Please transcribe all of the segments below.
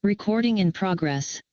Recording in progress.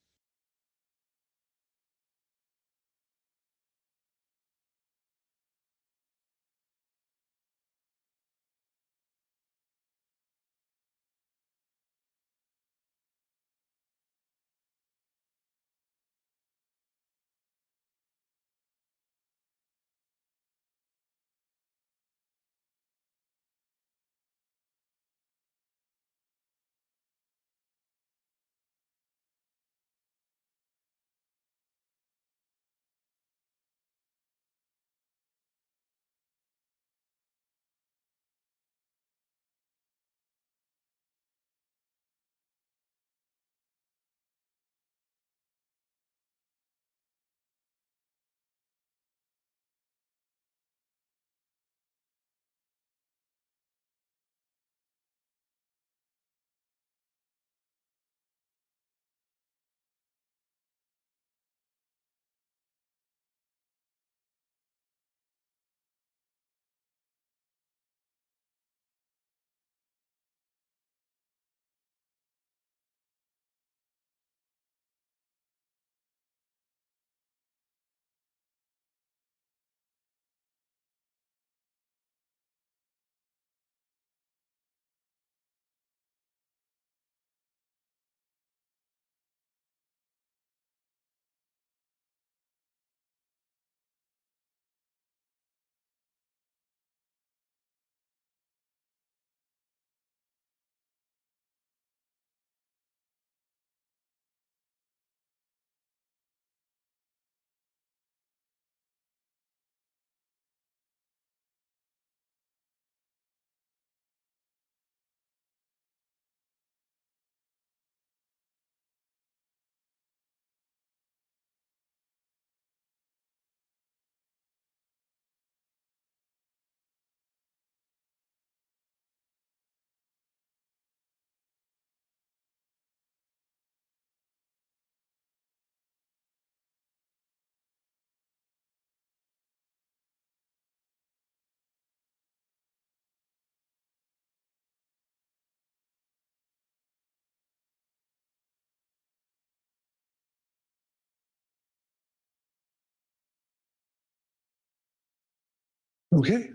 Okay.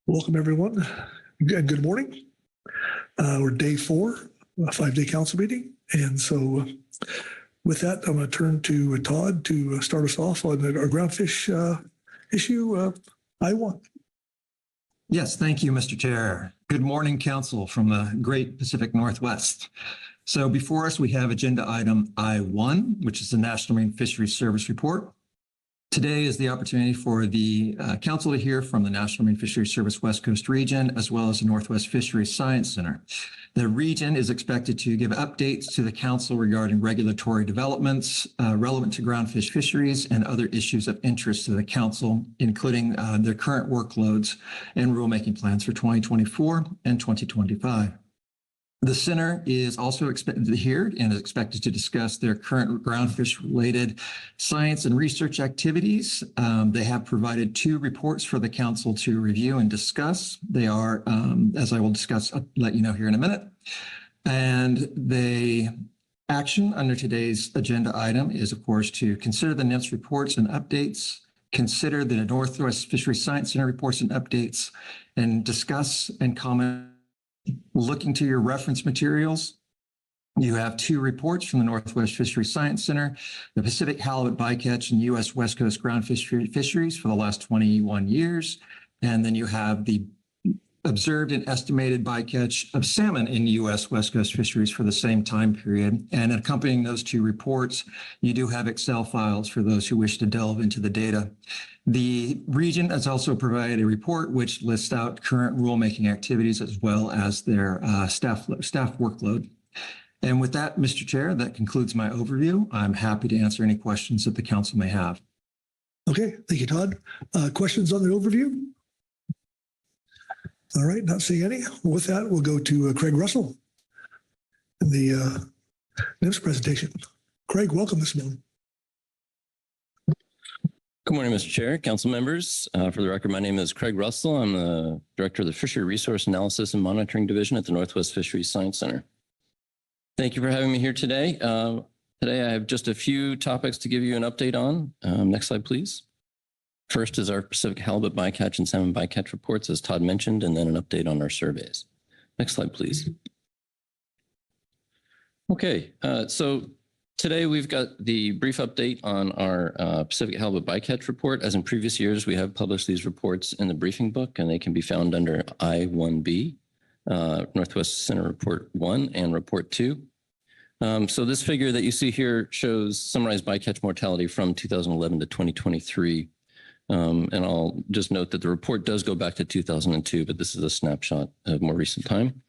Welcome, everyone. Good morning. We're day 4, a 5-day council meeting. And so with that, I'm going to turn to Todd to start us off on our groundfish issue. I1. Yes, thank you, Mr. Chair. Good morning, Council from the Great Pacific Northwest. So before us, we have agenda item I1, which is the National Marine Fisheries Service Report. Today is the opportunity for the Council to hear from the National Marine Fisheries Service West Coast Region, as well as the Northwest Fisheries Science Center. The region is expected to give updates to the Council regarding regulatory developments relevant to groundfish fisheries and other issues of interest to the Council, including their current workloads and rulemaking plans for 2024 and 2025. The center is also expected to hear and is expected to discuss their current groundfish-related science and research activities. They have provided 2 reports for the Council to review and discuss. They are, as I will discuss, I'll let you know here in a minute. And the action under today's agenda item is, of course, to consider the NMFS reports and updates, consider the Northwest Fisheries Science Center reports and updates, and discuss and comment. Looking to your reference materials, you have 2 reports from the Northwest Fisheries Science Center, the Pacific halibut bycatch and U.S. West Coast groundfish fisheries for the last 21 years. And then you have the observed and estimated bycatch of salmon in U.S. West Coast fisheries for the same time period. And accompanying those 2 reports, you do have Excel files for those who wish to delve into the data. The region has also provided a report which lists out current rulemaking activities as well as their staff workload. And with that, Mr. Chair, that concludes my overview. I'm happy to answer any questions that the Council may have. Okay, thank you, Todd. Questions on the overview? All right, not seeing any. With that, we'll go to Craig Russell in the NMFS presentation. Craig, welcome this morning. Good morning, Mr. Chair, council members. For the record, my name is Craig Russell. I'm the Director of the Fishery Resource Analysis and Monitoring Division at the Northwest Fisheries Science Center. Thank you for having me here today. Today I have just a few topics to give you an update on. Next slide, please. First is our Pacific halibut bycatch and salmon bycatch reports, as Todd mentioned, and then an update on our surveys. Next slide, please. Okay, so today we've got the brief update on our Pacific halibut bycatch report. As in previous years, we have published these reports in the briefing book, and they can be found under I-1B, Northwest Center Report 1 and Report 2. So this figure that you see here shows summarized bycatch mortality from 2011 to 2023. And I'll just note that the report does go back to 2002, but this is a snapshot of more recent time.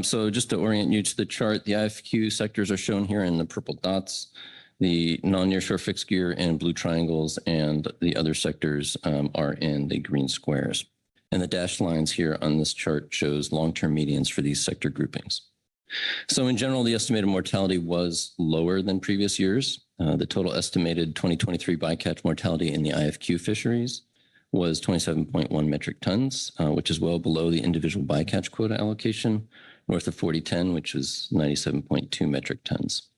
So just to orient you to the chart, the IFQ sectors are shown here in the purple dots, the non-nearshore fixed gear in blue triangles, and the other sectors are in the green squares. And the dashed lines here on this chart shows long-term medians for these sector groupings. So in general, the estimated mortality was lower than previous years. The total estimated 2023 bycatch mortality in the IFQ fisheries was 27.1 metric tons, which is well below the individual bycatch quota allocation, north of 4010, which was 97.2 metric tons.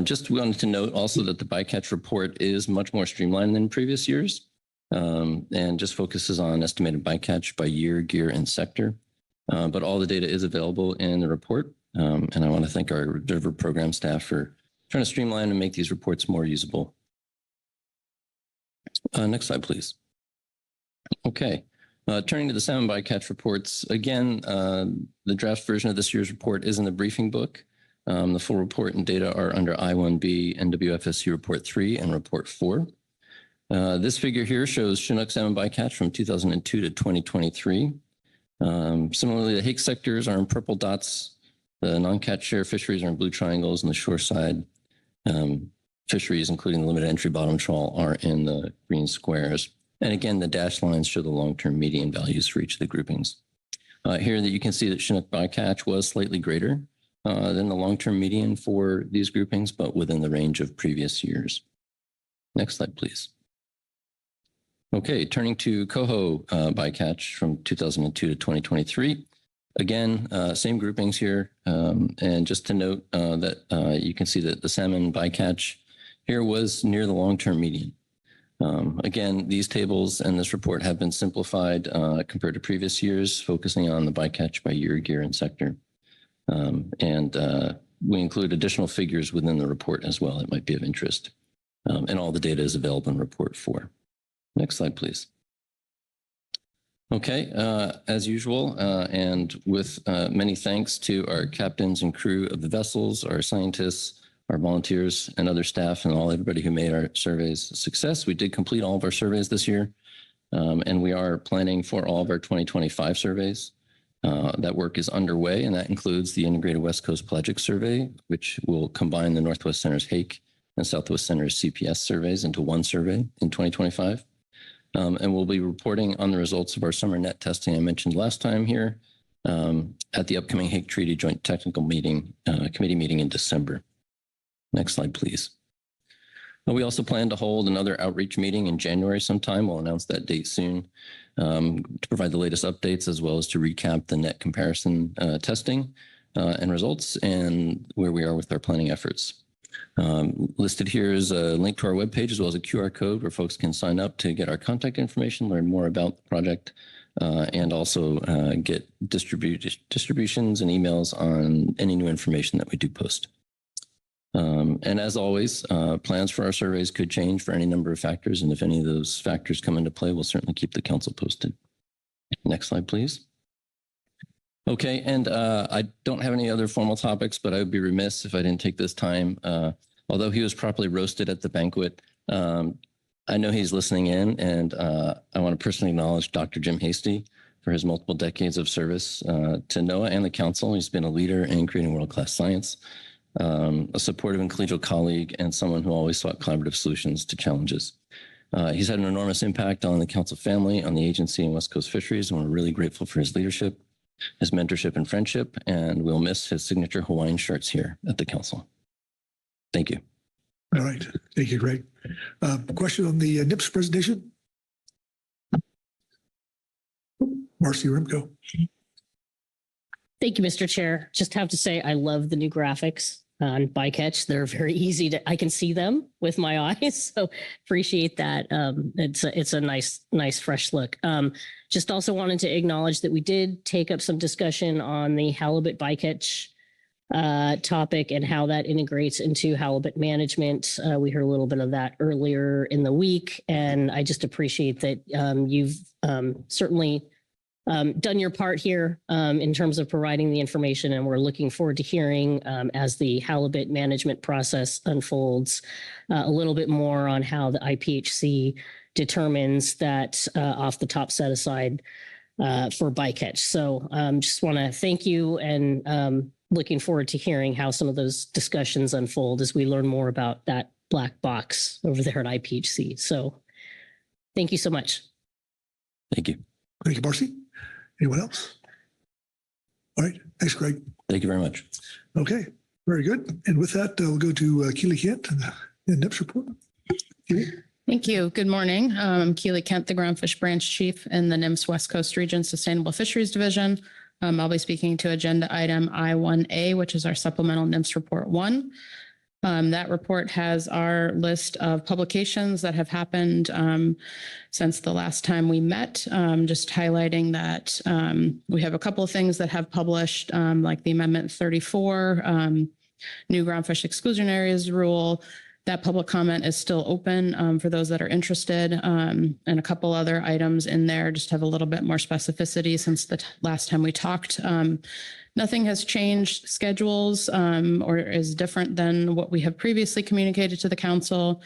Just wanted to note also that the bycatch report is much more streamlined than previous years, and just focuses on estimated bycatch by year, gear, and sector. But all the data is available in the report. And I want to thank our River program staff for trying to streamline and make these reports more usable. Next slide, please. Okay, turning to the salmon bycatch reports. Again, the draft version of this year's report is in the briefing book. The full report and data are under I-1B, NWFSC Report 3 and Report 4. This figure here shows Chinook salmon bycatch from 2002 to 2023. Similarly, the hake sectors are in purple dots. The non-catch share fisheries are in blue triangles, and the shoreside fisheries, including the limited entry bottom trawl, are in the green squares. And again, the dashed lines show the long-term median values for each of the groupings. Here that you can see that Chinook bycatch was slightly greater than the long-term median for these groupings, but within the range of previous years. Next slide, please. Okay, turning to coho bycatch from 2002 to 2023. Again, same groupings here. And just to note that you can see that the salmon bycatch here was near the long-term median. Again, these tables and this report have been simplified compared to previous years, focusing on the bycatch by year, gear, and sector. And we include additional figures within the report as well that might be of interest. And all the data is available in Report 4. Next slide, please. Okay, as usual, and with many thanks to our captains and crew of the vessels, our scientists, our volunteers, and other staff, and everybody who made our surveys a success. We did complete all of our surveys this year, and we are planning for all of our 2025 surveys. That work is underway, and that includes the Integrated West Coast Pelagic Survey, which will combine the Northwest Center's hake and Southwest Center's CPS surveys into one survey in 2025. And we'll be reporting on the results of our summer net testing I mentioned last time here at the upcoming Hake Treaty Joint Technical Meeting, Committee meeting in December. Next slide, please. We also plan to hold another outreach meeting in January sometime. We'll announce that date soon to provide the latest updates as well as to recap the net comparison testing and results and where we are with our planning efforts. Listed here is a link to our webpage as well as a QR code where folks can sign up to get our contact information, learn more about the project, and also get distributions and emails on any new information that we do post. And as always, plans for our surveys could change for any number of factors, and if any of those factors come into play, we'll certainly keep the council posted. Next slide, please. Okay, and I don't have any other formal topics, but I would be remiss if I didn't take this time. Although he was properly roasted at the banquet, I know he's listening in, and I want to personally acknowledge Dr. Jim Hasty for his multiple decades of service to NOAA and the council. He's been a leader in creating world-class science, a supportive and collegial colleague, and someone who always sought collaborative solutions to challenges. He's had an enormous impact on the council family, on the agency, and West Coast Fisheries, and we're really grateful for his leadership, his mentorship and friendship, and we'll miss his signature Hawaiian shirts here at the council. Thank you. All right. Thank you, Greg. Question on the NIPS presentation? Marcy Remco. Thank you, Mr. Chair. Just have to say, I love the new graphics on bycatch. They're very easy to, I can see them with my eyes. So appreciate that. It's a nice fresh look. Just also wanted to acknowledge that we did take up some discussion on the halibut bycatch topic and how that integrates into halibut management. We heard a little bit of that earlier in the week, and I just appreciate that you've certainly done your part here in terms of providing the information, and we're looking forward to hearing as the halibut management process unfolds a little bit more on how the IPHC determines that off the top set aside for bycatch. So just want to thank you, and looking forward to hearing how some of those discussions unfold as we learn more about that black box over there at IPHC. So thank you so much. Thank you. Thank you, Marcy. Anyone else? All right. Thanks, Greg. Thank you very much. Okay. Very good. And with that, we'll go to Keely Kent and the NIPS report. Keely? Thank you. Good morning. I'm Keely Kent, the Groundfish Branch Chief in the NMFS West Coast Region Sustainable Fisheries Division. I'll be speaking to agenda item I-1A, which is our supplemental NMFS report 1. That report has our list of publications that have happened since the last time we met, just highlighting that we have a couple of things that have published, like the Amendment 34, new groundfish exclusion areas rule. That public comment is still open for those that are interested, and a couple other items in there just have a little bit more specificity since the last time we talked. Nothing has changed schedules or is different than what we have previously communicated to the council.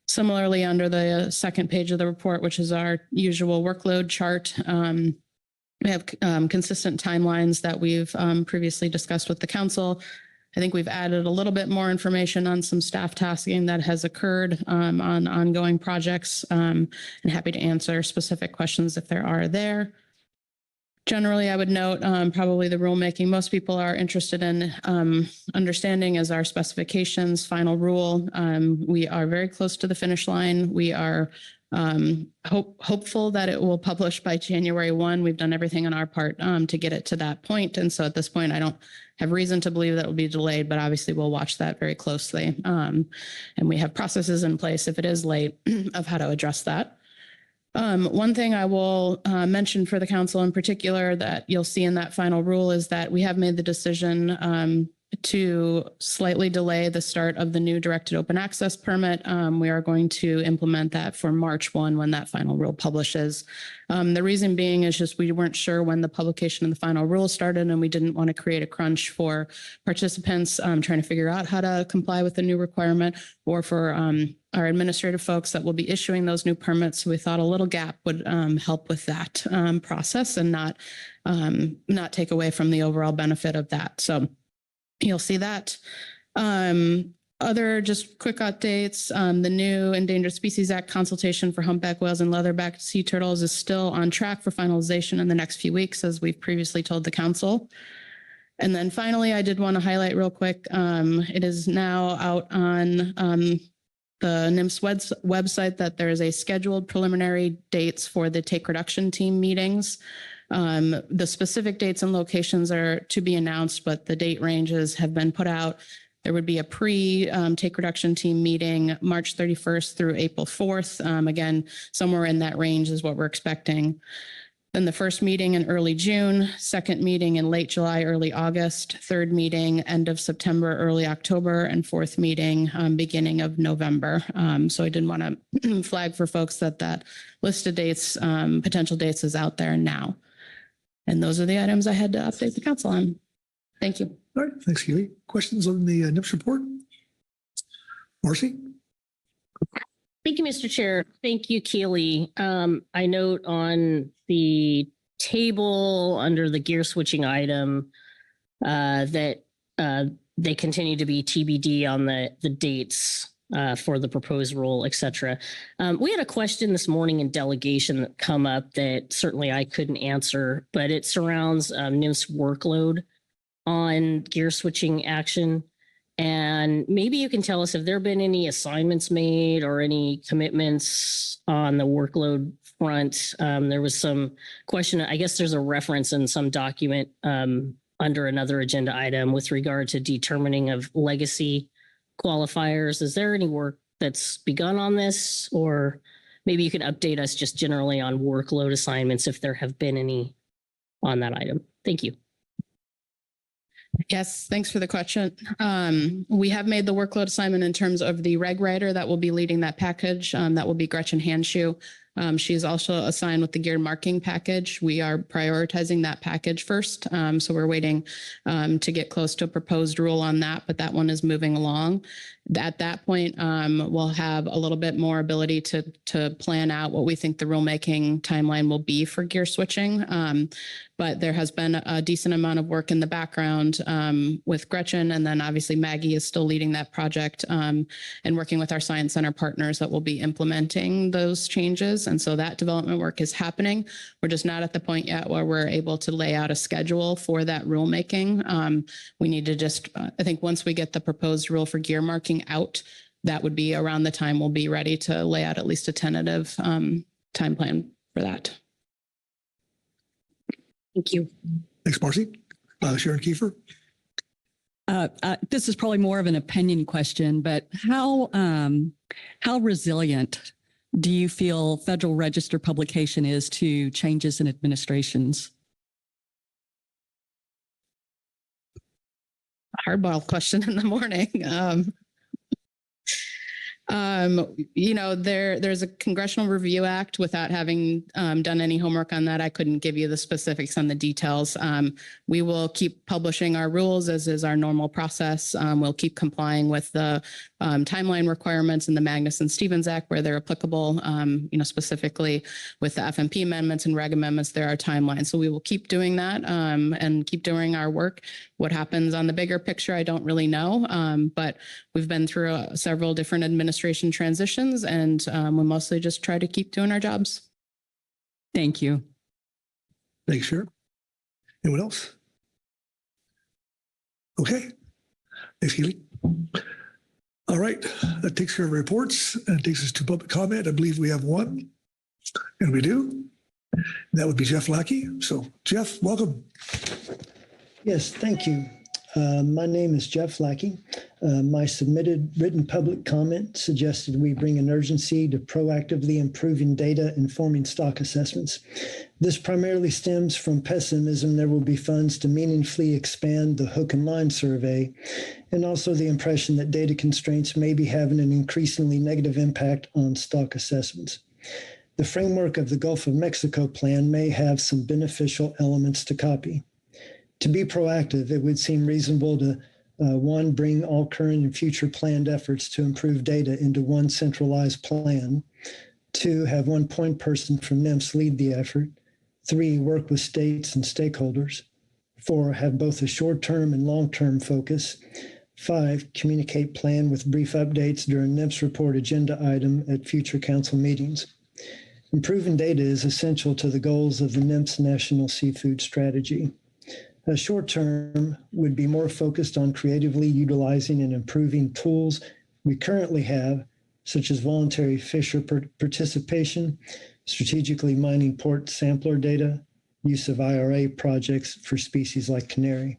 Similarly, under the second page of the report, which is our usual workload chart, we have consistent timelines that we've previously discussed with the council. I think we've added a little bit more information on some staff tasking that has occurred on ongoing projects, and happy to answer specific questions if there are there. Generally, I would note probably the rulemaking most people are interested in understanding is our specifications, final rule. We are very close to the finish line. We are hopeful that it will publish by January 1. We've done everything on our part to get it to that point. And so at this point, I don't have reason to believe that it will be delayed, but obviously we'll watch that very closely. And we have processes in place if it is late of how to address that. One thing I will mention for the council in particular that you'll see in that final rule is that we have made the decision to slightly delay the start of the new directed open access permit. We are going to implement that for March 1 when that final rule publishes. The reason being is just we weren't sure when the publication of the final rule started, and we didn't want to create a crunch for participants trying to figure out how to comply with the new requirement, or for our administrative folks that will be issuing those new permits. So we thought a little gap would help with that process and not take away from the overall benefit of that. So you'll see that. Other just quick updates. The new Endangered Species Act consultation for humpback whales and leatherback sea turtles is still on track for finalization in the next few weeks, as we've previously told the council. And then finally, I did want to highlight real quick, it is now out on the NMFS website that there is a scheduled preliminary dates for the take reduction team meetings. The specific dates and locations are to be announced, but the date ranges have been put out. There would be a pre-take reduction team meeting March 31st through April 4th. Again, somewhere in that range is what we're expecting. Then the first meeting in early June, second meeting in late July, early August, third meeting end of September, early October, and fourth meeting beginning of November. So I didn't want to flag for folks that list of dates, potential dates is out there now. And those are the items I had to update the council on. Thank you. All right. Thanks, Keely. Questions on the NIPS report? Marcy? Thank you, Mr. Chair. Thank you, Keely. I note on the table under the gear switching item that they continue to be TBD on the dates for the proposed rule, et cetera. We had a question this morning in delegation that come up that certainly I couldn't answer, but it surrounds NMFS workload on gear switching action. And maybe you can tell us if there have been any assignments made or any commitments on the workload front. There was some question, I guess there's a reference in some document under another agenda item with regard to determining of legacy qualifiers. Is there any work that's begun on this, or maybe you can update us just generally on workload assignments if there have been any on that item? Thank you. Yes, thanks for the question. We have made the workload assignment in terms of the reg writer that will be leading that package. That will be Gretchen Hanshoe. She is also assigned with the geared marking package. We are prioritizing that package first. So we're waiting to get close to a proposed rule on that, but that one is moving along. At that point, we'll have a little bit more ability to plan out what we think the rulemaking timeline will be for gear switching. But there has been a decent amount of work in the background with Gretchen, and then obviously Maggie is still leading that project and working with our Science Center partners that will be implementing those changes. And so that development work is happening. We're just not at the point yet where we're able to lay out a schedule for that rulemaking. We need to just, I think once we get the proposed rule for gear marking out, that would be around the time we'll be ready to lay out at least a tentative time plan for that. Thank you. Thanks, Marcy. Sharon Kiefer. This is probably more of an opinion question, but how resilient do you feel Federal Register publication is to changes in administrations? Hardball question in the morning. There's a Congressional Review Act. Without having done any homework on that, I couldn't give you the specifics on the details. We will keep publishing our rules as is our normal process. We'll keep complying with the timeline requirements in the Magnuson-Stevens Act where they're applicable, specifically with the FMP amendments and reg amendments, there are timelines. So we will keep doing that and keep doing our work. What happens on the bigger picture, I don't really know, but we've been through several different administration transitions, and we mostly just try to keep doing our jobs. Thank you. Thanks, Sharon. Anyone else? Okay. Thanks, Keely. All right. That takes care of reports and takes us to public comment. I believe we have one, and we do. That would be Jeff Lackey. So, Jeff, welcome. Yes, thank you. My name is Jeff Lackey. My submitted written public comment suggested we bring an urgency to proactively improving data informing stock assessments. This primarily stems from pessimism there will be funds to meaningfully expand the hook and line survey, and also the impression that data constraints may be having an increasingly negative impact on stock assessments. The framework of the Gulf of Mexico plan may have some beneficial elements to copy. To be proactive, it would seem reasonable to, one, bring all current and future planned efforts to improve data into one centralized plan. Two, have one point person from NMFS lead the effort. Three, work with states and stakeholders. Four, have both a short-term and long-term focus. Five, communicate plan with brief updates during NMFS report agenda item at future council meetings. Improving data is essential to the goals of the NMFS National Seafood Strategy. A short term would be more focused on creatively utilizing and improving tools we currently have, such as voluntary fisher participation, strategically mining port sampler data, use of IRA projects for species like canary.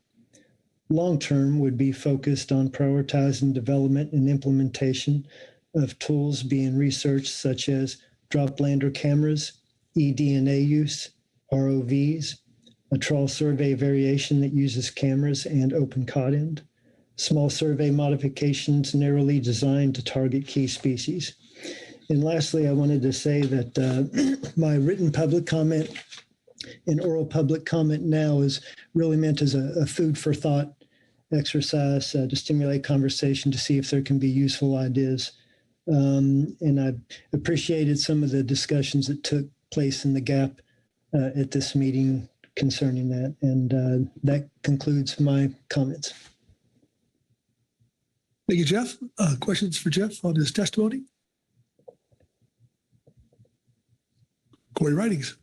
Long term would be focused on prioritizing development and implementation of tools being researched, such as drop lander cameras, eDNA use, ROVs, a trawl survey variation that uses cameras and open cod end, small survey modifications narrowly designed to target key species. And lastly, I wanted to say that my written public comment and oral public comment now is really meant as a food for thought exercise to stimulate conversation to see if there can be useful ideas. And I appreciated some of the discussions that took place in the gap at this meeting concerning that. And that concludes my comments. Thank you, Jeff. Questions for Jeff on his testimony? Corey Ridings.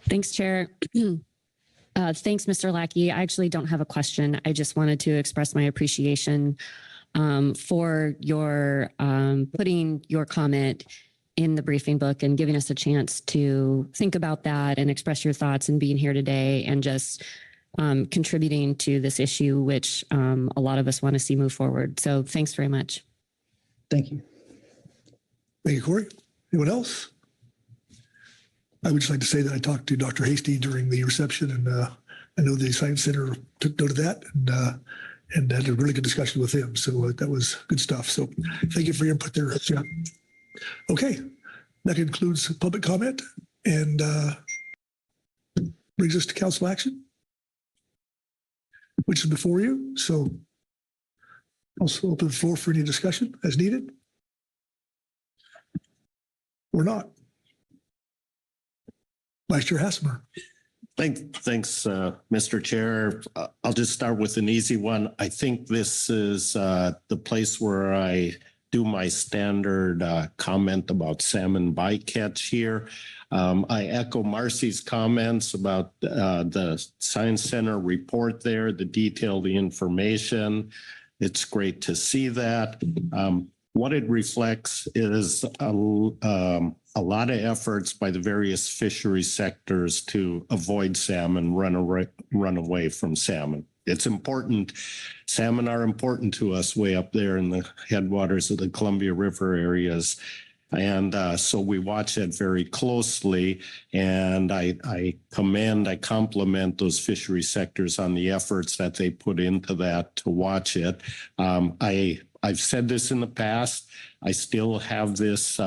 Thanks, Chair. Thanks, Mr. Lackey. I actually don't have a question. I just wanted to express my appreciation for your putting your comment in the briefing book and giving us a chance to think about that and express your thoughts and being here today, and just contributing to this issue, which a lot of us want to see move forward. So thanks very much. Thank you. Thank you, Corey. Anyone else? I would just like to say that I talked to Dr. Hasty during the reception, and I know the Science Center took note of that and had a really good discussion with him. So that was good stuff. So thank you for your input there. Yeah. Okay, that concludes public comment and brings us to council action, which is before you. So I'll open the floor for any discussion as needed or not. Vice Chair Hassemer. Thanks, Mr. Chair. I'll just start with an easy one. I think this is the place where I do my standard comment about salmon bycatch here. I echo Marcy's comments about the Science Center report there, the detailed information. It's great to see that. What it reflects is a lot of efforts by the various fishery sectors to avoid salmon, run away from salmon. It's important. Salmon are important to us way up there in the headwaters of the Columbia River areas. And so we watch it very closely. And I compliment those fishery sectors on the efforts that they put into that to watch it. I've said this in the past. I still have this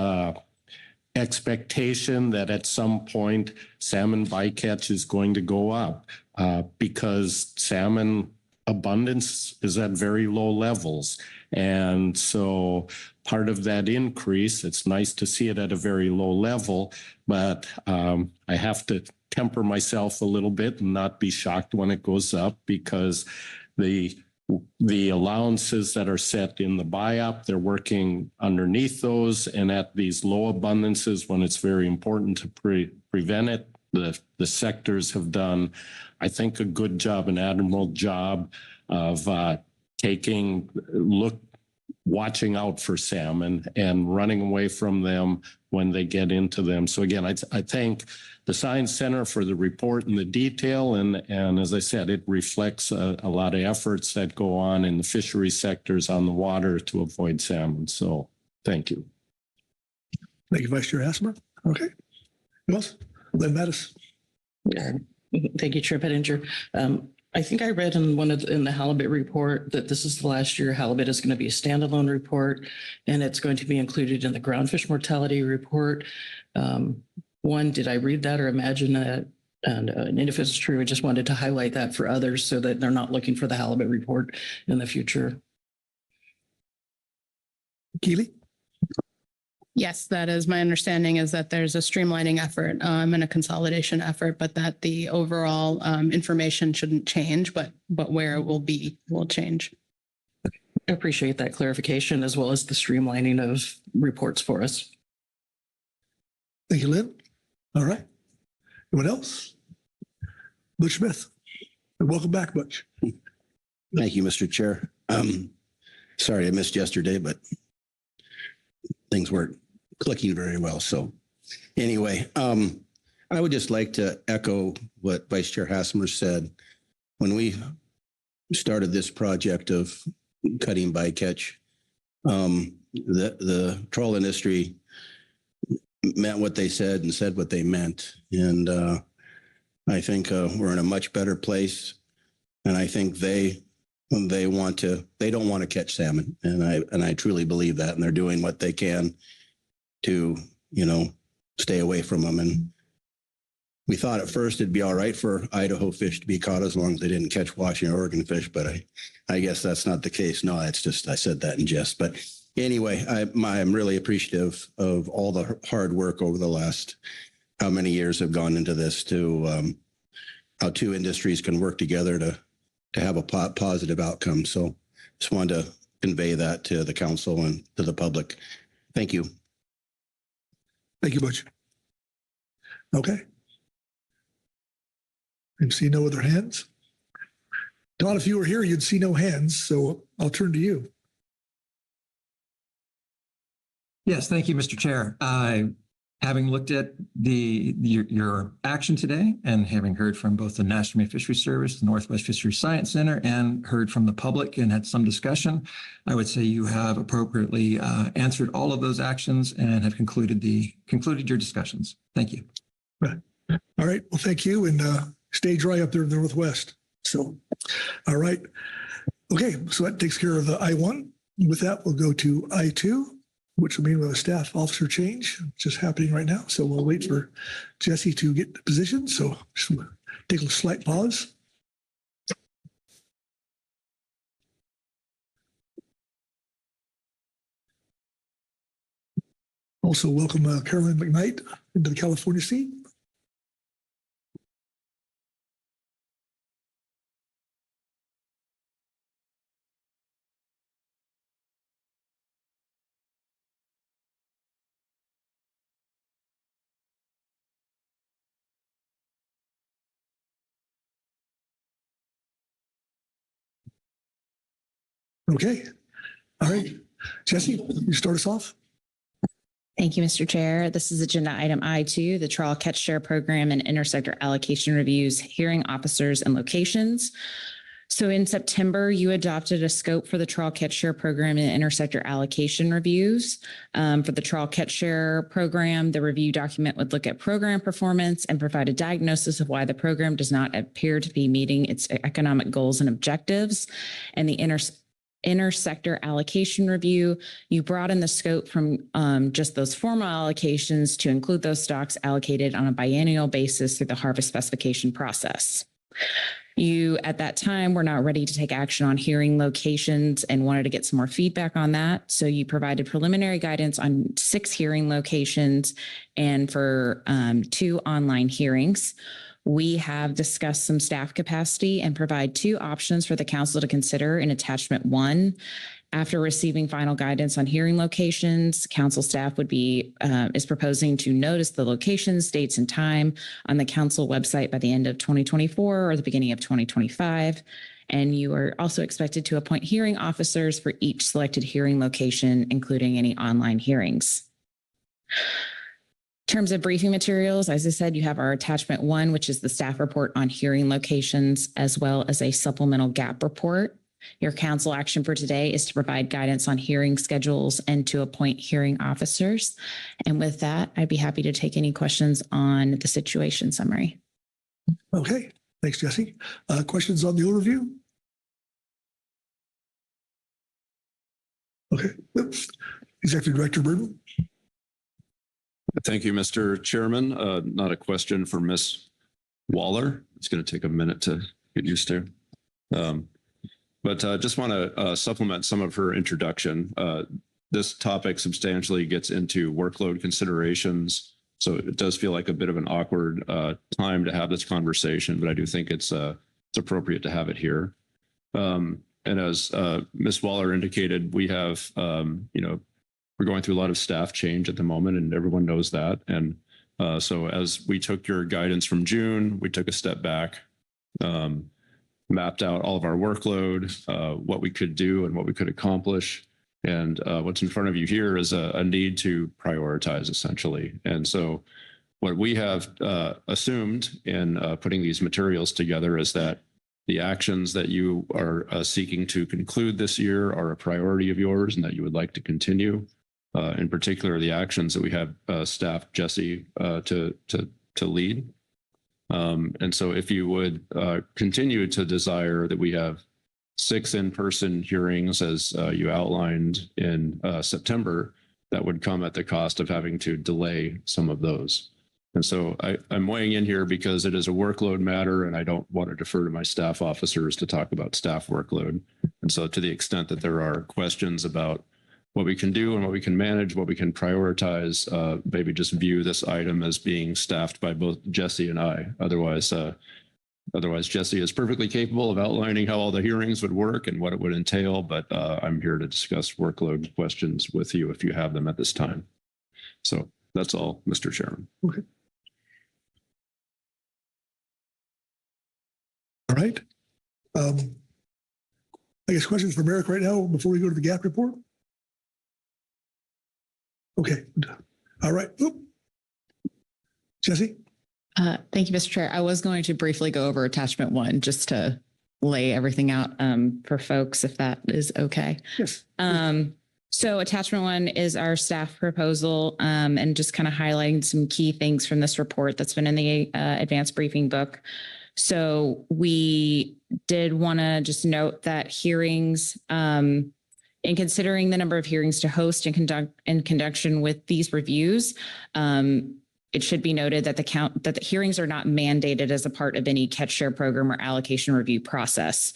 expectation that at some point salmon bycatch is going to go up because salmon abundance is at very low levels. And so part of that increase, it's nice to see it at a very low level, but I have to temper myself a little bit and not be shocked when it goes up, because the allowances that are set in the buy-up, they're working underneath those, and at these low abundances when it's very important to prevent it, the sectors have done, I think, a good job, an admirable job of watching out for salmon and running away from them when they get into them. So again, I thank the Science Center for the report and the detail. And as I said, it reflects a lot of efforts that go on in the fishery sectors on the water to avoid salmon. So thank you. Thank you, Vice Chair Hassemer. Okay. Who else? Lynn Mattis. Thank you, Chair Pettinger. I think I read in the halibut report that this is the last year halibut is going to be a standalone report, and it's going to be included in the groundfish mortality report. One, did I read that or imagine that? And if it's true, I just wanted to highlight that for others so that they're not looking for the halibut report in the future. Keely? Yes, that is my understanding, is that there's a streamlining effort and a consolidation effort, but that the overall information shouldn't change, but where it will be will change. I appreciate that clarification as well as the streamlining of reports for us. Thank you, Lynn. All right. Anyone else? Butch Smith. And welcome back, Butch. Thank you, Mr. Chair. Sorry I missed yesterday, but things weren't clicking very well. So anyway, I would just like to echo what Vice Chair Hassemer said. When we started this project of cutting bycatch, the trawl industry meant what they said and said what they meant. And I think we're in a much better place. And I think they don't want to catch salmon. And I truly believe that. And they're doing what they can to, stay away from them. And we thought at first it'd be all right for Idaho fish to be caught as long as they didn't catch Washington or Oregon fish. But I guess that's not the case. No, it's just, I said that in jest. But anyway, I'm really appreciative of all the hard work over the last, how many years have gone into this, to how two industries can work together to have a positive outcome. So just wanted to convey that to the council and to the public. Thank you. Thank you, Butch. Okay. I see no other hands. Don, if you were here, you'd see no hands. So I'll turn to you. Yes, thank you, Mr. Chair. I Having looked at your action today and having heard from both the National Marine Fishery Service, the Northwest Fisheries Science Center, and heard from the public and had some discussion, I would say you have appropriately answered all of those actions and have concluded your discussions. Thank you. Right. All right. Well, thank you, and stay dry up there in the Northwest. So, all right. Okay. So that takes care of the I-1. With that, we'll go to I-2, which will mean a staff officer change, just happening right now. So we'll wait for Jesse to get the position. So just take a slight pause. Also welcome Carolyn McKnight into the California seat. Okay. All right. Jesse, you start us off. Thank you, Mr. Chair. This is agenda item I2, the Trawl Catch Share Program and Intersector Allocation Reviews, Hearing Officers and Locations. So in September, you adopted a scope for the Trawl Catch Share Program and Intersector Allocation Reviews. For the Trawl Catch Share Program, the review document would look at program performance and provide a diagnosis of why the program does not appear to be meeting its economic goals and objectives. And the Intersector allocation review, you brought in the scope from just those formal allocations to include those stocks allocated on a biennial basis through the harvest specification process. You, at that time, were not ready to take action on hearing locations and wanted to get some more feedback on that. So you provided preliminary guidance on 6 hearing locations and for 2 online hearings. We have discussed some staff capacity and provide 2 options for the council to consider in attachment 1. After receiving final guidance on hearing locations, council staff is proposing to notice the locations, dates, and time on the council website by the end of 2024 or the beginning of 2025. And you are also expected to appoint hearing officers for each selected hearing location, including any online hearings. In terms of briefing materials, as I said, you have our attachment 1, which is the staff report on hearing locations, as well as a supplemental gap report. Your council action for today is to provide guidance on hearing schedules and to appoint hearing officers. And with that, I'd be happy to take any questions on the situation summary. Okay. Thanks, Jesse. Questions on the overview? Okay. Executive Director Burton. Thank you, Mr. Chairman. Not a question for Ms. Waller. It's going to take a minute to get used to. But just want to supplement some of her introduction. This topic substantially gets into workload considerations. So it does feel like a bit of an awkward time to have this conversation, but I do think it's appropriate to have it here. And as Ms. Waller indicated, we have, we're going through a lot of staff change at the moment, and everyone knows that. And so as we took your guidance from June, we took a step back, mapped out all of our workload, what we could do and what we could accomplish. And what's in front of you here is a need to prioritize, essentially. And so what we have assumed in putting these materials together is that the actions that you are seeking to conclude this year are a priority of yours and that you would like to continue. In particular, the actions that we have staffed Jesse to lead. And so if you would continue to desire that we have 6 in-person hearings as you outlined in September, that would come at the cost of having to delay some of those. And so I'm weighing in here because it is a workload matter and I don't want to defer to my staff officers to talk about staff workload. And so to the extent that there are questions about what we can do and what we can manage, what we can prioritize, maybe just view this item as being staffed by both Jesse and I. Otherwise, Jesse is perfectly capable of outlining how all the hearings would work and what it would entail, but I'm here to discuss workload questions with you if you have them at this time. So that's all, Mr. Chairman. Okay. All right. I guess questions for Merrick right now before we go to the gap report? Okay. All right. Oop. Jesse? Thank you, Mr. Chair. I was going to briefly go over attachment 1 just to lay everything out for folks, if that is okay. Yes. So attachment 1 is our staff proposal and just kind of highlighting some key things from this report that's been in the advanced briefing book. So we did want to just note that hearings, in considering the number of hearings to host and conduct in conjunction with these reviews, it should be noted that the hearings are not mandated as a part of any catch share program or allocation review process.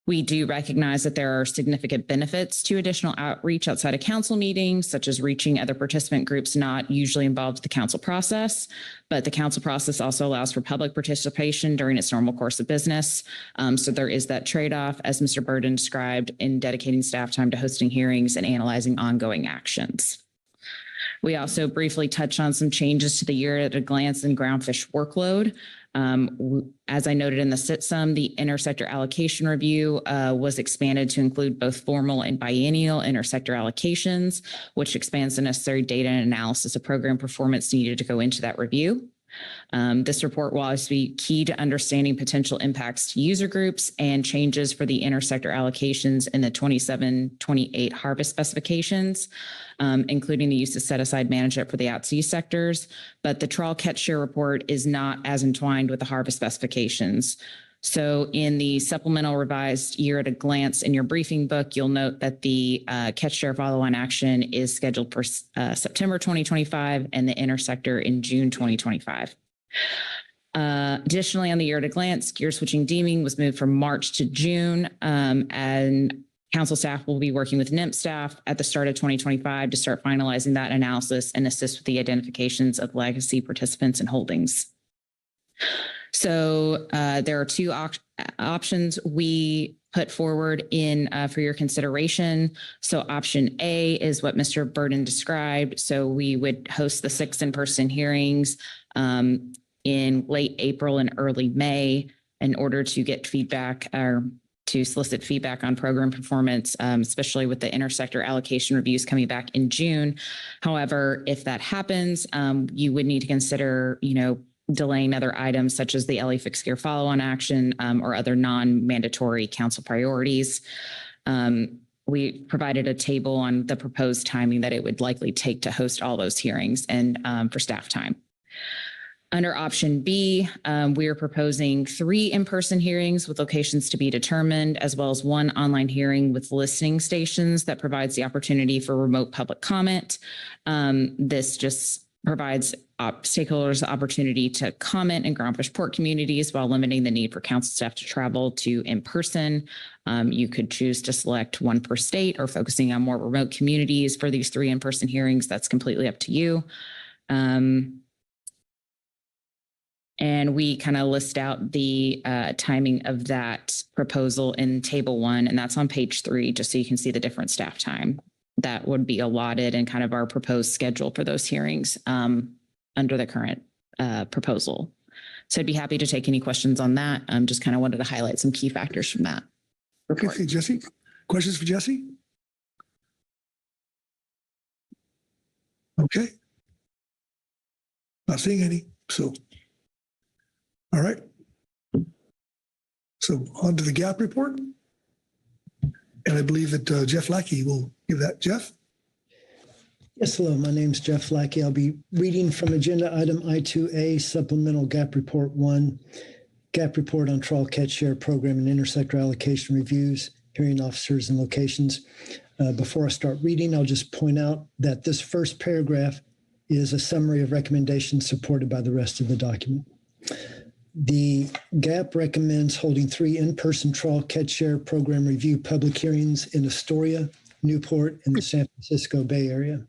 We do recognize that there are significant benefits to additional outreach outside of council meetings, such as reaching other participant groups not usually involved in the council process. But the council process also allows for public participation during its normal course of business. So there is that trade-off, as Mr. Burden described, in dedicating staff time to hosting hearings and analyzing ongoing actions. We also briefly touched on some changes to the year at a glance and groundfish workload. As I noted in the SITSUM, the Intersector allocation review was expanded to include both formal and biennial Intersector allocations, which expands the necessary data and analysis of program performance needed to go into that review. This report will also be key to understanding potential impacts to user groups and changes for the Intersector allocations in the 27-28 harvest specifications, including the use of set-aside management for the at-sea sectors. But the trawl catch share report is not as entwined with the harvest specifications. So in the supplemental revised year at a glance in your briefing book, you'll note that the catch share follow-on action is scheduled for September 2025 and the Intersector in June 2025. Additionally, on the year at a glance, gear switching deeming was moved from March to June, and council staff will be working with NMFS staff at the start of 2025 to start finalizing that analysis and assist with the identifications of legacy participants and holdings. So there are two options we put forward in for your consideration. So option A is what Mr. Burden described. So we would host the 6 in-person hearings in late April and early May in order to get feedback or to solicit feedback on program performance, especially with the Intersector allocation reviews coming back in June. However, if that happens, you would need to consider, delaying other items such as the LA fixed gear follow-on action or other non-mandatory council priorities. We provided a table on the proposed timing that it would likely take to host all those hearings and for staff time. Under option B, we are proposing 3 in-person hearings with locations to be determined, as well as 1 online hearing with listening stations that provides the opportunity for remote public comment. This just provides stakeholders the opportunity to comment in Groundfish port communities while limiting the need for council staff to travel to in person. You could choose to select 1 per state or focusing on more remote communities for these 3 in-person hearings. That's completely up to you. And we kind of list out the timing of that proposal in table 1, and that's on page 3, just so you can see the different staff time that would be allotted and kind of our proposed schedule for those hearings under the current proposal. So I'd be happy to take any questions on that. Just kind of wanted to highlight some key factors from that report. Okay, Jesse. Questions for Jesse? Okay. Not seeing any, so. All right. So on to the gap report. And I believe that Jeff Lackey will give that. Jeff? Yes, hello. My name is Jeff Lackey. I'll be reading from agenda item I2A, supplemental gap report 1, gap report on trawl catch share program and intersector allocation reviews, hearing officers and locations. Before I start reading, I'll just point out that this first paragraph is a summary of recommendations supported by the rest of the document. The GAP recommends holding 3 in-person trawl catch share program review public hearings in Astoria, Newport, and the San Francisco Bay Area,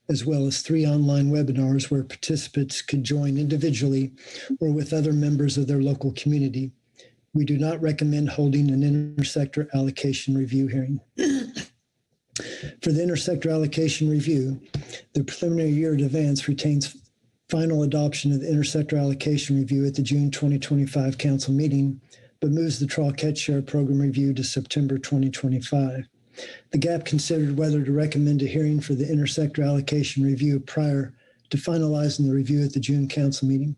as well as 3 online webinars where participants could join individually or with other members of their local community. We do not recommend holding an intersector allocation review hearing. For the intersector allocation review, the preliminary year in advance retains final adoption of the intersector allocation review at the June 2025 council meeting, but moves the trawl catch share program review to September 2025. The GAP considered whether to recommend a hearing for the intersector allocation review prior to finalizing the review at the June council meeting.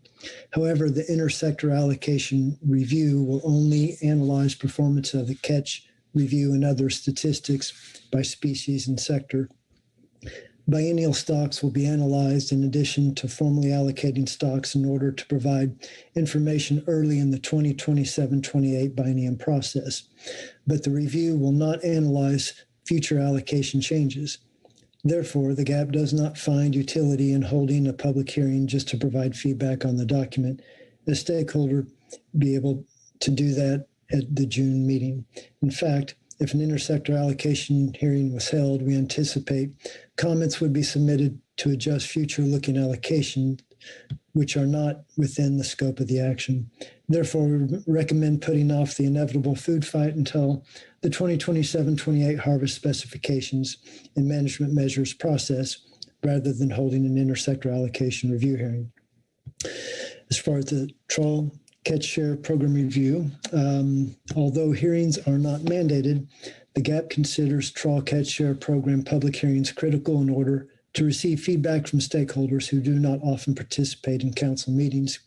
However, the intersector allocation review will only analyze performance of the catch, review, and other statistics by species and sector. Biennial stocks will be analyzed in addition to formally allocating stocks in order to provide information early in the 2027-28 biennium process. But the review will not analyze future allocation changes. Therefore, the GAP does not find utility in holding a public hearing just to provide feedback on the document. The stakeholder be able to do that at the June meeting. In fact, if an intersector allocation hearing was held, we anticipate comments would be submitted to adjust future-looking allocations, which are not within the scope of the action. Therefore, we recommend putting off the inevitable food fight until the 2027-28 harvest specifications and management measures process, rather than holding an intersector allocation review hearing. As far as the Trawl Catch Share Program review, although hearings are not mandated, the GAP considers Trawl Catch Share Program public hearings critical in order to receive feedback from stakeholders who do not often participate in council meetings.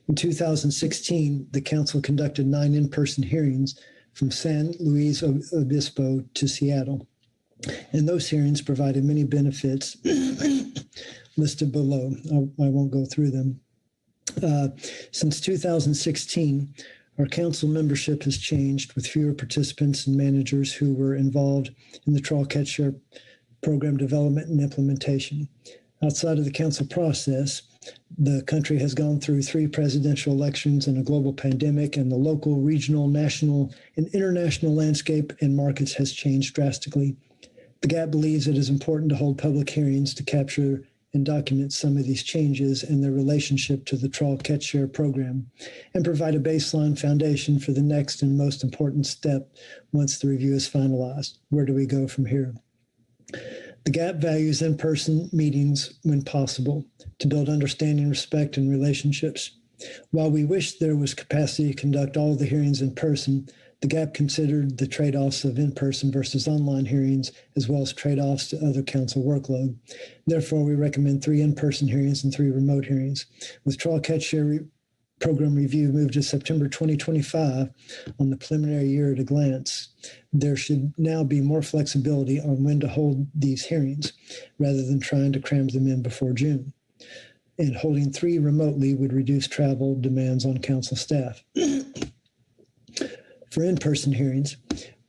In 2016, the council conducted 9 in-person hearings from San Luis Obispo to Seattle, and those hearings provided many benefits listed below. I won't go through them. Since 2016, our council membership has changed, with fewer participants and managers who were involved in the Trawl Catch Share Program development and implementation. Outside of the council process, the country has gone through 3 presidential elections and a global pandemic, and the local, regional, national, and international landscape and markets has changed drastically. The GAP believes it is important to hold public hearings to capture and document some of these changes and their relationship to the Trawl Catch Share Program, and provide a baseline foundation for the next and most important step once the review is finalized. Where do we go from here? The GAP values in-person meetings when possible to build understanding, respect, and relationships. While we wish there was capacity to conduct all of the hearings in person, the GAP considered the trade-offs of in-person versus online hearings, as well as trade-offs to other council workload. Therefore, we recommend 3 in-person hearings and 3 remote hearings. With Trawl Catch Share Program review moved to September 2025 on the preliminary year at a glance, there should now be more flexibility on when to hold these hearings, rather than trying to cram them in before June. And holding 3 remotely would reduce travel demands on council staff. For in-person hearings,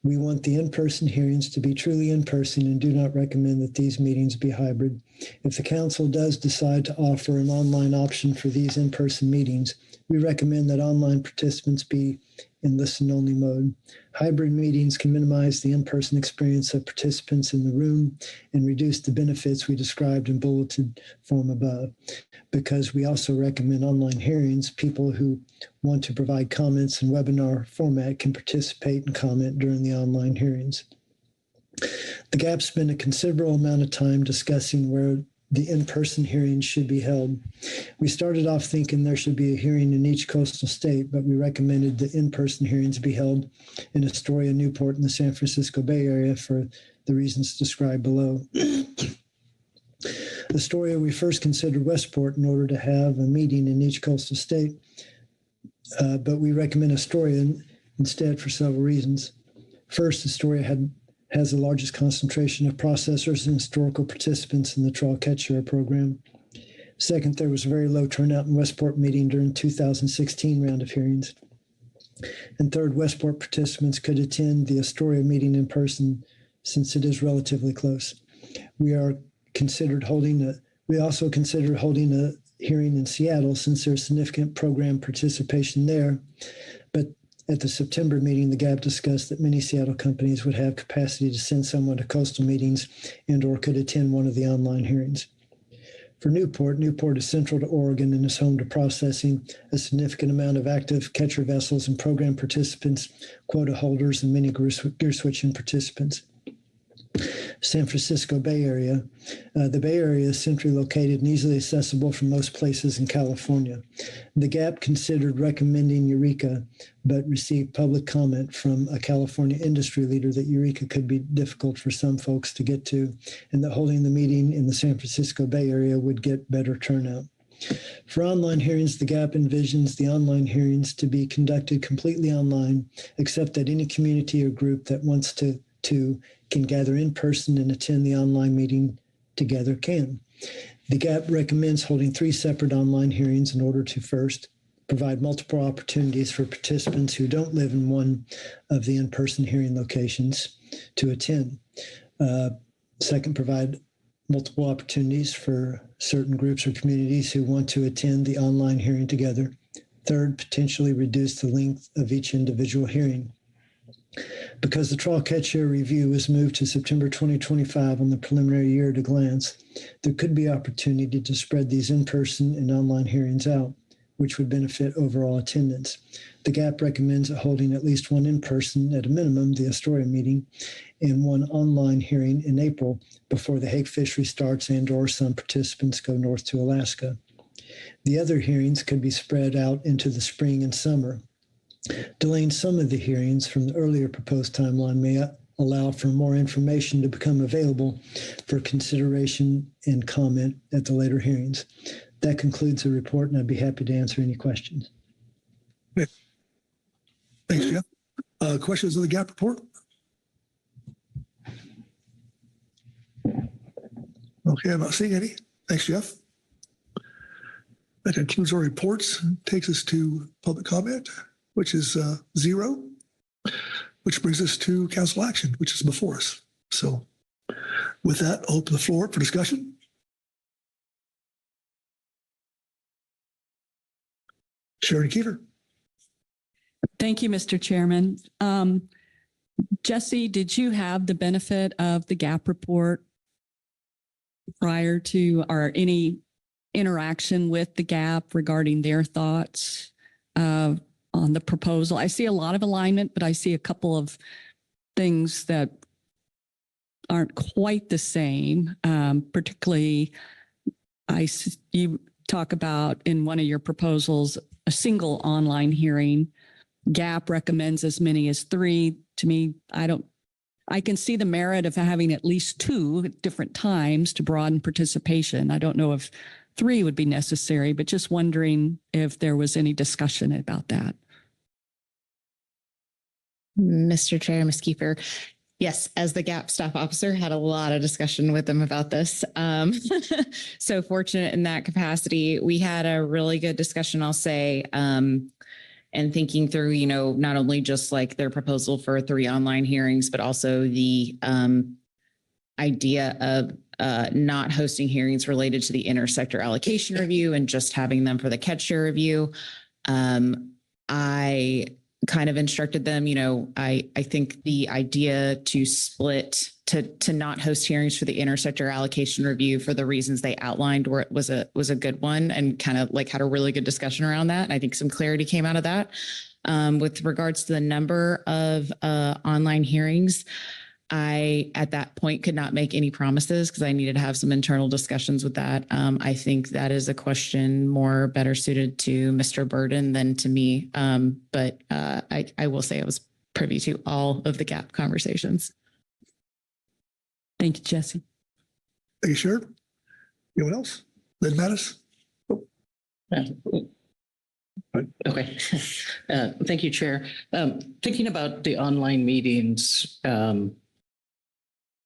we want the in-person hearings to be truly in-person and do not recommend that these meetings be hybrid. If the council does decide to offer an online option for these in-person meetings, we recommend that online participants be in listen-only mode. Hybrid meetings can minimize the in-person experience of participants in the room and reduce the benefits we described in bulleted form above. Because we also recommend online hearings, people who want to provide comments in webinar format can participate and comment during the online hearings. The GAP spent a considerable amount of time discussing where the in-person hearings should be held. We started off thinking there should be a hearing in each coastal state, but we recommended the in-person hearings be held in Astoria, Newport, and the San Francisco Bay Area for the reasons described below. Astoria, we first considered Westport in order to have a meeting in each coastal state, but we recommend Astoria instead for several reasons. First, Astoria has the largest concentration of processors and historical participants in the Trawl Catch Share Program. Second, there was a very low turnout in Westport meeting during 2016 round of hearings. And third, Westport participants could attend the Astoria meeting in person since it is relatively close. We also considered holding a hearing in Seattle since there's significant program participation there. But at the September meeting, the GAP discussed that many Seattle companies would have capacity to send someone to coastal meetings and or could attend one of the online hearings. For Newport is central to Oregon and is home to processing, a significant amount of active catcher vessels and program participants, quota holders, and many gear switching participants. San Francisco Bay Area. The Bay Area is centrally located and easily accessible from most places in California. The GAP considered recommending Eureka, but received public comment from a California industry leader that Eureka could be difficult for some folks to get to, and that holding the meeting in the San Francisco Bay Area would get better turnout. For online hearings, the GAP envisions the online hearings to be conducted completely online, except that any community or group that wants to can gather in person and attend the online meeting together can. The GAP recommends holding 3 separate online hearings in order to first provide multiple opportunities for participants who don't live in one of the in-person hearing locations to attend. Second, provide multiple opportunities for certain groups or communities who want to attend the online hearing together. Third, potentially reduce the length of each individual hearing. Because the Trawl Catch Share review was moved to September 2025 on the preliminary year at a glance, there could be opportunity to spread these in-person and online hearings out, which would benefit overall attendance. The GAP recommends holding at least one in-person, at a minimum, the Astoria meeting, and one online hearing in April before the Hague Fishery starts and/or some participants go north to Alaska. The other hearings could be spread out into the spring and summer. Delaying some of the hearings from the earlier proposed timeline may allow for more information to become available for consideration and comment at the later hearings. That concludes the report, and I'd be happy to answer any questions. Okay. Thanks, Jeff. Questions on the GAP report? Okay, I'm not seeing any. Thanks, Jeff. That concludes our reports. Takes us to public comment, which is 0, which brings us to council action, which is before us. So with that, I'll open the floor for discussion. Sharon Keefer. Thank you, Mr. Chairman. Jesse, did you have the benefit of the GAP report prior to or any interaction with the GAP regarding their thoughts on the proposal? I see a lot of alignment, but I see a couple of things that aren't quite the same. Particularly, you talk about in one of your proposals a single online hearing. GAP recommends as many as 3. To me, I can see the merit of having at least 2 at different times to broaden participation. I don't know if 3 would be necessary, but just wondering if there was any discussion about that. Mr. Chair, Ms. Kiefer. Yes, as the GAP staff officer, had a lot of discussion with them about this. So fortunate in that capacity. We had a really good discussion, I'll say, and thinking through, not only just like their proposal for 3 online hearings, but also the idea of not hosting hearings related to the Intersector allocation review and just having them for the catch share review. I kind of instructed them, I think the idea to split to not host hearings for the Intersector allocation review for the reasons they outlined was a good one, and kind of like had a really good discussion around that. And I think some clarity came out of that. With regards to the number of online hearings, I, at that point, could not make any promises because I needed to have some internal discussions with that. I think that is a question better suited to Mr. Burden than to me. But I will say I was privy to all of the GAP conversations. Thank you, Jesse. Thank you, Sharon. Anyone else? Lynn Mattis? Oh. Okay. Thank you, Chair. Thinking about the online meetings,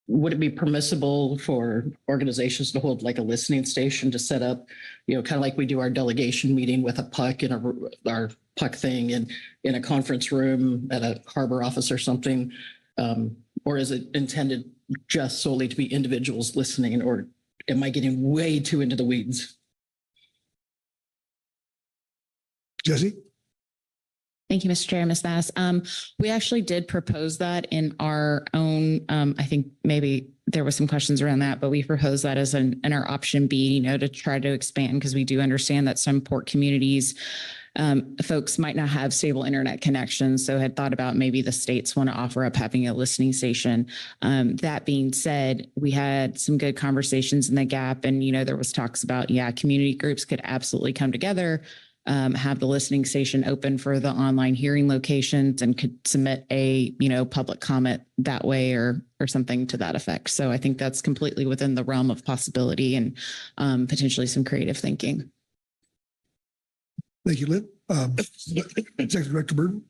would it be permissible for organizations to hold like a listening station to set up, kind of like we do our delegation meeting with a puck and our puck thing in a conference room at a harbor office or something? Or is it intended just solely to be individuals listening, or am I getting way too into the weeds? Jesse? Thank you, Mr. Chair, Ms. Bass. We actually did propose that in our own, I think maybe there was some questions around that, but we proposed that as in our option B, to try to expand, because we do understand that some port communities folks might not have stable internet connections, so had thought about maybe the states want to offer up having a listening station. That being said, we had some good conversations in the GAP, and there was talks about, community groups could absolutely come together, have the listening station open for the online hearing locations, and could submit a public comment that way or something to that effect. So I think that's completely within the realm of possibility and potentially some creative thinking. Thank you, Lynn. Executive Director Burton.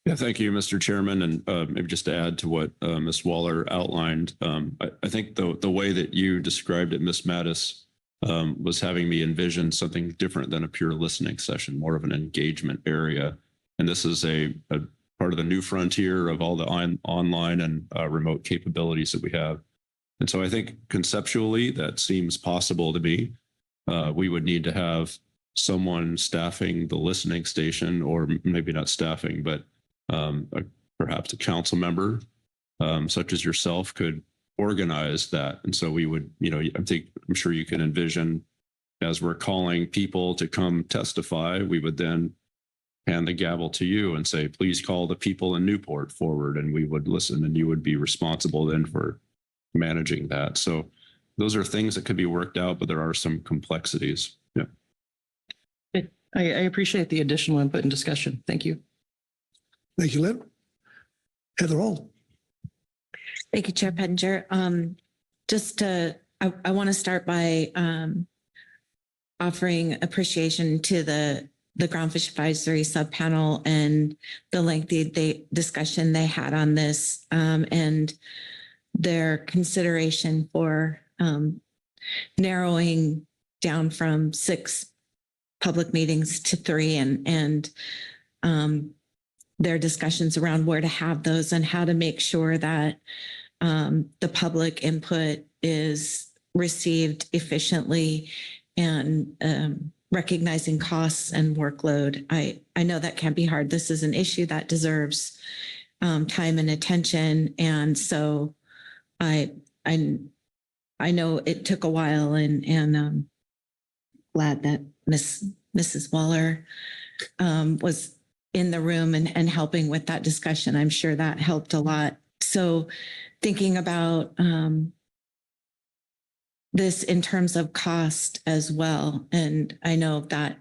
Yeah, thank you, Mr. Chairman. And maybe just to add to what Ms. Waller outlined, I think the way that you described it, Ms. Mattis, was having me envision something different than a pure listening session, more of an engagement area. And this is a part of the new frontier of all the online and remote capabilities that we have. And so I think conceptually that seems possible to me. We would need to have someone staffing the listening station, or maybe not staffing, but perhaps a council member such as yourself could organize that. And so we would, I'm sure you can envision, as we're calling people to come testify, we would then hand the gavel to you and say, please call the people in Newport forward, and we would listen, and you would be responsible then for managing that. So those are things that could be worked out, but there are some complexities. Yeah. I appreciate the additional input and discussion. Thank you. Thank you, Lynn. Heather Hall. Thank you, Chair Pettinger. I want to start by offering appreciation to the Groundfish Advisory Subpanel and the lengthy discussion they had on this, and their consideration for narrowing down from 6 public meetings to 3, and their discussions around where to have those and how to make sure that the public input is received efficiently, and recognizing costs and workload. I know that can be hard. This is an issue that deserves time and attention. And so I know it took a while, and glad that Mrs. Waller was in the room and helping with that discussion. I'm sure that helped a lot. So thinking about this in terms of cost as well. And I know that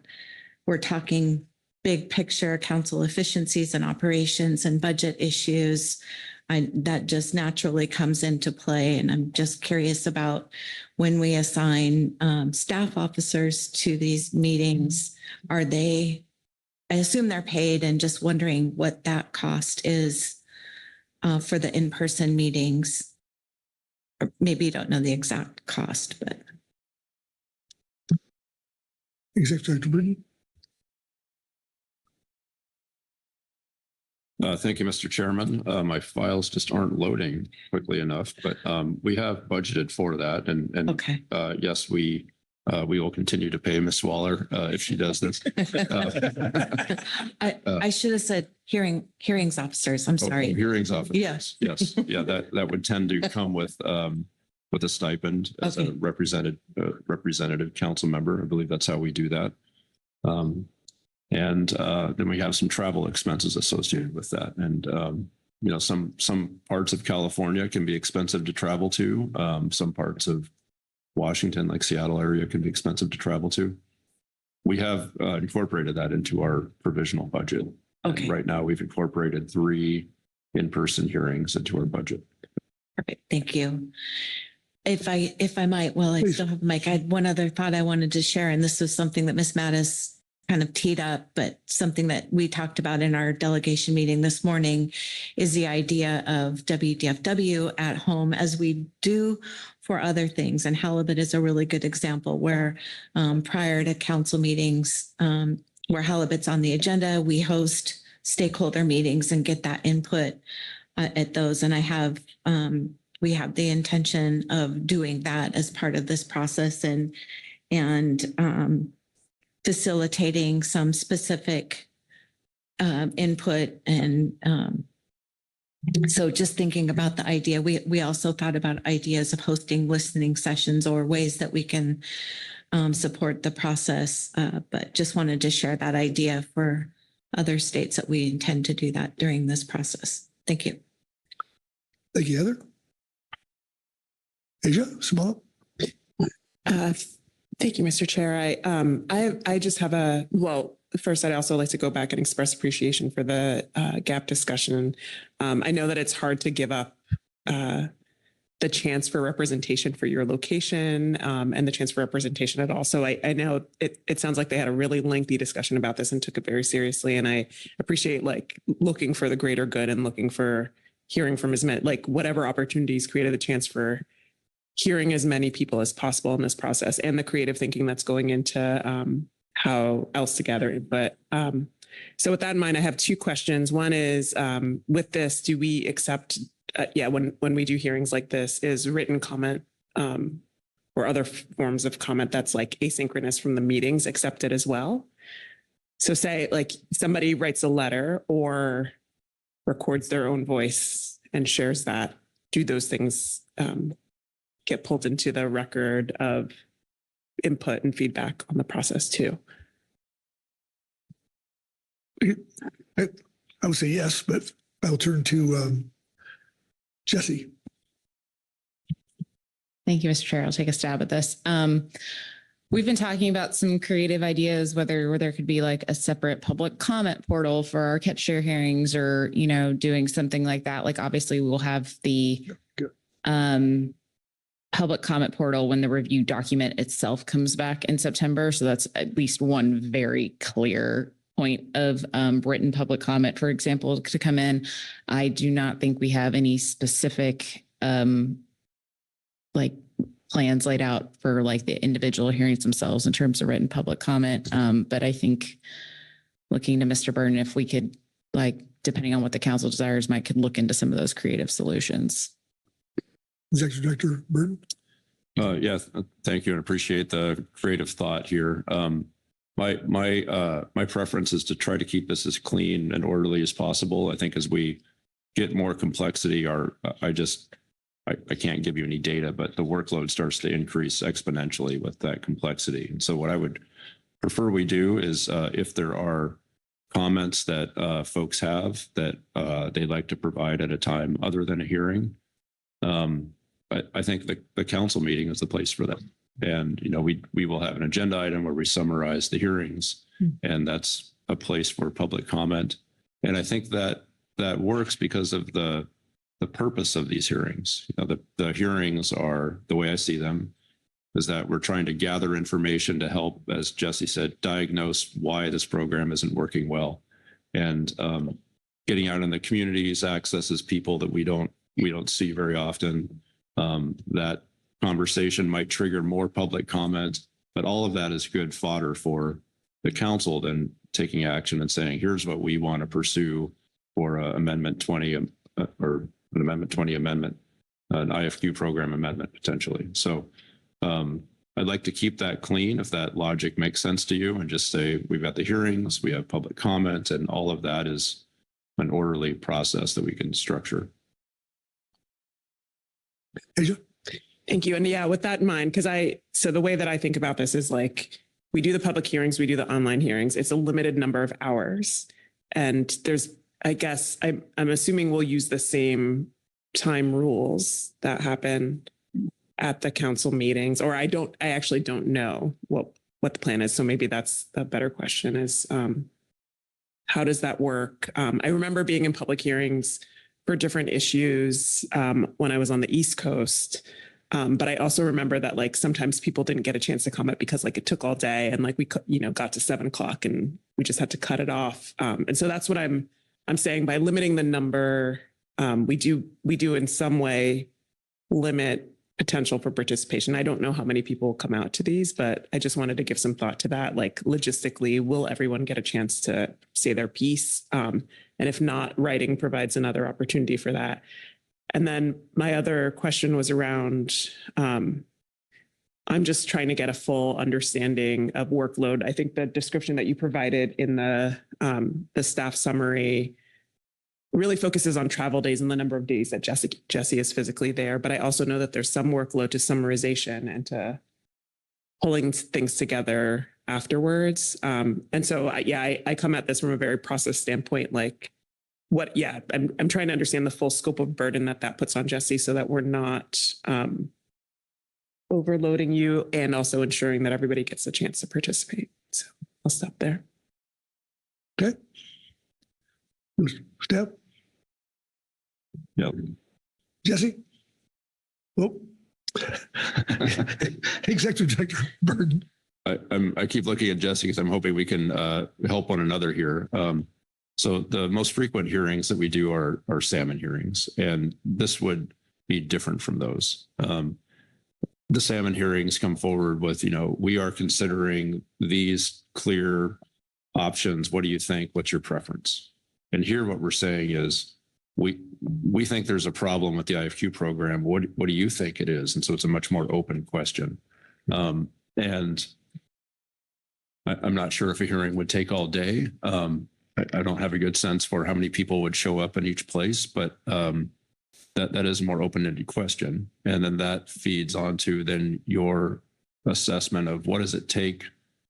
we're talking big picture council efficiencies and operations and budget issues. That just naturally comes into play. And I'm just curious about when we assign staff officers to these meetings, I assume they're paid, and just wondering what that cost is for the in-person meetings. Or maybe you don't know the exact cost, but. Executive Director Burton. Thank you, Mr. Chairman. My files just aren't loading quickly enough, but we have budgeted for that. And okay. Yes, we will continue to pay Ms. Waller if she does this. I should have said hearings officers. I'm sorry. Hearings officers. Yes. Yes. Yeah, that would tend to come with a stipend as a representative council member. I believe that's how we do that. And then we have some travel expenses associated with that. And, some parts of California can be expensive to travel to. Some parts of Washington, like Seattle area, can be expensive to travel to. We have incorporated that into our provisional budget. Okay. And right now we've incorporated 3 in-person hearings into our budget. Perfect. Thank you. If I might, well, I Please. still have a mic. I had one other thought I wanted to share, and this was something that Ms. Mattis kind of teed up, but something that we talked about in our delegation meeting this morning is the idea of WDFW at home, as we do for other things. And halibut is a really good example where prior to council meetings, where halibut's on the agenda, we host stakeholder meetings and get that input at those. And we have the intention of doing that as part of this process, and facilitating some specific input and So just thinking about the idea, we also thought about ideas of hosting listening sessions or ways that we can support the process. But just wanted to share that idea for other states that we intend to do that during this process. Thank you. Thank you, Heather. Asia, Simone? Thank you, Mr. Chair. I just have first, I'd also like to go back and express appreciation for the gap discussion. I know that it's hard to give up the chance for representation for your location and the chance for representation at all. So I know it sounds like they had a really lengthy discussion about this and took it very seriously. And I appreciate like looking for the greater good and looking for hearing from as many, like whatever opportunities created the chance for hearing as many people as possible in this process and the creative thinking that's going into how else to gather input. So with that in mind, I have two questions. One is with this, do we accept, when we do hearings like this, is written comment or other forms of comment that's like asynchronous from the meetings accepted as well? So say like somebody writes a letter or records their own voice and shares that, do those things get pulled into the record of input and feedback on the process too? I would say yes, but I'll turn to Jesse. Thank you, Mr. Chair. I'll take a stab at this. We've been talking about some creative ideas, whether there could be like a separate public comment portal for our catch share hearings or, doing something like that. Like obviously we'll have the public comment portal when the review document itself comes back in September. So that's at least one very clear point of written public comment, for example, to come in. I do not think we have any specific like plans laid out for like the individual hearings themselves in terms of written public comment. But I think looking to Mr. Burton, if we could, like, depending on what the council desires, could look into some of those creative solutions. Executive Director Burton. Yes, thank you and appreciate the creative thought here. My preference is to try to keep this as clean and orderly as possible. I think as we get more complexity, I can't give you any data, but the workload starts to increase exponentially with that complexity. And so what I would prefer we do is if there are comments that folks have that they'd like to provide at a time other than a hearing, I think the council meeting is the place for them. And, we will have an agenda item where we summarize the hearings, and that's a place for public comment. And I think that works because of the purpose of these hearings. The hearings are, the way I see them, is that we're trying to gather information to help, as Jesse said, diagnose why this program isn't working well. And getting out in the communities accesses people that we don't see very often. That conversation might trigger more public comment, but all of that is good fodder for the council then taking action and saying, here's what we want to pursue for Amendment 20 or an Amendment 20 amendment, an IFQ program amendment potentially. So I'd like to keep that clean if that logic makes sense to you, and just say we've got the hearings, we have public comment, and all of that is an orderly process that we can structure. Asia? Thank you. And yeah, with that in mind, so the way that I think about this is like, we do the public hearings, we do the online hearings. It's a limited number of hours. And I guess I'm assuming we'll use the same time rules that happen at the council meetings, or I actually don't know what the plan is. So maybe that's a better question is, how does that work? I remember being in public hearings for different issues when I was on the East Coast. But I also remember that like sometimes people didn't get a chance to comment because like it took all day and like we got to 7 o'clock and we just had to cut it off. And so that's what I'm saying by limiting the number, we do in some way limit potential for participation. I don't know how many people come out to these, but I just wanted to give some thought to that. Like logistically, will everyone get a chance to say their piece? And if not, writing provides another opportunity for that. And then my other question was around, I'm just trying to get a full understanding of workload. I think the description that you provided in the staff summary really focuses on travel days and the number of days that Jesse is physically there. But I also know that there's some workload to summarization and to pulling things together afterwards. And so, I come at this from a very process standpoint, like I'm trying to understand the full scope of burden that puts on Jesse so that we're not overloading you and also ensuring that everybody gets a chance to participate. So I'll stop there. Okay. Step. Yep. Jesse. Oh. Executive Director Burden. I keep looking at Jesse because I'm hoping we can help one another here. So the most frequent hearings that we do are salmon hearings, and this would be different from those. The salmon hearings come forward with, we are considering these clear options. What do you think? What's your preference? And here what we're saying is we think there's a problem with the IFQ program. What do you think it is? And so it's a much more open question. And I'm not sure if a hearing would take all day. I don't have a good sense for how many people would show up in each place, but that is a more open-ended question. And then that feeds onto then your assessment of what does it take,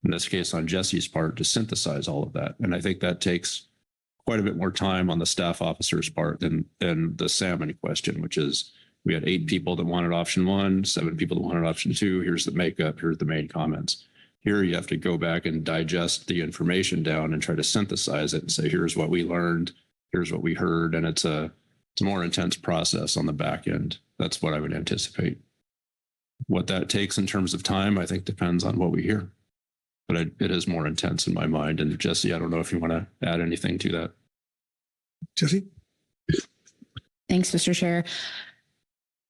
in this case on Jesse's part, to synthesize all of that. And I think that takes quite a bit more time on the staff officer's part than the salmon question, which is we had 8 people that wanted option 1, 7 people that wanted option 2. Here's the makeup, here's the main comments. Here you have to go back and digest the information down and try to synthesize it and say, here's what we learned, here's what we heard. And it's a more intense process on the back end. That's what I would anticipate. What that takes in terms of time, I think depends on what we hear. But it is more intense in my mind. And Jesse, I don't know if you want to add anything to that. Jesse? Thanks, Mr. Chair.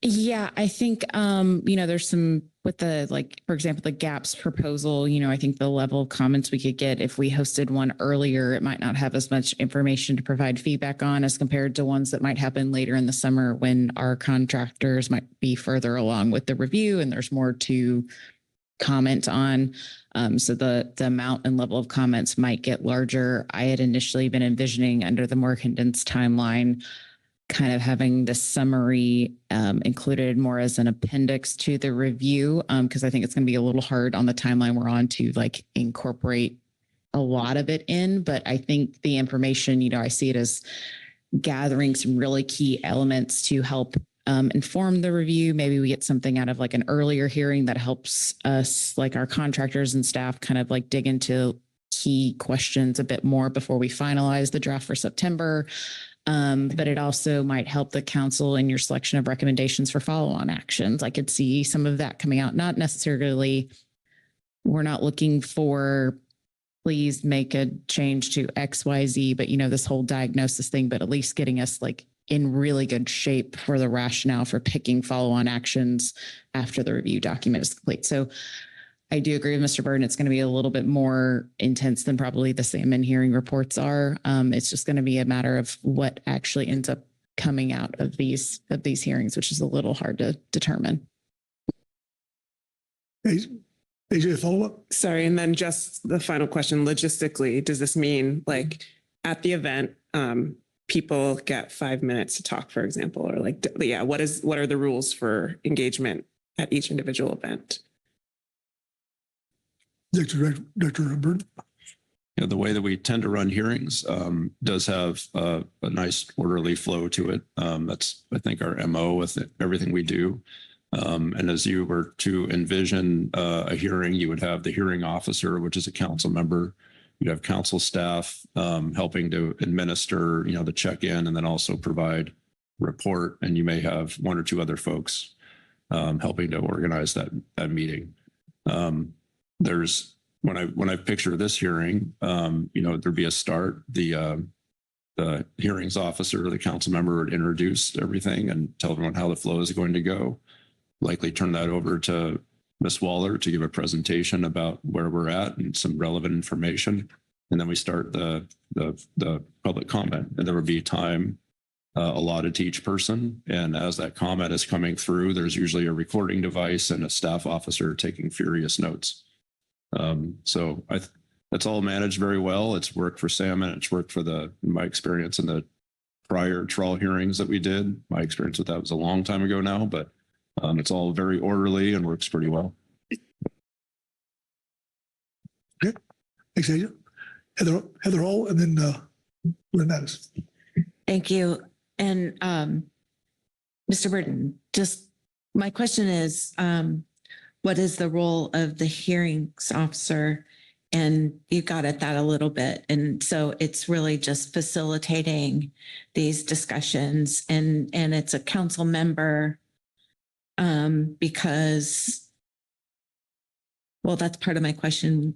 Yeah, I think, there's some with the, for example, the GAPS proposal, I think the level of comments we could get if we hosted one earlier, it might not have as much information to provide feedback on as compared to ones that might happen later in the summer when our contractors might be further along with the review and there's more to comment on. So the amount and level of comments might get larger. I had initially been envisioning under the more condensed timeline, kind of having the summary included more as an appendix to the review, because I think it's going to be a little hard on the timeline we're on to incorporate a lot of it in. But I think the information, I see it as gathering some really key elements to help inform the review. Maybe we get something out of an earlier hearing that helps us, our contractors and staff, kind of dig into key questions a bit more before we finalize the draft for September. But it also might help the council in your selection of recommendations for follow-on actions. I could see some of that coming out, not necessarily, we're not looking for, please make a change to XYZ, but this whole diagnosis thing, but at least getting us in really good shape for the rationale for picking follow-on actions after the review document is complete. So I do agree with Mr. Burden. It's going to be a little bit more intense than probably the salmon hearing reports are. It's just going to be a matter of what actually ends up coming out of these hearings, which is a little hard to determine. AJ, a follow-up? Sorry, and then just the final question, logistically, does this mean at the event, people get 5 minutes to talk, for example, or what are the rules for engagement at each individual event? Director Burden. The way that we tend to run hearings does have a nice orderly flow to it. That's, I think, our MO with everything we do. And as you were to envision a hearing, you would have the hearing officer, which is a council member. You'd have council staff helping to administer, the check-in and then also provide report. And you may have 1 or 2 other folks helping to organize that meeting. There's when I picture this hearing, there'd be a start. The hearings officer or the council member would introduce everything and tell everyone how the flow is going to go. Likely turn that over to Ms. Waller to give a presentation about where we're at and some relevant information. And then we start the public comment, and there would be time allotted to each person. And as that comment is coming through, there's usually a recording device and a staff officer taking furious notes. So that's all managed very well. It's worked for salmon. It's worked for my experience in the prior trawl hearings that we did. My experience with that was a long time ago now, but it's all very orderly and works pretty well. Okay. Thanks, Asia. Heather Hall, and then Lynn Mattis. Thank you. And Mr. Burton, just my question is, what is the role of the hearings officer? And you got at that a little bit. And so it's really just facilitating these discussions, and it's a council member because, well, that's part of my question.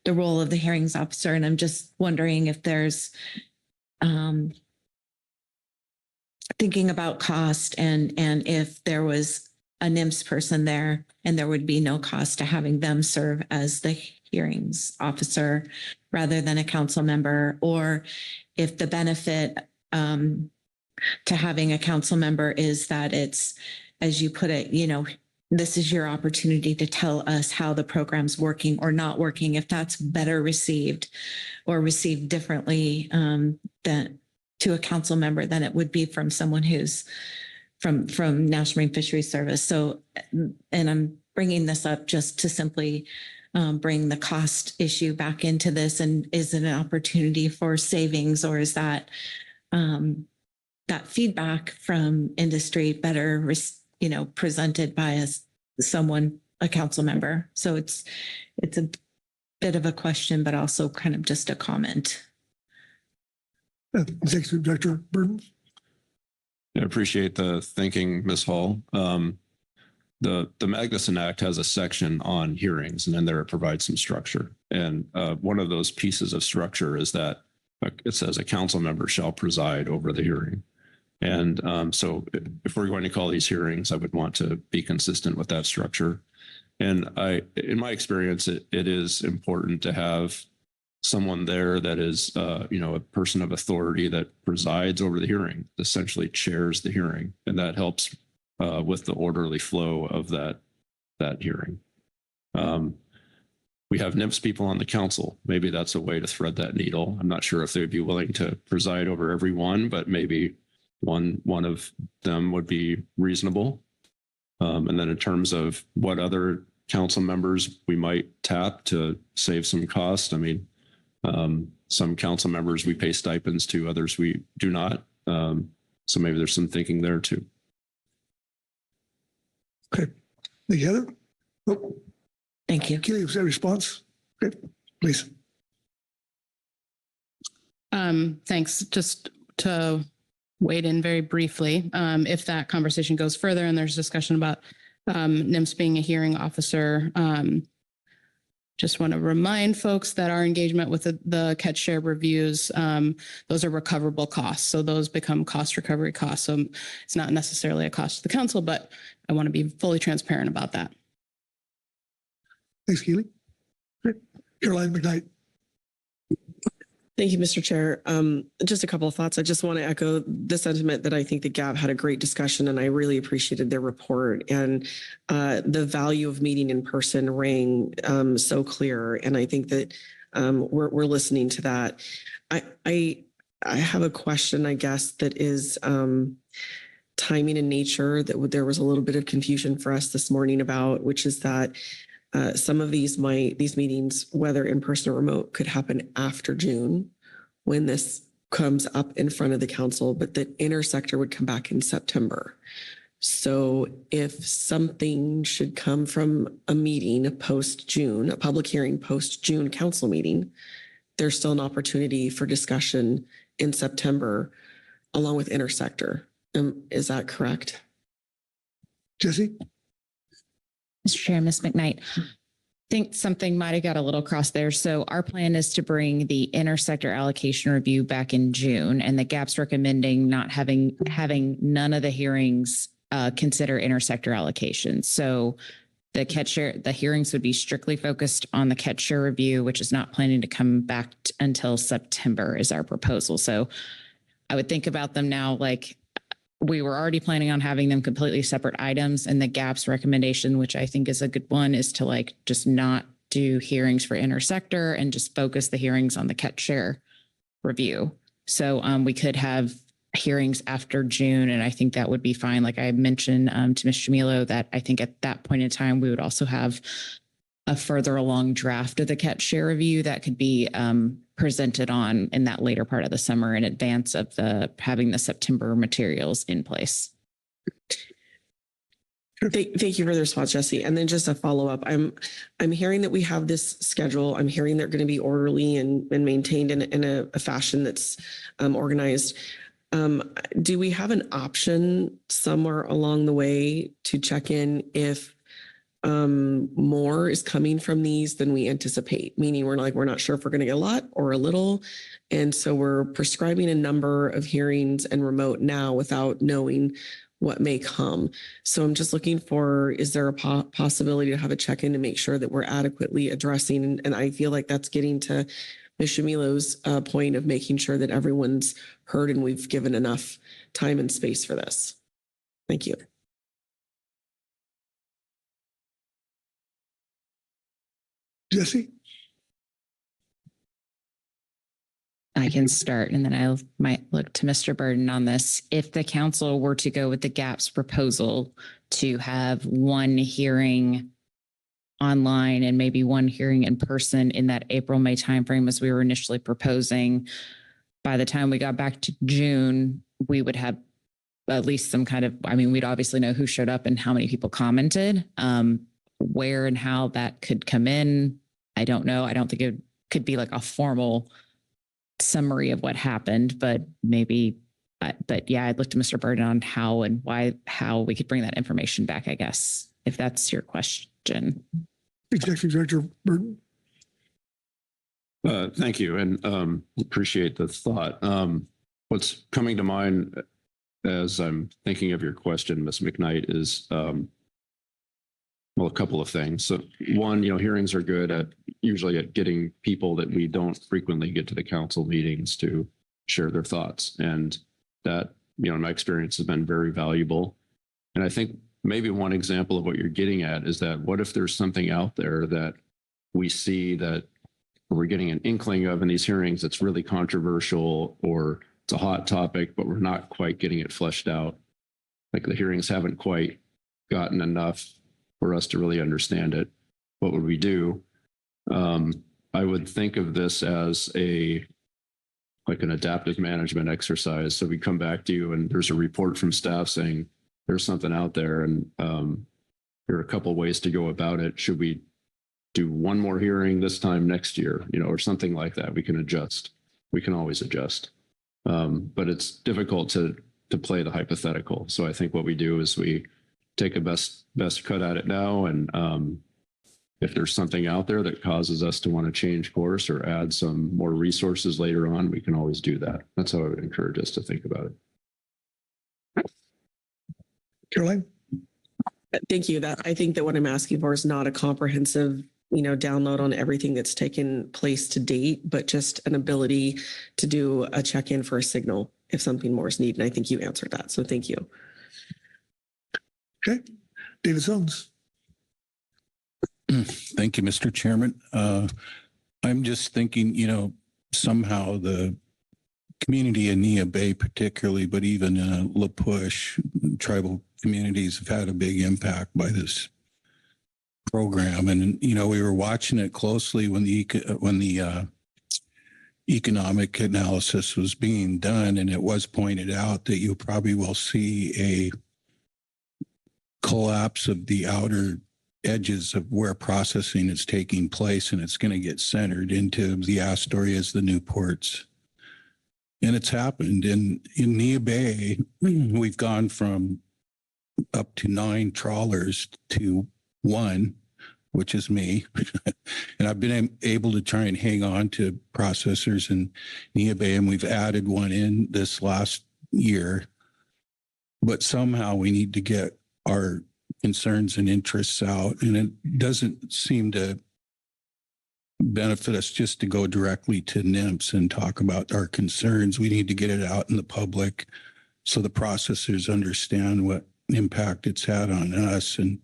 The role of the hearings officer. And I'm just wondering if there's thinking about cost and if there was a NMFS person there and there would be no cost to having them serve as the hearings officer rather than a council member, or if the benefit to having a council member is that it's, as you put it, you know, this is your opportunity to tell us how the program's working or not working, if that's better received or received differently than to a council member than it would be from someone who's from National Marine Fisheries Service. So, and I'm bringing this up just to simply bring the cost issue back into this. And is it an opportunity for savings, or is that that feedback from industry better, you know, presented by a council member? So it's a bit of a question, but also kind of just a comment. Executive Director Burton. I appreciate the thinking, Ms. Hall. The Magnuson Act has a section on hearings, and in there it provides some structure. And one of those pieces of structure is that it says a council member shall preside over the hearing. And so if we're going to call these hearings, I would want to be consistent with that structure. And in my experience, it is important to have someone there that is, a person of authority that presides over the hearing, essentially chairs the hearing, and that helps with the orderly flow of that hearing. We have NMFS people on the council. Maybe that's a way to thread that needle. I'm not sure if they'd be willing to preside over every one, but maybe one of them would be reasonable. And then in terms of what other council members we might tap to save some cost, I mean, some council members we pay stipends to, others we do not. So maybe there's some thinking there too. Okay. Thank you, Heather. Oh. Thank you. Keely, was that a response? Okay, please. Thanks. Just to wade in very briefly, if that conversation goes further and there's discussion about NMFS being a hearing officer, just want to remind folks that our engagement with the catch share reviews, those are recoverable costs. So those become cost recovery costs. So it's not necessarily a cost to the council, but I want to be fully transparent about that. Thanks, Keely. Okay. Caroline McKnight. Thank you, Mr. Chair. Just a couple of thoughts. I just want to echo the sentiment that I think the GAP had a great discussion, and I really appreciated their report, and the value of meeting in person rang so clear. And I think that we're listening to that. I have a question, I guess, that is timing in nature that there was a little bit of confusion for us this morning about, which is that some of these meetings, whether in person or remote, could happen after June when this comes up in front of the council, but that Intersector would come back in September. So if something should come from a meeting post-June, a public hearing post-June council meeting, there's still an opportunity for discussion in September along with Intersector. Is that correct? Jesse? Mr. Chair, Ms. McKnight, I think something might have got a little crossed there. So our plan is to bring the Intersector allocation review back in June, and the GAP's recommending not having none of the hearings consider Intersector allocation. So the hearings would be strictly focused on the catch share review, which is not planning to come back until September is our proposal. So I would think about them now like we were already planning on having them completely separate items, and the GAP's recommendation, which I think is a good one, is to like just not do hearings for Intersector and just focus the hearings on the catch share review. So we could have hearings after June, and I think that would be fine. Like I mentioned to Mr. Milo, that I think at that point in time, we would also have a further along draft of the catch share review that could be presented on in that later part of the summer in advance of having the September materials in place. Thank you for the response, Jesse. And then just a follow-up. I'm hearing that we have this schedule. I'm hearing they're going to be orderly and maintained in a fashion that's organized. Do we have an option somewhere along the way to check in if more is coming from these than we anticipate? Meaning we're not sure if we're going to get a lot or a little. And so we're prescribing a number of hearings and remote now without knowing what may come. So I'm just looking for, is there a possibility to have a check-in to make sure that we're adequately addressing? And I feel like that's getting to Ms. Shamilo's point of making sure that everyone's heard and we've given enough time and space for this. Thank you. Jesse? I can start, and then I might look to Mr. Burden on this. If the council were to go with the GAP's proposal to have one hearing online and maybe one hearing in person in that April-May timeframe as we were initially proposing, by the time we got back to June, we would have at least some kind of, we'd obviously know who showed up and how many people commented. Where and how that could come in, I don't know. I don't think it could be like a formal summary of what happened, but maybe, but yeah, I'd look to Mr. Burden on how and how we could bring that information back, I guess, if that's your question. Executive Director Burden. Thank you, and appreciate the thought. What's coming to mind as I'm thinking of your question, Ms. McKnight, is well, a couple of things. So one, hearings are good usually at getting people that we don't frequently get to the council meetings to share their thoughts. And that, in my experience, has been very valuable. And I think maybe one example of what you're getting at is that what if there's something out there that we see that we're getting an inkling of in these hearings that's really controversial, or it's a hot topic, but we're not quite getting it fleshed out. Like the hearings haven't quite gotten enough for us to really understand it. What would we do? I would think of this as like an adaptive management exercise. So we come back to you and there's a report from staff saying there's something out there, and there are a couple of ways to go about it. Should we do one more hearing this time next year, or something like that? We can adjust. We can always adjust. But it's difficult to play the hypothetical. So I think what we do is we take a best cut at it now. And if there's something out there that causes us to want to change course or add some more resources later on, we can always do that. That's how I would encourage us to think about it. Caroline? Thank you. I think that what I'm asking for is not a comprehensive, download on everything that's taken place to date, but just an ability to do a check-in for a signal if something more is needed. And I think you answered that. So thank you. Okay. David Zones. Thank you, Mr. Chairman. I'm just thinking, somehow the community in Nia Bay particularly, but even La Push, tribal communities have had a big impact by this program. And, we were watching it closely when the economic analysis was being done, and it was pointed out that you probably will see a collapse of the outer edges of where processing is taking place, and it's going to get centered into the Astorias, the Newports. And it's happened. In Nia Bay, we've gone from up to 9 trawlers to 1, which is me. And I've been able to try and hang on to processors in Nia Bay, and we've added 1 in this last year. But somehow we need to get our concerns and interests out, and it doesn't seem to benefit us just to go directly to NMFS and talk about our concerns. We need to get it out in the public so the processors understand what impact it's had on us. And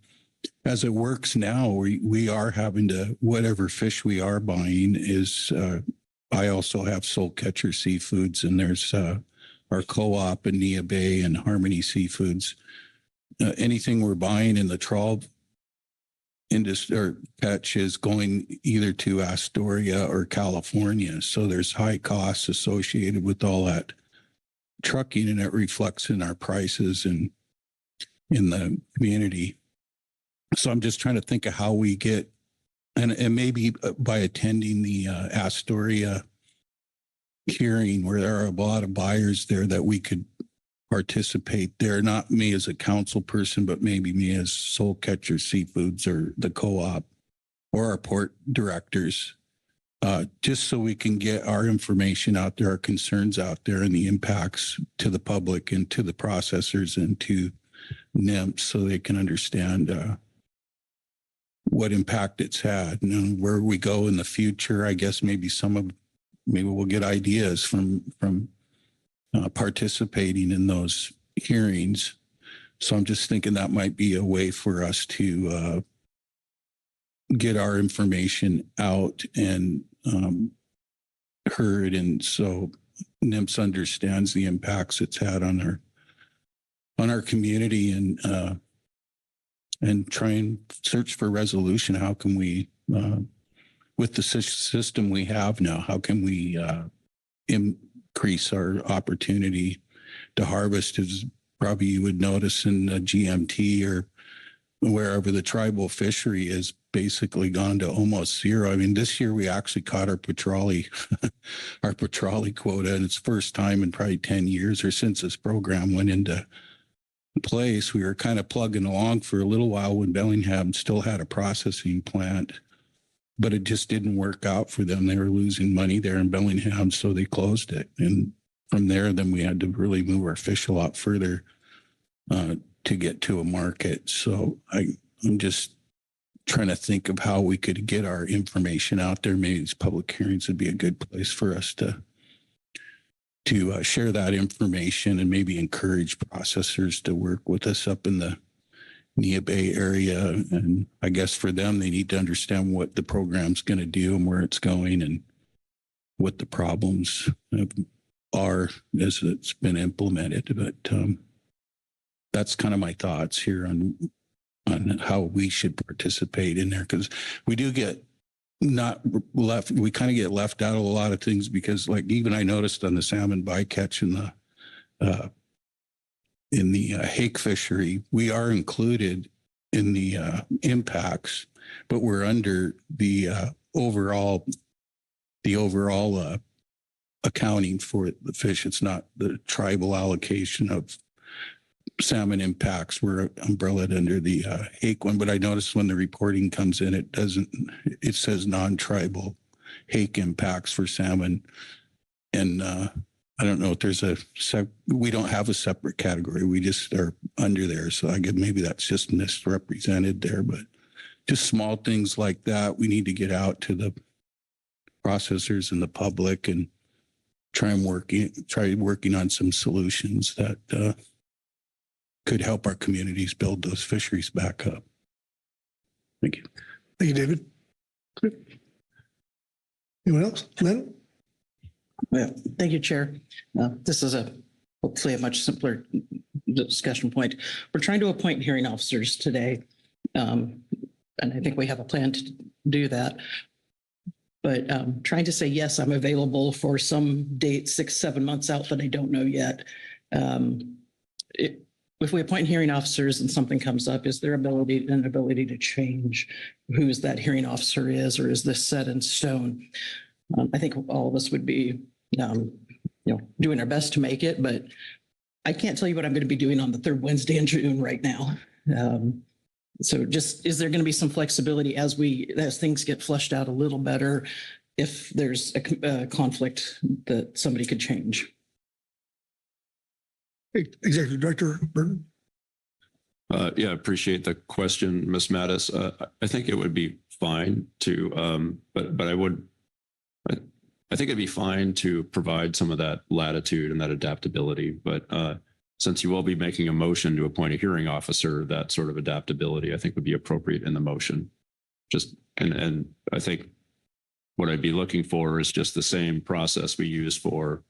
as it works now, we are having to, whatever fish we are buying is I also have Soul Catcher Seafoods, and there's our co-op in Nia Bay and Harmony Seafoods. Anything we're buying in the trawl industry or catch is going either to Astoria or California. So there's high costs associated with all that trucking, and it reflects in our prices and in the community. So I'm just trying to think of how we get, and maybe by attending the Astoria hearing where there are a lot of buyers there, that we could participate there, not me as a council person, but maybe me as Soul Catcher Seafoods or the co-op or our port directors, just so we can get our information out there, our concerns out there, and the impacts to the public and to the processors and to NMFS, so they can understand what impact it's had and where we go in the future. I guess maybe we'll get ideas from participating in those hearings. So I'm just thinking that might be a way for us to get our information out and heard, and so NMFS understands the impacts it's had on our community, and try and search for resolution. How can we, with the system we have now, how can we increase our opportunity to harvest? As probably you would notice in the GMT or wherever, the tribal fishery has basically gone to almost zero. I mean, this year we actually caught our petrale quota, and it's first time in probably 10 years or since this program went into place. We were kind of plugging along for a little while when Bellingham still had a processing plant, but it just didn't work out for them. They were losing money there in Bellingham, so they closed it. And from there, then we had to really move our fish a lot further to get to a market. So I'm just trying to think of how we could get our information out there. Maybe these public hearings would be a good place for us to share that information, and maybe encourage processors to work with us up in the Nia Bay area. And I guess for them, they need to understand what the program's going to do and where it's going and what the problems are as it's been implemented. But that's kind of my thoughts here on how we should participate in there, because we do get we kind of get left out of a lot of things, because like even I noticed on the salmon bycatch in the hake fishery, we are included in the impacts, but we're under the overall accounting for the fish. It's not the tribal allocation of salmon impacts. We're umbrellaed under the hake one, but I noticed when the reporting comes in, it says non-tribal hake impacts for salmon. And I don't know if there's we don't have a separate category. We just are under there. So I guess maybe that's just misrepresented there, but just small things like that. We need to get out to the processors and the public and try working on some solutions that could help our communities build those fisheries back up. Thank you. Thank you, David. Anyone else? Lynn? Yeah, thank you, Chair. This is hopefully a much simpler discussion point. We're trying to appoint hearing officers today, and I think we have a plan to do that. But trying to say, yes, I'm available for some date 6-7 months out that I don't know yet. If we appoint hearing officers and something comes up, is there an ability to change who's that hearing officer is, or is this set in stone? I think all of us would be, doing our best to make it, but I can't tell you what I'm going to be doing on the third Wednesday in June right now. So just, is there going to be some flexibility as things get fleshed out a little better, if there's a conflict that somebody could change? Executive Director Burton. Yeah, appreciate the question, Ms. Mattis. I think it would be fine to, but I think it'd be fine to provide some of that latitude and that adaptability. But since you will be making a motion to appoint a hearing officer, that sort of adaptability I think would be appropriate in the motion. And I think what I'd be looking for is just the same process we use for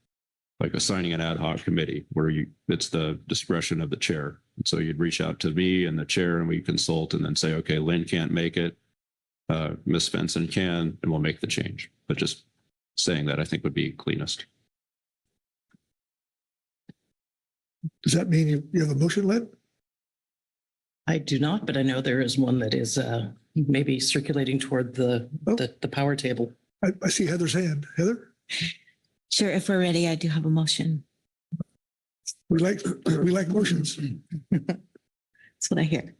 like assigning an ad hoc committee where it's the discretion of the chair. And so you'd reach out to me and the chair and we consult and then say, okay, Lynn can't make it. Ms. Svensson can, and we'll make the change. But just saying that I think would be cleanest. Does that mean you have a motion, Lynn? I do not, but I know there is one that is maybe circulating toward the power table. I see Heather's hand. Heather? Sure, if we're ready, I do have a motion. We like motions. That's what I hear.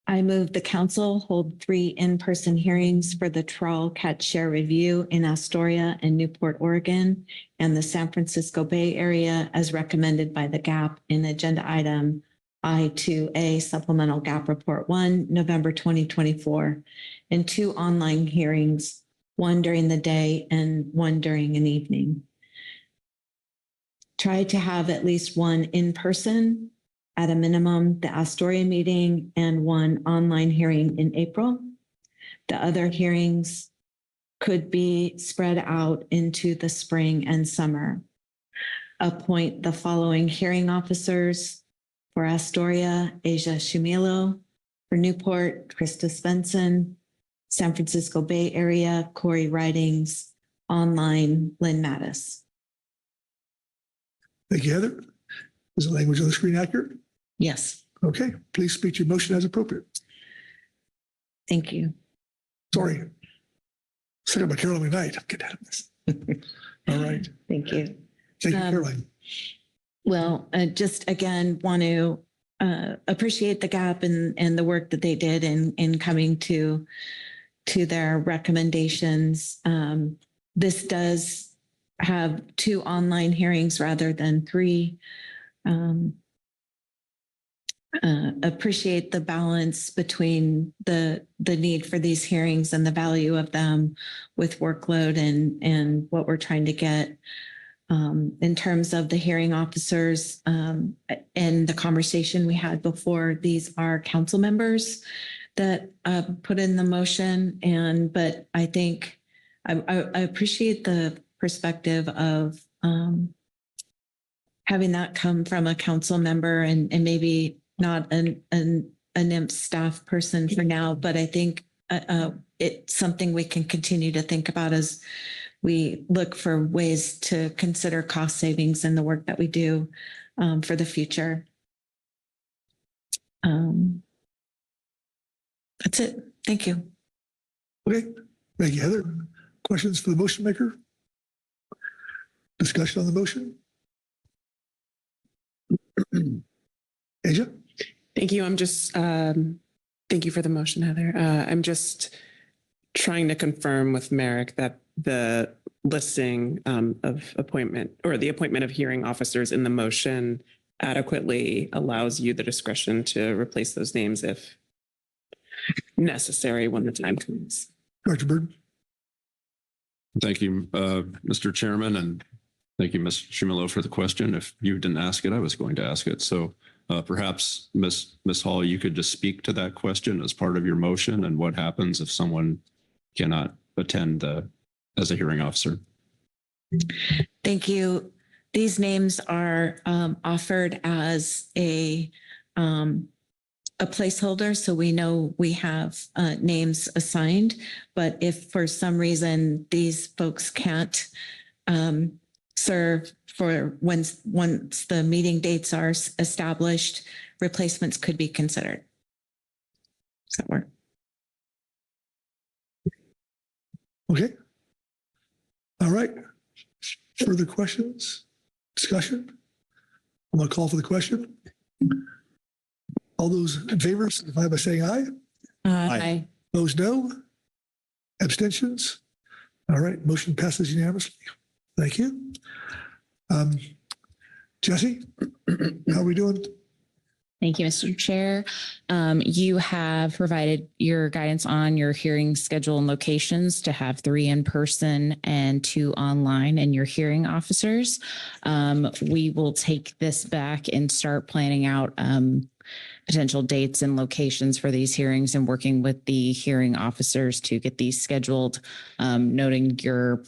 I move the council hold 3 in-person hearings for the Trawl Catch Share Review in Astoria and Newport, Oregon, and the San Francisco Bay Area as recommended by the GAP in agenda item I2A Supplemental GAP Report 1, November 2024, and 2 online hearings, 1 during the day and 1 during an evening. Try to have at least 1 in-person, at a minimum, the Astoria meeting, and 1 online hearing in April. The other hearings could be spread out into the spring and summer. Appoint the following hearing officers: for Astoria, Asia Shumilo; for Newport, Krista Svensson; San Francisco Bay Area, Corey Ridings; online, Lynn Mattis. Thank you, Heather. Is the language on the screen accurate? Yes. Okay, please speak to your motion as appropriate. Thank you. Sorry. Second by Caroline McKnight. I'm getting out of this. All right. Thank you. Thank you, Caroline. Well, just again, want to appreciate the GAP and the work that they did in coming to their recommendations. This does have 2 online hearings rather than 3. Appreciate the balance between the need for these hearings and the value of them with workload and what we're trying to get. In terms of the hearing officers and the conversation we had before, these are council members that put in the motion. But I think I appreciate the perspective of having that come from a council member and maybe not a NIMS staff person for now, but I think it's something we can continue to think about as we look for ways to consider cost savings in the work that we do for the future. That's it. Thank you. Okay. Thank you, Heather. Questions for the motion maker? Discussion on the motion? Asia? Thank you. I'm just, thank you for the motion, Heather. I'm just trying to confirm with Merrick that the listing of appointment or the appointment of hearing officers in the motion adequately allows you the discretion to replace those names if necessary when the time comes. Dr. Bird? Thank you, Mr. Chairman, and thank you, Ms. Shumilo, for the question. If you didn't ask it, I was going to ask it. So perhaps, Ms. Hall, you could just speak to that question as part of your motion and what happens if someone cannot attend as a hearing officer. Thank you. These names are offered as a placeholder, so we know we have names assigned. But if for some reason these folks can't serve for once the meeting dates are established, replacements could be considered. Does that work? Okay. All right. Further questions? Discussion? I'm going to call for the question. All those in favor, signify by saying aye. Aye. Those no. Abstentions? All right. Motion passes unanimously. Thank you. Jesse, how are we doing? Thank you, Mr. Chair. You have provided your guidance on your hearing schedule and locations to have 3 in person and 2 online and your hearing officers. We will take this back and start planning out potential dates and locations for these hearings and working with the hearing officers to get these scheduled, noting your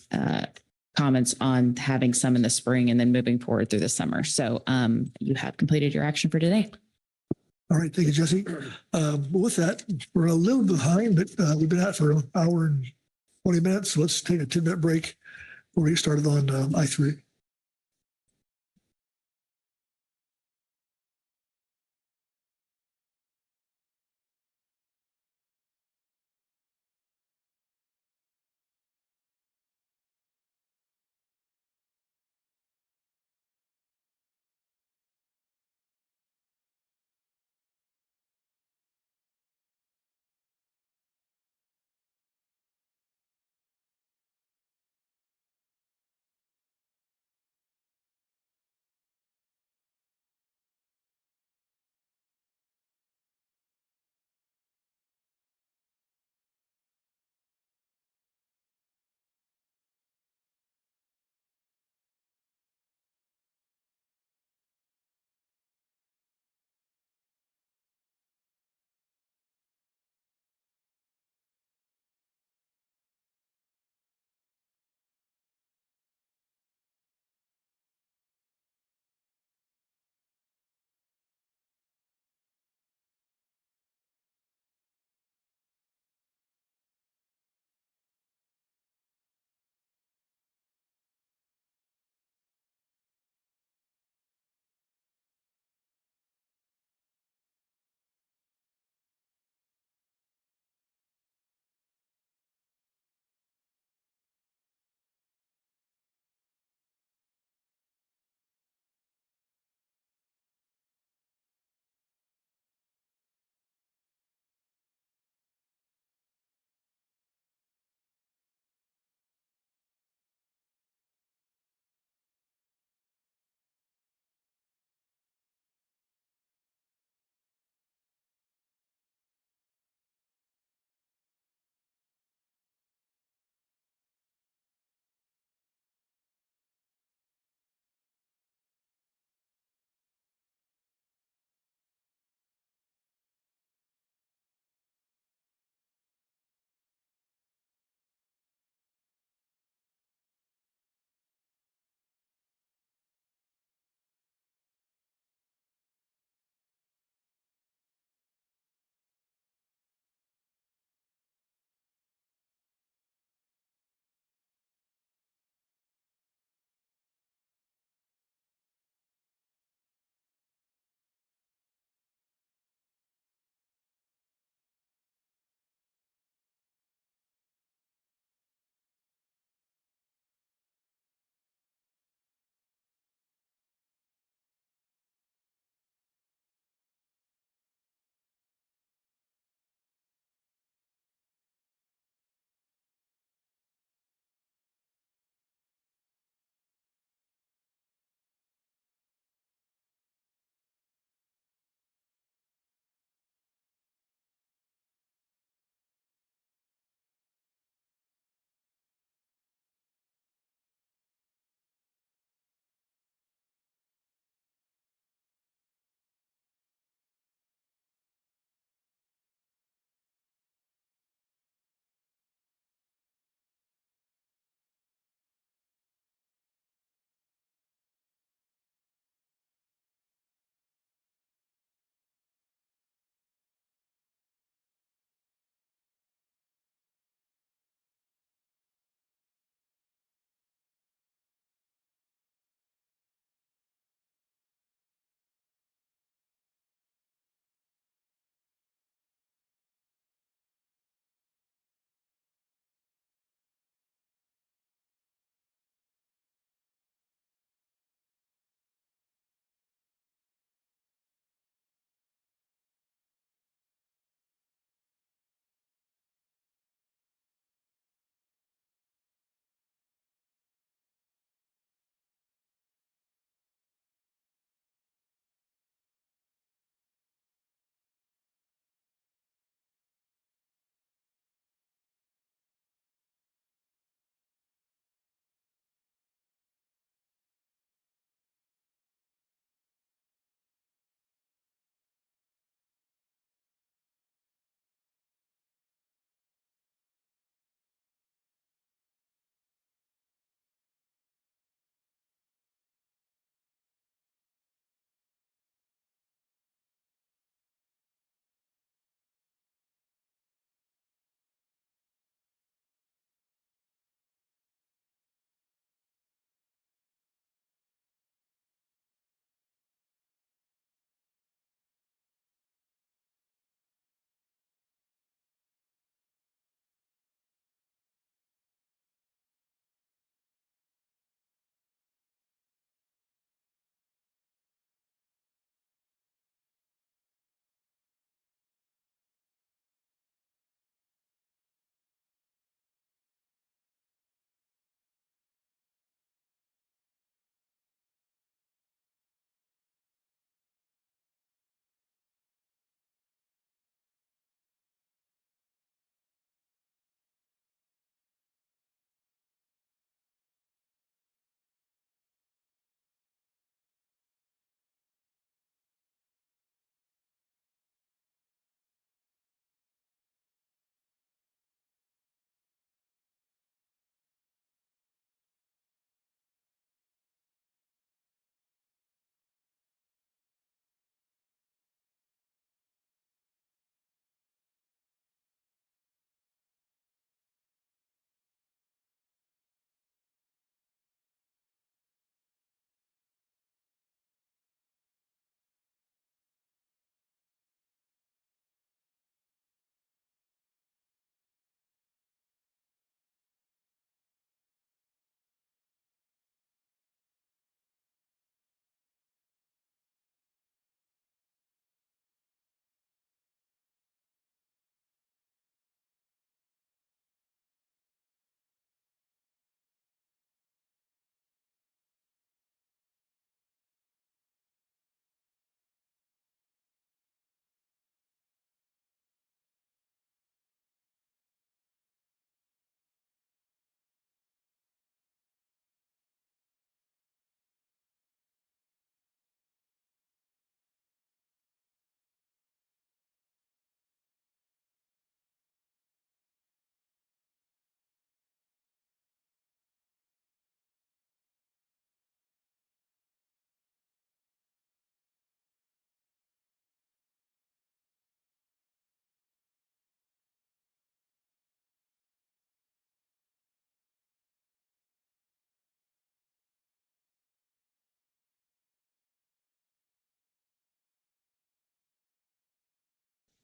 comments on having some in the spring and then moving forward through the summer. So you have completed your action for today. All right, thank you, Jesse. With that, we're a little behind, but we've been at for an hour and 20 minutes. So let's take a 10-minute break before we get started on I3.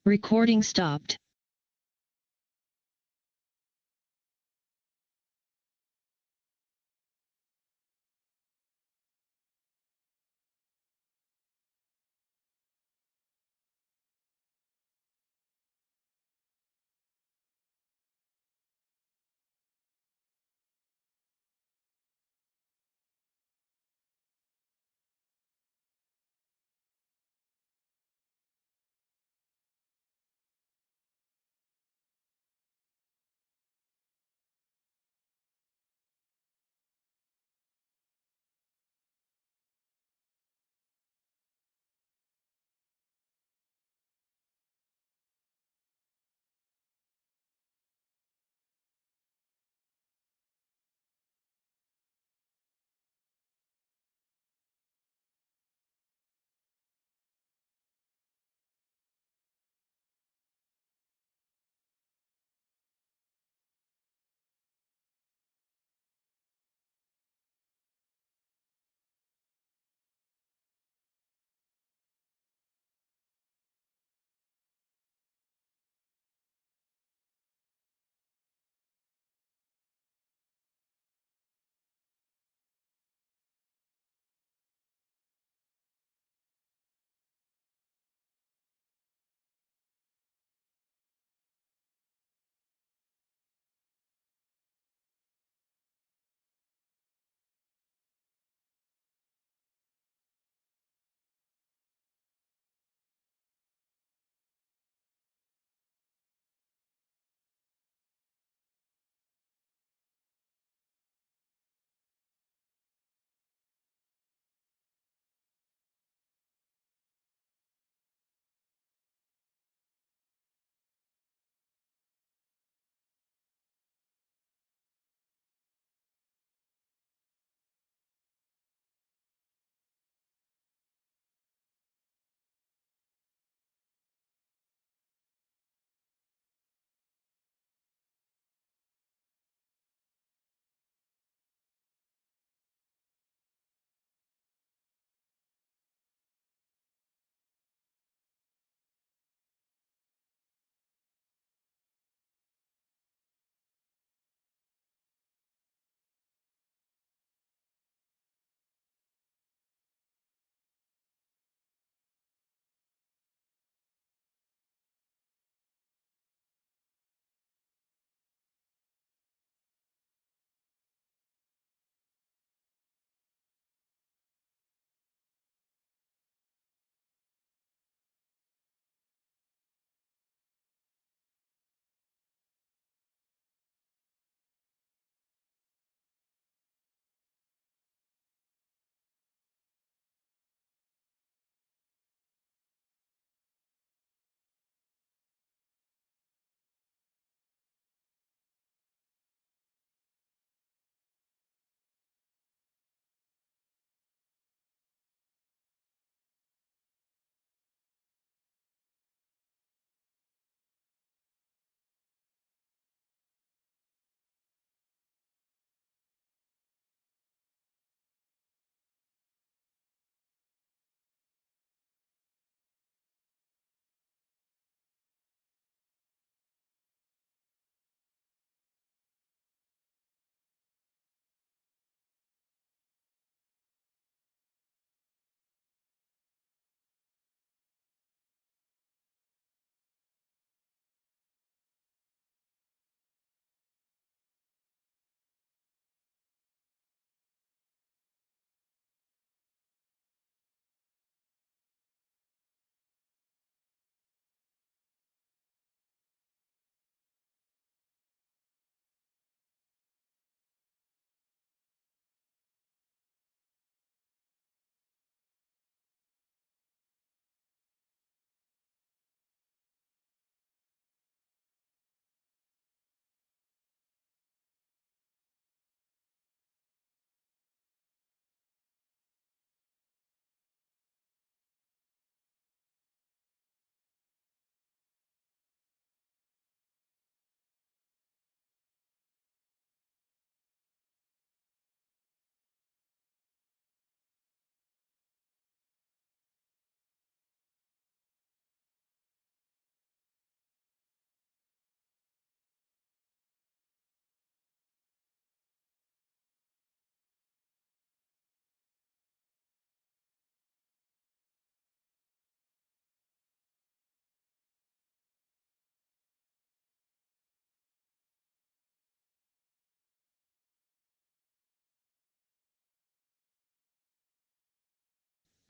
Recording stopped.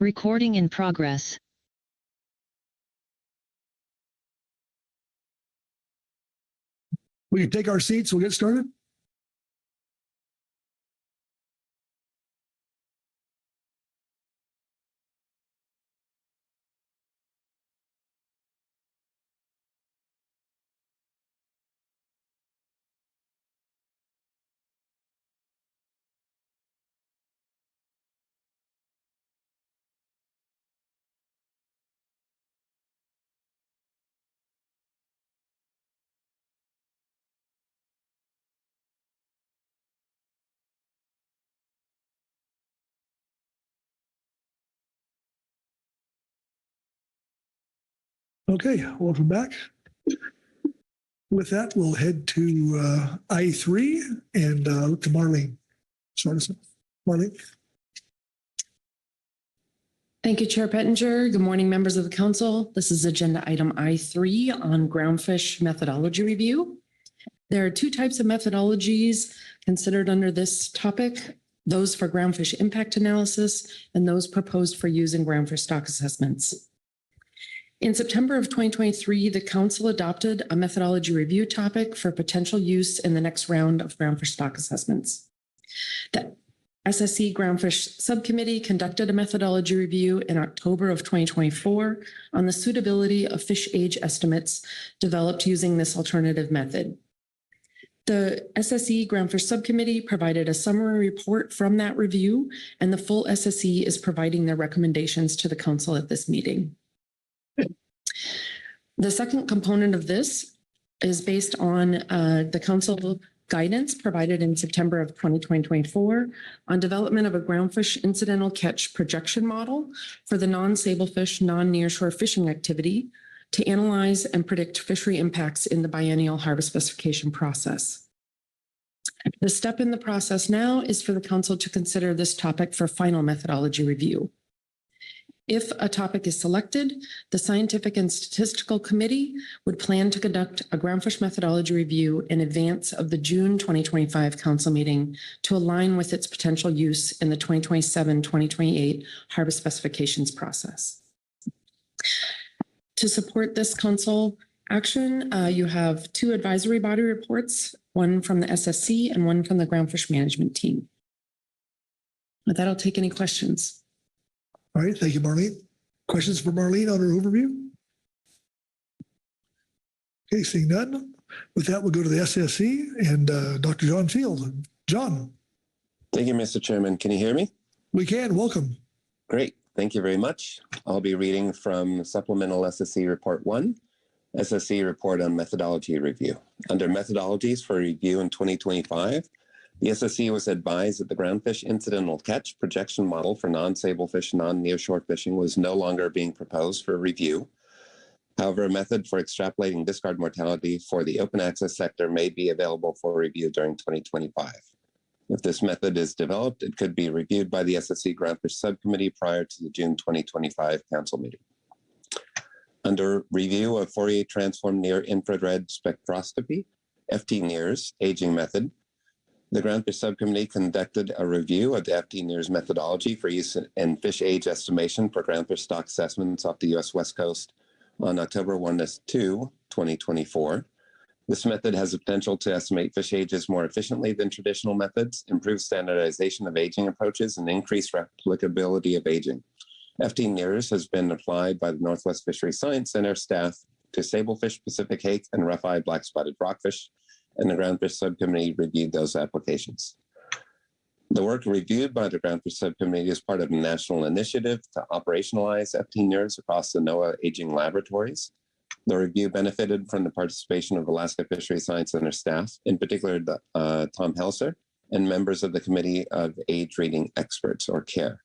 Recording in progress. We can take our seats. We'll get started. Okay, welcome back. With that, we'll head to I3 and look to Marlene. Start us off. Marlene. Thank you, Chair Pettinger. Good morning, members of the council. This is agenda item I3 on groundfish methodology review. There are two types of methodologies considered under this topic, those for groundfish impact analysis and those proposed for use in groundfish stock assessments. In September of 2023, the council adopted a methodology review topic for potential use in the next round of groundfish stock assessments. The SSE Groundfish Subcommittee conducted a methodology review in October of 2024 on the suitability of fish age estimates developed using this alternative method. The SSE Groundfish Subcommittee provided a summary report from that review, and the full SSE is providing their recommendations to the council at this meeting. The second component of this is based on the council guidance provided in September of 2024 on development of a groundfish incidental catch projection model for the non-sablefish, non-nearshore fishing activity to analyze and predict fishery impacts in the biennial harvest specification process. The step in the process now is for the council to consider this topic for final methodology review. If a topic is selected, the Scientific and Statistical Committee would plan to conduct a groundfish methodology review in advance of the June 2025 council meeting to align with its potential use in the 2027-2028 harvest specifications process. To support this council action, you have two advisory body reports, one from the SSC and one from the groundfish management team. With that, I'll take any questions. All right, thank you, Marlene. Questions for Marlene on her overview? Okay, seeing none. With that, we'll go to the SSE and Dr. John Field. John. Thank you, Mr. Chairman. Can you hear me? We can. Welcome. Great. Thank you very much. I'll be reading from Supplemental SSE Report 1, SSE Report on Methodology Review. Under Methodologies for Review in 2025, the SSE was advised that the groundfish incidental catch projection model for non-sablefish, non-nearshore fishing was no longer being proposed for review. However, a method for extrapolating discard mortality for the open access sector may be available for review during 2025. If this method is developed, it could be reviewed by the SSE Groundfish Subcommittee prior to the June 2025 council meeting. Under review of Fourier transform near infrared spectroscopy, FT-NIRS aging method, the Groundfish Subcommittee conducted a review of the FT-NIRS methodology for use in fish age estimation for groundfish stock assessments off the U.S. West Coast on October 1-2, 2024. This method has the potential to estimate fish ages more efficiently than traditional methods, improve standardization of aging approaches, and increase replicability of aging. FT-NIRS has been applied by the Northwest Fishery Science Center staff to sablefish, Pacific hake, and rough-eyed black-spotted rockfish, and the Groundfish Subcommittee reviewed those applications. The work reviewed by the Groundfish Subcommittee is part of a national initiative to operationalize FT-NIRS across the NOAA aging laboratories. The review benefited from the participation of Alaska Fishery Science Center staff, in particular Tom Helser, and members of the Committee of Age Rating Experts, or CARE.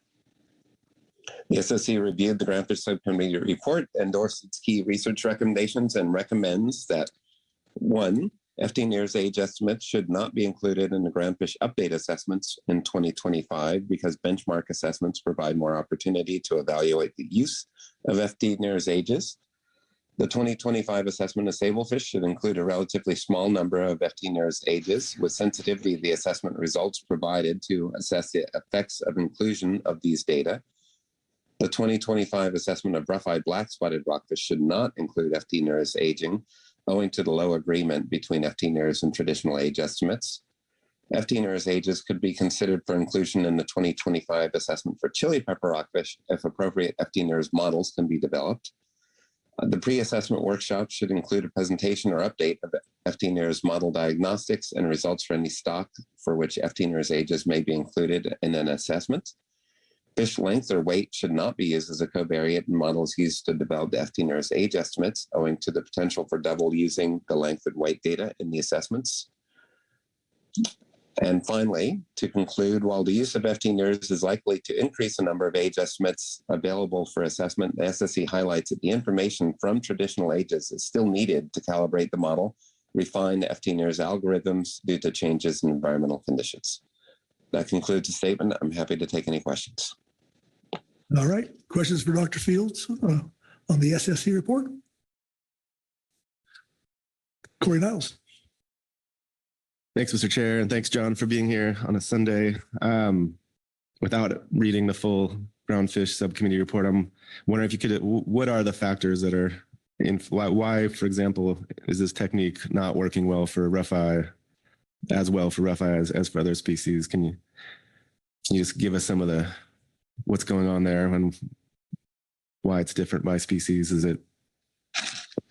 The SSC reviewed the Groundfish Subcommittee report, endorsed its key research recommendations, and recommends that 1, FT-NIRS age estimates should not be included in the groundfish update assessments in 2025 because benchmark assessments provide more opportunity to evaluate the use of FT-NIRS ages. The 2025 assessment of sablefish should include a relatively small number of FT-NIRS ages with sensitivity of the assessment results provided to assess the effects of inclusion of these data. The 2025 assessment of rough-eyed black-spotted rockfish should not include FT NERS aging, owing to the low agreement between FT NERS and traditional age estimates. FT NERS ages could be considered for inclusion in the 2025 assessment for chili pepper rockfish if appropriate FT NERS models can be developed. The pre-assessment workshop should include a presentation or update of FT NERS model diagnostics and results for any stock for which FT NERS ages may be included in an assessment. Fish length or weight should not be used as a covariate in models used to develop the FT NERS age estimates, owing to the potential for double using the length and weight data in the assessments. And finally, to conclude, while the use of FT NERS is likely to increase the number of age estimates available for assessment, the SSC highlights that the information from traditional ages is still needed to calibrate the model, refine the FT NERS algorithms due to changes in environmental conditions. That concludes the statement. I'm happy to take any questions. All right. Questions for Dr. Fields on the SSC report? Corey Niles. Thanks, Mr. Chair, and thanks, John, for being here on a Sunday. Without reading the full Groundfish subcommittee report, I'm wondering if you could, what are the factors that are why, for example, is this technique not working well for rough-eye, as well for rough-eye as for other species? Can you just give us some of the what's going on there and why it's different by species? Is it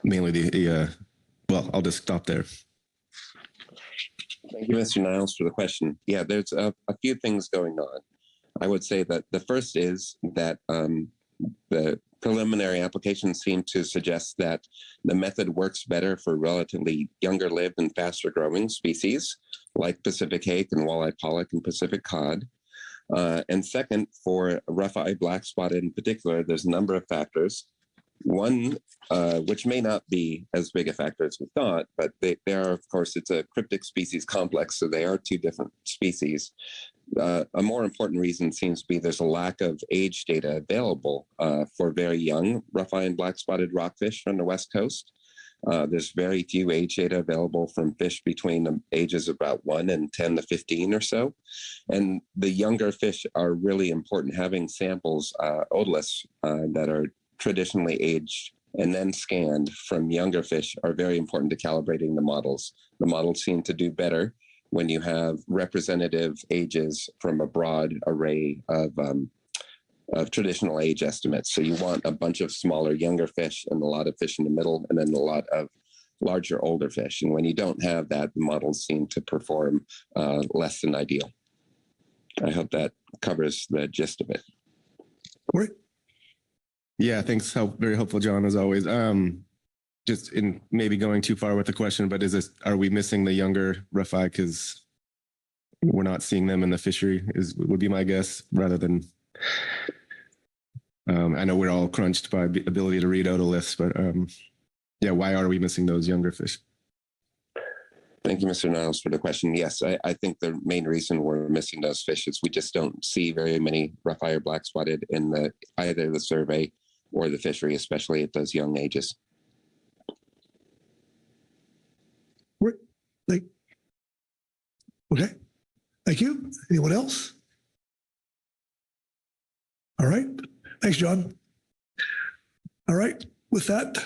mainly the well, I'll just stop there. Thank you, Mr. Niles, for the question. Yeah, there's a few things going on. I would say that the first is that the preliminary applications seem to suggest that the method works better for relatively younger lived and faster growing species like Pacific hake and walleye pollock and Pacific cod. And second, for rough-eye black spotted in particular, there's a number of factors. One, which may not be as big a factor as we thought, but they are, of course, it's a cryptic species complex, so they are two different species. A more important reason seems to be there's a lack of age data available for very young rough-eye and black-spotted rockfish on the West Coast. There's very few age data available from fish between the ages of about 1 and 10 to 15 or so. And the younger fish are really important. Having samples, otoliths, that are traditionally aged and then scanned from younger fish are very important to calibrating the models. The models seem to do better when you have representative ages from a broad array of traditional age estimates. So you want a bunch of smaller, younger fish and a lot of fish in the middle, and then a lot of larger, older fish. And when you don't have that, the models seem to perform less than ideal. I hope that covers the gist of it. Corey? Yeah, thanks. Very helpful, John, as always. Just in maybe going too far with the question, but are we missing the younger rough-eye because we're not seeing them in the fishery would be my guess, rather than, I know we're all crunched by ability to read otoliths, but yeah, why are we missing those younger fish? Thank you, Mr. Niles, for the question. Yes, I think the main reason we're missing those fish is we just don't see very many rough-eye or black-spotted in either the survey or the fishery, especially at those young ages. Okay, thank you. Anyone else? All right, thanks, John. All right, with that,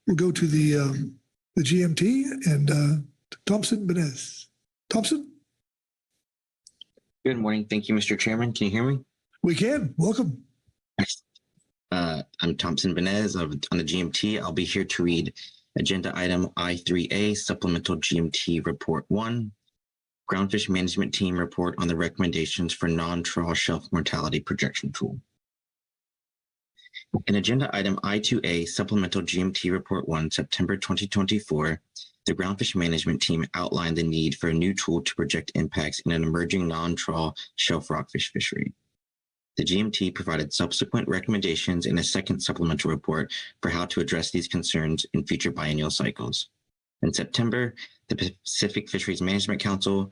we'll go to the GMT and Thompson Benez. Thompson? Good morning. Thank you, Mr. Chairman. Can you hear me? We can. Welcome. I'm Thompson Benez on the GMT. I'll be here to read Agenda Item I3A, Supplemental GMT Report 1, Groundfish Management Team Report on the Recommendations for Non-Trawl Shelf Mortality Projection Tool. In Agenda Item I2A, Supplemental GMT Report 1, September 2024, the Groundfish Management Team outlined the need for a new tool to project impacts in an emerging non-trawl shelf rockfish fishery. The GMT provided subsequent recommendations in a second supplemental report for how to address these concerns in future biennial cycles. In September, the Pacific Fisheries Management Council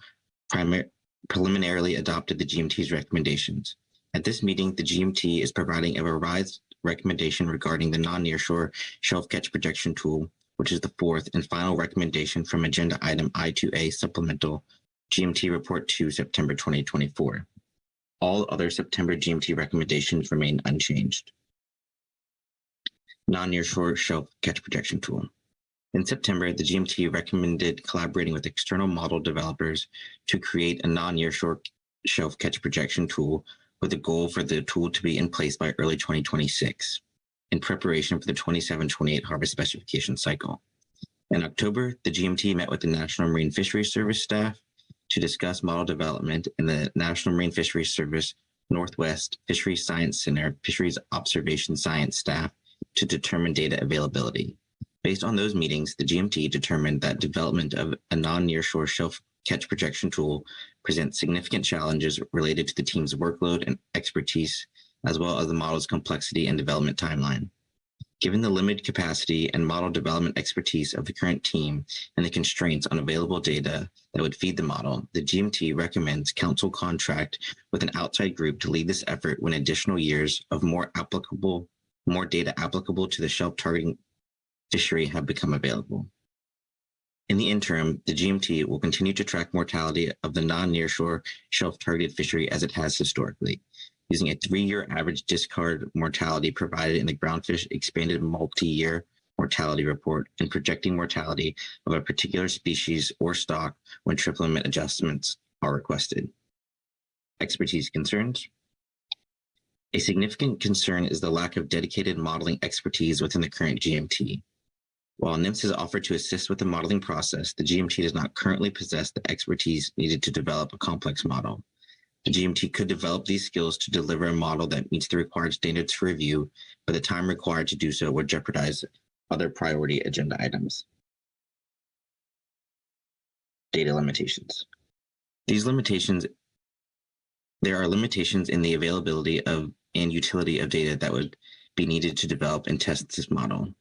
preliminarily adopted the GMT's recommendations. At this meeting, the GMT is providing a revised recommendation regarding the non-nearshore shelf catch projection tool, which is the fourth and final recommendation from Agenda Item I2A Supplemental GMT Report 2, September 2024. All other September GMT recommendations remain unchanged. non-nearshore shelf catch projection tool. In September, the GMT recommended collaborating with external model developers to create a non-nearshore shelf catch projection tool with a goal for the tool to be in place by early 2026 in preparation for the 27-28 harvest specification cycle. In October, the GMT met with the National Marine Fisheries Service staff to discuss model development in the National Marine Fisheries Service Northwest Fisheries Science Center Fisheries Observation Science staff to determine data availability. Based on those meetings, the GMT determined that development of a non-nearshore shelf catch projection tool presents significant challenges related to the team's workload and expertise, as well as the model's complexity and development timeline. Given the limited capacity and model development expertise of the current team and the constraints on available data that would feed the model, the GMT recommends council contract with an outside group to lead this effort when additional years of more data applicable to the shelf targeting fishery have become available. In the interim, the GMT will continue to track mortality of the non-nearshore shelf-targeted fishery as it has historically, using a 3-year average discard mortality provided in the Groundfish Expanded Multi-Year Mortality Report and projecting mortality of a particular species or stock when trip limit adjustments are requested. Expertise concerns. A significant concern is the lack of dedicated modeling expertise within the current GMT. While NMFS has offered to assist with the modeling process, the GMT does not currently possess the expertise needed to develop a complex model. The GMT could develop these skills to deliver a model that meets the required standards for review, but the time required to do so would jeopardize other priority agenda items. Data limitations. There are limitations in the availability of and utility of data that would be needed to develop and test this model.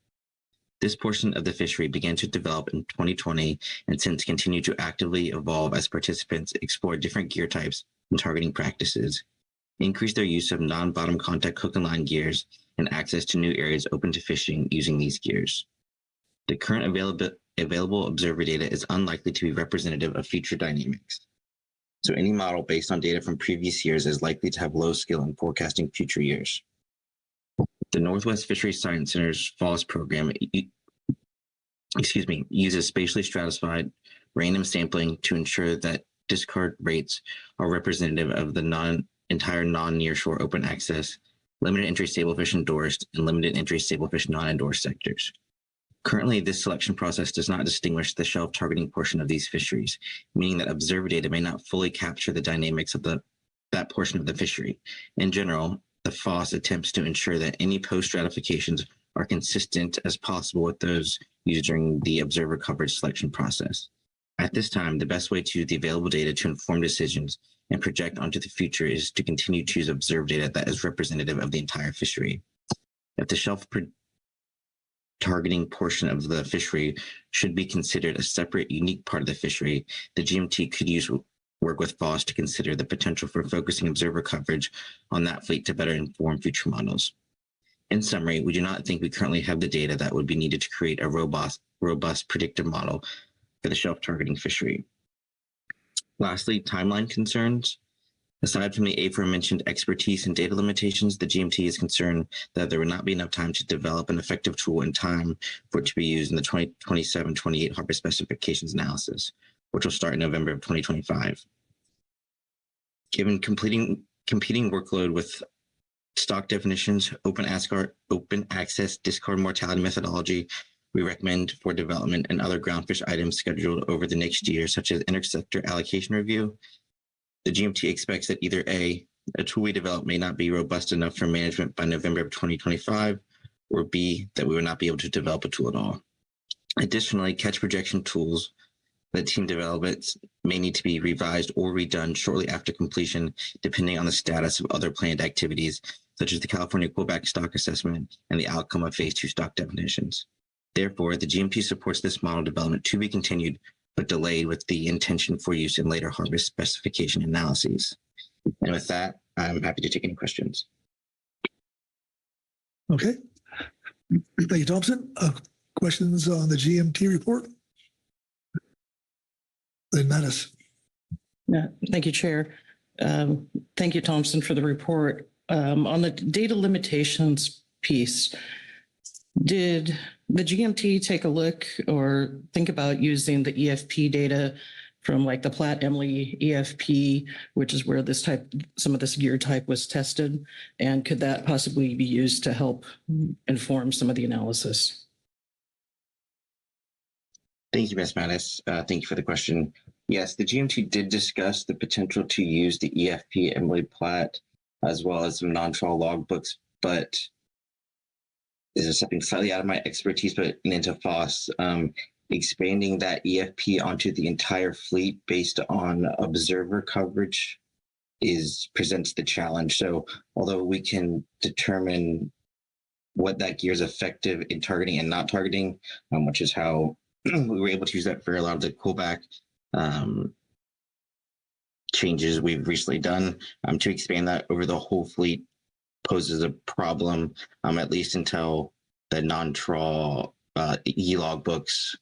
This portion of the fishery began to develop in 2020 and since continued to actively evolve as participants explore different gear types and targeting practices, increase their use of non-bottom contact hook and line gears, and access to new areas open to fishing using these gears. The current available observer data is unlikely to be representative of future dynamics. So any model based on data from previous years is likely to have low skill in forecasting future years. The Northwest Fisheries Science Center's FOSS program uses spatially stratified random sampling to ensure that discard rates are representative of the entire non-nearshore open access, limited entry stablefish endorsed, and limited entry stablefish non-endorsed sectors. Currently, this selection process does not distinguish the shelf targeting portion of these fisheries, meaning that observer data may not fully capture the dynamics of that portion of the fishery. In general, the FOSS attempts to ensure that any post-stratifications are consistent as possible with those used during the observer coverage selection process. At this time, the best way to use the available data to inform decisions and project onto the future is to continue to use observed data that is representative of the entire fishery. If the shelf targeting portion of the fishery should be considered a separate, unique part of the fishery, the GMT could work with FOSS to consider the potential for focusing observer coverage on that fleet to better inform future models. In summary, we do not think we currently have the data that would be needed to create a robust predictive model for the shelf targeting fishery. Lastly, timeline concerns. Aside from the aforementioned expertise and data limitations, the GMT is concerned that there would not be enough time to develop an effective tool in time for it to be used in the 2027-28 harvest specifications analysis, which will start in November of 2025. Given competing workload with stock definitions, open access discard mortality methodology, we recommend for development and other groundfish items scheduled over the next year, such as Intersector allocation review. The GMT expects that either A, a tool we develop may not be robust enough for management by November of 2025, or B, that we will not be able to develop a tool at all. Additionally, catch projection tools that team develops may need to be revised or redone shortly after completion, depending on the status of other planned activities, such as the California Quebec stock assessment and the outcome of phase 2 stock definitions. Therefore, the GMT supports this model development to be continued, but delayed with the intention for use in later harvest specification analyses. And with that, I'm happy to take any questions. Okay. Thank you, Thompson. Questions on the GMT report? Then Mattis. Yeah, thank you, Chair. Thank you, Thompson, for the report. On the data limitations piece, Did the GMT take a look or think about using the EFP data from like the Platt Emily EFP, which is where some of this gear type was tested? And could that possibly be used to help inform some of the analysis? Thank you, Ms. Mattis. Thank you for the question. Yes, the GMT did discuss the potential to use the EFP Emily Platt as well as some non-trawl logbooks, but this is something slightly out of my expertise, but into FOSS, expanding that EFP onto the entire fleet based on observer coverage presents the challenge. So although we can determine what that gear is effective in targeting and not targeting, which is how we were able to use that for a lot of the pullback changes we've recently done, to expand that over the whole fleet poses a problem, at least until the non-trawl e-log books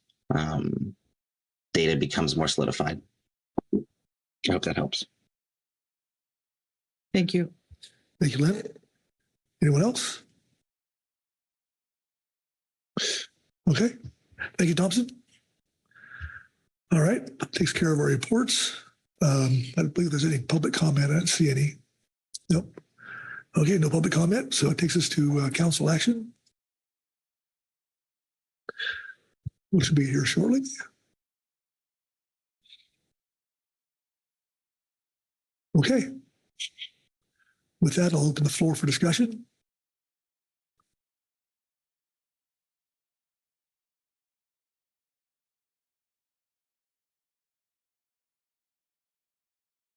data becomes more solidified. I hope that helps. Thank you. Thank you, Lynn. Anyone else? Okay. Thank you, Thompson. All right. That takes care of our reports. I don't believe there's any public comment. I don't see any. Nope. Okay, no public comment. So it takes us to council action, which will be here shortly. Okay. With that, I'll open the floor for discussion.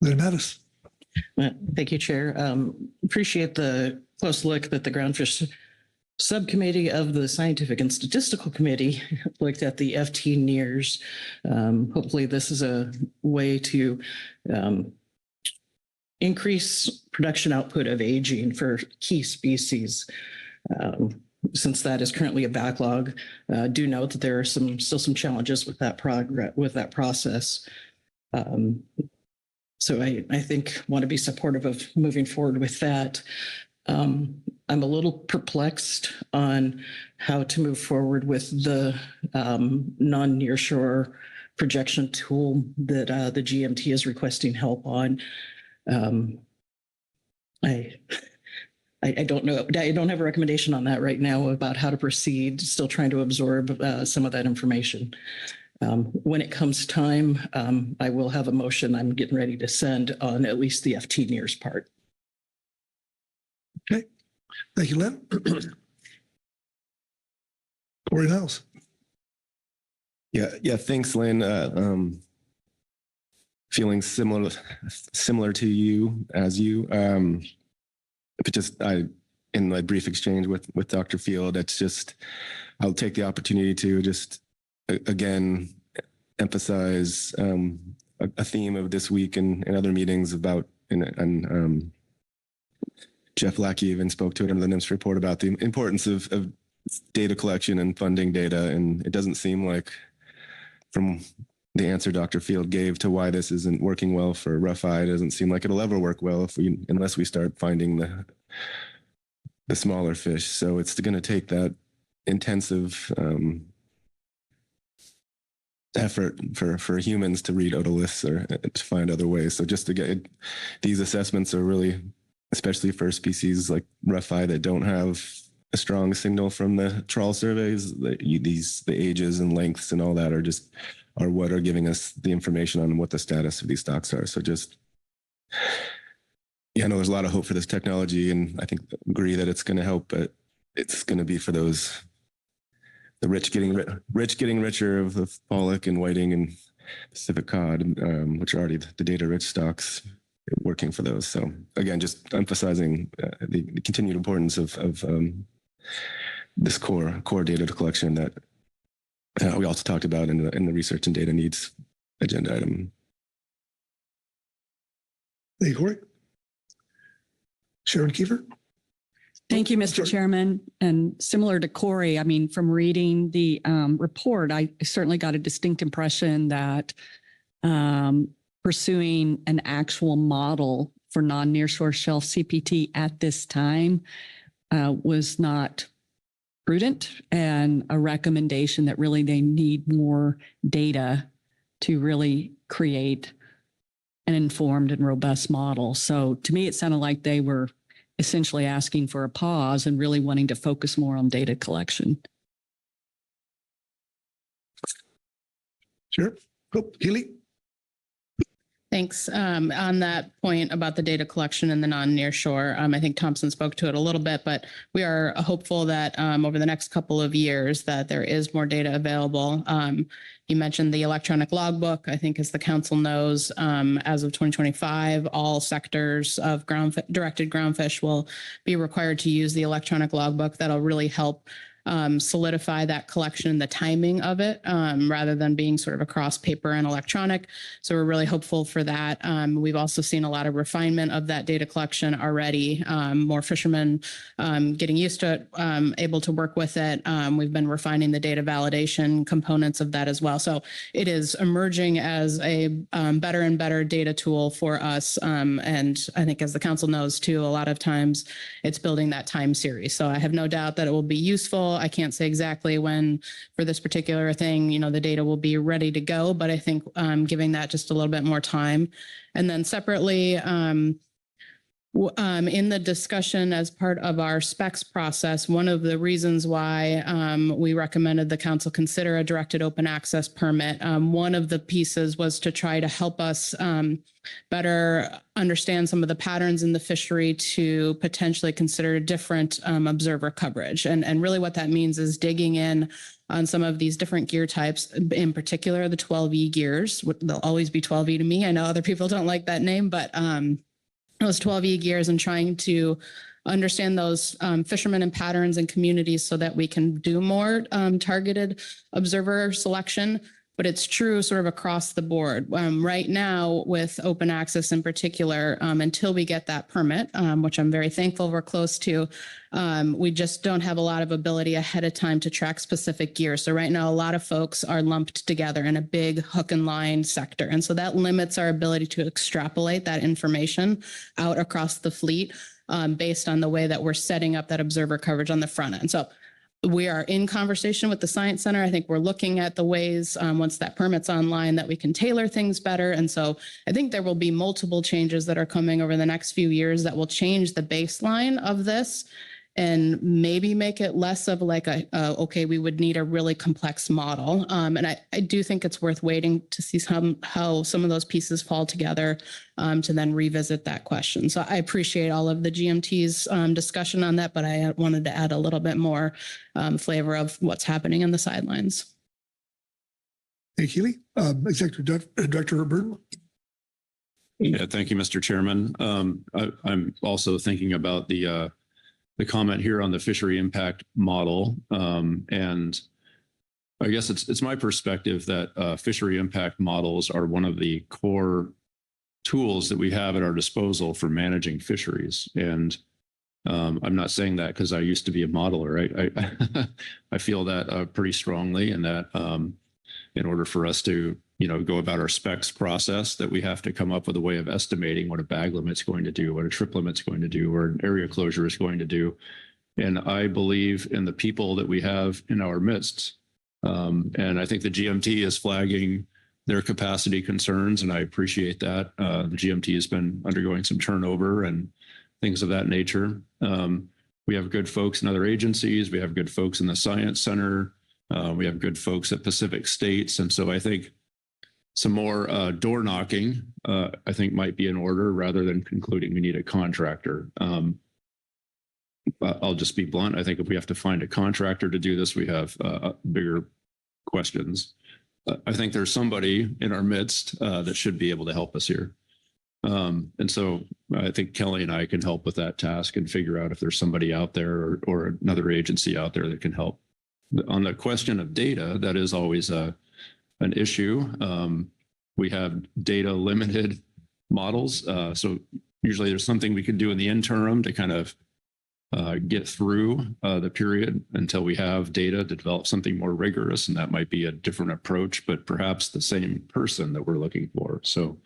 Lynn Mattis. Thank you, Chair. Appreciate the close look that the Groundfish Subcommittee of the Scientific and Statistical Committee looked at the FT NIRS. Hopefully this is a way to increase production output of aging for key species. Since that is currently a backlog, do note that there are still some challenges with that process. So I think want to be supportive of moving forward with that. I'm a little perplexed on how to move forward with the non-nearshore projection tool that the GMT is requesting help on. I don't know. I don't have a recommendation on that right now about how to proceed. Still trying to absorb some of that information. When it comes time, I will have a motion I'm getting ready to send on at least the FT NIRS part. Okay. Thank you, Lynn. Corey Niles. Yeah. Thanks, Lynn. Feeling similar to you as you. But just in my brief exchange with Dr. Field, it's just I'll take the opportunity to just again emphasize a theme of this week and other meetings about and Jeff Lackey even spoke to it under the NMFS report about the importance of data collection and funding data. And it doesn't seem like from the answer Dr. Field gave to why this isn't working well for rough eye, it doesn't seem like it'll ever work well unless we start finding the smaller fish. So it's going to take that intensive effort for humans to read otoliths or to find other ways. So just to get these assessments are really, especially for species like rough eye that don't have a strong signal from the trawl surveys, the ages and lengths and all that are what are giving us the information on what the status of these stocks are. So just, I know there's a lot of hope for this technology, and I think agree that it's going to help, but it's going to be for the rich getting richer of the pollock and whiting and Pacific cod, which are already the data rich stocks, working for those. So again, just emphasizing the continued importance of this core data collection that we also talked about in the research and data needs agenda item. Thank you, Corey. Sharon Kiefer. Thank you, Mr. Chairman. And similar to Corey, I mean, from reading the report, I certainly got a distinct impression that pursuing an actual model for non-nearshore shelf CPT at this time was not prudent and a recommendation that really they need more data to really create an informed and robust model. So to me, it sounded like they were essentially asking for a pause and really wanting to focus more on data collection. Sure. Oh, Keely? Thanks. On that point about the data collection and the non-near shore, I think Thompson spoke to it a little bit, but we are hopeful that over the next couple of years that there is more data available. You mentioned the electronic logbook. I think as the council knows, as of 2025, all sectors of directed groundfish will be required to use the electronic logbook. That'll really help solidify that collection and the timing of it rather than being sort of across paper and electronic. So we're really hopeful for that. We've also seen a lot of refinement of that data collection already. More fishermen getting used to it, able to work with it. We've been refining the data validation components of that as well. So it is emerging as a better and better data tool for us. And I think as the council knows too, a lot of times it's building that time series. So I have no doubt that it will be useful. I can't say exactly when for this particular thing, the data will be ready to go, but I think giving that just a little bit more time. And then separately, in the discussion as part of our specs process, one of the reasons why we recommended the council consider a directed open access permit, one of the pieces was to try to help us better understand some of the patterns in the fishery to potentially consider different observer coverage. And really what that means is digging in on some of these different gear types, in particular the 12E gears. They'll always be 12E to me. I know other people don't like that name, but those 12E gears, and trying to understand those fishermen and patterns and communities so that we can do more targeted observer selection. But it's true sort of across the board. Right now with open access in particular, until we get that permit, which I'm very thankful we're close to, we just don't have a lot of ability ahead of time to track specific gear. So right now, a lot of folks are lumped together in a big hook and line sector. And so that limits our ability to extrapolate that information out across the fleet based on the way that we're setting up that observer coverage on the front end. So we are in conversation with the Science Center. I think we're looking at the ways once that permit's online that we can tailor things better. And so I think there will be multiple changes that are coming over the next few years that will change the baseline of this and maybe make it less of like okay, we would need a really complex model. And I do think it's worth waiting to see how some of those pieces fall together to then revisit that question. So I appreciate all of the GMT's discussion on that, but I wanted to add a little bit more flavor of what's happening in the sidelines. Hey, Keely, Executive Director Burton. Yeah, thank you, Mr. Chairman. I'm also thinking about the comment here on the fishery impact model. And I guess it's my perspective that fishery impact models are one of the core tools that we have at our disposal for managing fisheries. And I'm not saying that because I used to be a modeler, right? I feel that pretty strongly, and that in order for us to go about our specs process, that we have to come up with a way of estimating what a bag limit's going to do, what a trip limit's going to do, or an area closure is going to do. And I believe in the people that we have in our midst. And I think the GMT is flagging their capacity concerns, and I appreciate that. The GMT has been undergoing some turnover and things of that nature. We have good folks in other agencies. We have good folks in the Science Center. We have good folks at Pacific States. And so I think some more door knocking, I think, might be in order rather than concluding we need a contractor. I'll just be blunt. I think if we have to find a contractor to do this, we have bigger questions. I think there's somebody in our midst that should be able to help us here. And so I think Kelly and I can help with that task and figure out if there's somebody out there or another agency out there that can help. On the question of data, that is always an issue. We have data limited models. So usually there's something we can do in the interim to kind of get through the period until we have data to develop something more rigorous. And that might be a different approach, but perhaps the same person that we're looking for. So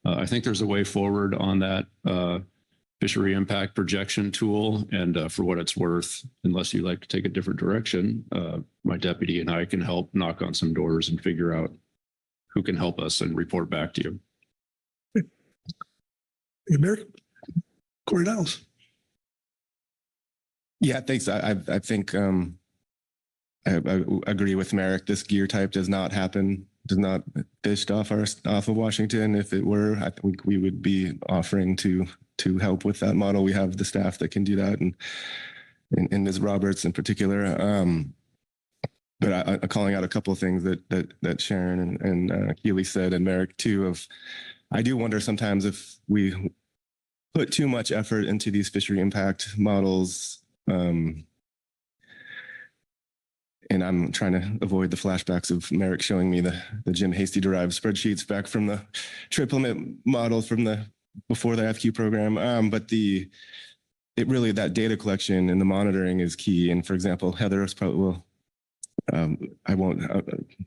I think there's a way forward on that fishery impact projection tool. And for what it's worth, unless you'd like to take a different direction, my deputy and I can help knock on some doors and figure out who can help us and report back to you. American Corey Niles. Yeah, thanks. I think I agree with Merrick. This gear type does not fished off of Washington. If it were, I think we would be offering to help with that model. We have the staff that can do that, and Ms. Roberts in particular. But I calling out a couple of things that Sharon and Keely said, and Merrick too. I do wonder sometimes if we put too much effort into these fishery impact models. And I'm trying to avoid the flashbacks of Merrick showing me the Jim Hasty derived spreadsheets back from the trip limit model from before the FQ program. But it really, that data collection and the monitoring is key. And for example, Heather probably will, I won't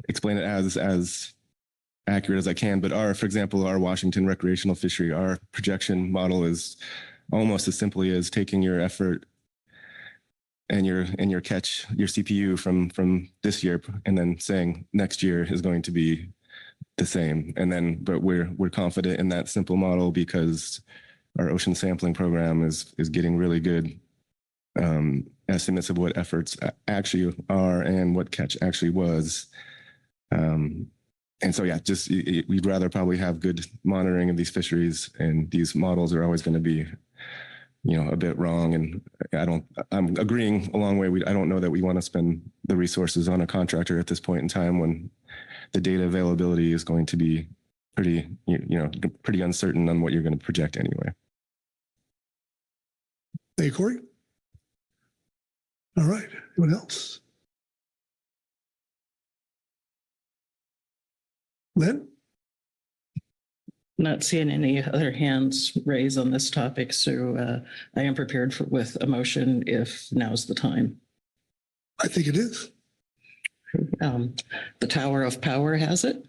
explain it as accurate as I can, but for example, our Washington recreational fishery, our projection model is almost as simply as taking your effort and your catch, your CPU from this year, and then saying next year is going to be the same. And then, but we're confident in that simple model because our ocean sampling program is getting really good estimates of what efforts actually are and what catch actually was. And so, yeah, just we'd rather probably have good monitoring of these fisheries, and these models are always going to be, a bit wrong. And I'm agreeing a long way. I don't know that we want to spend the resources on a contractor at this point in time when the data availability is going to be pretty uncertain on what you're going to project anyway. Hey, Corey. All right. Anyone else? Lynn? Not seeing any other hands raised on this topic, so I am prepared with a motion if now's the time. I think it is. The Tower of Power has it.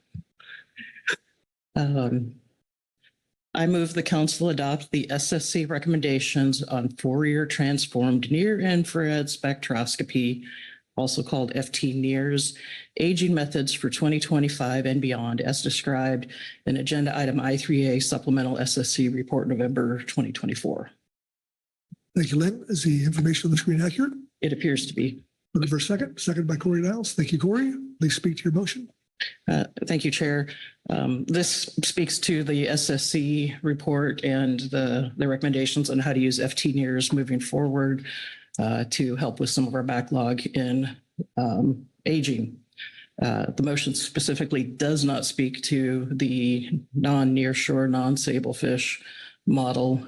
I move the council adopt the SSC recommendations on Fourier transformed near-infrared spectroscopy, also called FT NIRS, aging methods for 2025 and beyond, as described in Agenda Item I3A Supplemental SSC Report November 2024. Thank you, Lynn. Is the information on the screen accurate? It appears to be. Looking for a second. Second by Corey Niles. Thank you, Corey. Please speak to your motion. Thank you, Chair. This speaks to the SSC report and the recommendations on how to use FT NIRS moving forward to help with some of our backlog in aging. The motion specifically does not speak to the non-nearshore, non-sablefish model.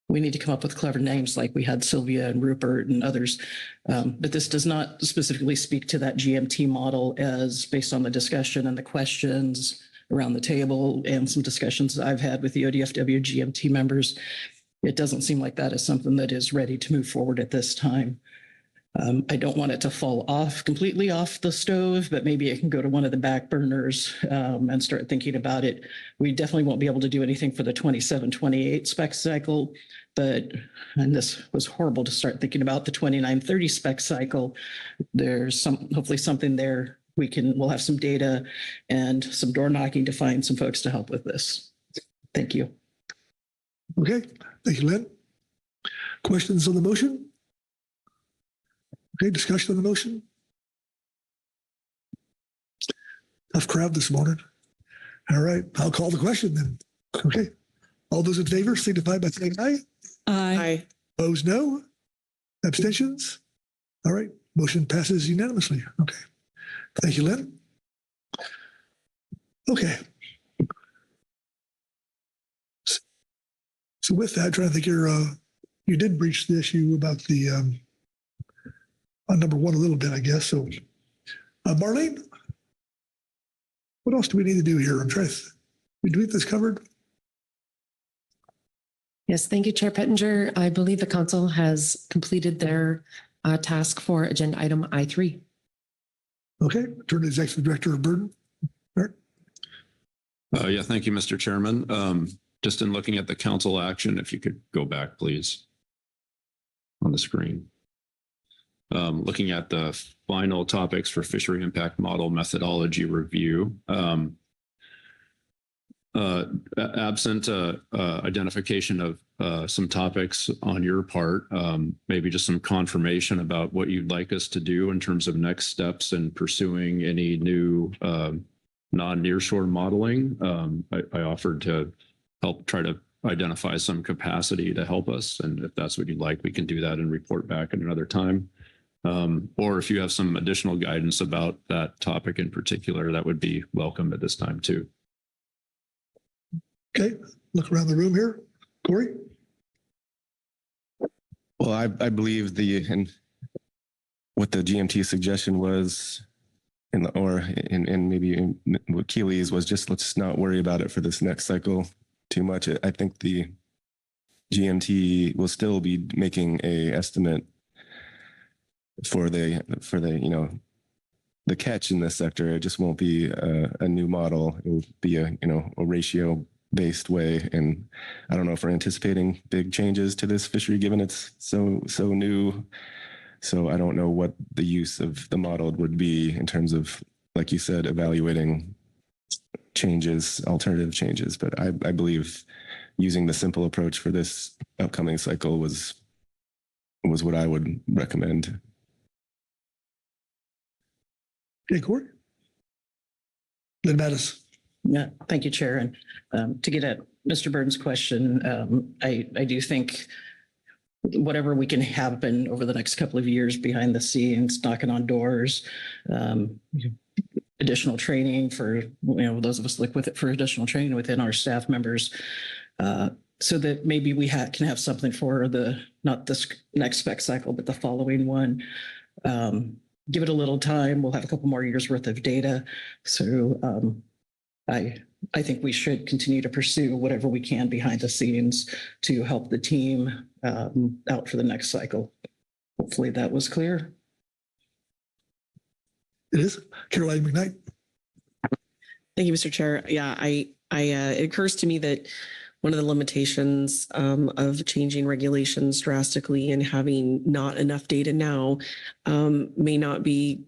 We need to come up with clever names like we had Sylvia and Rupert and others. But this does not specifically speak to that GMT model as based on the discussion and the questions around the table and some discussions I've had with the ODFW GMT members. It doesn't seem like that is something that is ready to move forward at this time. I don't want it to fall completely off the stove, but maybe it can go to one of the back burners and start thinking about it. We definitely won't be able to do anything for the 27-28 spec cycle, and this was horrible to start thinking about the 29-30 spec cycle. There's hopefully something there. We'll have some data and some door knocking to find some folks to help with this. Thank you. Okay. Thank you, Lynn. Questions on the motion? Okay, discussion on the motion. Tough crowd this morning. All right, I'll call the question then. Okay. All those in favor signify by saying aye. Aye. Opposed, no. Abstentions? All right, motion passes unanimously. Okay. Thank you, Lynn. Okay. So with that, trying to think you did breach the issue about the on number one a little bit, I guess. So Marlene, what else do we need to do here? I'm trying to, do we have this covered? Yes, thank you, Chair Pettinger. I believe the council has completed their task for agenda item I3. Okay, turn to Executive Director of Burden. Yeah, thank you, Mr. Chairman. just in looking at the council action, if you could go back, please, on the screen. Looking at the final topics for fishery impact model methodology review. Absent identification of some topics on your part, maybe just some confirmation about what you'd like us to do in terms of next steps in pursuing any new non-nearshore modeling. I offered to help try to identify some capacity to help us. And if that's what you'd like, we can do that and report back at another time. Or if you have some additional guidance about that topic in particular, that would be welcome at this time too. Okay, look around the room here. Corey? Well, I believe and what the GMT suggestion was, and maybe what Keely's was, just let's not worry about it for this next cycle too much. I think the GMT will still be making a estimate for the the catch in this sector. It just won't be a new model. It will be a ratio based way. And I don't know if we're anticipating big changes to this fishery given it's so new. So I don't know what the use of the model would be in terms of, like you said, evaluating changes, alternative changes. But I believe using the simple approach for this upcoming cycle was what I would recommend. Okay, Corey. Lynn Mattis. Yeah, thank you, Chair. And to get at Mr. Burton's question, I do think whatever we can happen over the next couple of years behind the scenes, knocking on doors, additional training for those of us look with it for additional training within our staff members, so that maybe we can have something for not this next spec cycle, but the following one. Give it a little time. We'll have a couple more years worth of data. So I think we should continue to pursue whatever we can behind the scenes to help the team out for the next cycle. Hopefully that was clear. It is. Caroline McKnight. Thank you, Mr. Chair. Yeah, it occurs to me that one of the limitations of changing regulations drastically and having not enough data now may not be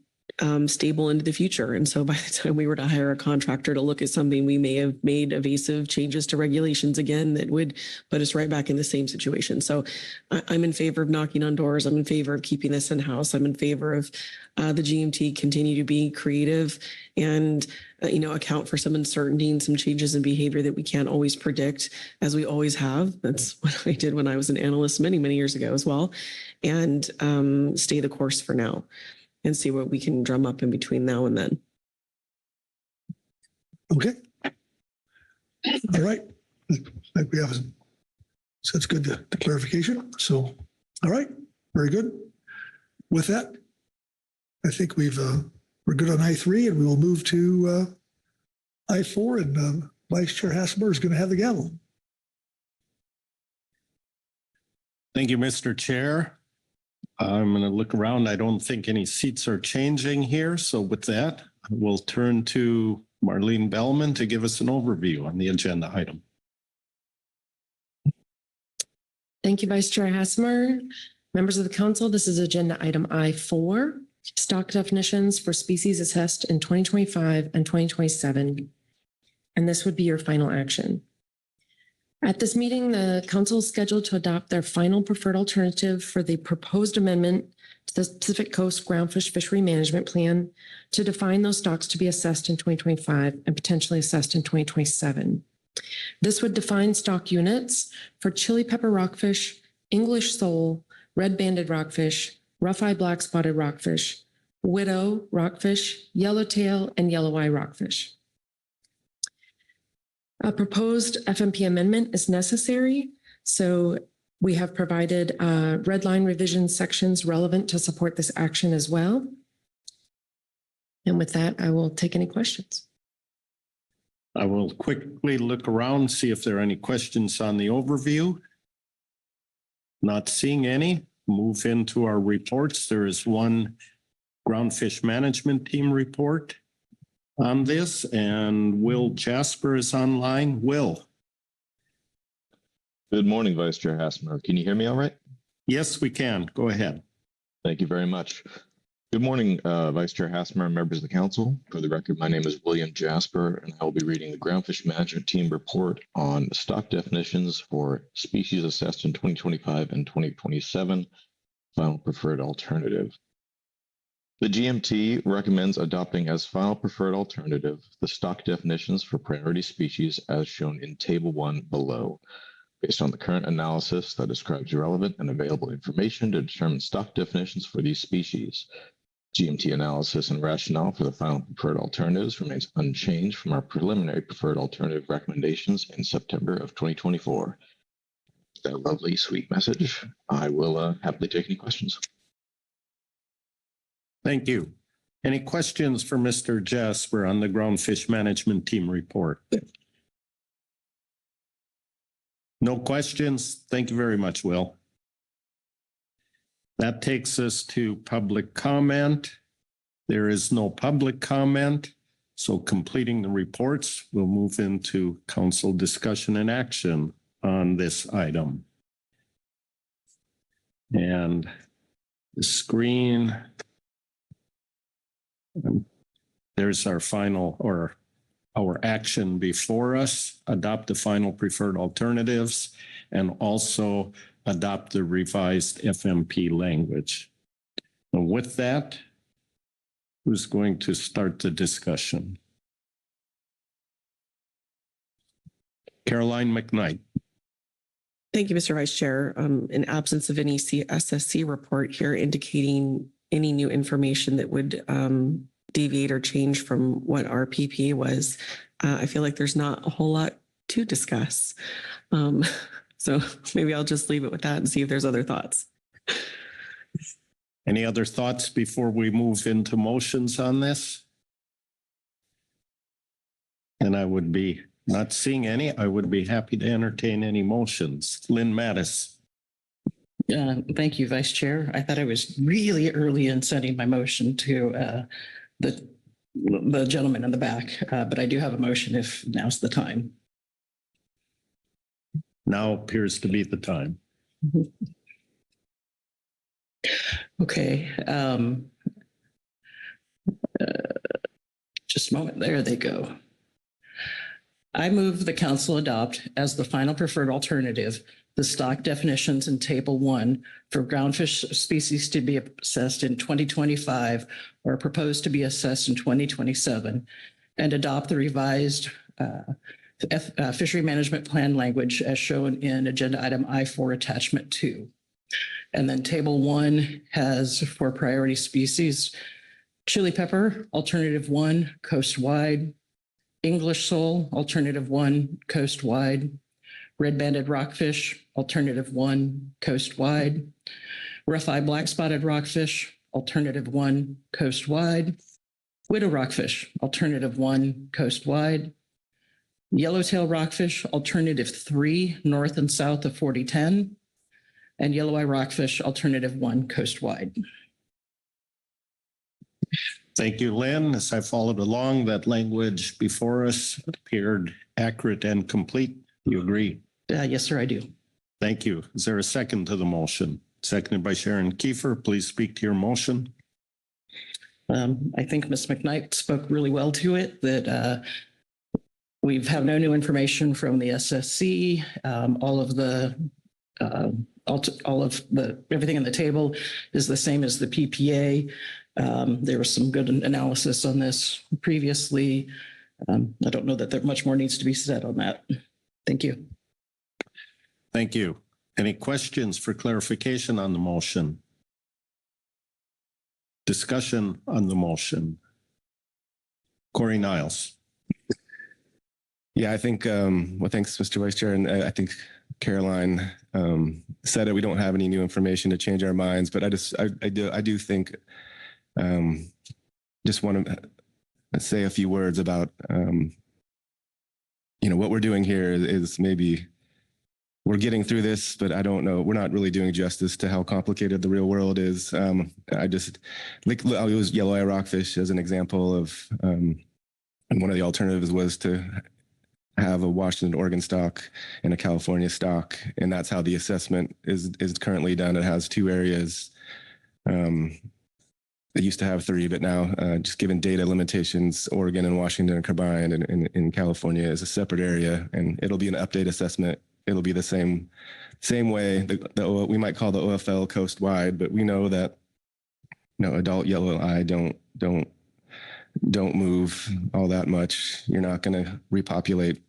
stable into the future. And so by the time we were to hire a contractor to look at something, we may have made evasive changes to regulations again that would put us right back in the same situation. So I'm in favor of knocking on doors. I'm in favor of keeping this in-house. I'm in favor of the GMT continue to be creative and account for some uncertainty and some changes in behavior that we can't always predict, as we always have. That's what I did when I was an analyst many, many years ago as well. And stay the course for now and see what we can drum up in between now and then. Okay. All right. I think we have so that's good, the clarification. So, all right, very good. With that, I think we're good on I3, and we will move to I4, and Vice Chair Hasselberg is going to have the gavel. Thank you, Mr. Chair. I'm going to look around. I don't think any seats are changing here. So with that, we'll turn to Marlene Bellman to give us an overview on the agenda item. Thank you, Vice Chair Hasselberg. Members of the council, this is agenda item I4, stock definitions for species assessed in 2025 and 2027. And this would be your final action. At this meeting, the council is scheduled to adopt their final preferred alternative for the proposed amendment to the Pacific Coast Groundfish Fishery Management Plan to define those stocks to be assessed in 2025 and potentially assessed in 2027. This would define stock units for chili pepper rockfish, English sole, red-banded rockfish, rough-eye black-spotted rockfish, widow rockfish, yellowtail, and yellow-eye rockfish. A proposed FMP amendment is necessary, so we have provided red line revision sections relevant to support this action as well. And with that, I will take any questions. I will quickly look around, see if there are any questions on the overview. Not seeing any. Move into our reports. There is one Groundfish Management Team report on this, and Will Jasper is online. Will. Good morning, Vice Chair Hassmer. Can you hear me all right? Yes, we can. Go ahead. Thank you very much. Good morning, Vice Chair Hassmer and members of the council. For the record, my name is William Jasper, and I will be reading the Groundfish Management Team report on stock definitions for species assessed in 2025 and 2027, final preferred alternative. The GMT recommends adopting as final preferred alternative the stock definitions for priority species as shown in Table 1 below. Based on the current analysis that describes relevant and available information to determine stock definitions for these species. GMT analysis and rationale for the final preferred alternatives remains unchanged from our preliminary preferred alternative recommendations in September of 2024. That lovely, sweet message. I will happily take any questions. Thank you. Any questions for Mr. Jasper on the Groundfish Management Team report? No questions? Thank you very much, Will. That takes us to public comment. There is no public comment. So completing the reports, we'll move into council discussion and action on this item. And the screen, there's our final or our action before us, adopt the final preferred alternatives, and also adopt the revised FMP language. And with that, who's going to start the discussion? Caroline McKnight. Thank you, Mr. Vice Chair. In absence of any SSC report here indicating any new information that would deviate or change from what our PP was, I feel like there's not a whole lot to discuss. So maybe I'll just leave it with that and see if there's other thoughts. Any other thoughts before we move into motions on this? And I would be not seeing any. I would be happy to entertain any motions. Lynn Mattis. Thank you, Vice Chair. I thought I was really early in sending my motion to the gentleman in the back, but I do have a motion if now's the time. Now appears to be the time. Okay. Just a moment. There they go. I move the council adopt as the final preferred alternative the stock definitions in Table 1 for groundfish species to be assessed in 2025 or proposed to be assessed in 2027, and adopt the revised fishery management plan language as shown in agenda item I4 attachment 2. And then Table 1 has for priority species, chili pepper, alternative 1, coast-wide, English sole, alternative 1, coast-wide, red-banded rockfish, alternative 1, coast-wide, rough-eye black-spotted rockfish, alternative 1, coast-wide, widow rockfish, alternative 1, coast-wide, yellowtail rockfish, alternative 3, north and south of 4010, and yellow-eye rockfish, alternative 1, coast-wide. Thank you, Lynn. As I followed along, that language before us appeared accurate and complete. You agree? Yes, sir, I do. Thank you. Is there a second to the motion? Seconded by Sharon Kiefer. Please speak to your motion. I think Ms. McKnight spoke really well to it, that we have no new information from the SSC. Everything in the table is the same as the PPA. There was some good analysis on this previously. I don't know that much more needs to be said on that. Thank you. Thank you. Any questions for clarification on the motion? Discussion on the motion. Corey Niles. Yeah, I think, well, thanks, Mr. Vice Chair. And I think Caroline said it, we don't have any new information to change our minds, but I do think, just want to say a few words about, what we're doing here is maybe we're getting through this, but I don't know, we're not really doing justice to how complicated the real world is. I'll use yellow-eye rockfish as an example of, and one of the alternatives was to have a Washington, Oregon stock and a California stock. And that's how the assessment is currently done. It has two areas. It used to have three, but now just given data limitations, Oregon and Washington are combined, and in California is a separate area, and it'll be an update assessment. It'll be the same way. We might call the OFL coast-wide, but we know that adult yellow eye don't move all that much. You're not going to repopulate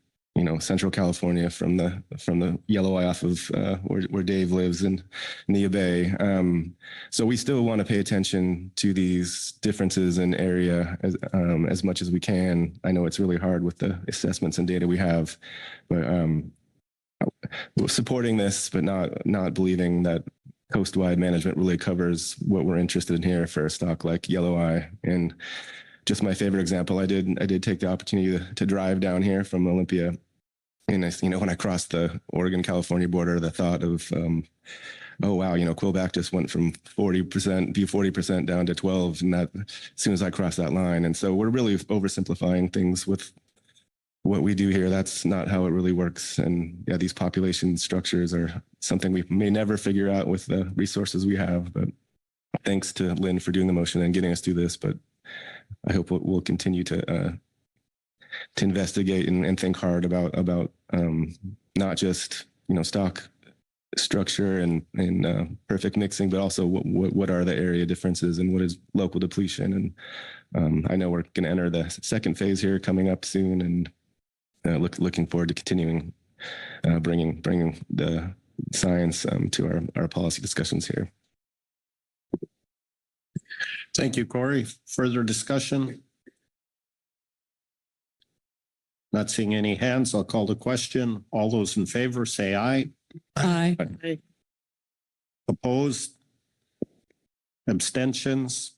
Central California from the yellow eye off of where Dave lives in Neah Bay. So we still want to pay attention to these differences in area as much as we can. I know it's really hard with the assessments and data we have, but supporting this, but not believing that coast-wide management really covers what we're interested in here for a stock like yellow eye. And just my favorite example, I did take the opportunity to drive down here from Olympia. And when I crossed the Oregon-California border, the thought of, oh wow, Quillback just went from 40% down to 12, and that as soon as I crossed that line. And so we're really oversimplifying things with what we do here. That's not how it really works. And yeah, these population structures are something we may never figure out with the resources we have. But thanks to Lynn for doing the motion and getting us through this. But I hope we'll continue to investigate and think hard about not just stock structure and perfect mixing, but also what are the area differences and what is local depletion. And I know we're going to enter the second phase here coming up soon, and looking forward to continuing bringing the science to our policy discussions here. Thank you, Corey. Further discussion? Not seeing any hands. I'll call the question. All those in favor say aye. Aye. Opposed? Abstentions?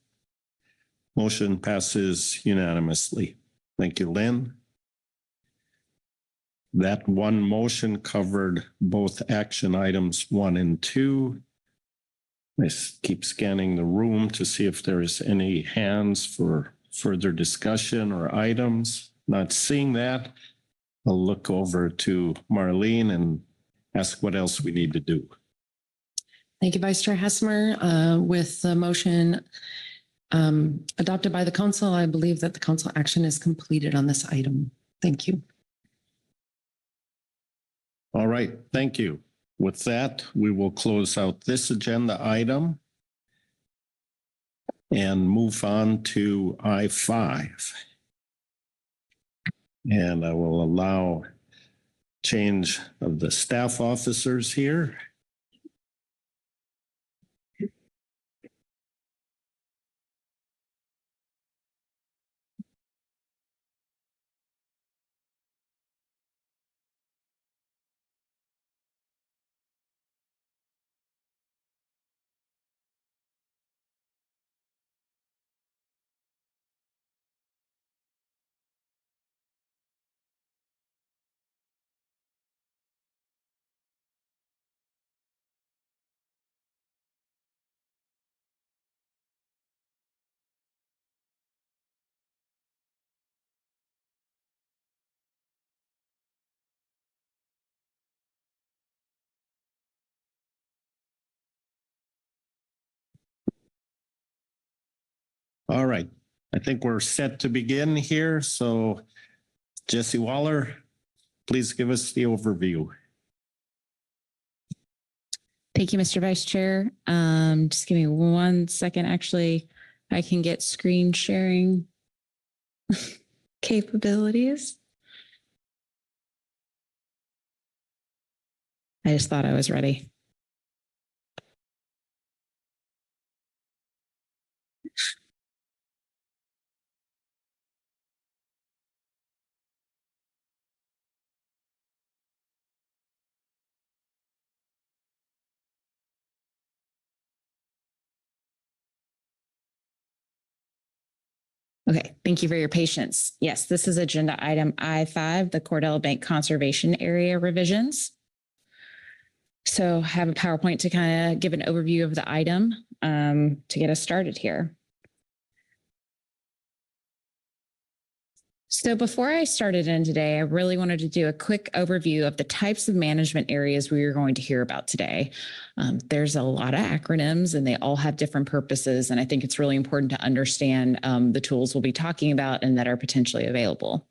Motion passes unanimously. Thank you, Lynn. That one motion covered both action items 1 and 2. I keep scanning the room to see if there is any hands for further discussion or items. Not seeing that. I'll look over to Marlene and ask what else we need to do. Thank you, Vice Chair Hassemer. With the motion adopted by the council, I believe that the council action is completed on this item. Thank you. All right, thank you. With that, we will close out this agenda item and move on to I-5. And I will allow change of the staff officers here. All right, I think we're set to begin here. So Jesse Waller, please give us the overview. Thank you, Mr. Vice Chair. Just give me 1 second. Actually, I can get screen sharing capabilities. I just thought I was ready. Okay, thank you for your patience. Yes, this is agenda item I-5, the Cordell Bank Conservation Area revisions. So I have a PowerPoint to kind of give an overview of the item to get us started here. So before I started in today, I really wanted to do a quick overview of the types of management areas we are going to hear about today. There's a lot of acronyms and they all have different purposes. And I think it's really important to understand the tools we'll be talking about and that are potentially available.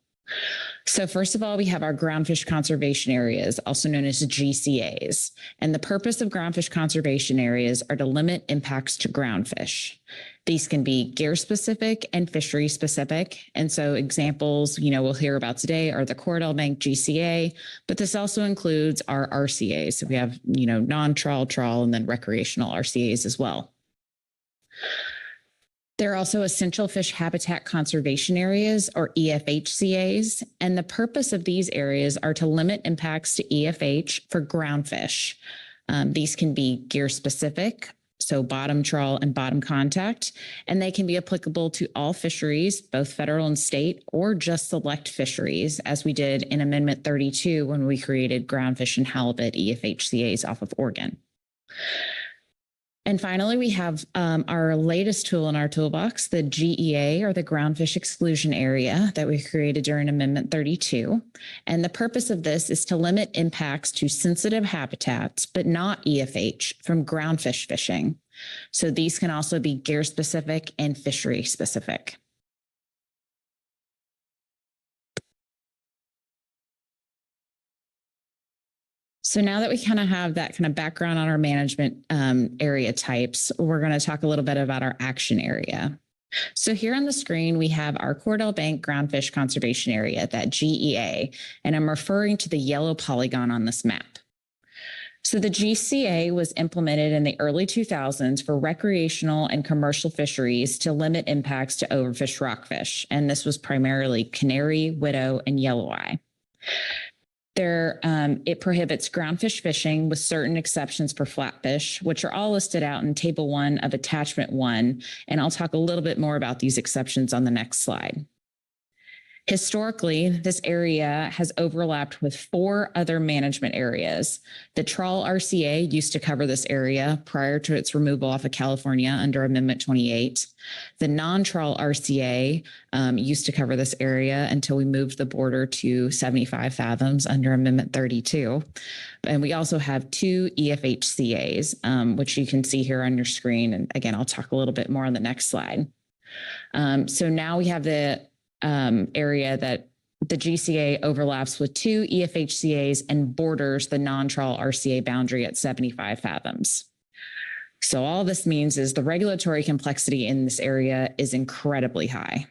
So first of all, we have our groundfish conservation areas, also known as GCAs. And the purpose of groundfish conservation areas are to limit impacts to groundfish. These can be gear specific and fishery specific. And so examples, we'll hear about today are the Cordell Bank GCA, but this also includes our RCAs. So we have, non-trawl, trawl, and then recreational RCAs as well. There are also essential fish habitat conservation areas, or EFHCAs, and the purpose of these areas are to limit impacts to EFH for groundfish. These can be gear specific, so bottom trawl and bottom contact, and they can be applicable to all fisheries, both federal and state, or just select fisheries, as we did in Amendment 32 when we created groundfish and halibut EFHCAs off of Oregon. And finally, we have our latest tool in our toolbox, the GEA, or the Groundfish Exclusion Area, that we created during Amendment 32. And the purpose of this is to limit impacts to sensitive habitats, but not EFH, from groundfish fishing. So these can also be gear specific and fishery specific. So now that we kind of have that kind of background on our management area types, we're going to talk a little bit about our action area. So here on the screen, we have our Cordell Bank Groundfish Conservation Area, that GEA, and I'm referring to the yellow polygon on this map. So the GCA was implemented in the early 2000s for recreational and commercial fisheries to limit impacts to overfished rockfish. And this was primarily canary, widow, and yelloweye. It prohibits groundfish fishing with certain exceptions for flatfish, which are all listed out in Table 1 of Attachment 1. And I'll talk a little bit more about these exceptions on the next slide. Historically, this area has overlapped with 4 other management areas. The Trawl RCA used to cover this area prior to its removal off of California under Amendment 28. The non-Trawl RCA used to cover this area until we moved the border to 75 fathoms under Amendment 32. And we also have 2 EFHCAs, which you can see here on your screen. And again, I'll talk a little bit more on the next slide. So now we have the area that the GCA overlaps with 2 EFHCAs and borders the non-trawl RCA boundary at 75 fathoms. So all this means is the regulatory complexity in this area is incredibly high.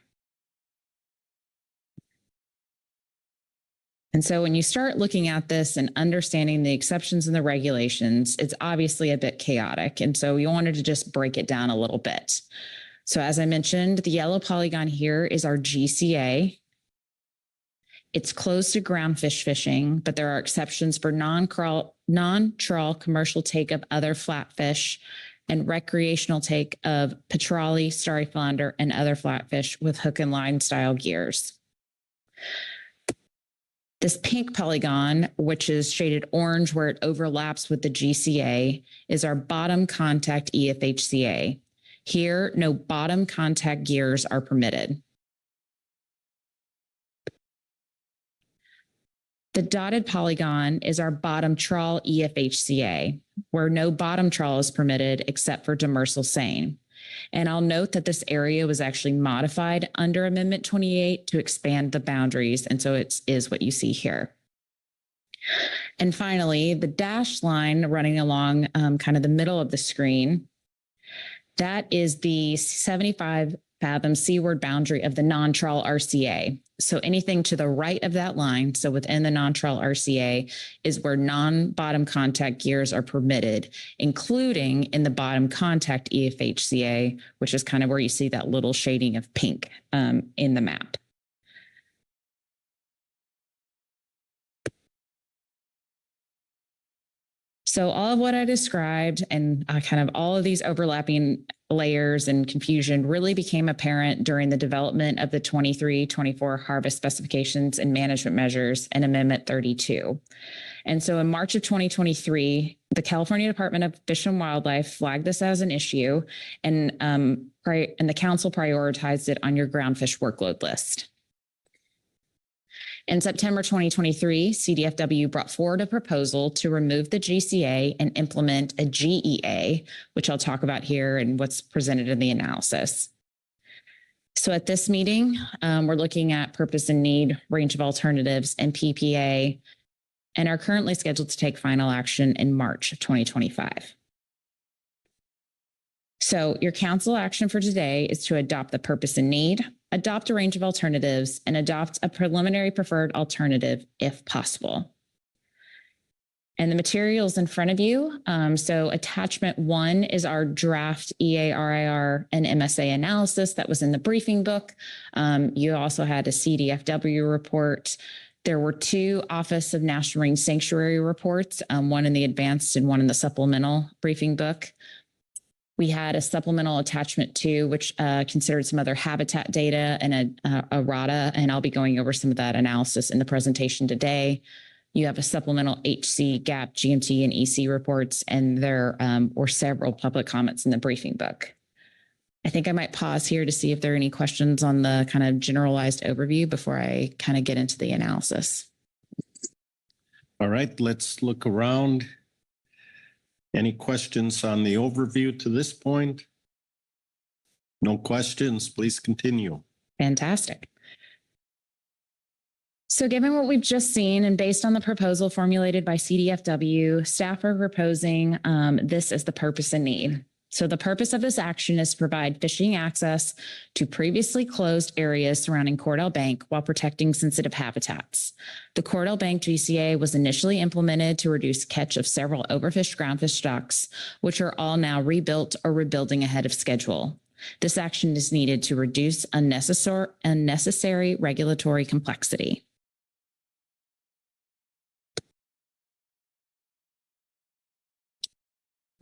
And so when you start looking at this and understanding the exceptions and the regulations, it's obviously a bit chaotic. And so we wanted to just break it down a little bit. So as I mentioned, the yellow polygon here is our GCA. It's closed to groundfish fishing, but there are exceptions for non-trawl commercial take of other flatfish and recreational take of petrale, starry flounder, and other flatfish with hook and line style gears. This pink polygon, which is shaded orange where it overlaps with the GCA, is our bottom contact EFHCA. Here, no bottom contact gears are permitted. The dotted polygon is our bottom trawl EFHCA, where no bottom trawl is permitted except for demersal seine. And I'll note that this area was actually modified under Amendment 28 to expand the boundaries, and so it is what you see here. And finally, the dashed line running along kind of the middle of the screen, that is the 75 fathom seaward boundary of the non-trawl RCA. So anything to the right of that line, so within the non-trawl RCA, is where non-bottom contact gears are permitted, including in the bottom contact EFHCA, which is kind of where you see that little shading of pink in the map. So all of what I described and kind of all of these overlapping layers and confusion really became apparent during the development of the 23-24 harvest specifications and management measures in Amendment 32. And so in March of 2023, the California Department of Fish and Wildlife flagged this as an issue, and the council prioritized it on your groundfish workload list. In September 2023, CDFW brought forward a proposal to remove the GCA and implement a GEA, which I'll talk about here and what's presented in the analysis. So at this meeting, we're looking at purpose and need, range of alternatives, and PPA, and are currently scheduled to take final action in March of 2025. So your council action for today is to adopt the purpose and need, adopt a range of alternatives, and adopt a preliminary preferred alternative if possible. And the materials in front of you. So attachment 1 is our draft EARIR and MSA analysis that was in the briefing book. You also had a CDFW report. There were 2 Office of National Marine Sanctuary reports, one in the advanced and one in the supplemental briefing book. We had a supplemental attachment 2, which considered some other habitat data and a RADA, and I'll be going over some of that analysis in the presentation today. You have a supplemental HC, GAP, GMT, and EC reports, and there were several public comments in the briefing book. I think I might pause here to see if there are any questions on the kind of generalized overview before I kind of get into the analysis. All right, let's look around. Any questions on the overview to this point? No questions, please continue. Fantastic. So given what we've just seen and based on the proposal formulated by CDFW, staff are proposing this as the purpose and need. So the purpose of this action is to provide fishing access to previously closed areas surrounding Cordell Bank while protecting sensitive habitats. The Cordell Bank GCA was initially implemented to reduce catch of several overfished groundfish stocks, which are all now rebuilt or rebuilding ahead of schedule. This action is needed to reduce unnecessary regulatory complexity.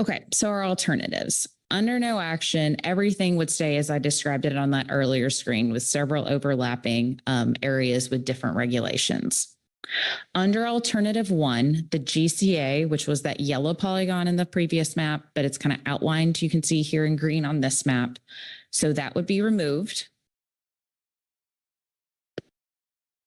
Okay, so our alternatives. Under no action, everything would stay as I described it on that earlier screen with several overlapping areas with different regulations. Under alternative 1, the GCA, which was that yellow polygon in the previous map, but it's kind of outlined, you can see here in green on this map. So that would be removed.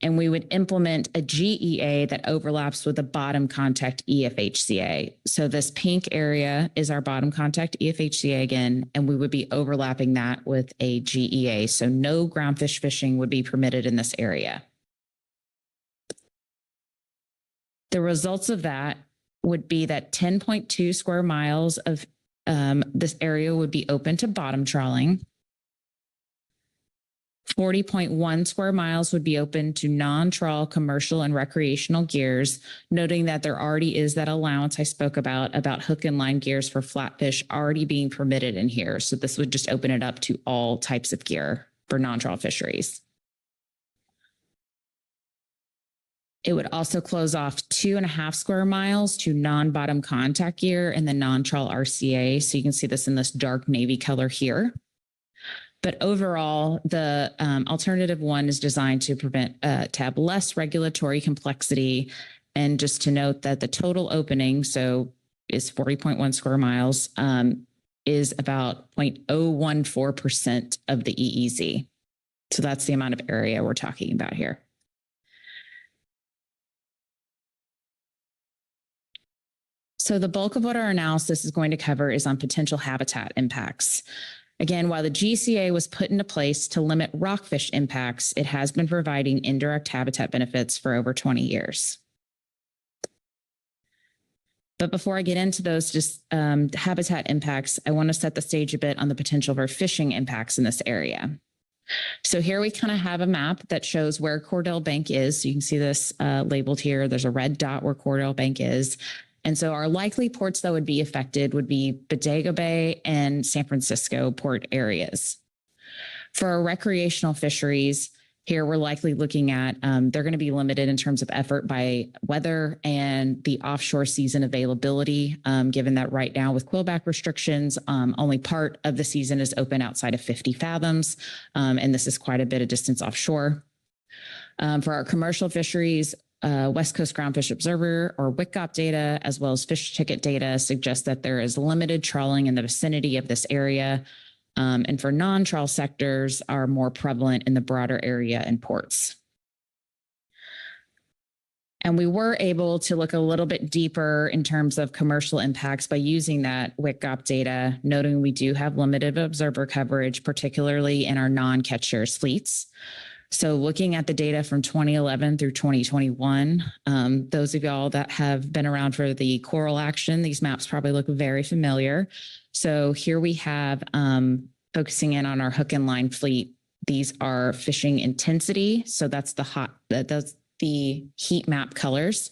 And we would implement a GEA that overlaps with the bottom contact EFHCA. So this pink area is our bottom contact EFHCA again, and we would be overlapping that with a GEA. So no groundfish fishing would be permitted in this area. The results of that would be that 10.2 square miles of this area would be open to bottom trawling. 40.1 square miles would be open to non-trawl commercial and recreational gears, noting that there already is that allowance I spoke about hook and line gears for flatfish already being permitted in here. So this would just open it up to all types of gear for non-trawl fisheries. It would also close off 2.5 square miles to non-bottom contact gear in the non-trawl RCA. So you can see this in this dark navy color here. But overall, the alternative 1 is designed to to have less regulatory complexity. And just to note that the total opening, so is 40.1 square miles, is about 0.014% of the EEZ. So that's the amount of area we're talking about here. So the bulk of what our analysis is going to cover is on potential habitat impacts. Again, while the GCA was put into place to limit rockfish impacts, it has been providing indirect habitat benefits for over 20 years. But before I get into those habitat impacts, I want to set the stage a bit on the potential for fishing impacts in this area. So here we kind of have a map that shows where Cordell Bank is. So you can see this labeled here. There's a red dot where Cordell Bank is. And so our likely ports that would be affected would be Bodega Bay and San Francisco port areas. For our recreational fisheries, here we're likely looking at, they're going to be limited in terms of effort by weather and the offshore season availability, given that right now with quillback restrictions, only part of the season is open outside of 50 fathoms, and this is quite a bit of distance offshore. For our commercial fisheries, West Coast Groundfish Observer or WCOP data, as well as fish ticket data, suggest that there is limited trawling in the vicinity of this area. And for non-trawl sectors are more prevalent in the broader area and ports. And we were able to look a little bit deeper in terms of commercial impacts by using that WCGOP data, noting we do have limited observer coverage, particularly in our non-catch shares fleets. So looking at the data from 2011 through 2021, those of y'all that have been around for the coral action, these maps probably look very familiar. So here we have, focusing in on our hook and line fleet, these are fishing intensity. So that's that's the heat map colors,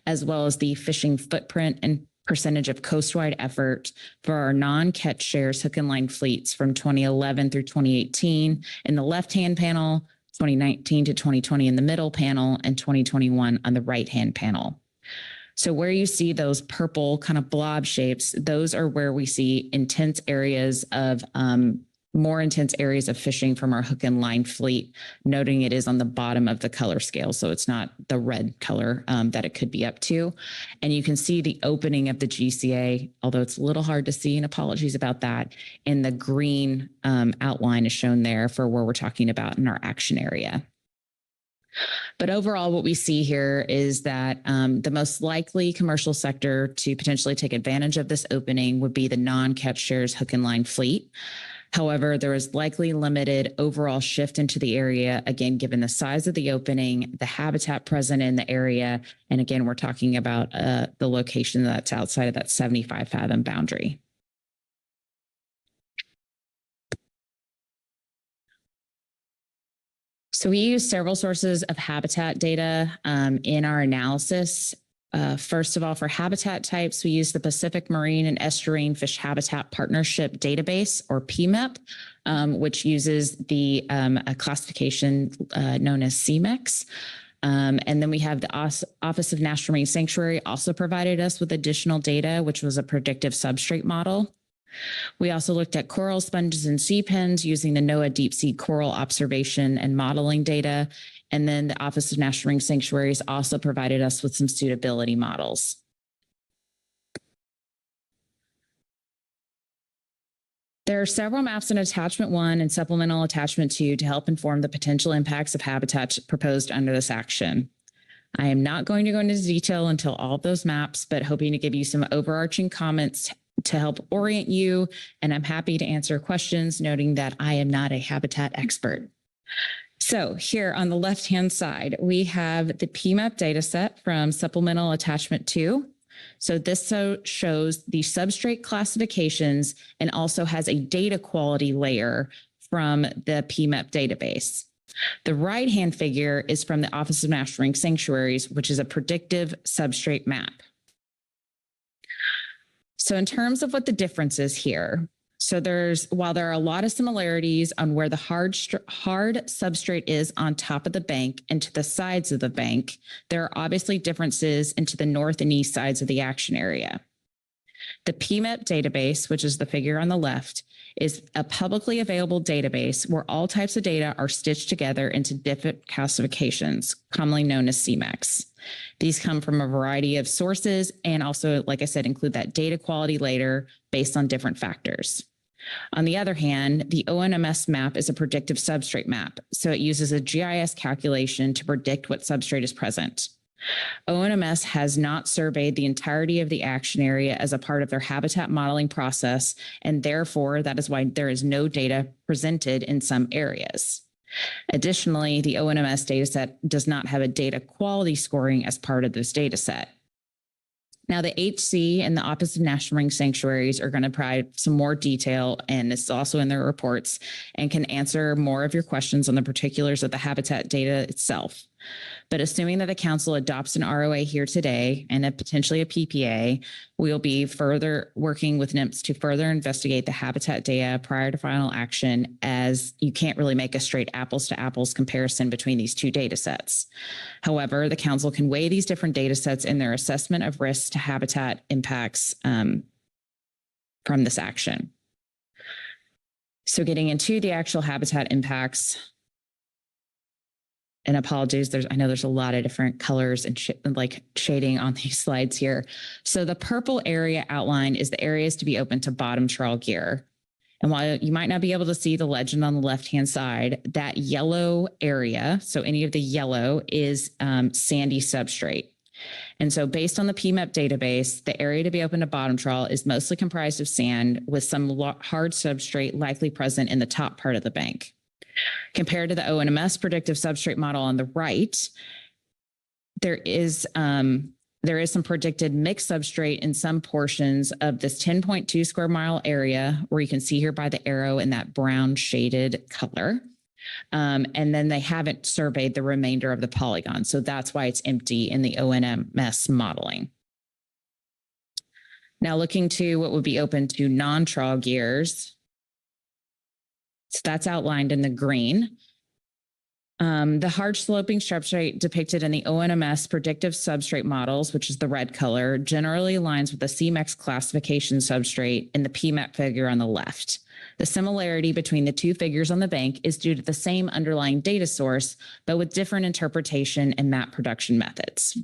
as well as the fishing footprint and percentage of coastwide effort for our non-catch shares hook and line fleets from 2011 through 2018 in the left-hand panel, 2019 to 2020 in the middle panel, and 2021 on the right-hand panel. So where you see those purple kind of blob shapes, those are where we see intense areas of, more intense areas of fishing from our hook and line fleet, noting it is on the bottom of the color scale. So it's not the red color that it could be up to. And you can see the opening of the GCA, although it's a little hard to see, and apologies about that. And the green outline is shown there for where we're talking about in our action area. But overall, what we see here is that the most likely commercial sector to potentially take advantage of this opening would be the non-catch shares hook and line fleet. However, there is likely limited overall shift into the area, again, given the size of the opening, the habitat present in the area, and again, we're talking about the location that's outside of that 75 fathom boundary. So we use several sources of habitat data in our analysis. First of all, for habitat types, we use the Pacific Marine and Estuarine Fish Habitat Partnership Database, or PMEP, which uses the a classification known as CMEX. And then we have the Office of National Marine Sanctuary also provided us with additional data, which was a predictive substrate model. We also looked at coral sponges and sea pens using the NOAA Deep Sea Coral Observation and Modeling data. And then the Office of National Marine Sanctuaries also provided us with some suitability models. There are several maps in Attachment 1 and Supplemental Attachment 2 to help inform the potential impacts of habitats proposed under this action. I am not going to go into detail until all of those maps, but hoping to give you some overarching comments to help orient you, and I'm happy to answer questions, noting that I am not a habitat expert. So here on the left-hand side, we have the PMEP dataset from Supplemental Attachment 2. So this shows the substrate classifications and also has a data quality layer from the PMEP database. The right-hand figure is from the Office of National Marine Sanctuaries, which is a predictive substrate map. So in terms of what the difference is here, so while there are a lot of similarities on where the hard substrate is on top of the bank and to the sides of the bank, there are obviously differences into the north and east sides of the action area. The PMEP database, which is the figure on the left, is a publicly available database where all types of data are stitched together into different classifications, commonly known as CMEX. These come from a variety of sources and also, like I said, include that data quality layer based on different factors. On the other hand, the ONMS map is a predictive substrate map, so it uses a GIS calculation to predict what substrate is present. ONMS has not surveyed the entirety of the action area as a part of their habitat modeling process, and therefore that is why there is no data presented in some areas. Additionally, the ONMS dataset does not have a data quality scoring as part of this dataset. Now, the HC and the Office of National Marine Sanctuaries are going to provide some more detail, and this is also in their reports, and can answer more of your questions on the particulars of the habitat data itself. But assuming that the council adopts an ROA here today and potentially a PPA, we'll be further working with NMFS to further investigate the habitat data prior to final action, as you can't really make a straight apples to apples comparison between these two data sets. However, the council can weigh these different data sets in their assessment of risks to habitat impacts from this action. So getting into the actual habitat impacts, and apologies, I know there's a lot of different colors and shading on these slides here. So the purple area outline is the areas to be open to bottom trawl gear. And while you might not be able to see the legend on the left-hand side, that yellow area, so any of the yellow, is sandy substrate. And so based on the PMEP database, the area to be open to bottom trawl is mostly comprised of sand with some hard substrate likely present in the top part of the bank. Compared to the ONMS predictive substrate model on the right, there is some predicted mixed substrate in some portions of this 10.2 square mile area, where you can see here by the arrow in that brown shaded color. And then they haven't surveyed the remainder of the polygon. So that's why it's empty in the ONMS modeling. Now looking to what would be open to non-trawl gears. So that's outlined in the green. The hard sloping substrate depicted in the ONMS predictive substrate models, which is the red color, generally aligns with the CMEX classification substrate in the PMEP figure on the left. The similarity between the two figures on the bank is due to the same underlying data source, but with different interpretation and map production methods.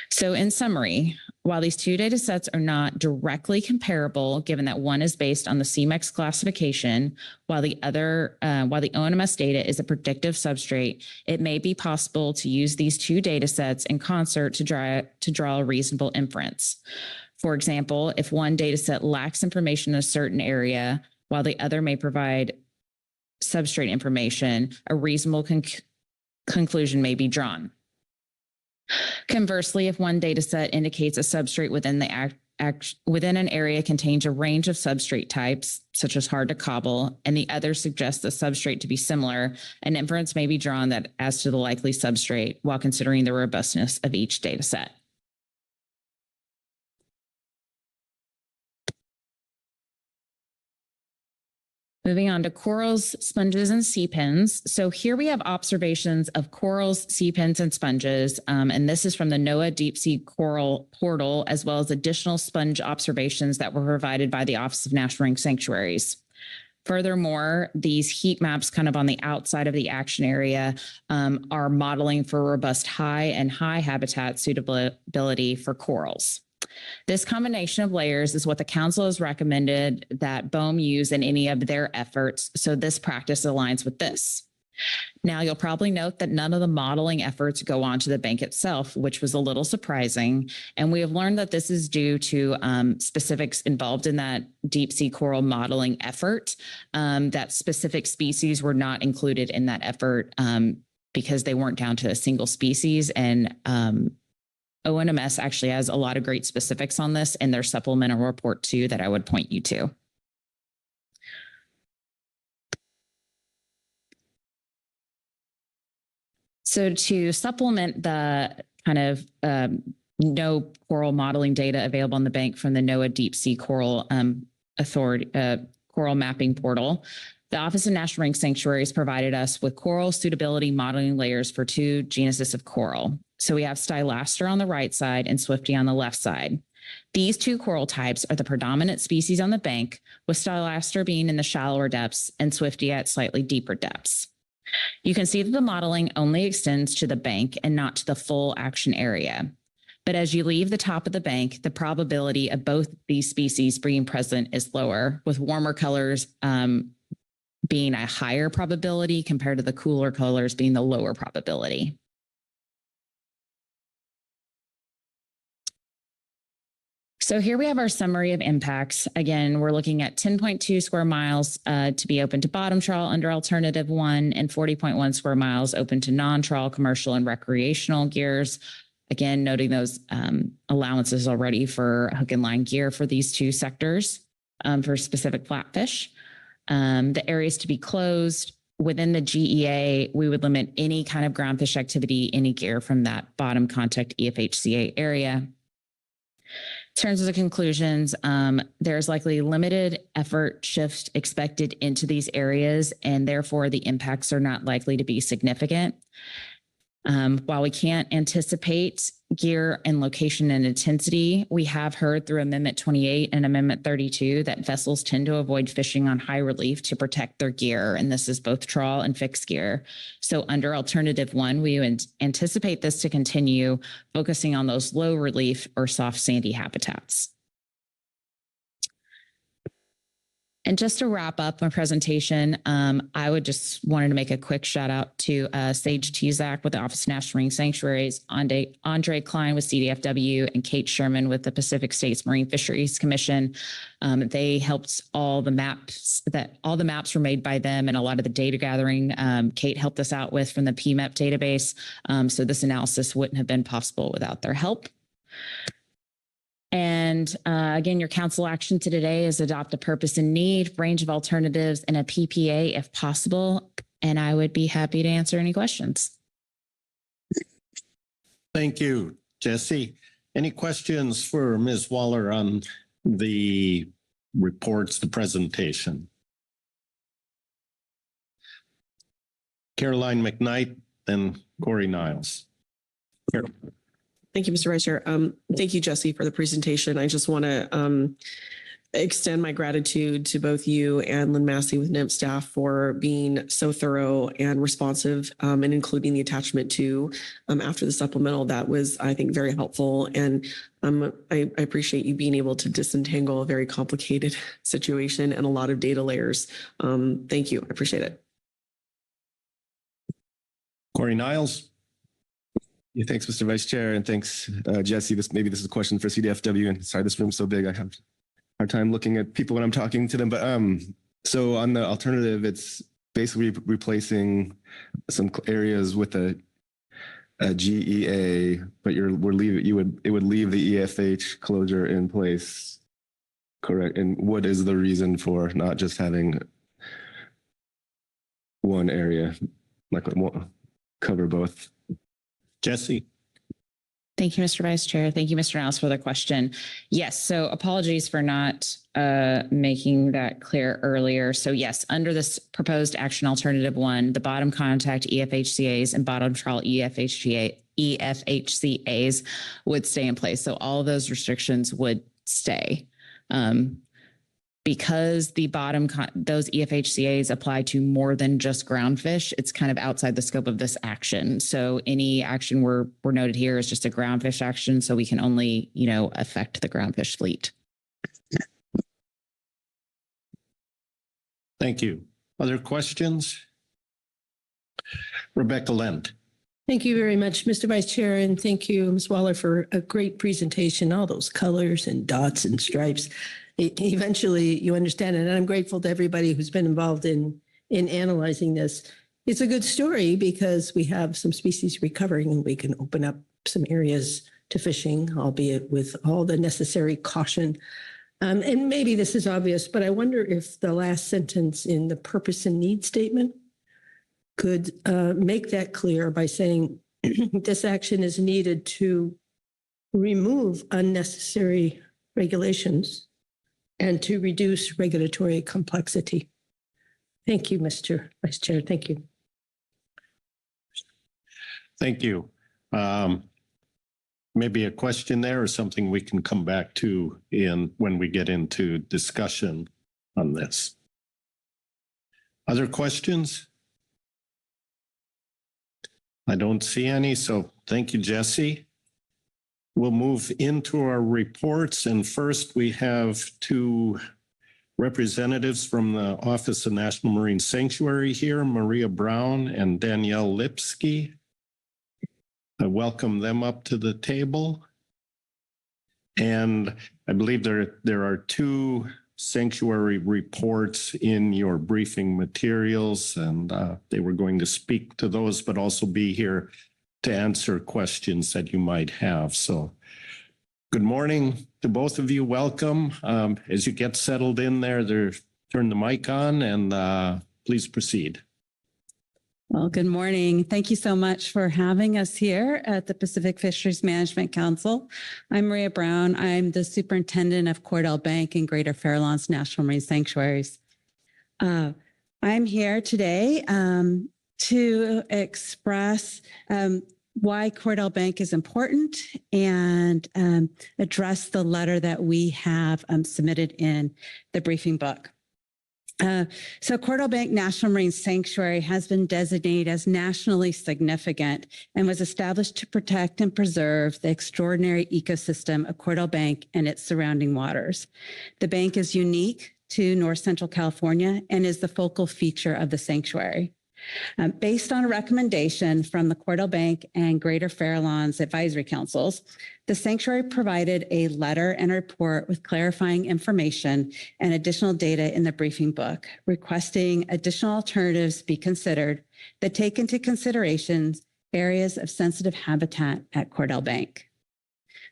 So in summary, while these two data sets are not directly comparable, given that one is based on the CMEX classification, while the ONMS data is a predictive substrate, it may be possible to use these two data sets in concert to draw a reasonable inference. For example, if one data set lacks information in a certain area, while the other may provide substrate information, a reasonable conclusion may be drawn. Conversely, if one data set indicates a substrate within an area contains a range of substrate types, such as hard to cobble, and the other suggests the substrate to be similar, an inference may be drawn that as to the likely substrate while considering the robustness of each data set. Moving on to corals, sponges, and sea pens. So here we have observations of corals, sea pens, and sponges. And this is from the NOAA Deep Sea Coral Portal, as well as additional sponge observations that were provided by the Office of National Marine Sanctuaries. Furthermore, these heat maps kind of on the outside of the action area are modeling for robust high and high habitat suitability for corals. This combination of layers is what the council has recommended that BOEM use in any of their efforts, so this practice aligns with this. Now, you'll probably note that none of the modeling efforts go onto the bank itself, which was a little surprising, and we have learned that this is due to specifics involved in that deep sea coral modeling effort, that specific species were not included in that effort because they weren't down to a single species, and ONMS actually has a lot of great specifics on this in their supplemental report too that I would point you to. So to supplement the kind of no coral modeling data available on the bank from the NOAA Deep Sea Coral Coral Mapping Portal, the Office of National Marine Sanctuaries provided us with coral suitability modeling layers for two genuses of coral. So we have Stylaster on the right side and Swifty on the left side. These two coral types are the predominant species on the bank, with Stylaster being in the shallower depths and Swifty at slightly deeper depths. You can see that the modeling only extends to the bank and not to the full action area. But as you leave the top of the bank, the probability of both these species being present is lower, with warmer colors being a higher probability compared to the cooler colors being the lower probability. So here we have our summary of impacts. Again, we're looking at 10.2 square miles to be open to bottom trawl under alternative 1 and 40.1 square miles open to non-trawl commercial and recreational gears. Again, noting those allowances already for hook and line gear for these two sectors for specific flatfish. The areas to be closed within the GEA, we would limit any kind of groundfish activity, any gear from that bottom contact EFHCA area. In terms of the conclusions, there's likely limited effort shift expected into these areas, and therefore the impacts are not likely to be significant. While we can't anticipate gear and location and intensity, we have heard through Amendment 28 and Amendment 32 that vessels tend to avoid fishing on high relief to protect their gear, and this is both trawl and fixed gear. So under Alternative 1, we anticipate this to continue, focusing on those low relief or soft sandy habitats. And just to wrap up my presentation, I would just wanted to make a quick shout out to Sage Tezak with the Office of National Marine Sanctuaries, Andre Klein with CDFW, and Kate Sherman with the Pacific States Marine Fisheries Commission. They helped all the maps were made by them, and a lot of the data gathering Kate helped us out with from the PMEP database. So this analysis wouldn't have been possible without their help. And again, your council action to today is adopt a purpose and need, range of alternatives, and a PPA if possible. And I would be happy to answer any questions. Thank you, Jesse. Any questions for Ms. Waller on the reports, the presentation? Caroline McKnight, then Corey Niles. Thank you, Mr. Vice Chair. Thank you, Jesse, for the presentation. I just want to extend my gratitude to both you and Lynn Massey with NMFS staff for being so thorough and responsive and including the attachment to after the supplemental. That was, I think, very helpful. And I appreciate you being able to disentangle a very complicated situation and a lot of data layers. Thank you. I appreciate it. Corey Niles. Yeah, thanks, Mr. Vice Chair, and thanks, Jesse. Maybe this is a question for CDFW, and sorry, this room's so big, I have a hard time looking at people when I'm talking to them. But so on the alternative, it's basically replacing some areas with a GEA, but it would leave the EFH closure in place, correct? And what is the reason for not just having one area, like cover both? Jesse. Thank you, Mr. Vice Chair. Thank you, Mr. Niles, for the question. Yes, so apologies for not making that clear earlier. So yes, under this proposed action alternative 1, the bottom contact EFHCAs and bottom trawl EFHCAs would stay in place. So all of those restrictions would stay. Because the those EFHCAs apply to more than just groundfish, it's kind of outside the scope of this action. So any action we're noted here is just a groundfish action, so we can only, affect the groundfish fleet. Thank you. Other questions? Rebecca Lent. Thank you very much, Mr. Vice Chair, and thank you, Ms. Waller, for a great presentation, all those colors and dots and stripes. Eventually you understand it, and I'm grateful to everybody who's been involved in analyzing this. It's a good story because we have some species recovering and we can open up some areas to fishing, albeit with all the necessary caution. And maybe this is obvious, but I wonder if the last sentence in the purpose and need statement could make that clear by saying this action is needed to remove unnecessary regulations and to reduce regulatory complexity. Thank you, Mr. Vice Chair. Thank you. Thank you. Maybe a question there or something we can come back to when we get into discussion on this. Other questions? I don't see any, so thank you, Jesse. We'll move into our reports, and first we have 2 representatives from the Office of National Marine Sanctuary here, Maria Brown and Danielle Lipsky. I welcome them up to the table. And I believe there are 2 sanctuary reports in your briefing materials, and they were going to speak to those, but also be here to answer questions that you might have. So good morning to both of you. Welcome. As you get settled in there, turn the mic on and please proceed. Well, good morning. Thank you so much for having us here at the Pacific Fisheries Management Council. I'm Maria Brown. I'm the superintendent of Cordell Bank and Greater Farallones National Marine Sanctuaries. I'm here today to express why Cordell Bank is important and address the letter that we have submitted in the briefing book. So Cordell Bank National Marine Sanctuary has been designated as nationally significant and was established to protect and preserve the extraordinary ecosystem of Cordell Bank and its surrounding waters. The bank is unique to North Central California and is the focal feature of the sanctuary. Based on a recommendation from the Cordell Bank and Greater Farallones Advisory Councils, the sanctuary provided a letter and a report with clarifying information and additional data in the briefing book, requesting additional alternatives be considered that take into consideration areas of sensitive habitat at Cordell Bank.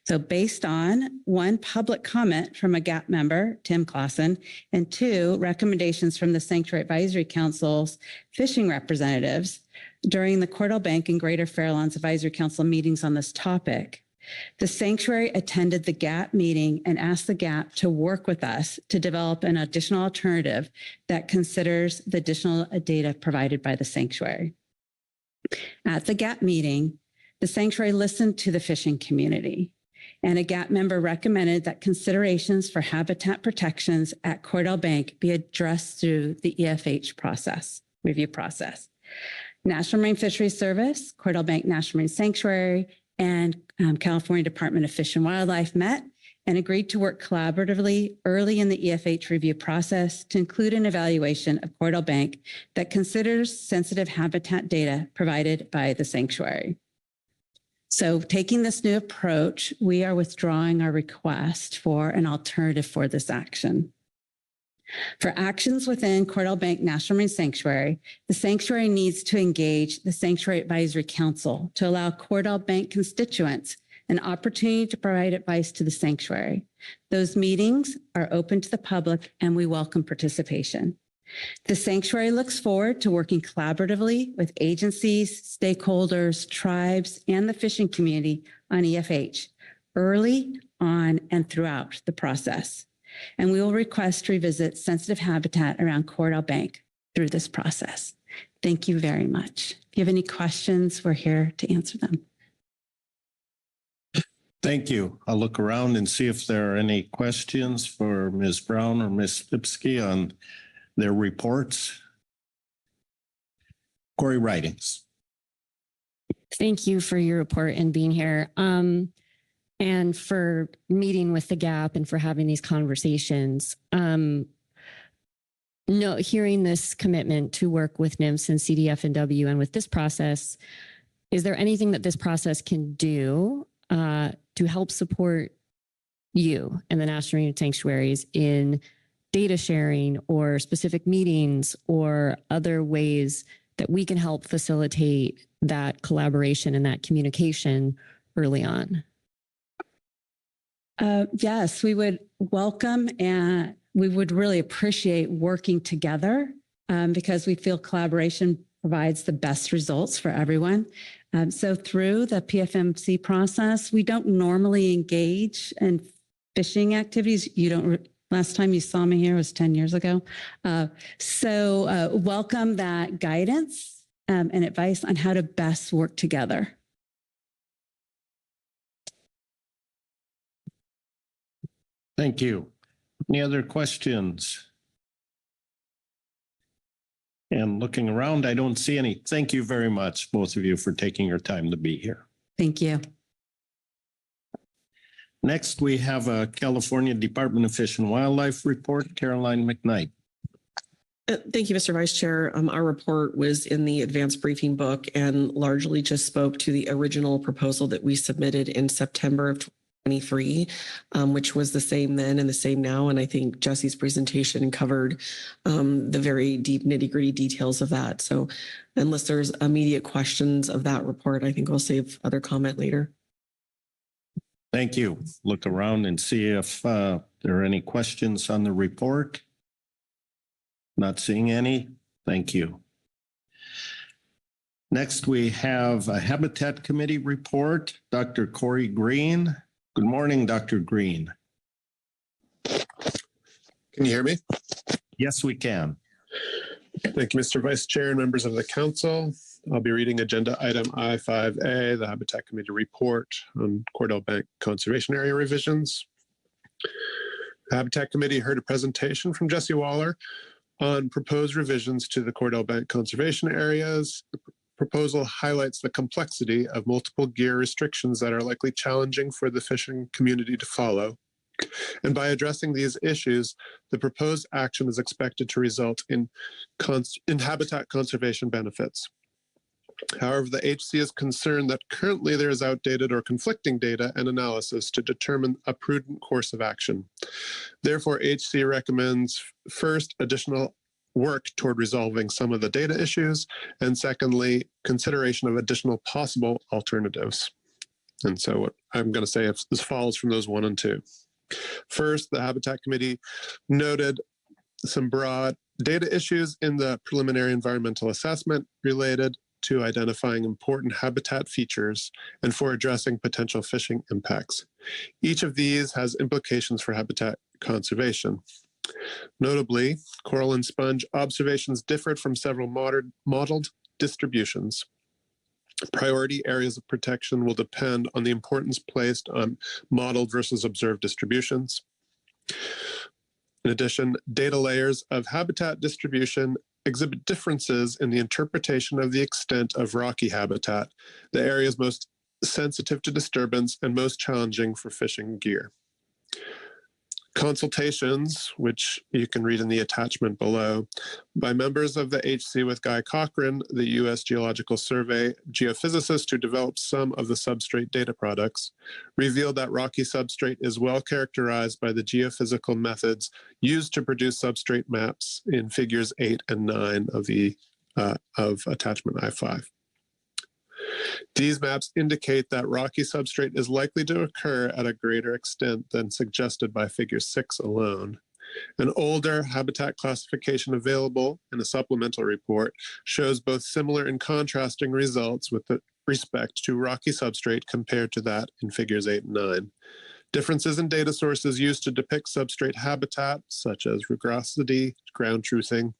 So based on one, public comment from a GAP member, Tim Clausen, and two, recommendations from the Sanctuary Advisory Council's fishing representatives during the Cordell Bank and Greater Farallones Advisory Council meetings on this topic, the sanctuary attended the GAP meeting and asked the GAP to work with us to develop an additional alternative that considers the additional data provided by the sanctuary. At the GAP meeting, the sanctuary listened to the fishing community, and a GAP member recommended that considerations for habitat protections at Cordell Bank be addressed through the EFH process, review process. National Marine Fisheries Service, Cordell Bank National Marine Sanctuary, and California Department of Fish and Wildlife met and agreed to work collaboratively early in the EFH review process to include an evaluation of Cordell Bank that considers sensitive habitat data provided by the sanctuary. So taking this new approach, we are withdrawing our request for an alternative for this action. For actions within Cordell Bank National Marine Sanctuary, the sanctuary needs to engage the Sanctuary Advisory Council to allow Cordell Bank constituents an opportunity to provide advice to the sanctuary. Those meetings are open to the public and we welcome participation. The sanctuary looks forward to working collaboratively with agencies, stakeholders, tribes, and the fishing community on EFH early on and throughout the process. And we will request to revisit sensitive habitat around Cordell Bank through this process. Thank you very much. If you have any questions, we're here to answer them. Thank you. I'll look around and see if there are any questions for Ms. Brown or Ms. Lipsky on their reports. Corey Ridings. Thank you for your report and being here. And for meeting with the GAP and for having these conversations. Hearing this commitment to work with NMFS and CDF&W and with this process, is there anything that this process can do to help support you and the National Marine Sanctuaries in data sharing or specific meetings or other ways that we can help facilitate that collaboration and that communication early on? Yes, we would welcome and we would really appreciate working together because we feel collaboration provides the best results for everyone. So through the PFMC process, we don't normally engage in fishing activities. Last time you saw me here was 10 years ago. So welcome that guidance and advice on how to best work together. Thank you. Any other questions? And looking around, I don't see any. Thank you very much, both of you, for taking your time to be here. Thank you. Next, we have a California Department of Fish and Wildlife report, Caroline McKnight. Thank you, Mr. Vice Chair. Our report was in the advanced briefing book and largely just spoke to the original proposal that we submitted in September of 2023, which was the same then and the same now. And I think Jesse's presentation covered the very deep nitty-gritty details of that. So unless there's immediate questions of that report, I think we'll save other comment later. Thank you. Look around and see if there are any questions on the report. Not seeing any. Thank you. Next, we have a Habitat Committee report. Dr. Corey Green. Good morning, Dr. Green. Can you hear me? Yes, we can. Thank you, Mr. Vice Chair and members of the council. I'll be reading agenda item I-5A, the Habitat Committee report on Cordell Bank conservation area revisions. The Habitat Committee heard a presentation from Jesse Waller on proposed revisions to the Cordell Bank conservation areas. The proposal highlights the complexity of multiple gear restrictions that are likely challenging for the fishing community to follow. And by addressing these issues, the proposed action is expected to result in habitat conservation benefits. However, the HC is concerned that currently there is outdated or conflicting data and analysis to determine a prudent course of action. Therefore, HC recommends first, additional work toward resolving some of the data issues, and secondly, consideration of additional possible alternatives. And so what I'm going to say is follows from those 1 and 2. First, the Habitat Committee noted some broad data issues in the preliminary environmental assessment related to identifying important habitat features and for addressing potential fishing impacts. Each of these has implications for habitat conservation. Notably, coral and sponge observations differed from several modeled distributions. Priority areas of protection will depend on the importance placed on modeled versus observed distributions. In addition, data layers of habitat distribution exhibit differences in the interpretation of the extent of rocky habitat, the areas most sensitive to disturbance and most challenging for fishing gear. Consultations, which you can read in the attachment below, by members of the HC with Guy Cochran, the U.S. Geological Survey geophysicist who developed some of the substrate data products, revealed that rocky substrate is well characterized by the geophysical methods used to produce substrate maps in figures 8 and 9 of attachment I-5. These maps indicate that rocky substrate is likely to occur at a greater extent than suggested by figure 6 alone. An older habitat classification available in a supplemental report shows both similar and contrasting results with respect to rocky substrate compared to that in figures 8 and 9. Differences in data sources used to depict substrate habitat, such as rugrosity, ground truthing,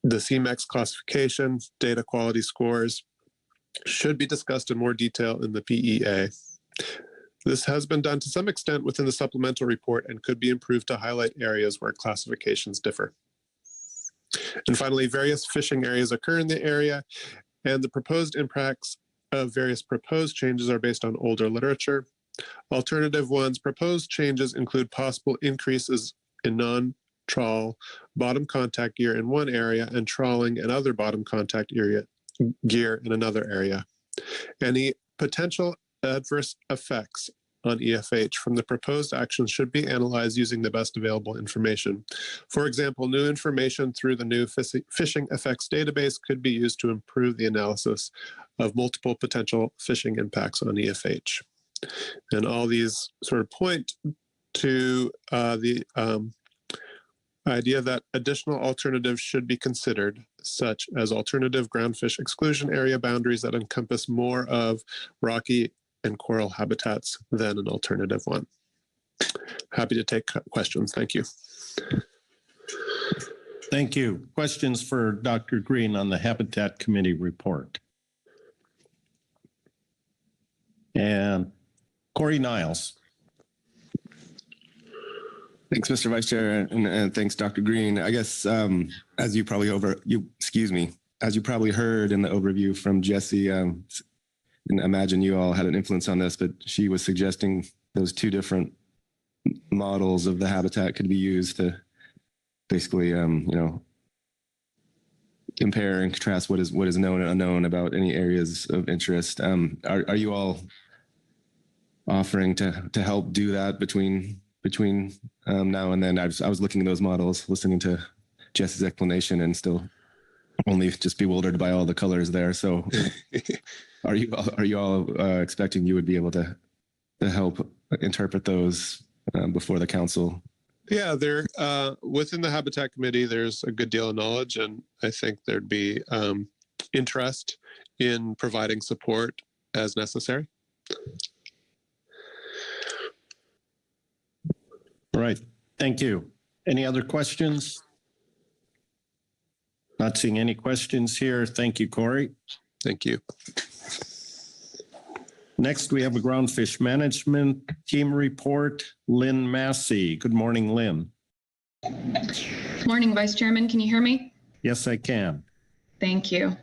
the CMEX classification, data quality scores, should be discussed in more detail in the PEA. This has been done to some extent within the supplemental report and could be improved to highlight areas where classifications differ. And finally, various fishing areas occur in the area, and the proposed impacts of various proposed changes are based on older literature. Alternative ones, proposed changes include possible increases in non-trawl bottom contact gear in one area and trawling and other bottom contact gear in another area. Any potential adverse effects on EFH from the proposed actions should be analyzed using the best available information. For example, new information through the new fishing effects database could be used to improve the analysis of multiple potential fishing impacts on EFH. And all these sort of point to the idea that additional alternatives should be considered, such as alternative groundfish exclusion area boundaries that encompass more of rocky and coral habitats than an alternative one. Happy to take questions. Thank you. Thank you. Questions for Dr. Green on the Habitat Committee report? And Corey Niles. Thanks, Mr. Vice Chair, and thanks, Dr. Green. I guess as you probably heard in the overview from Jesse, and imagine you all had an influence on this, but she was suggesting those two different models of the habitat could be used to basically, compare and contrast what is known and unknown about any areas of interest. Are you all offering to help do that between now and then? I was looking at those models, listening to Jess's explanation, and still only just bewildered by all the colors there. So, are you all expecting you would be able to help interpret those before the council? Yeah, there within the Habitat Committee, there's a good deal of knowledge, and I think there'd be interest in providing support as necessary. All right, thank you. Any other questions? Not seeing any questions here. Thank you, Corey. Thank you. Next, we have a Groundfish Management Team report. Lynn Massey. Good morning, Lynn. Good morning, Vice Chairman. Can you hear me? Yes, I can. Thank you.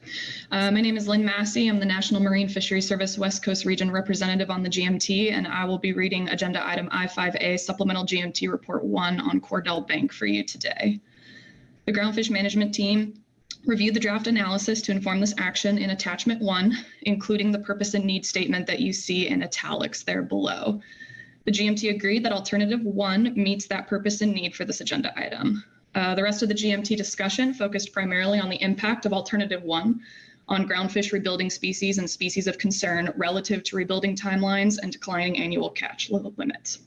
My name is Lynn Massey. I'm the National Marine Fisheries Service West Coast Region representative on the GMT, and I will be reading agenda item I-5A, Supplemental GMT Report 1 on Cordell Bank for you today. The Groundfish Management Team reviewed the draft analysis to inform this action in Attachment 1, including the purpose and need statement that you see in italics there below. The GMT agreed that Alternative 1 meets that purpose and need for this agenda item. The rest of the GMT discussion focused primarily on the impact of Alternative 1 on groundfish rebuilding species and species of concern relative to rebuilding timelines and declining annual catch limits.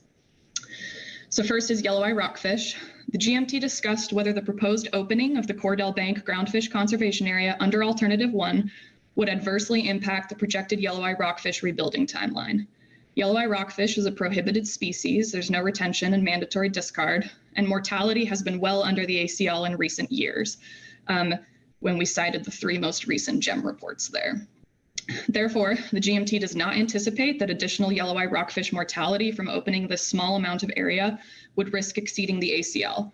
So first is yellow eye rockfish. The GMT discussed whether the proposed opening of the Cordell Bank groundfish conservation area under Alternative 1 would adversely impact the projected yellow eye rockfish rebuilding timeline. Yellow eye rockfish is a prohibited species. There's no retention and mandatory discard, and mortality has been well under the ACL in recent years, when we cited the 3 most recent GEM reports there. Therefore, the GMT does not anticipate that additional yellow eye rockfish mortality from opening this small amount of area would risk exceeding the ACL,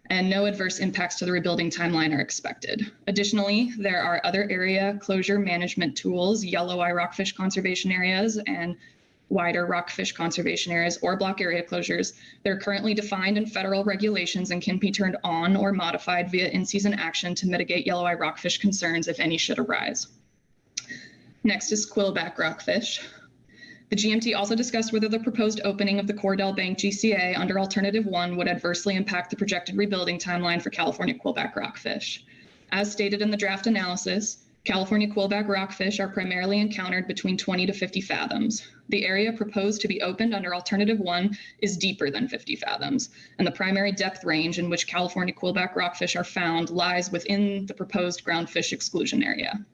and no adverse impacts to the rebuilding timeline are expected. Additionally, there are other area closure management tools, yellow eye rockfish conservation areas, and wider rockfish conservation areas or block area closures. They're currently defined in federal regulations and can be turned on or modified via in-season action to mitigate yellow eye rockfish concerns if any should arise. Next is quillback rockfish. The GMT also discussed whether the proposed opening of the Cordell Bank GCA under Alternative 1 would adversely impact the projected rebuilding timeline for California quillback rockfish. As stated in the draft analysis, California quillback rockfish are primarily encountered between 20 to 50 fathoms. The area proposed to be opened under Alternative 1 is deeper than 50 fathoms, and the primary depth range in which California quillback rockfish are found lies within the proposed groundfish exclusion area.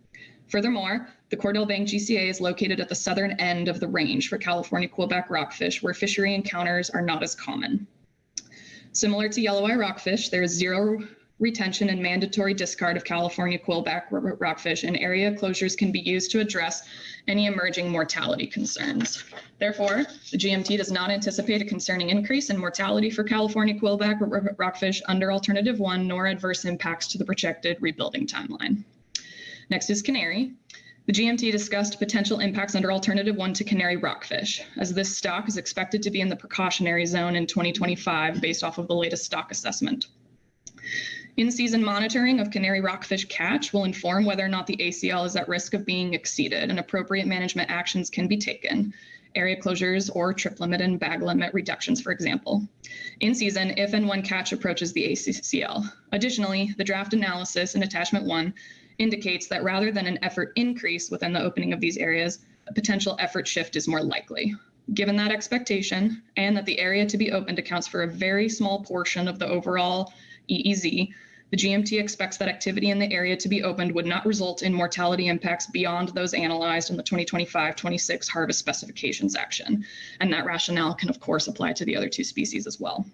Furthermore, the Cordell Bank GCA is located at the southern end of the range for California quillback rockfish, where fishery encounters are not as common. Similar to yellow eye rockfish, there is zero retention and mandatory discard of California quillback rockfish, and area closures can be used to address any emerging mortality concerns. Therefore, the GMT does not anticipate a concerning increase in mortality for California quillback rockfish under Alternative 1, nor adverse impacts to the projected rebuilding timeline. Next is canary. The GMT discussed potential impacts under Alternative 1 to canary rockfish, as this stock is expected to be in the precautionary zone in 2025 based off of the latest stock assessment. In-season monitoring of canary rockfish catch will inform whether or not the ACL is at risk of being exceeded, and appropriate management actions can be taken, area closures or trip limit and bag limit reductions, for example. In season, if and when catch approaches the ACL. Additionally, the draft analysis in Attachment 1 indicates that rather than an effort increase within the opening of these areas, a potential effort shift is more likely. Given that expectation, and that the area to be opened accounts for a very small portion of the overall EEZ, the GMT expects that activity in the area to be opened would not result in mortality impacts beyond those analyzed in the 2025-26 harvest specifications action. And that rationale can, of course, apply to the other 2 species as well.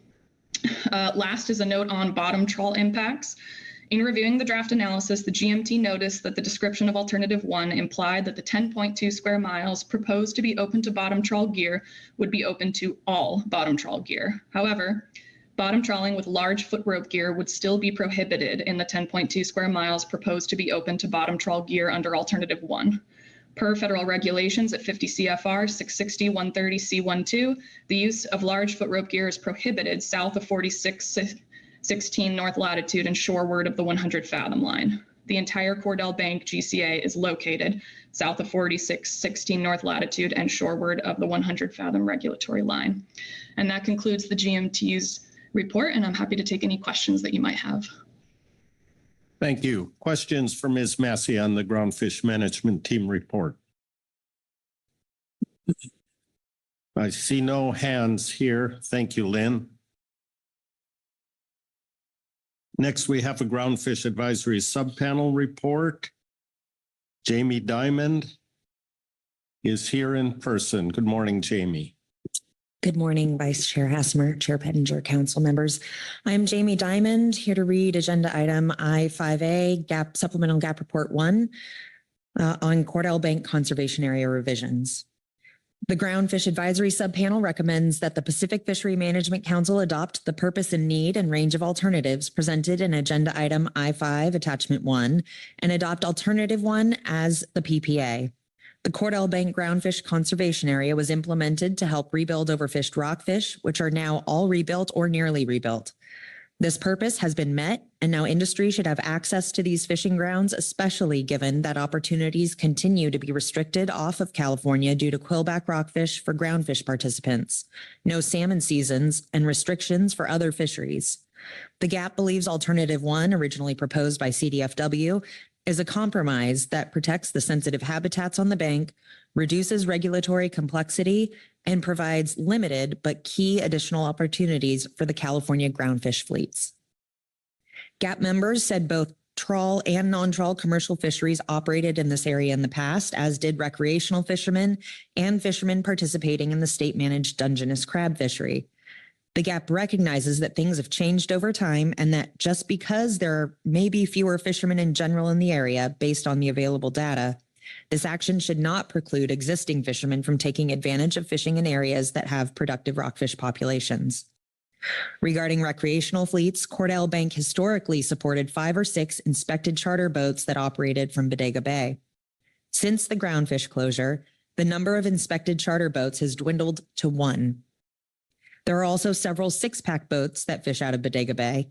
Last is a note on bottom trawl impacts. In reviewing the draft analysis, the GMT noticed that the description of Alternative 1 implied that the 10.2 square miles proposed to be open to bottom trawl gear would be open to all bottom trawl gear. However, bottom trawling with large foot rope gear would still be prohibited in the 10.2 square miles proposed to be open to bottom trawl gear under Alternative 1. Per federal regulations at 50 CFR 660-130C12, the use of large foot rope gear is prohibited south of 4616 north latitude and shoreward of the 100 fathom line. The entire Cordell Bank GCA is located south of 4616 north latitude and shoreward of the 100 fathom regulatory line. And that concludes the GMT's report, and I'm happy to take any questions that you might have. Thank you. Questions for Ms. Massey on the Groundfish Management Team report? I see no hands here. Thank you, Lynn. Next, we have a Groundfish Advisory Subpanel report. Jamie Diamond is here in person. Good morning, Jamie. Good morning, Vice Chair Hassemer, Chair Pettinger, council members. I'm Jamie Diamond, here to read agenda item I-5A, Supplemental Gap Report 1 on Cordell Bank Conservation Area revisions. The Groundfish Advisory Subpanel recommends that the Pacific Fishery Management Council adopt the purpose and need and range of alternatives presented in Agenda Item I-5, Attachment 1, and adopt Alternative 1 as the PPA. The Cordell Bank Groundfish Conservation Area was implemented to help rebuild overfished rockfish, which are now all rebuilt or nearly rebuilt. This purpose has been met, and now industry should have access to these fishing grounds, especially given that opportunities continue to be restricted off of California due to quillback rockfish for groundfish participants, no salmon seasons, and restrictions for other fisheries. The GAP believes Alternative 1, originally proposed by CDFW, is a compromise that protects the sensitive habitats on the bank, reduces regulatory complexity, and provides limited but key additional opportunities for the California groundfish fleets. GAP members said both trawl and non-trawl commercial fisheries operated in this area in the past, as did recreational fishermen and fishermen participating in the state-managed Dungeness crab fishery. The GAP recognizes that things have changed over time and that just because there may be fewer fishermen in general in the area based on the available data, this action should not preclude existing fishermen from taking advantage of fishing in areas that have productive rockfish populations. Regarding recreational fleets, Cordell Bank historically supported 5 or 6 inspected charter boats that operated from Bodega Bay. Since the groundfish closure, the number of inspected charter boats has dwindled to 1. There are also several 6-pack boats that fish out of Bodega Bay.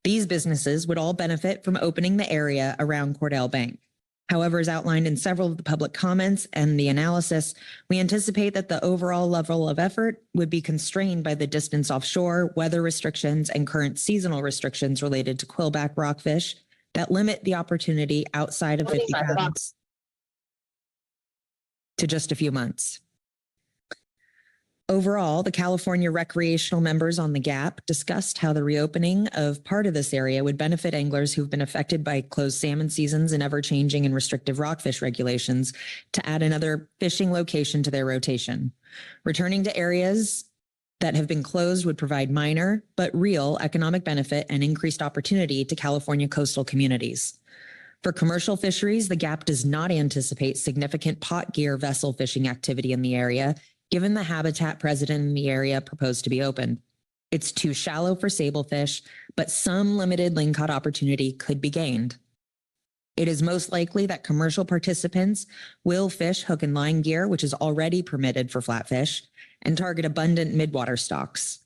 These businesses would all benefit from opening the area around Cordell Bank. However, as outlined in several of the public comments and the analysis, we anticipate that the overall level of effort would be constrained by the distance offshore, weather restrictions, and current seasonal restrictions related to quillback rockfish that limit the opportunity outside of 50 fathoms to just a few months. Overall, the California recreational members on the GAP discussed how the reopening of part of this area would benefit anglers who've been affected by closed salmon seasons and ever-changing and restrictive rockfish regulations to add another fishing location to their rotation. Returning to areas that have been closed would provide minor but real economic benefit and increased opportunity to California coastal communities. For commercial fisheries, the GAP does not anticipate significant pot gear vessel fishing activity in the area, given the habitat present in the area proposed to be opened. It's too shallow for sablefish, but some limited lingcod opportunity could be gained. It is most likely that commercial participants will fish hook and line gear, which is already permitted for flatfish, and target abundant midwater stocks.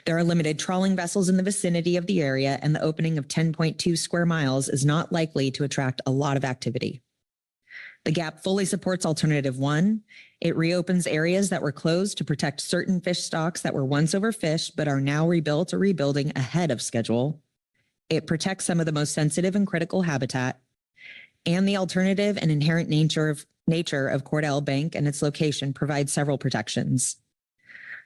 There are limited trawling vessels in the vicinity of the area, and the opening of 10.2 square miles is not likely to attract a lot of activity. The GAP fully supports Alternative 1. It reopens areas that were closed to protect certain fish stocks that were once overfished but are now rebuilt or rebuilding ahead of schedule. It protects some of the most sensitive and critical habitat. And the alternative and inherent nature of Cordell Bank and its location provide several protections.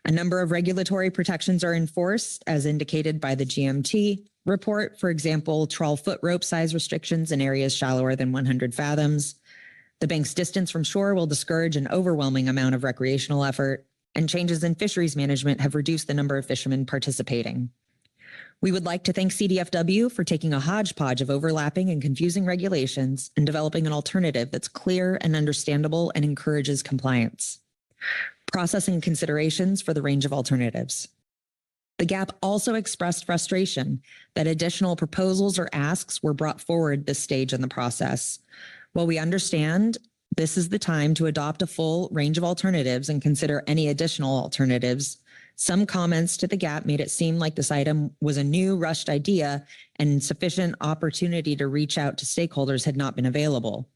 A number of regulatory protections are enforced, as indicated by the GMT report. For example, trawl foot rope size restrictions in areas shallower than 100 fathoms. The bank's distance from shore will discourage an overwhelming amount of recreational effort, and changes in fisheries management have reduced the number of fishermen participating. We would like to thank CDFW for taking a hodgepodge of overlapping and confusing regulations and developing an alternative that's clear and understandable and encourages compliance. Processing considerations for the range of alternatives. The GAP also expressed frustration that additional proposals or asks were brought forward this stage in the process. While we understand this is the time to adopt a full range of alternatives and consider any additional alternatives, some comments to the GAP made it seem like this item was a new rushed idea and sufficient opportunity to reach out to stakeholders had not been available.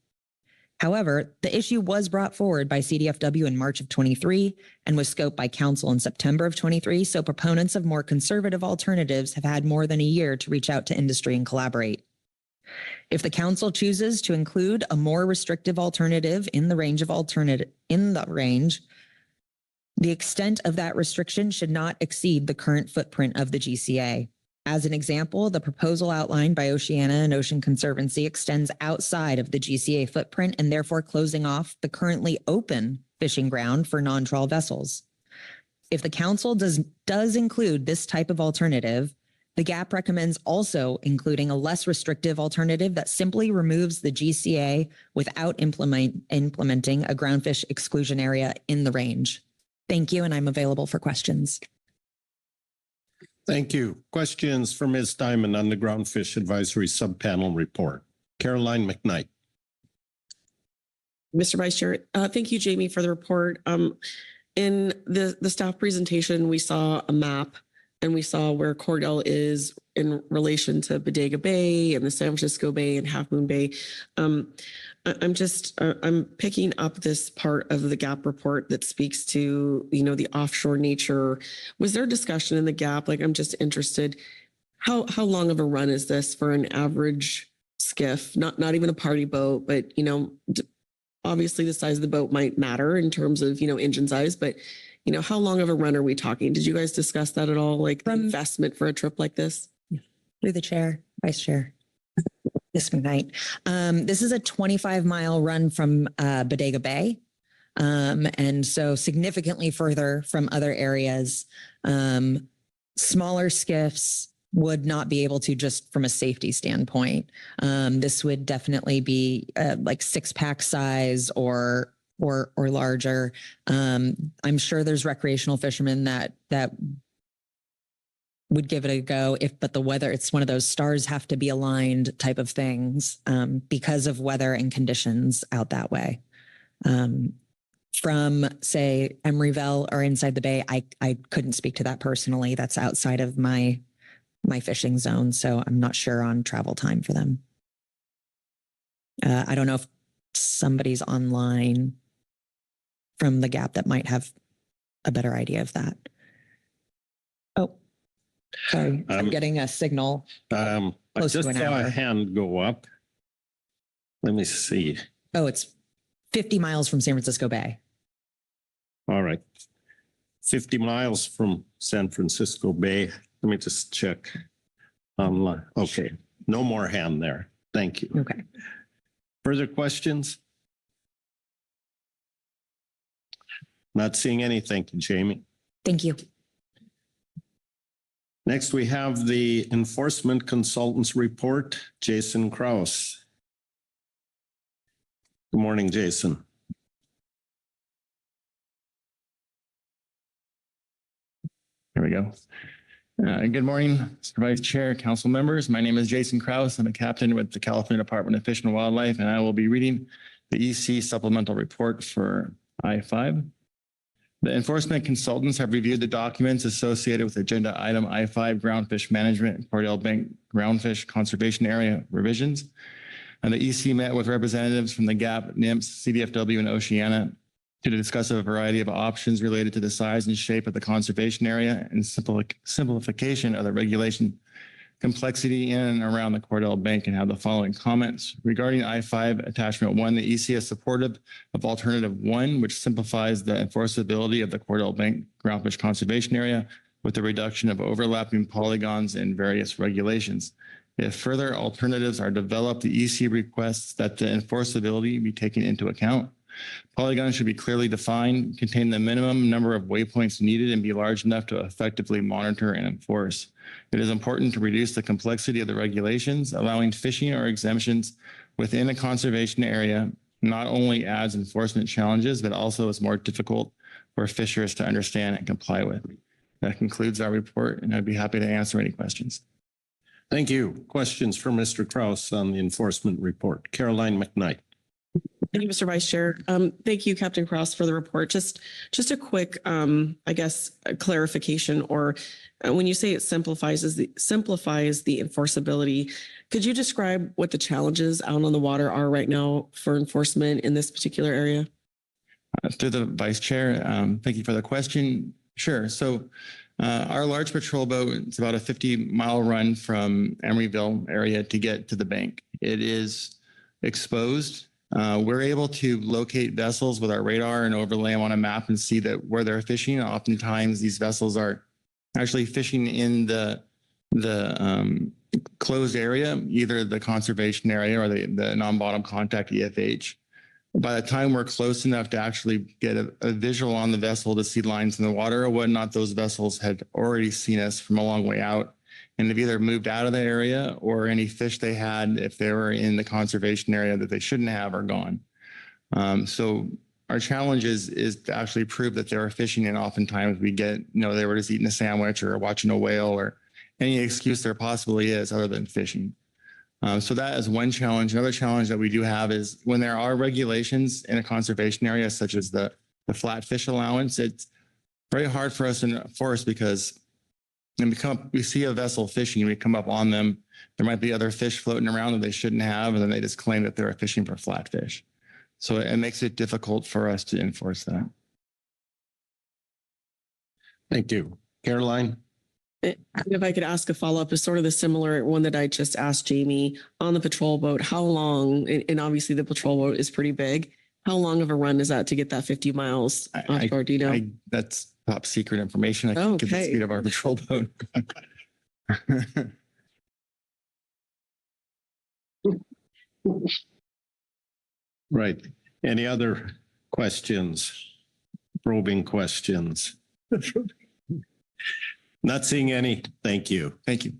However, the issue was brought forward by CDFW in March of 23 and was scoped by Council in September of 23, so proponents of more conservative alternatives have had more than a year to reach out to industry and collaborate. If the Council chooses to include a more restrictive alternative in the range, the extent of that restriction should not exceed the current footprint of the GCA. As an example, the proposal outlined by Oceana and Ocean Conservancy extends outside of the GCA footprint and therefore closing off the currently open fishing ground for non-trawl vessels. If the Council does include this type of alternative, The GAP recommends also including a less restrictive alternative that simply removes the GCA without implementing a groundfish exclusion area in the range. Thank you, and I'm available for questions. Thank you. Questions for Ms. Diamond on the Groundfish Advisory Subpanel report? Caroline McKnight. Mr. Vice Chair, thank you, Jamie, for the report. In the staff presentation, we saw a map and we saw where Cordell is in relation to Bodega Bay and the San Francisco Bay and Half Moon Bay. I'm picking up this part of the GAP report that speaks to, the offshore nature. Was there a discussion in the GAP? Like, I'm just interested, how long of a run is this for an average skiff? Not even a party boat, but, obviously the size of the boat might matter in terms of, engine size, but, how long of a run are we talking? Did you guys discuss that at all? Like the investment for a trip like this? Through the chair, Vice Chair. Ms. McKnight. This is a 25-mile run from Bodega Bay. And so significantly further from other areas. Smaller skiffs would not be able to, just from a safety standpoint. This would definitely be like 6-pack size or larger. I'm sure there's recreational fishermen that would give it a go but the weather, it's one of those stars have to be aligned type of things because of weather and conditions out that way. From say Emeryville or inside the bay, I couldn't speak to that personally. That's outside of my fishing zone. So I'm not sure on travel time for them. I don't know if somebody's online from the GAP that might have a better idea of that. Oh, sorry, I'm getting a signal. I just saw a hand go up. Let me see. Oh, it's 50 miles from San Francisco Bay. All right. 50 miles from San Francisco Bay. Let me just check online. Okay. No more hand there. Thank you. Okay. Further questions? Not seeing any. Thank you, Jamie. Thank you. Next, we have the Enforcement Consultants Report, Jason Krause. Good morning, Jason. Here we go. Good morning, Mr. Vice Chair, council members. My name is Jason Krause. I'm a captain with the California Department of Fish and Wildlife, and I will be reading the EC supplemental report for I-5. The enforcement consultants have reviewed the documents associated with agenda item I-5 groundfish management, Cordell Bank groundfish conservation area revisions. And the EC met with representatives from the GAP, NMFS, CDFW, and Oceana to discuss a variety of options related to the size and shape of the conservation area and simplification of the regulation complexity in and around the Cordell Bank, and have the following comments. Regarding I-5 attachment 1, the EC is supportive of alternative 1, which simplifies the enforceability of the Cordell Bank groundfish conservation area with the reduction of overlapping polygons and various regulations. If further alternatives are developed, the EC requests that the enforceability be taken into account. Polygons should be clearly defined, contain the minimum number of waypoints needed, and be large enough to effectively monitor and enforce. It is important to reduce the complexity of the regulations. Allowing fishing or exemptions within a conservation area not only adds enforcement challenges, but also is more difficult for fishers to understand and comply with. That concludes our report, and I'd be happy to answer any questions. Thank you. Questions for Mr. Krause on the enforcement report? Caroline McKnight. Thank you, Mr. Vice Chair. Thank you, Captain Krause, for the report. Just a quick, clarification, or when you say it simplifies the enforceability, could you describe what the challenges out on the water are right now for enforcement in this particular area? Through the Vice Chair, thank you for the question. Sure. So our large patrol boat, it's about a 50-mile run from Emeryville area to get to the bank. It is exposed. We're able to locate vessels with our radar and overlay them on a map and see that where they're fishing. Oftentimes these vessels are actually fishing in the closed area, either the conservation area or the non-bottom contact EFH. By the time we're close enough to actually get a visual on the vessel to see lines in the water or whatnot, those vessels had already seen us from a long way out and have either moved out of the area or any fish they had, if they were in the conservation area that they shouldn't have, are gone. So our challenge is to actually prove that they are fishing, and oftentimes we get, they were just eating a sandwich or watching a whale or any excuse there possibly is other than fishing. So that is one challenge. Another challenge that we do have is when there are regulations in a conservation area, such as the flatfish allowance, it's very hard for us to enforce because we see a vessel fishing, we come up on them, there might be other fish floating around that they shouldn't have, and then they just claim that they're fishing for flatfish. So it makes it difficult for us to enforce that. Thank you. Caroline? If I could ask a follow-up, is sort of the similar one that I just asked Jamie on the patrol boat. How long, and obviously the patrol boat is pretty big. How long of a run is that to get that 50 miles offshore? Do you know? That's top secret information. I can't get the speed of our patrol boat. Right. Any other questions? Probing questions? Not seeing any. Thank you. Thank you.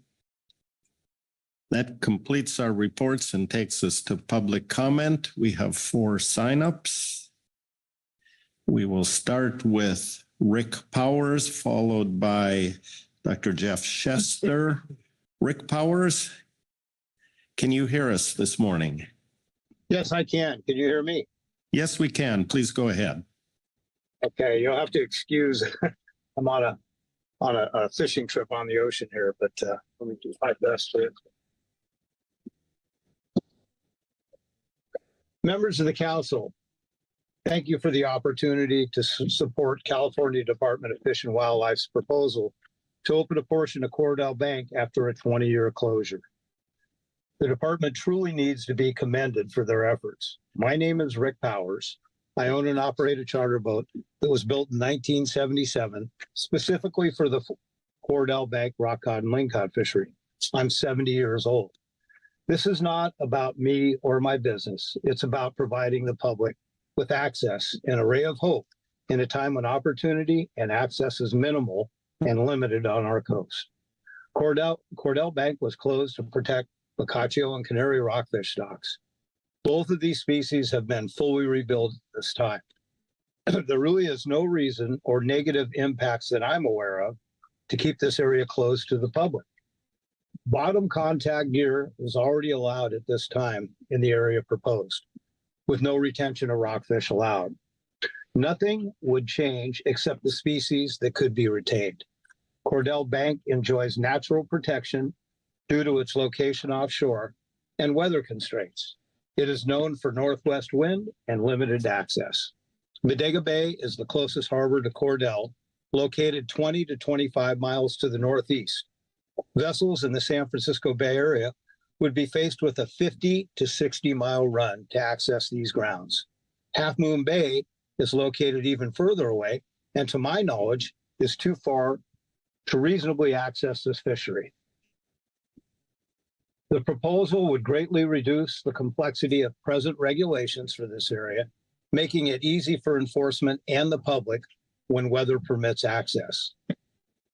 That completes our reports and takes us to public comment. We have 4 signups. We will start with Rick Powers, followed by Dr. Jeff Chester. Rick Powers, can you hear us this morning? Yes, I can. Can you hear me? Yes, we can. Please go ahead. Okay, you'll have to excuse. I'm on a fishing trip on the ocean here, but let me do my best to. Members of the council, thank you for the opportunity to support California Department of Fish and Wildlife's proposal to open a portion of Cordell Bank after a 20-year closure. The department truly needs to be commended for their efforts. My name is Rick Powers. I own and operate a charter boat that was built in 1977, specifically for the Cordell Bank rock cod and lingcod fishery. I'm 70 years old. This is not about me or my business. It's about providing the public with access and a ray of hope in a time when opportunity and access is minimal and limited on our coast. Cordell Bank was closed to protect Bocaccio and canary rockfish stocks. Both of these species have been fully rebuilt this time. There really is no reason or negative impacts that I'm aware of to keep this area closed to the public. Bottom contact gear is already allowed at this time in the area proposed, with no retention of rockfish allowed. Nothing would change except the species that could be retained. Cordell Bank enjoys natural protection due to its location offshore and weather constraints. It is known for northwest wind and limited access. Bodega Bay is the closest harbor to Cordell, located 20 to 25 miles to the northeast. Vessels in the San Francisco Bay Area would be faced with a 50 to 60 mile run to access these grounds. Half Moon Bay is located even further away, and to my knowledge, is too far to reasonably access this fishery. The proposal would greatly reduce the complexity of present regulations for this area, making it easy for enforcement and the public when weather permits access.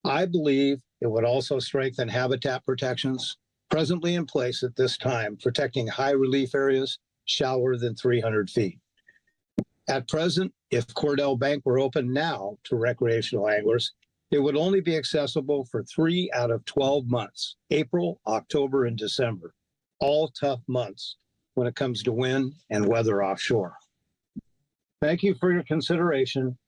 I believe it would also strengthen habitat protections presently in place at this time, protecting high relief areas shallower than 300 feet. At present, if Cordell Bank were open now to recreational anglers, it would only be accessible for 3 out of 12 months, April, October, and December, all tough months when it comes to wind and weather offshore. Thank you for your consideration.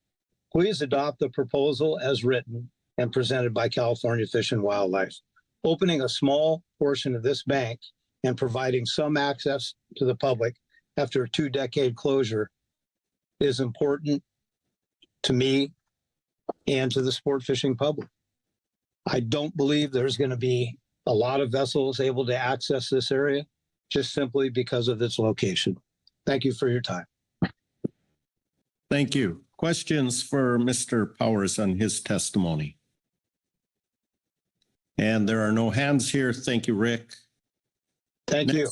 Please adopt the proposal as written and presented by California Fish and Wildlife. Opening a small portion of this bank and providing some access to the public after a 2-decade closure is important to me and to the sport fishing public. I don't believe there's going to be a lot of vessels able to access this area just simply because of its location. Thank you for your time. Thank you. Questions for Mr. Powers on his testimony? And there are no hands here. Thank you, Rick. Thank you.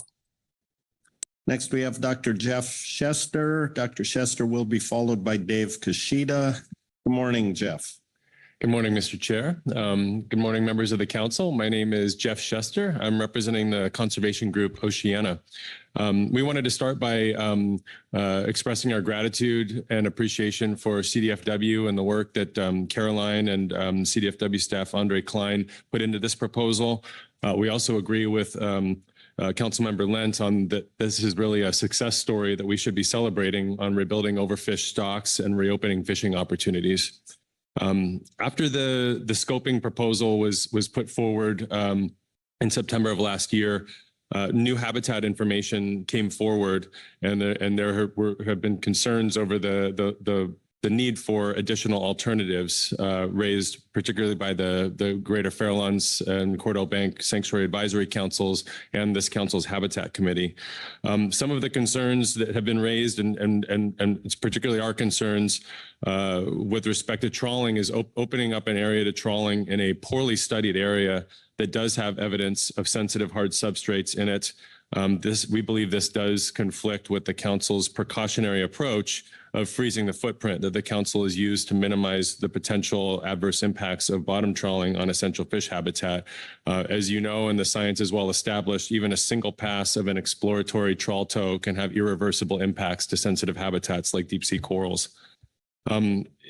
Next, we have Dr. Jeff Chester. Dr. Chester will be followed by Dave Kashida. Good morning, Jeff. Good morning, Mr. Chair. Good morning, members of the council. My name is Jeff Schuster. I'm representing the conservation group Oceana. We wanted to start by expressing our gratitude and appreciation for CDFW and the work that Caroline and CDFW staff Andre Klein put into this proposal. We also agree with Councilmember Lent on that this is really a success story that we should be celebrating on rebuilding overfished stocks and reopening fishing opportunities. After the scoping proposal was put forward in September of last year, new habitat information came forward, and there have been concerns over the need for additional alternatives raised particularly by the Greater Farallones and Cordell Bank Sanctuary Advisory Councils and this council's Habitat Committee. Some of the concerns that have been raised, and it's particularly our concerns with respect to trawling, is opening up an area to trawling in a poorly studied area that does have evidence of sensitive hard substrates in it. We believe this does conflict with the council's precautionary approach of freezing the footprint that the council has used to minimize the potential adverse impacts of bottom trawling on essential fish habitat. As you know, and the science is well established, even a single pass of an exploratory trawl tow can have irreversible impacts to sensitive habitats like deep sea corals.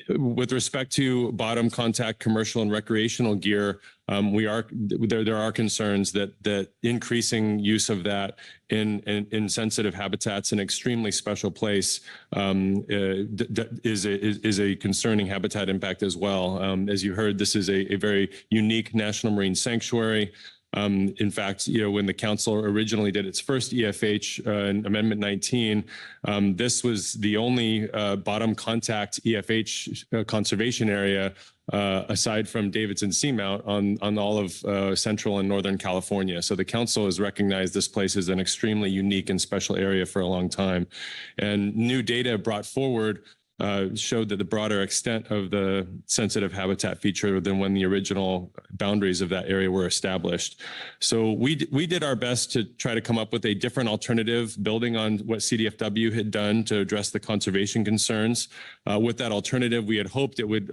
With respect to bottom contact commercial and recreational gear, there are concerns that increasing use of that in sensitive habitats in extremely special place is a concerning habitat impact as well. As you heard, this is a very unique national marine sanctuary. In fact, when the council originally did its first EFH in Amendment 19, this was the only bottom contact EFH conservation area aside from Davidson Seamount on all of Central and Northern California. So the council has recognized this place as an extremely unique and special area for a long time. And new data brought forward showed that the broader extent of the sensitive habitat feature than when the original boundaries of that area were established. So we did our best to try to come up with a different alternative, building on what CDFW had done to address the conservation concerns. With that alternative, we had hoped it would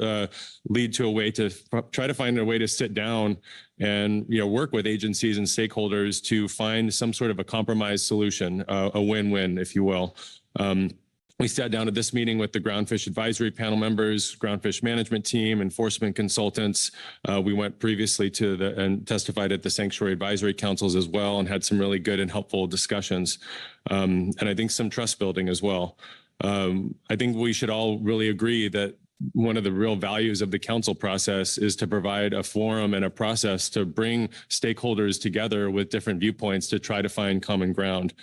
lead to a way to try to find a way to sit down and work with agencies and stakeholders to find some sort of a compromise solution, a win-win, if you will. We sat down at this meeting with the Groundfish Advisory Panel members, Groundfish Management Team, enforcement consultants. We went previously and testified at the Sanctuary Advisory Councils as well, and had some really good and helpful discussions. And I think some trust building as well. I think we should all really agree that one of the real values of the council process is to provide a forum and a process to bring stakeholders together with different viewpoints to try to find common ground.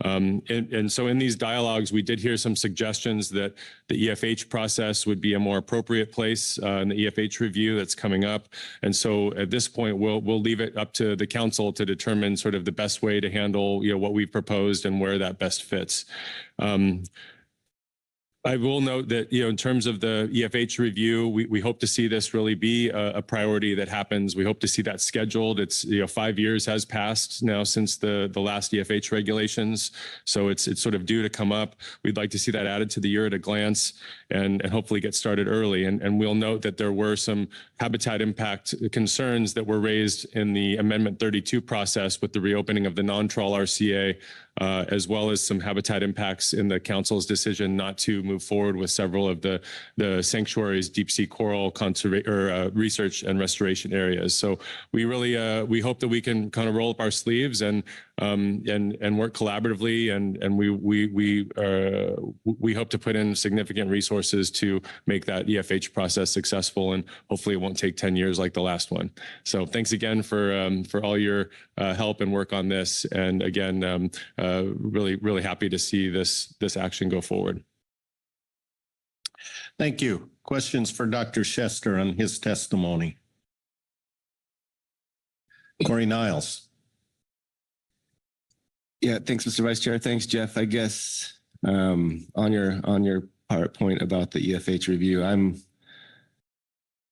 And so in these dialogues, we did hear some suggestions that the EFH process would be a more appropriate place in the EFH review that's coming up. And so at this point, we'll leave it up to the council to determine sort of the best way to handle what we've proposed and where that best fits. I will note that, in terms of the EFH review, we hope to see this really be a priority that happens. We hope to see that scheduled. It's, 5 years has passed now since the last EFH regulations. So it's sort of due to come up. We'd like to see that added to the year at a glance and hopefully get started early. And we'll note that there were some habitat impact concerns that were raised in the Amendment 32 process with the reopening of the non-trawl RCA, as well as some habitat impacts in the council's decision not to move forward with several of the sanctuary's deep sea coral research and restoration areas. So we really we hope that we can kind of roll up our sleeves and work collaboratively, and we hope to put in significant resources to make that EFH process successful, and hopefully it won't take 10 years like the last one. So thanks again for all your help and work on this, and again, really happy to see this action go forward. Thank you. Questions for Dr. Schuster on his testimony? Corey Niles. Yeah, thanks, Mr. Vice Chair. Thanks, Jeff. I guess on your point about the EFH review, I'm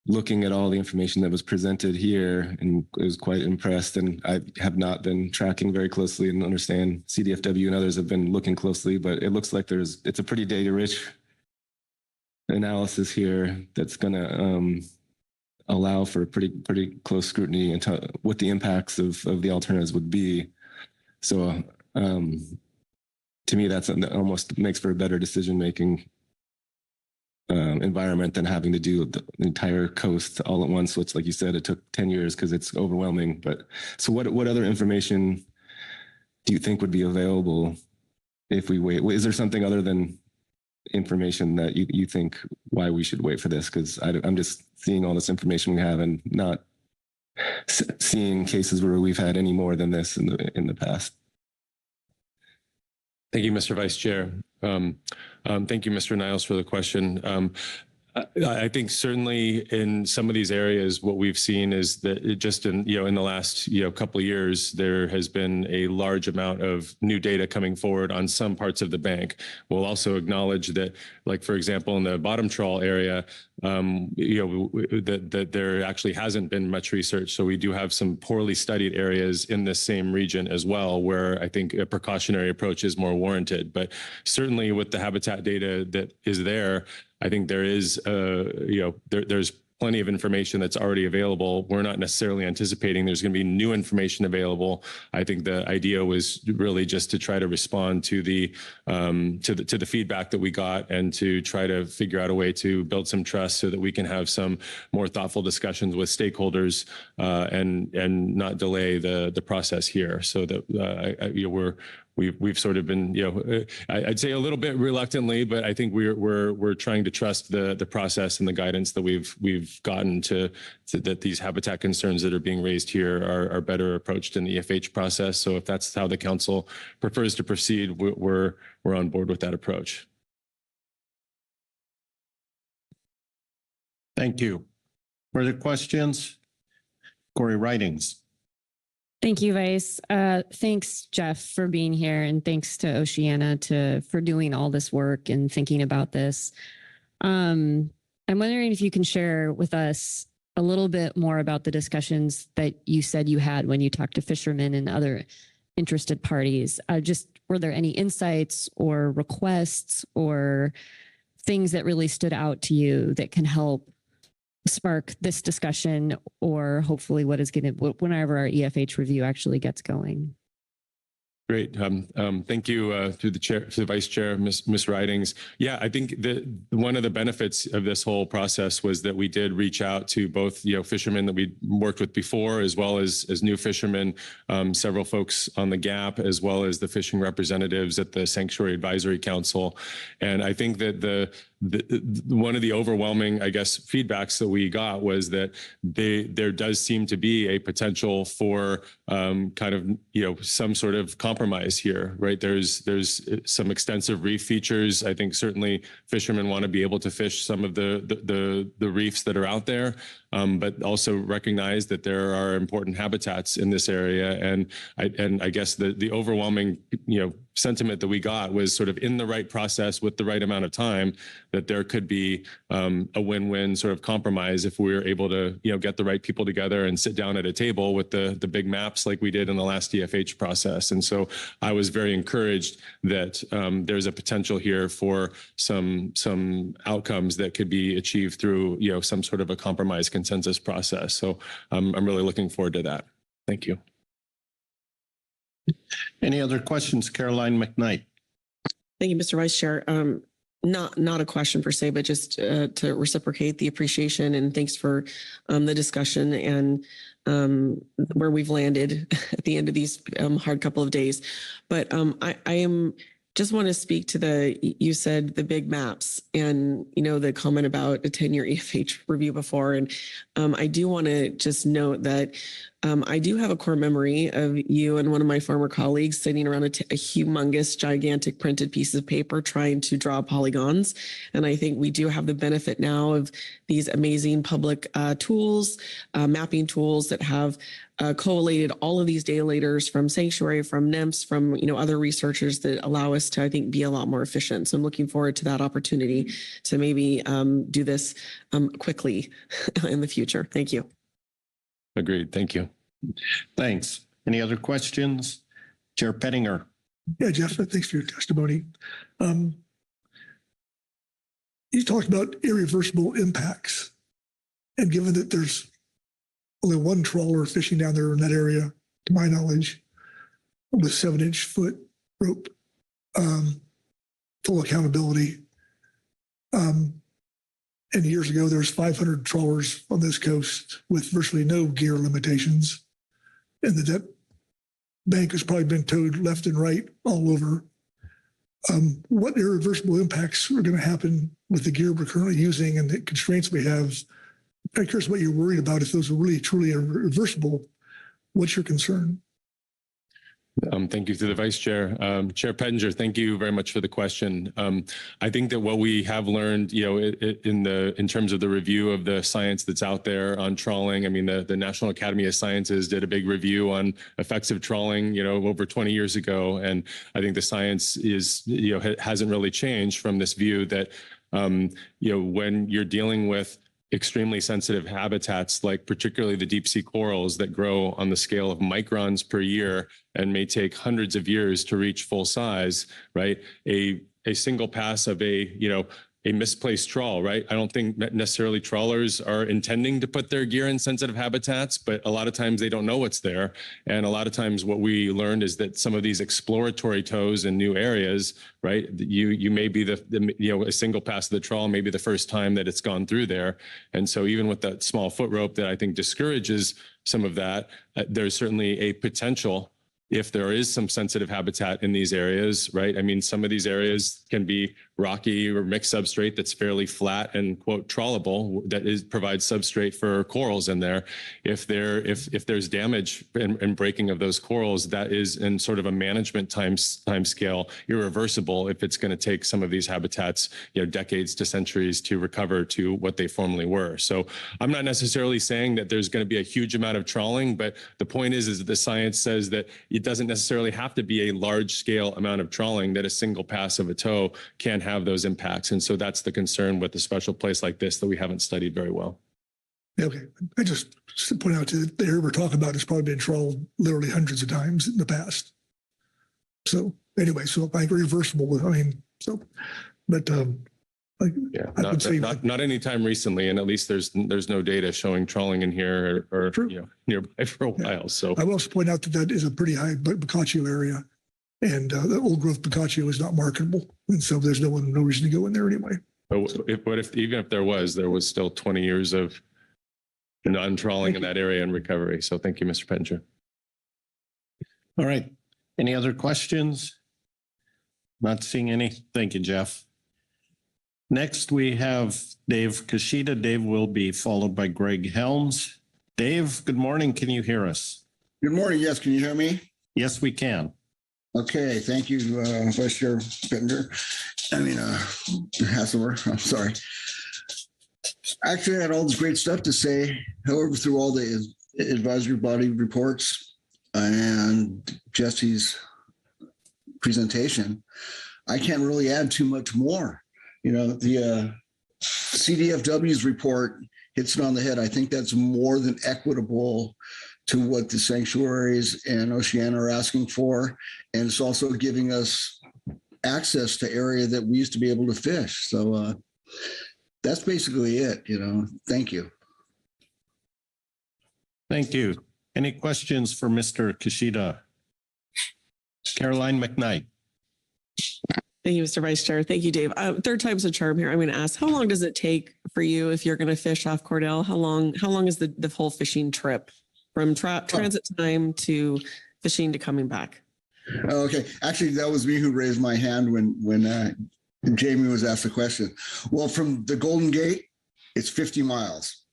looking at all the information that was presented here and was quite impressed. And I have not been tracking very closely and understand CDFW and others have been looking closely, but it looks like it's a pretty data-rich analysis here that's going to allow for pretty close scrutiny into what the impacts of the alternatives would be. So to me, that almost makes for a better decision-making environment than having to do the entire coast all at once, which, like you said, it took 10 years because it's overwhelming. But so what other information do you think would be available if we wait? Is there something other than information that you think why we should wait for this? Because I'm just seeing all this information we have and not seeing cases where we've had any more than this in the past. Thank you, Mr. Vice Chair. Thank you, Mr. Niles, for the question. I think certainly in some of these areas, what we've seen is that just in the last couple of years, there has been a large amount of new data coming forward on some parts of the bank. We'll also acknowledge that, like for example, in the bottom trawl area, that there actually hasn't been much research. So we do have some poorly studied areas in this same region as well, where I think a precautionary approach is more warranted. But certainly with the habitat data that is there, I think there is, there's plenty of information that's already available. We're not necessarily anticipating there's going to be new information available. I think the idea was really just to try to respond to the feedback that we got and to try to figure out a way to build some trust so that we can have some more thoughtful discussions with stakeholders and not delay the process here. So that we've sort of been, I'd say a little bit reluctantly, but I think we're trying to trust the process and the guidance that we've gotten to that these habitat concerns that are being raised here are better approached in the EFH process. So if that's how the council prefers to proceed, we're on board with that approach. Thank you. Further questions? Corey Ridings. Thank you, Vice. Thanks, Jeff, for being here, and thanks to Oceana for doing all this work and thinking about this. I'm wondering if you can share with us a little bit more about the discussions that you said you had when you talked to fishermen and other interested parties. Were there any insights or requests or things that really stood out to you that can help spark this discussion, or hopefully whenever our EFH review actually gets going? Great. Thank you through the Vice Chair, Ms. Ridings. Yeah, I think that one of the benefits of this whole process was that we did reach out to both fishermen that we worked with before, as well as new fishermen, several folks on the GAP, as well as the fishing representatives at the Sanctuary Advisory Council. And I think that one of the overwhelming, I guess, feedbacks that we got was that there does seem to be a potential for kind of some sort of compromise here, right? There's some extensive reef features. I think certainly fishermen want to be able to fish some of the reefs that are out there, but also recognize that there are important habitats in this area. And I guess the overwhelming sentiment that we got was sort of in the right process with the right amount of time, that there could be a win-win sort of compromise if we were able to get the right people together and sit down at a table with the big maps like we did in the last EFH process. And so I was very encouraged that there's a potential here for some outcomes that could be achieved through some sort of a compromise consensus process. So I'm really looking forward to that. Thank you. Any other questions? Caroline McKnight. Thank you, Mr. Vice Chair. Not a question per se, but just to reciprocate the appreciation and thanks for the discussion and where we've landed at the end of these hard couple of days. But I just want to speak to you said the big maps and, the comment about a 10-year EFH review before. And I do want to just note that I do have a core memory of you and one of my former colleagues sitting around a humongous, gigantic printed piece of paper trying to draw polygons. And I think we do have the benefit now of these amazing public tools, mapping tools that have collated all of these data layers from Sanctuary, from NMFS, from other researchers that allow us to, I think, be a lot more efficient. So I'm looking forward to that opportunity to maybe do this quickly in the future. Thank you. Agreed. Thank you. Thanks. Any other questions? Chair Pettinger. Yeah, Jeff, thanks for your testimony. You talked about irreversible impacts. And given that there's only one trawler fishing down there in that area, to my knowledge, with 7-inch foot rope, full accountability. And years ago, there was 500 trawlers on this coast with virtually no gear limitations. And that bank has probably been towed left and right all over. What irreversible impacts are going to happen with the gear we're currently using and the constraints we have? I'm curious what you're worried about. If those are really truly irreversible, what's your concern? Thank you to the Vice Chair. Chair Pettinger, thank you very much for the question. I think that what we have learned, in terms of the review of the science that's out there on trawling, I mean, the National Academy of Sciences did a big review on effects of trawling, over 20 years ago. And I think the science hasn't really changed from this view that, when you're dealing with extremely sensitive habitats, like particularly the deep sea corals that grow on the scale of microns per year and may take hundreds of years to reach full size, right? A single pass of a misplaced trawl, right? I don't think necessarily trawlers are intending to put their gear in sensitive habitats, but a lot of times they don't know what's there. And a lot of times what we learned is that some of these exploratory tows in new areas, right? You may be a single pass of the trawl, maybe the first time that it's gone through there. And so even with that small foot rope that I think discourages some of that, there's certainly a potential if there is some sensitive habitat in these areas, right? I mean, some of these areas can be rocky or mixed substrate that's fairly flat and quote trawlable that provides substrate for corals in there. If there's damage and breaking of those corals, that is in sort of a management time scale irreversible if it's going to take some of these habitats, decades to centuries to recover to what they formerly were. So I'm not necessarily saying that there's going to be a huge amount of trawling, but the point is that the science says that it doesn't necessarily have to be a large scale amount of trawling, that a single pass of a tow can have those impacts. And so that's the concern with a special place like this that we haven't studied very well. Okay. I just point out that the area we're talking about has probably been trawled literally hundreds of times in the past. So anyway, so I think reversible, not any time recently, and at least there's no data showing trawling in here or nearby for a while. So I will also point out that is a pretty high boccaccio area, and the old growth boccaccio is not marketable, and so there's no reason to go in there anyway. But even if there was still 20 years of non-trawling in that area and recovery. So thank you, Mr. Pettinger. All right. Any other questions? Not seeing any. Thank you, Jeff. Next, we have Dave Kashida. Dave will be followed by Greg Helms. Dave, good morning. Can you hear us? Good morning. Yes. Can you hear me? Yes, we can. Okay. Thank you, Vice Chair Pettinger. Hasselmer. I'm sorry. Actually, I had all this great stuff to say. However, through all the advisory body reports and Jesse's presentation, I can't really add too much more. The CDFW's report hits it on the head. I think that's more than equitable to what the sanctuaries and Oceana are asking for. And it's also giving us access to area that we used to be able to fish. So that's basically it, Thank you. Thank you. Any questions for Mr. Kashida? Caroline McKnight. Thank you, Mr. Vice Chair. Thank you, Dave. Third time's a charm here. I'm going to ask, how long does it take for you if you're going to fish off Cordell? How long is the whole fishing trip from transit time to fishing to coming back? Okay. Actually, that was me who raised my hand when Jamie was asked the question. Well, from the Golden Gate, it's 50 miles.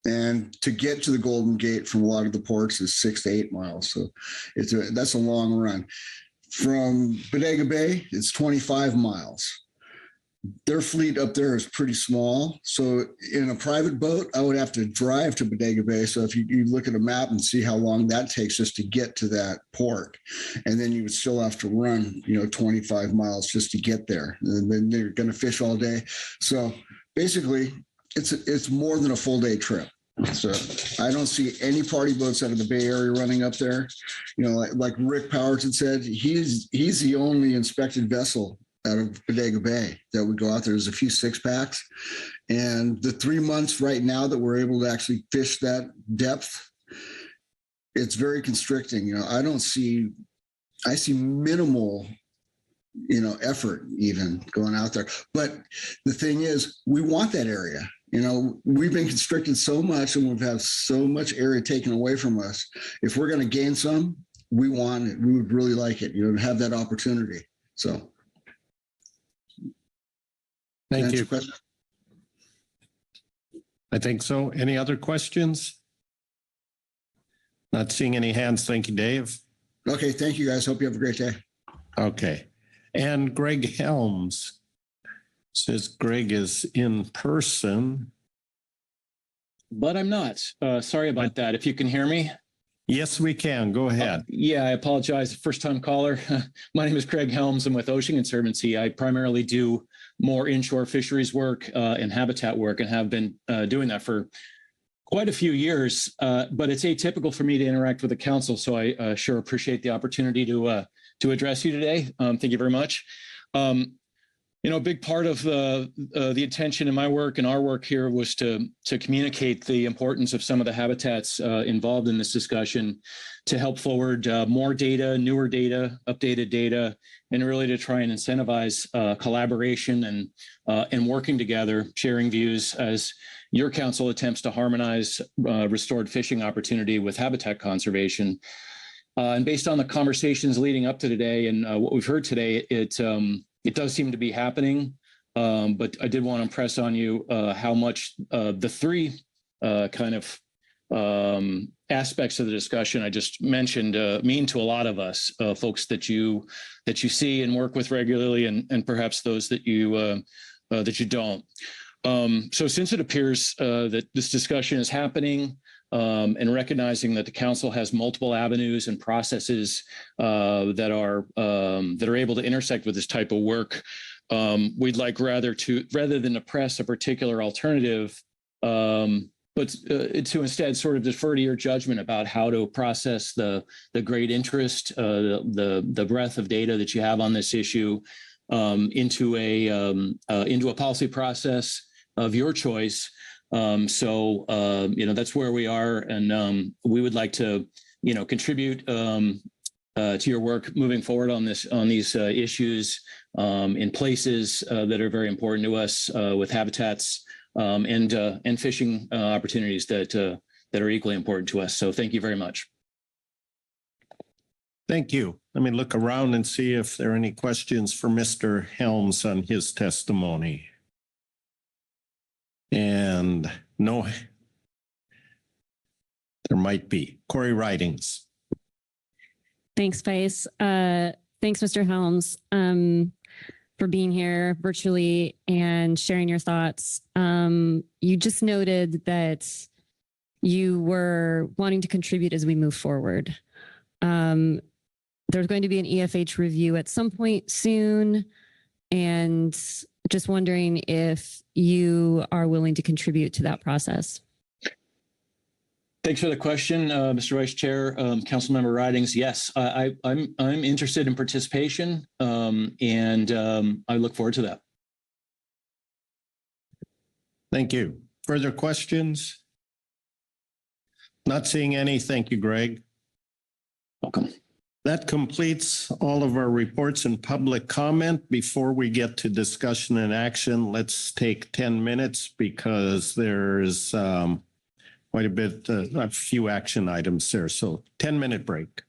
And to get to the Golden Gate from a lot of the ports is 6 to 8 miles. So that's a long run. From Bodega Bay, it's 25 miles. Their fleet up there is pretty small. So in a private boat, I would have to drive to Bodega Bay. So if you look at a map and see how long that takes just to get to that port, and then you would still have to run, 25 miles just to get there. And then they're going to fish all day. So basically, it's more than a full day trip. So I don't see any party boats out of the Bay Area running up there. Like Rick Powers had said, he's the only inspected vessel out of Bodega Bay that would go out there. There's a few 6-packs. And the 3 months right now that we're able to actually fish that depth, it's very constricting. I see minimal, effort even going out there. But the thing is, we want that area. We've been constricted so much and we've had so much area taken away from us. If we're going to gain some, we want it. We would really like it, to have that opportunity. So. Thank you. I think so. Any other questions? Not seeing any hands. Thank you, Dave. Okay. Thank you, guys. Hope you have a great day. Okay. And Greg Helms says Greg is in person. But I'm not. Sorry about that. If you can hear me. Yes, we can. Go ahead. Yeah, I apologize. First time caller. My name is Craig Helms. I'm with Ocean Conservancy. I primarily do more inshore fisheries work and habitat work and have been doing that for quite a few years. But it's atypical for me to interact with the council. So I sure appreciate the opportunity to address you today. Thank you very much. A big part of the intention in my work and our work here was to communicate the importance of some of the habitats involved in this discussion to help forward more data, newer data, updated data, and really to try and incentivize collaboration and working together, sharing views as your council attempts to harmonize restored fishing opportunity with habitat conservation. And based on the conversations leading up to today and what we've heard today, it does seem to be happening, but I did want to impress on you how much the three aspects of the discussion I just mentioned mean to a lot of us, folks that you see and work with regularly, and perhaps those that you don't. So since it appears that this discussion is happening, and recognizing that the council has multiple avenues and processes that are able to intersect with this type of work, we'd like rather than to press a particular alternative, but to instead sort of defer to your judgment about how to process the great interest, the breadth of data that you have on this issue into a policy process of your choice. That's where we are, and we would like to, contribute to your work moving forward on these issues in places that are very important to us with habitats and fishing opportunities that are equally important to us. So thank you very much. Thank you. Let me look around and see if there are any questions for Mr. Helms on his testimony. And no, there might be. Corey Ridings. Thanks, Vice. Thanks, Mr. Helms, for being here virtually and sharing your thoughts. You just noted that you were wanting to contribute as we move forward. There's going to be an EFH review at some point soon, and just wondering if you are willing to contribute to that process. Thanks for the question, Mr. Vice Chair, Councilmember Ridings. Yes, I'm interested in participation, and I look forward to that. Thank you. Further questions? Not seeing any. Thank you, Greg. Welcome. That completes all of our reports and public comment. Before we get to discussion and action, let's take 10 minutes because there's quite a few action items there. So 10-minute break.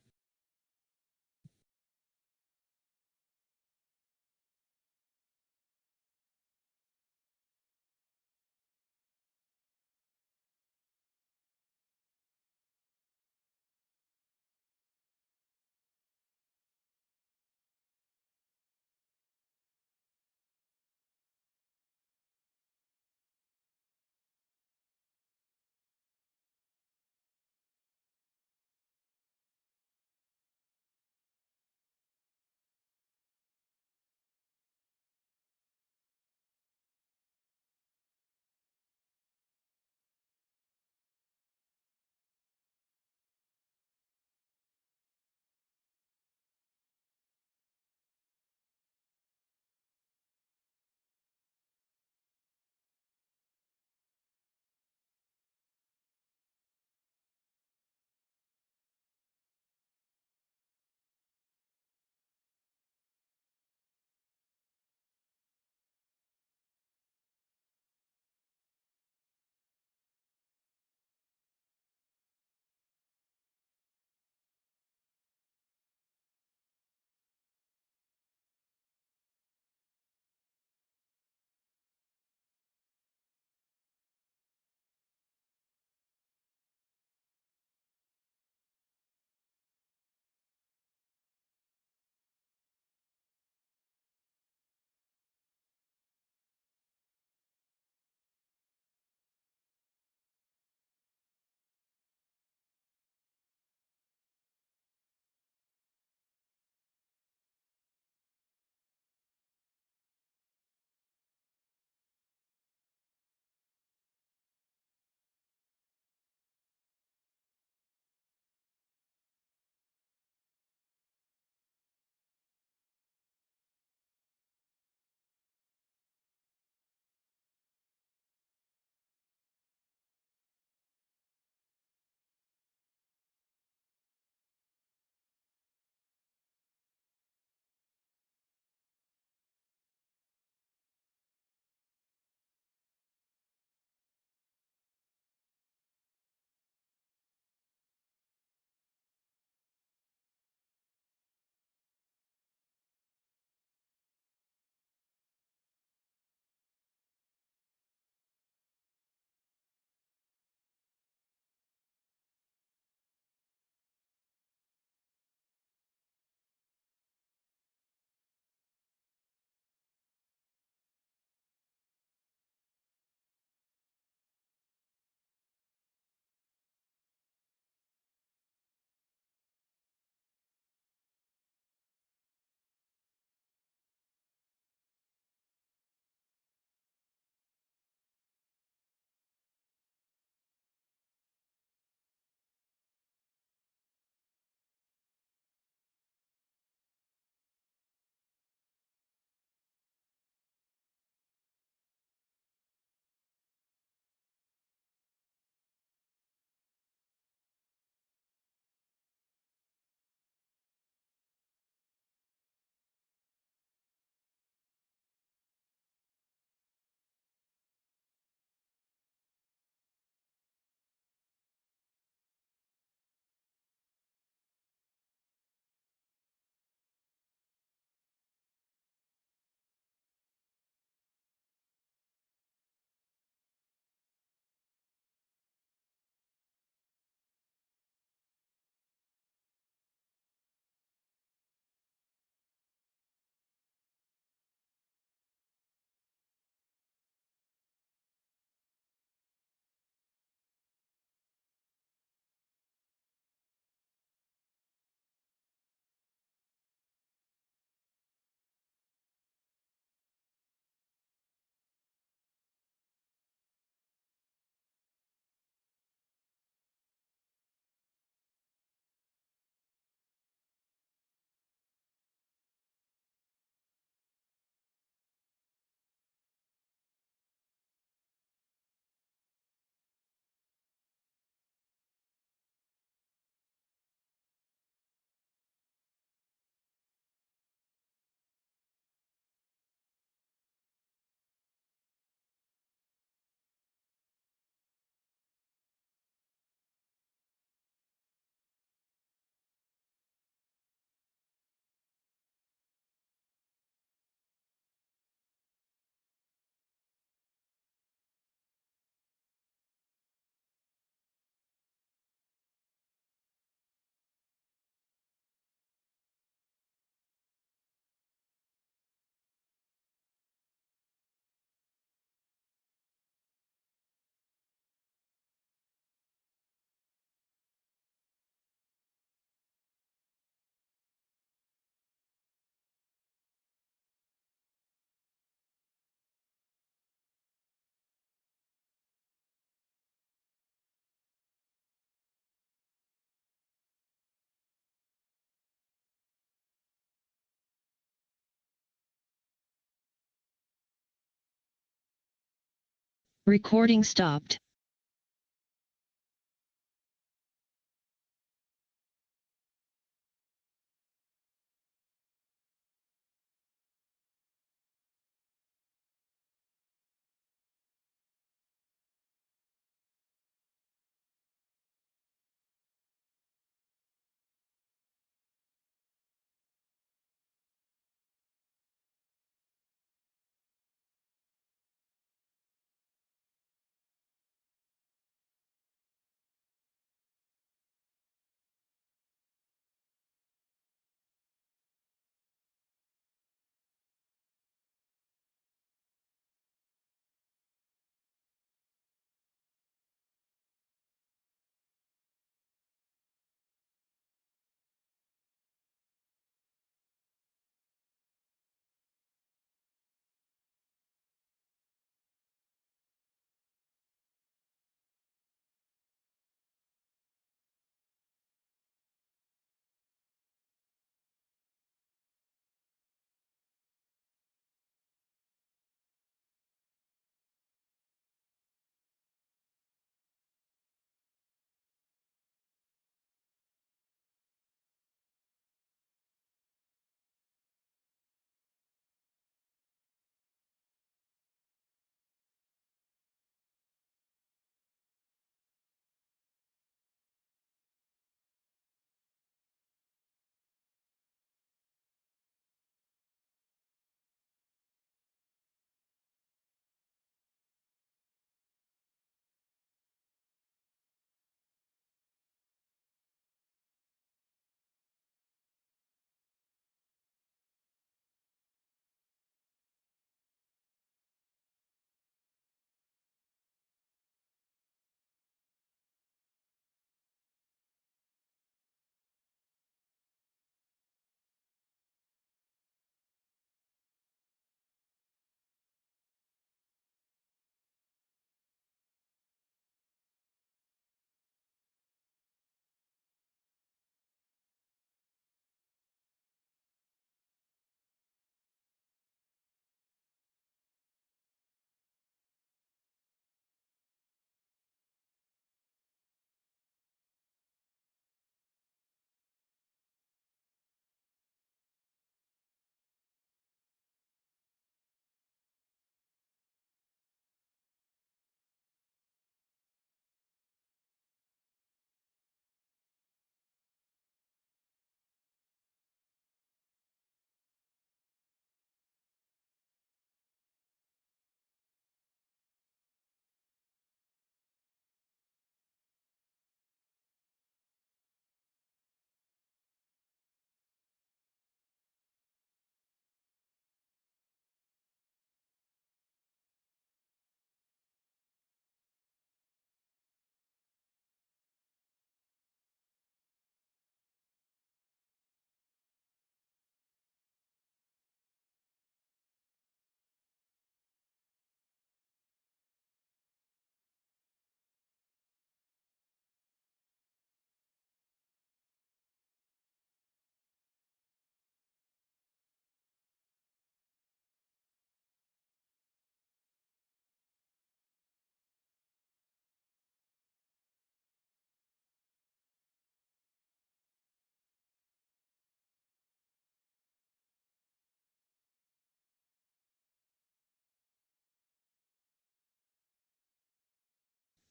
Recording stopped.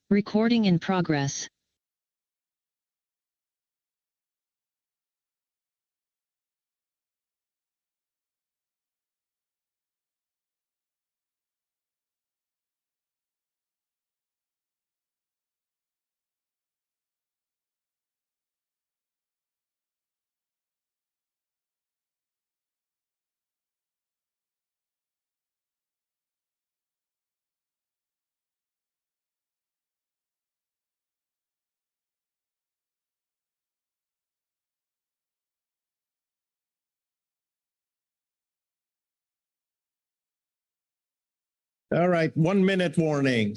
Recording in progress. All right, 1 minute warning.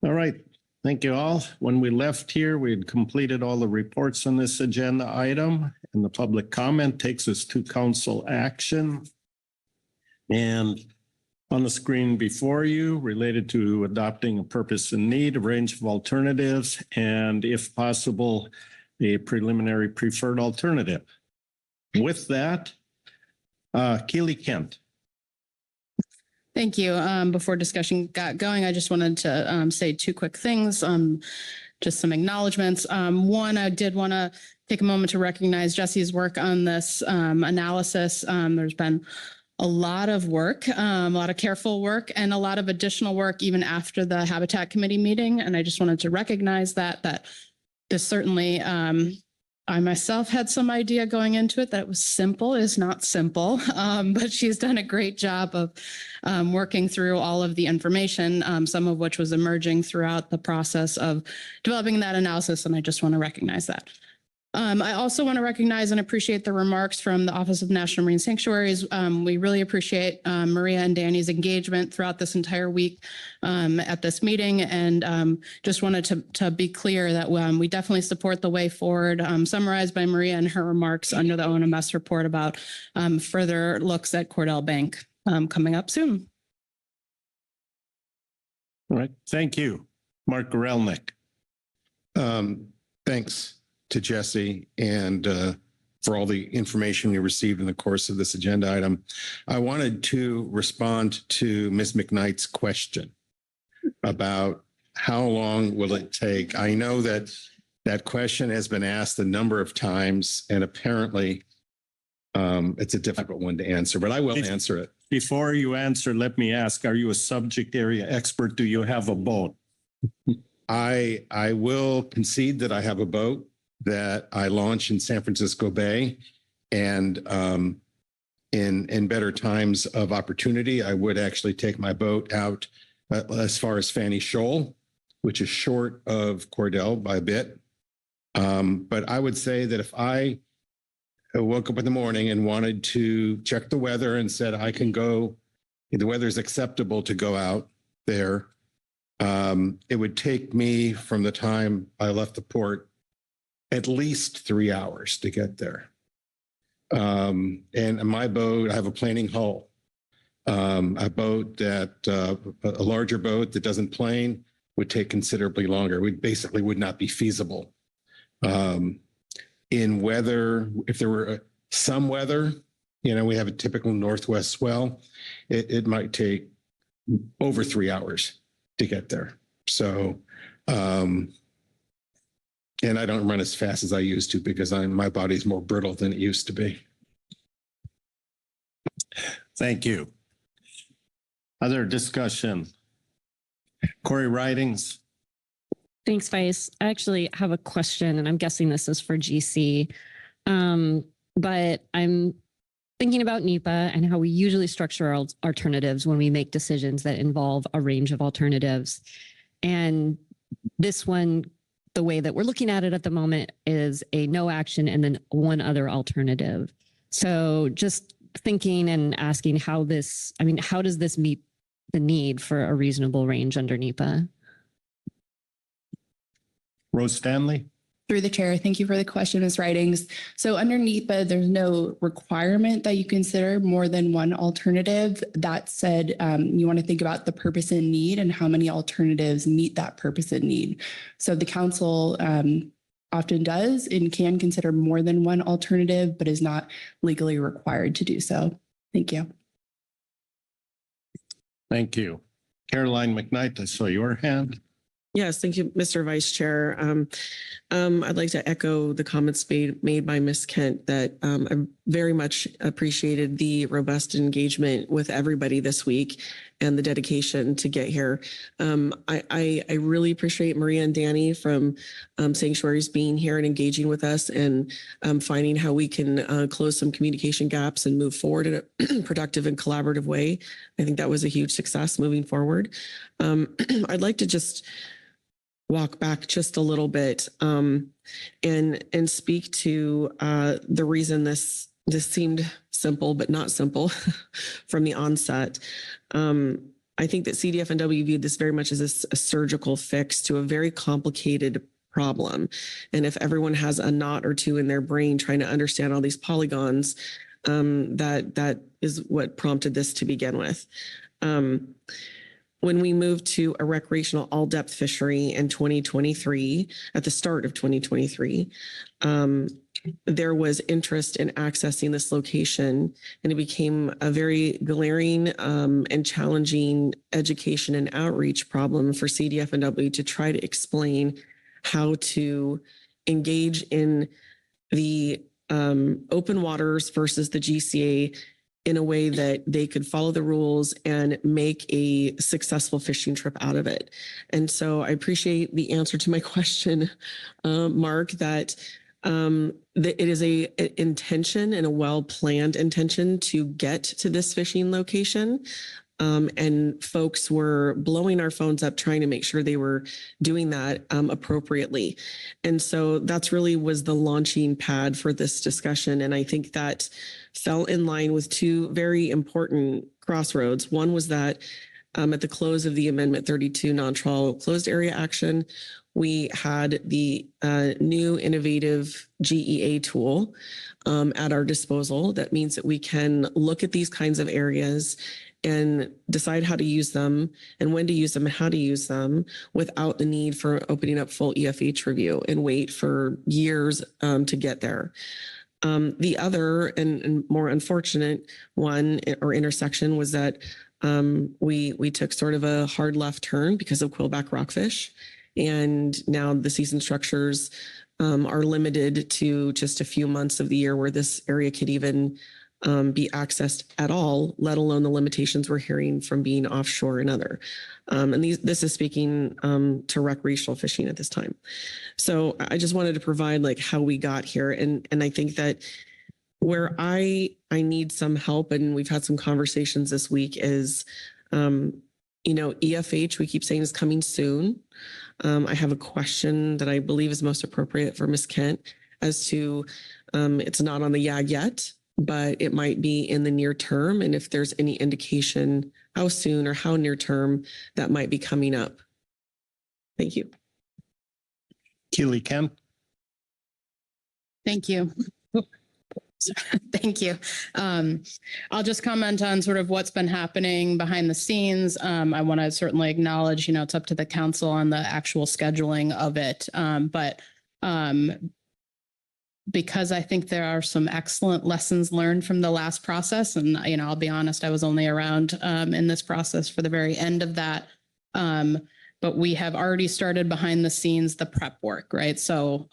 All right. Thank you all. When we left here, we had completed all the reports on this agenda item, and the public comment takes us to council action. And on the screen before you, related to adopting a purpose and need, a range of alternatives, and if possible, a preliminary preferred alternative. With that, Keely Kent. Thank you. Before discussion got going, I just wanted to say two quick things, just some acknowledgements. One, I did want to take a moment to recognize Jesse's work on this analysis. There's been a lot of work, a lot of careful work, and a lot of additional work even after the Habitat Committee meeting. And I just wanted to recognize that this certainly, I myself had some idea going into it that it was simple is not simple, but she's done a great job of working through all of the information, some of which was emerging throughout the process of developing that analysis, and I just want to recognize that. I also want to recognize and appreciate the remarks from the Office of National Marine Sanctuaries. We really appreciate Maria and Danny's engagement throughout this entire week at this meeting, and just wanted to be clear that we definitely support the way forward summarized by Maria in her remarks under the ONMS report about further looks at Cordell Bank coming up soon. All right. Thank you. Mark Gorelnik. Thanks to Jesse and for all the information we received in the course of this agenda item. I wanted to respond to Ms. McKnight's question about how long will it take. I know that that question has been asked a number of times, and apparently it's a difficult one to answer, but I will answer it. Before you answer, let me ask, are you a subject area expert? Do you have a boat? I will concede that I have a boat that I launch in San Francisco Bay, and in better times of opportunity, I would actually take my boat out as far as Fanny Shoal, which is short of Cordell by a bit. But I would say that if I woke up in the morning and wanted to check the weather and said I can go, the weather's acceptable to go out there, it would take me from the time I left the port at least 3 hours to get there. And my boat, I have a planing hull. A boat that, a larger boat that doesn't plane would take considerably longer. We basically would not be feasible. In weather, if there were some weather, we have a typical northwest swell, it might take over 3 hours to get there. So, and I don't run as fast as I used to because my body's more brittle than it used to be. Thank you. Other discussion? Corey Ridings. Thanks, Vice. I actually have a question, and I'm guessing this is for GC. But I'm thinking about NEPA and how we usually structure our alternatives when we make decisions that involve a range of alternatives. And this one, the way that we're looking at it at the moment is a no action and then one other alternative. So just thinking and asking how does this meet the need for a reasonable range under NEPA? Rose Stanley. Through the chair, thank you for the question, Ms. Ridings. So under NEPA, there's no requirement that you consider more than one alternative. That said, you want to think about the purpose and need and how many alternatives meet that purpose and need. So the council often does and can consider more than one alternative, but is not legally required to do so. Thank you. Thank you. Caroline McKnight, I saw your hand. Yes, thank you, Mr. Vice Chair. I'd like to echo the comments made by Ms. Kent that I very much appreciated the robust engagement with everybody this week and the dedication to get here. I really appreciate Maria and Danny from Sanctuaries being here and engaging with us and finding how we can close some communication gaps and move forward in a productive and collaborative way. I think that was a huge success moving forward. I'd like to just walk back just a little bit and speak to the reason this seemed simple but not simple from the onset. I think that CDF&W viewed this very much as a surgical fix to a very complicated problem. And if everyone has a knot or two in their brain trying to understand all these polygons, that is what prompted this to begin with. When we moved to a recreational all-depth fishery in 2023, at the start of 2023, there was interest in accessing this location, and it became a very glaring and challenging education and outreach problem for CDF&W to try to explain how to engage in the open waters versus the GCA in a way that they could follow the rules and make a successful fishing trip out of it. And so I appreciate the answer to my question, Mark, that it is a intention and a well-planned intention to get to this fishing location. And folks were blowing our phones up trying to make sure they were doing that appropriately. And so that's really was the launching pad for this discussion. And I think that fell in line with two very important crossroads. One was that at the close of the Amendment 32 non-trawl closed area action, we had the new innovative GEA tool at our disposal. That means that we can look at these kinds of areas and decide how to use them and when to use them and how to use them without the need for opening up full EFH review and wait for years to get there. The other and more unfortunate one or intersection was that we took sort of a hard left turn because of quillback rockfish. And now the season structures are limited to just a few months of the year where this area could even be accessed at all, let alone the limitations we're hearing from being offshore and other. And this is speaking to recreational fishing at this time. So I just wanted to provide like how we got here. And I think that where I need some help, and we've had some conversations this week, is, EFH, we keep saying is coming soon. I have a question that I believe is most appropriate for Ms. Kent as to, it's not on the YAG yet, but it might be in the near term. And if there's any indication how soon or how near term that might be coming up. Thank you. Keely Kemp. Thank you. Thank you. I'll just comment on sort of what's been happening behind the scenes. I want to certainly acknowledge, it's up to the council on the actual scheduling of it. But because I think there are some excellent lessons learned from the last process. And, I'll be honest, I was only around in this process for the very end of that. But we have already started behind the scenes the prep work, right? So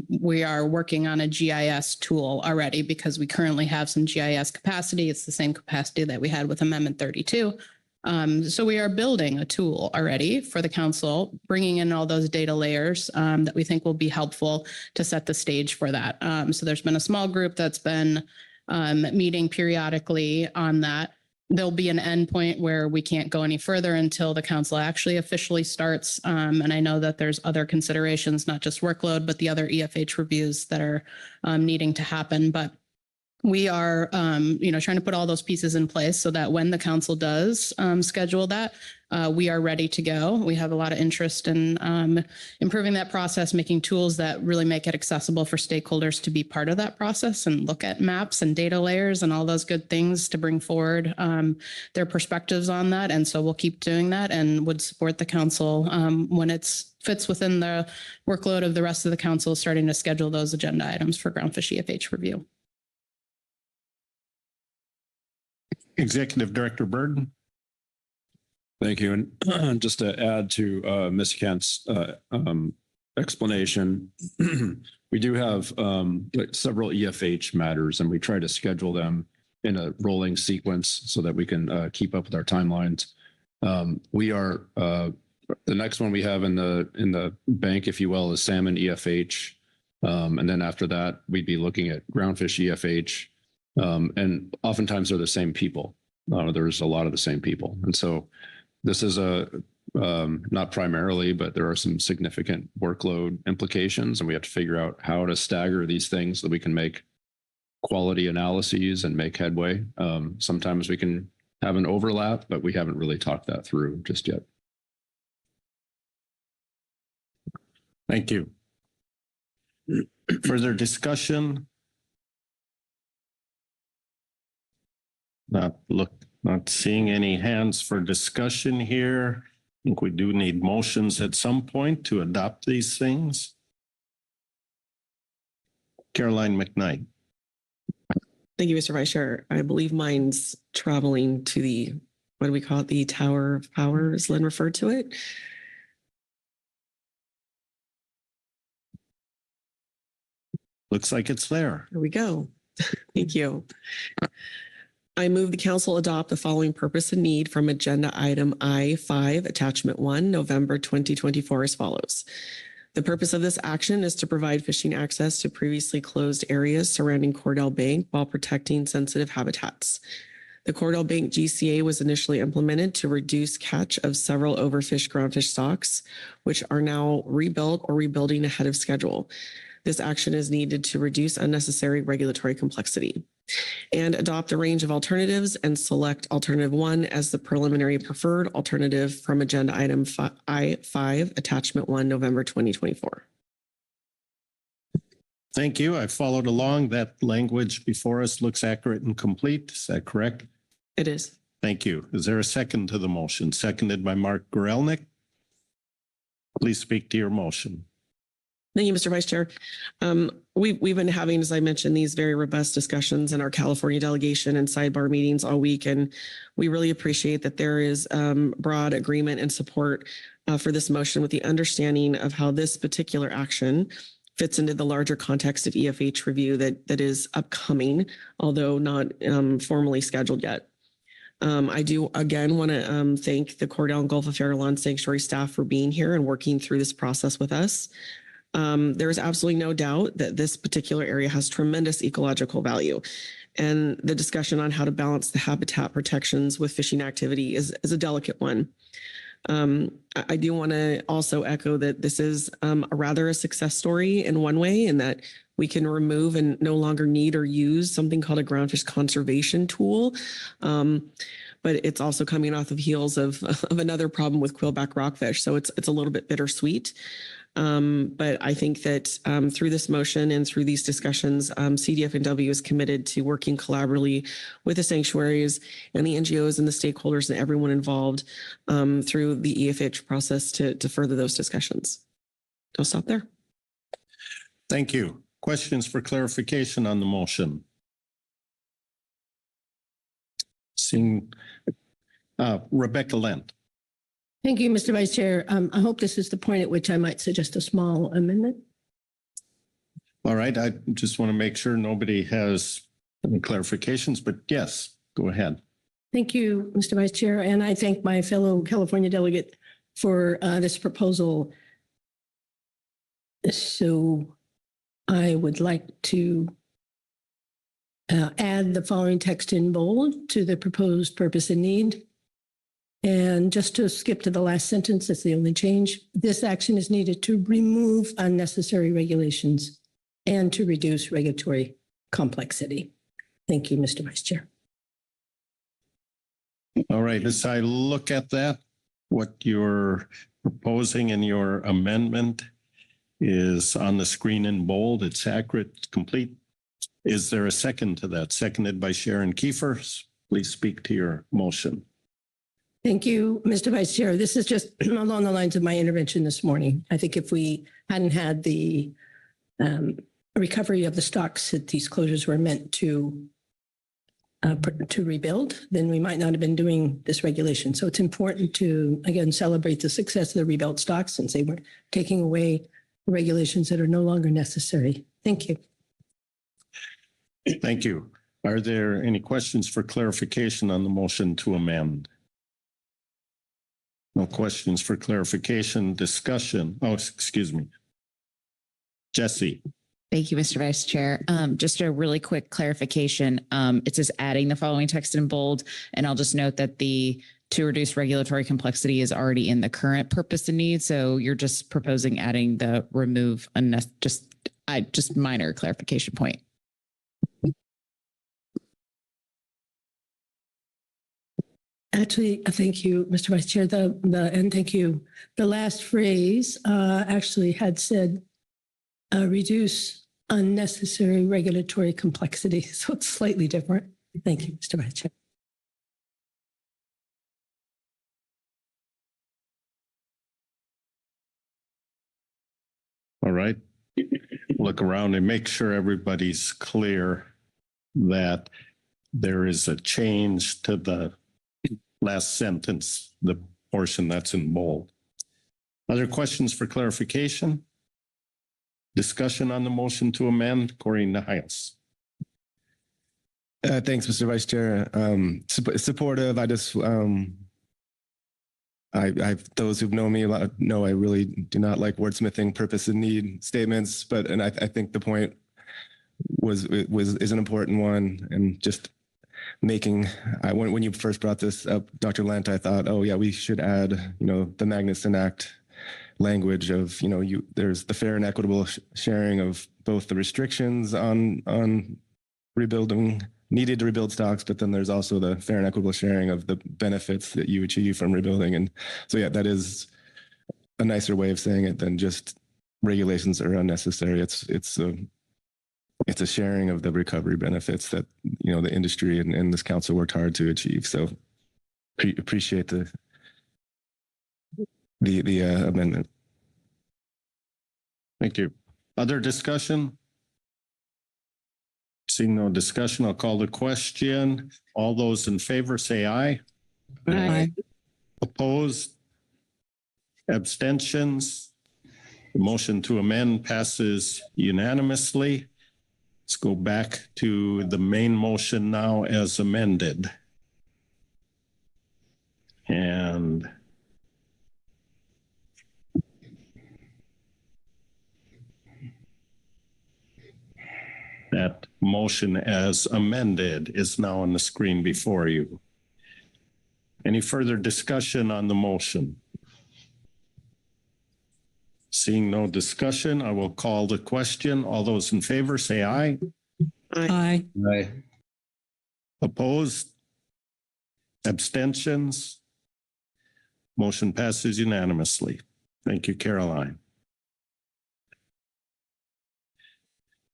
we are working on a GIS tool already because we currently have some GIS capacity. It's the same capacity that we had with Amendment 32. So we are building a tool already for the council, bringing in all those data layers that we think will be helpful to set the stage for that. So there's been a small group that's been meeting periodically on that. There'll be an endpoint where we can't go any further until the council actually officially starts. And I know that there's other considerations, not just workload, but the other EFH reviews that are needing to happen. But we are, trying to put all those pieces in place so that when the council does schedule that, we are ready to go. We have a lot of interest in improving that process, making tools that really make it accessible for stakeholders to be part of that process and look at maps and data layers and all those good things to bring forward their perspectives on that. And so we'll keep doing that and would support the council when it fits within the workload of the rest of the council, starting to schedule those agenda items for Groundfish EFH review. Executive Director Bird. Thank you. And just to add to Ms. Kent's explanation, we do have several EFH matters, and we try to schedule them in a rolling sequence so that we can keep up with our timelines. We are the next one we have in the bank, if you will, is salmon EFH, and then after that we'd be looking at groundfish EFH. And oftentimes they're the same people. There's a lot of the same people. And so this is not primarily, but there are some significant workload implications, and we have to figure out how to stagger these things so that we can make quality analyses and make headway. Sometimes we can have an overlap, but we haven't really talked that through just yet. Thank you. Further discussion? Not seeing any hands for discussion here. I think we do need motions at some point to adopt these things. Caroline McKnight. Thank you, Mr. Vice Chair. I believe mine's traveling to the, what do we call it? The Tower of Power, as Lynn referred to it. Looks like it's there. There we go. Thank you. I move the council adopt the following purpose and need from agenda item I-5, attachment 1, November 2024 as follows. The purpose of this action is to provide fishing access to previously closed areas surrounding Cordell Bank while protecting sensitive habitats. The Cordell Bank GCA was initially implemented to reduce catch of several overfished groundfish stocks, which are now rebuilt or rebuilding ahead of schedule. This action is needed to reduce unnecessary regulatory complexity and adopt a range of alternatives and select alternative 1 as the preliminary preferred alternative from agenda item I-5, attachment 1, November 2024. Thank you. I followed along. That language before us looks accurate and complete. Is that correct? It is. Thank you. Is there a second to the motion? Seconded by Mark Gorelnik. Please speak to your motion. Thank you, Mr. Vice Chair. We've been having, as I mentioned, these very robust discussions in our California delegation and sidebar meetings all week, and we really appreciate that there is broad agreement and support for this motion with the understanding of how this particular action fits into the larger context of EFH review that is upcoming, although not formally scheduled yet. I do, again, want to thank the Cordell and Gulf of Farallon Sanctuary staff for being here and working through this process with us. There is absolutely no doubt that this particular area has tremendous ecological value. And the discussion on how to balance the habitat protections with fishing activity is a delicate one. I do want to also echo that this is a success story in one way, in that we can remove and no longer need or use something called a groundfish conservation tool. But it's also coming off of heels of another problem with quillback rockfish. So it's a little bit bittersweet. But I think that through this motion and through these discussions, CDF&W is committed to working collaboratively with the sanctuaries and the NGOs and the stakeholders and everyone involved through the EFH process to further those discussions. I'll stop there. Thank you. Questions for clarification on the motion? Seeing Rebecca Lent. Thank you, Mr. Vice Chair. I hope this is the point at which I might suggest a small amendment. All right. I just want to make sure nobody has any clarifications, but yes, go ahead. Thank you, Mr. Vice Chair, and I thank my fellow California delegate for this proposal. So I would like to add the following text in bold to the proposed purpose and need. And just to skip to the last sentence, that's the only change. This action is needed to remove unnecessary regulations and to reduce regulatory complexity. Thank you, Mr. Vice Chair. All right. As I look at that, what you're proposing in your amendment is on the screen in bold. It's accurate, it's complete. Is there a second to that? Seconded by Sharon Kiefer. Please speak to your motion. Thank you, Mr. Vice Chair. This is just along the lines of my intervention this morning. I think if we hadn't had the recovery of the stocks that these closures were meant to rebuild, then we might not have been doing this regulation. So it's important to, again, celebrate the success of the rebuilt stocks and say we're taking away regulations that are no longer necessary. Thank you. Thank you. Are there any questions for clarification on the motion to amend? No questions for clarification, discussion. Oh, excuse me. Jesse. Thank you, Mr. Vice Chair. Just a really quick clarification. It says adding the following text in bold, and I'll just note that the to reduce regulatory complexity is already in the current purpose and need. So you're just proposing adding the remove, just minor clarification point. Actually, thank you, Mr. Vice Chair. And thank you. The last phrase actually had said reduce unnecessary regulatory complexity. So it's slightly different. Thank you, Mr. Vice Chair. All right. Look around and make sure everybody's clear that there is a change to the last sentence, the portion that's in bold. Other questions for clarification? Discussion on the motion to amend, Corey Niles. Thanks, Mr. Vice Chair. Supportive. Those who've known me know I really do not like wordsmithing purpose and need statements, and I think the point is an important one, and just making when you first brought this up, Dr. Lent, I thought, oh yeah, we should add the Magnuson Act language of there's the fair and equitable sharing of both the restrictions on rebuilding needed to rebuild stocks, but then there's also the fair and equitable sharing of the benefits that you achieve from rebuilding. And so yeah, that is a nicer way of saying it than just regulations are unnecessary. It's a sharing of the recovery benefits that the industry and this council worked hard to achieve. So appreciate the amendment. Thank you. Other discussion? Seeing no discussion, I'll call the question. All those in favor say aye. Aye. Opposed? Abstentions? The motion to amend passes unanimously. Let's go back to the main motion now as amended. And that motion as amended is now on the screen before you. Any further discussion on the motion? Seeing no discussion, I will call the question. All those in favor say aye. Aye. Aye. Opposed? Abstentions? Motion passes unanimously. Thank you, Caroline.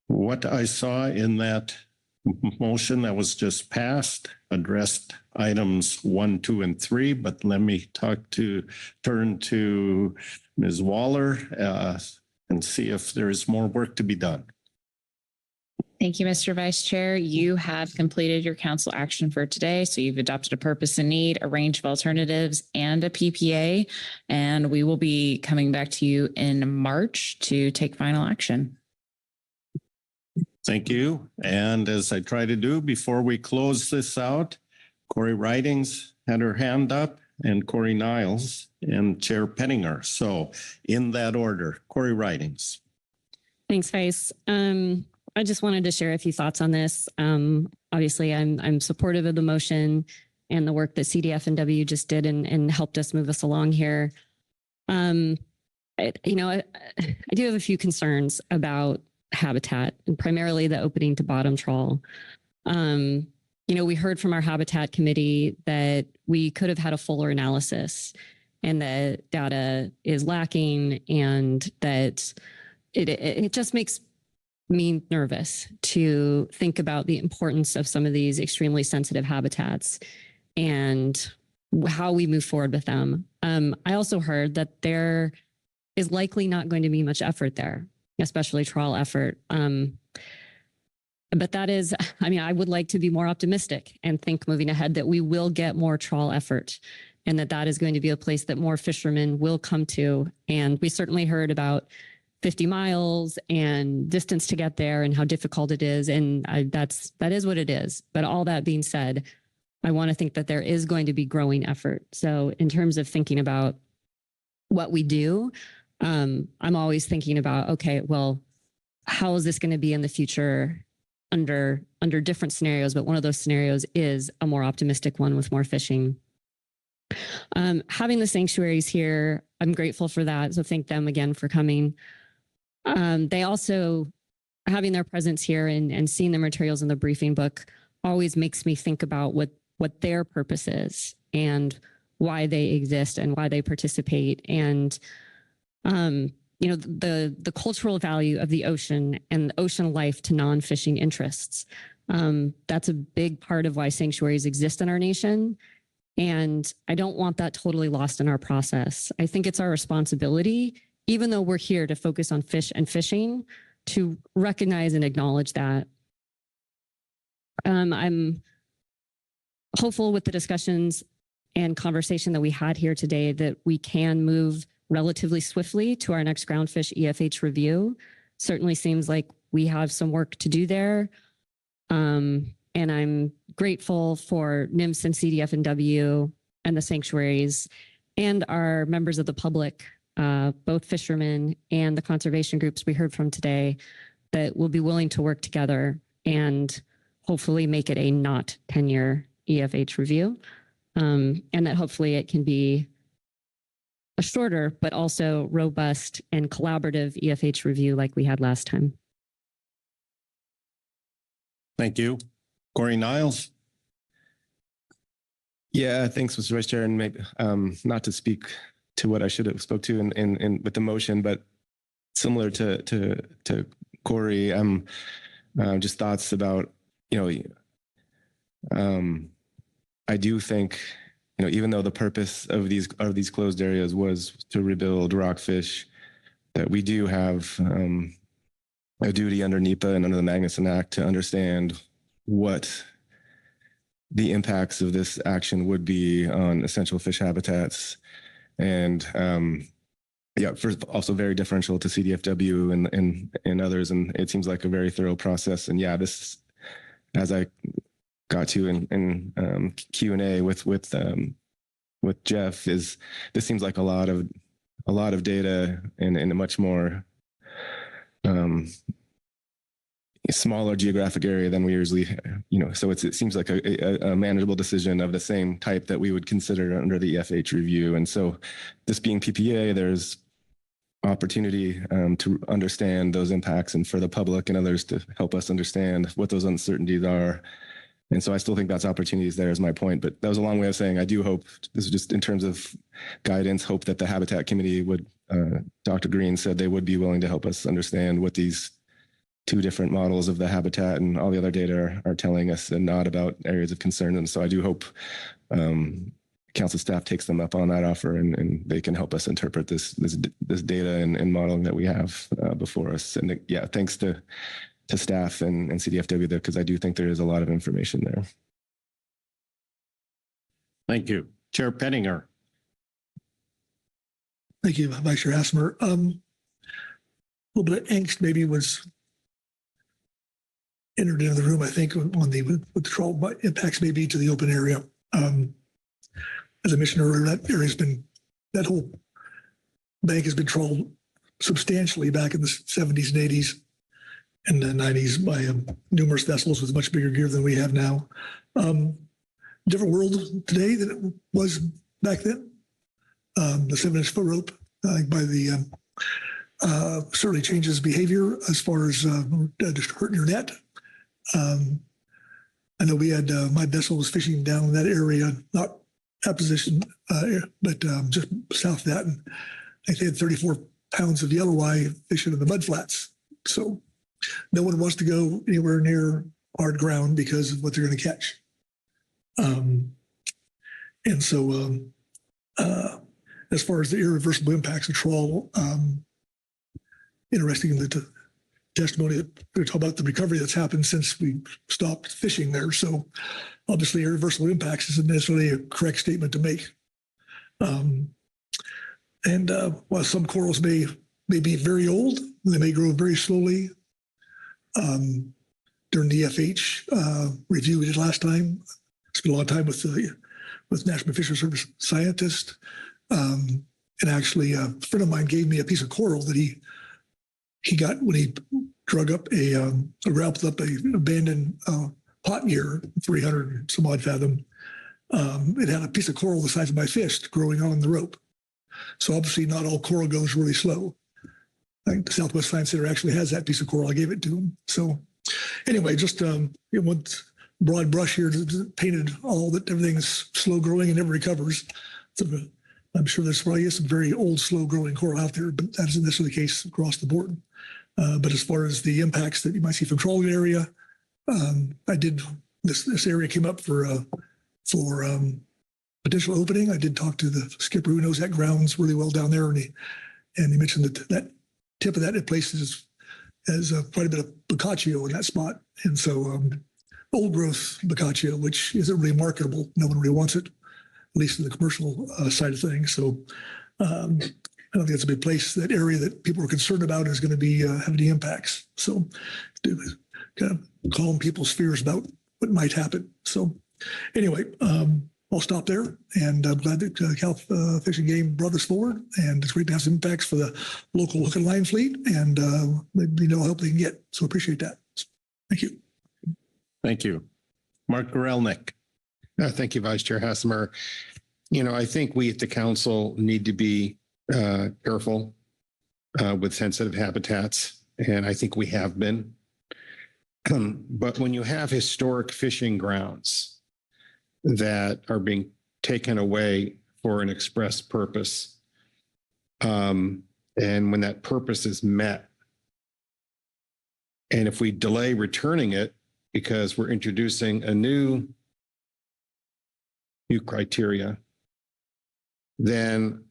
What I saw in that motion that was just passed addressed items 1, 2, and 3, but let me turn to Ms. Waller and see if there is more work to be done. Thank you, Mr. Vice Chair. You have completed your council action for today. So you've adopted a purpose and need, a range of alternatives, and a PPA. And we will be coming back to you in March to take final action. Thank you. And as I try to do before we close this out, Corey Ridings had her hand up, and Corey Niles and Chair Penninger. So in that order, Corey Ridings. Thanks, Vice. I just wanted to share a few thoughts on this. Obviously, I'm supportive of the motion and the work that CDF&W just did and helped us move us along here. I do have a few concerns about habitat, and primarily the opening to bottom trawl. We heard from our habitat committee that we could have had a fuller analysis, and the data is lacking, and that it just makes me nervous to think about the importance of some of these extremely sensitive habitats and how we move forward with them. I also heard that there is likely not going to be much effort there, especially trawl effort. But that is, I would like to be more optimistic and think moving ahead that we will get more trawl effort, and that is going to be a place that more fishermen will come to. And we certainly heard about 50 miles and distance to get there and how difficult it is. And that is what it is. But all that being said, I want to think that there is going to be growing effort. So in terms of thinking about what we do, I'm always thinking about, okay, well, how is this going to be in the future under different scenarios? But one of those scenarios is a more optimistic one with more fishing. Having the sanctuaries here, I'm grateful for that. So thank them again for coming. They also, having their presence here and seeing the materials in the briefing book always makes me think about what their purpose is. and why they exist and why they participate. And, the cultural value of the ocean and ocean life to non-fishing interests. That's a big part of why sanctuaries exist in our nation. And I don't want that totally lost in our process. I think it's our responsibility, even though we're here to focus on fish and fishing, to recognize and acknowledge that. I'm hopeful with the discussions and conversation that we had here today that we can move relatively swiftly to our next Groundfish EFH review. Certainly seems like we have some work to do there. And I'm grateful for NMFS and CDF&W and the sanctuaries and our members of the public, both fishermen and the conservation groups we heard from today, that will be willing to work together and hopefully make it a not 10-year EFH review. And that hopefully it can be a shorter, but also robust and collaborative EFH review like we had last time. Thank you. Corey Niles. Yeah, thanks, Mr. Vice Chair. And maybe not to speak to what I should have spoke to in with the motion, but similar to Corey, just thoughts about, I do think, even though the purpose of these closed areas was to rebuild rockfish, that we do have a duty under NEPA and under the Magnuson Act to understand what the impacts of this action would be on essential fish habitats. And first, also very differential to CDFW and others. And it seems like a very thorough process. And this, as I got to in Q&A with Jeff, this seems like a lot of data in a much more smaller geographic area than we usually, so it seems like a manageable decision of the same type that we would consider under the EFH review. And so this being PPA, there's opportunity to understand those impacts and for the public and others to help us understand what those uncertainties are. And so I still think that's opportunities there is my point, but that was a long way of saying I do hope, this is just in terms of guidance, hope that the Habitat Committee would, Dr. Green said they would be willing to help us understand what these two different models of the habitat and all the other data are telling us and not about areas of concern. And so I do hope council staff takes them up on that offer and they can help us interpret this data and modeling that we have before us. And thanks to staff and CDFW there, because I do think there is a lot of information there. Thank you. Chair Pettinger. Thank you, Vice Chair Asmer. A little bit of angst maybe was entered into the room, I think, on what the trawl impacts may be to the open area. As I mentioned earlier, that whole bank has been trawled substantially back in the 70s and 80s and the 90s by numerous vessels with much bigger gear than we have now. Different world today than it was back then. The 7-inch foot rope by the certainly changes behavior as far as just hurting your net. I know we had my vessel was fishing down in that area, not that position, but just south of that, and I think they had 34 pounds of yellow eye fishing in the mud flats. So no one wants to go anywhere near hard ground because of what they're going to catch. And so as far as the irreversible impacts of trawl, interesting that the testimony that we talk about the recovery that's happened since we stopped fishing there. So obviously irreversible impacts isn't necessarily a correct statement to make. And while some corals may be very old, they may grow very slowly. During the FH review we did last time, spent a lot of time with National Fishery Service scientists. And actually a friend of mine gave me a piece of coral that he got when he drug up grappled up an abandoned pot gear, 300 some odd fathom. It had a piece of coral the size of my fist growing on the rope. So obviously not all coral goes really slow. I think the Southwest Science Center actually has that piece of coral. I gave it to him. So anyway, just want broad brush here painted all that everything's slow growing and never recovers. So I'm sure there's probably some very old, slow growing coral out there, but that isn't necessarily the case across the board. But as far as the impacts that you might see from trawling area, this area came up for potential opening. I did talk to the skipper who knows that grounds really well down there, and he mentioned that tip of that place has quite a bit of boccaccio in that spot, and so old growth boccaccio, which isn't really marketable. No one really wants it, at least in the commercial side of things. So I don't think it's a big place. That area that people are concerned about is going to be have any impacts. So to kind of calm people's fears about what might happen. So anyway, I'll stop there, and I'm glad that Cal Fish and Game brought this forward, and it's great to have some impacts for the local hook and line fleet, and maybe no help they can get. So appreciate that. Thank you. Thank you. Mark Gorelnik. Thank you, Vice Chair Hassemer. I think we at the council need to be careful with sensitive habitats, and I think we have been. But when you have historic fishing grounds that are being taken away for an express purpose, and when that purpose is met, and if we delay returning it because we're introducing a new criteria, then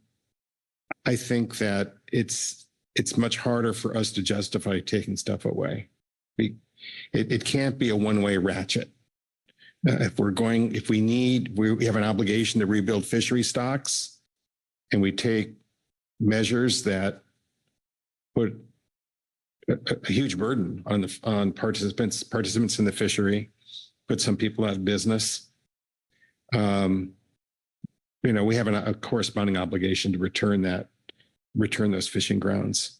I think that it's much harder for us to justify taking stuff away. It can't be a one-way ratchet. If we have an obligation to rebuild fishery stocks, and we take measures that put a huge burden on participants in the fishery, put some people out of business. We have a corresponding obligation to return those fishing grounds.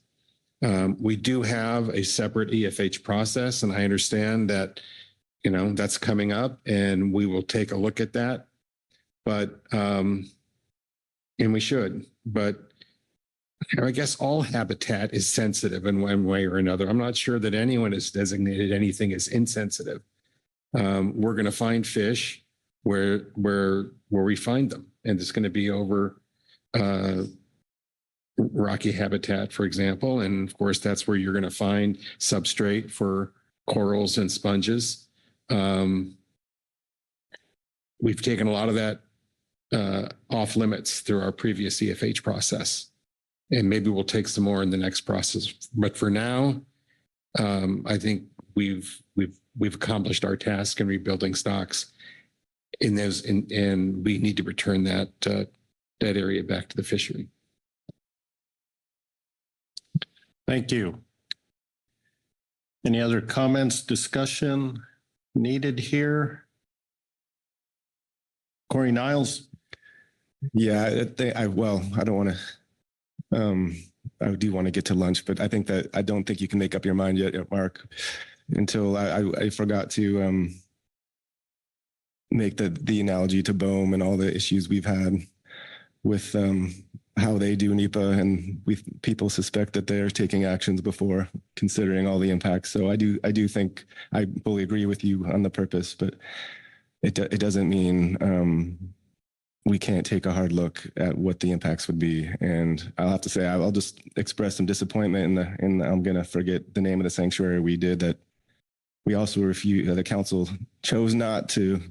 We do have a separate EFH process, and I understand that, that's coming up, and we will take a look at that. But, and we should, but I guess all habitat is sensitive in one way or another. I'm not sure that anyone has designated anything as insensitive. We're going to find fish where we find them, and it's going to be over rocky habitat, for example. And of course, that's where you're going to find substrate for corals and sponges. We've taken a lot of that off limits through our previous EFH process, and maybe we'll take some more in the next process. But for now, I think we've accomplished our task in rebuilding stocks in those, and we need to return that area back to the fishery. Thank you. Any other comments, discussion needed here? Corey Niles. Yeah, I don't want to, I do want to get to lunch, but I don't think you can make up your mind yet, Mark, until I forgot to make the analogy to BOEM and all the issues we've had with how they do NEPA, and people suspect that they're taking actions before considering all the impacts. So I do think I fully agree with you on the purpose, but it doesn't mean we can't take a hard look at what the impacts would be. And I'll have to say, I'll just express some disappointment in I'm going to forget the name of the sanctuary we did, that we also refused, the council chose not to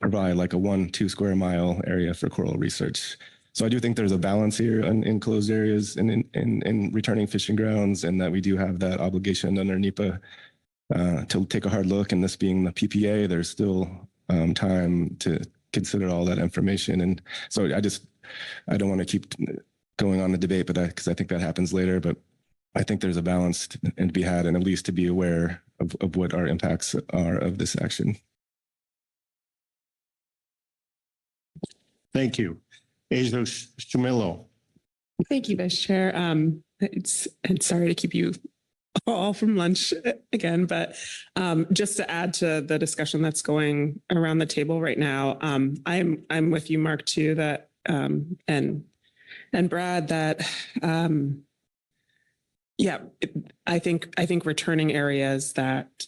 provide like a 1-2 square mile area for coral research. So I do think there's a balance here in closed areas and in returning fishing grounds, and that we do have that obligation under NEPA to take a hard look. And this being the PPA, there's still time to consider all that information. And so I don't want to keep going on the debate, but because I think that happens later, but I think there's a balance to be had, and at least to be aware of what our impacts are of this action. Thank you. Azo Shumilo. Thank you, Vice Chair. It's sorry to keep you all from lunch again, but just to add to the discussion that's going around the table right now, I'm with you, Mark, too, that and Brad, that I think returning areas that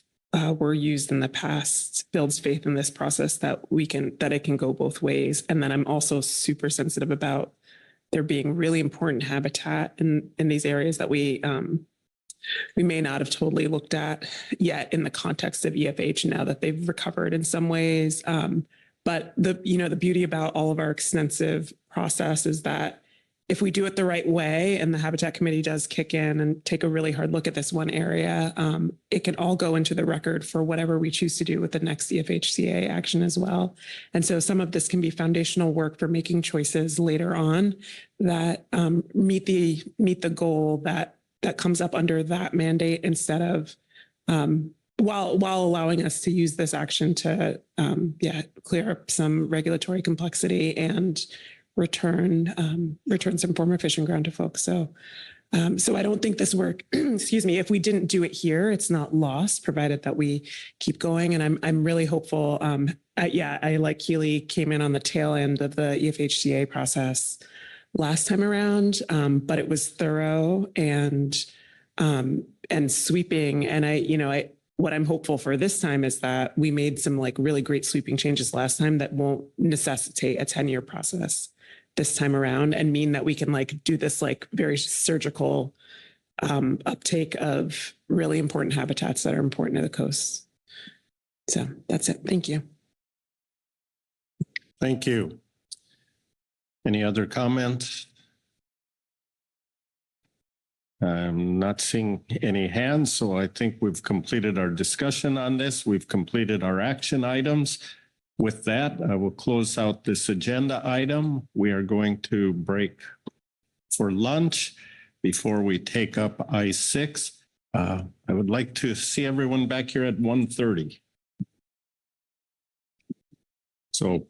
were used in the past builds faith in this process that it can go both ways. And then I'm also super sensitive about there being really important habitat in these areas that we may not have totally looked at yet in the context of EFH now that they've recovered in some ways. But the beauty about all of our extensive process is that if we do it the right way and the Habitat Committee does kick in and take a really hard look at this one area, it can all go into the record for whatever we choose to do with the next EFHCA action as well. And so some of this can be foundational work for making choices later on that meet the goal that comes up under that mandate instead of while allowing us to use this action to clear up some regulatory complexity and return some former fishing ground to folks. So I don't think this work, excuse me, if we didn't do it here, it's not lost, provided that we keep going. And I'm really hopeful. I like Keely came in on the tail end of the EFHCA process last time around, but it was thorough and sweeping. And what I'm hopeful for this time is that we made some like really great sweeping changes last time that won't necessitate a 10-year process this time around and mean that we can like do this like very surgical uptake of really important habitats that are important to the coast. So that's it. Thank you. Thank you. Any other comments? I'm not seeing any hands, so I think we've completed our discussion on this. We've completed our action items. With that, I will close out this agenda item. We are going to break for lunch before we take up I-6. I would like to see everyone back here at 1:30. So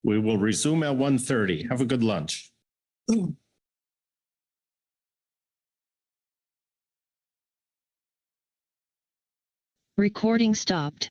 we will resume at 1:30. Have a good lunch. Recording stopped.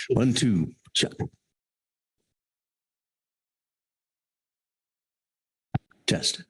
1, 2, Chuck. Test.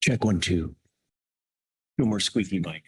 Check 1, 2. No more squeaky mic.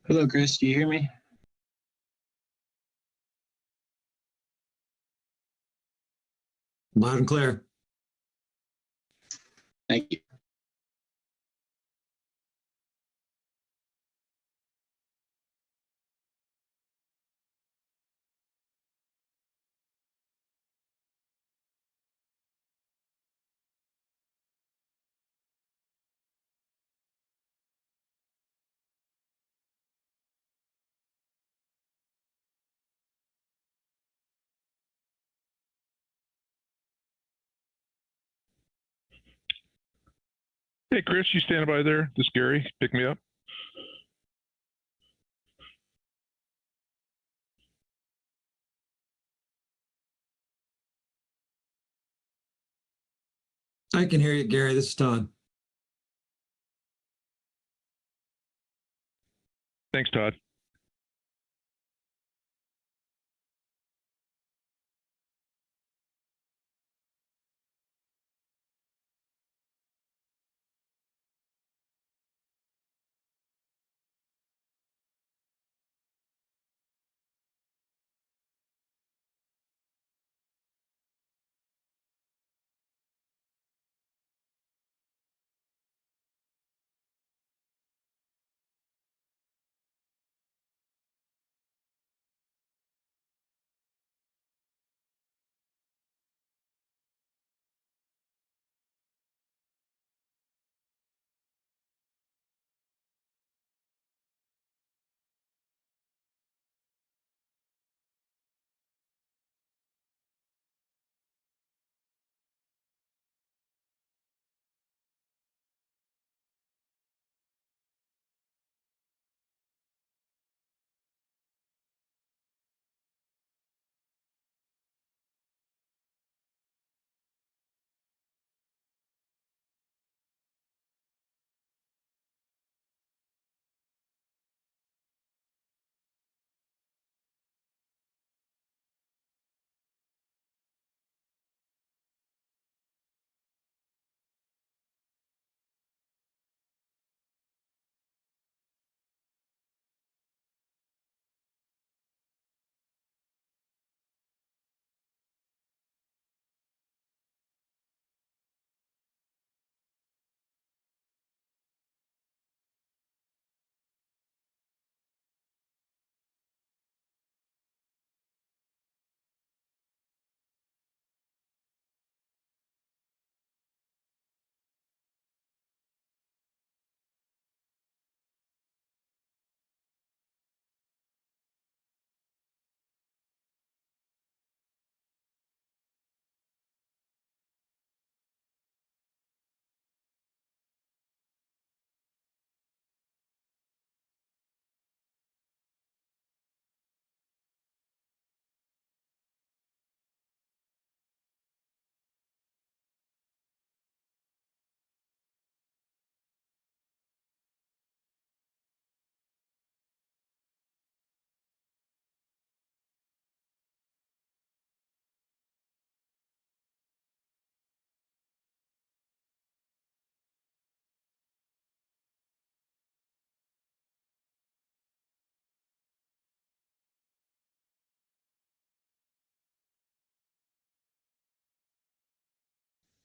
Hello, Chris. Do you hear me? Loud and clear. Thank you. Hey, Chris, you standing by there? This is Gary. Pick me up. I can hear you, Gary. This is Todd. Thanks, Todd.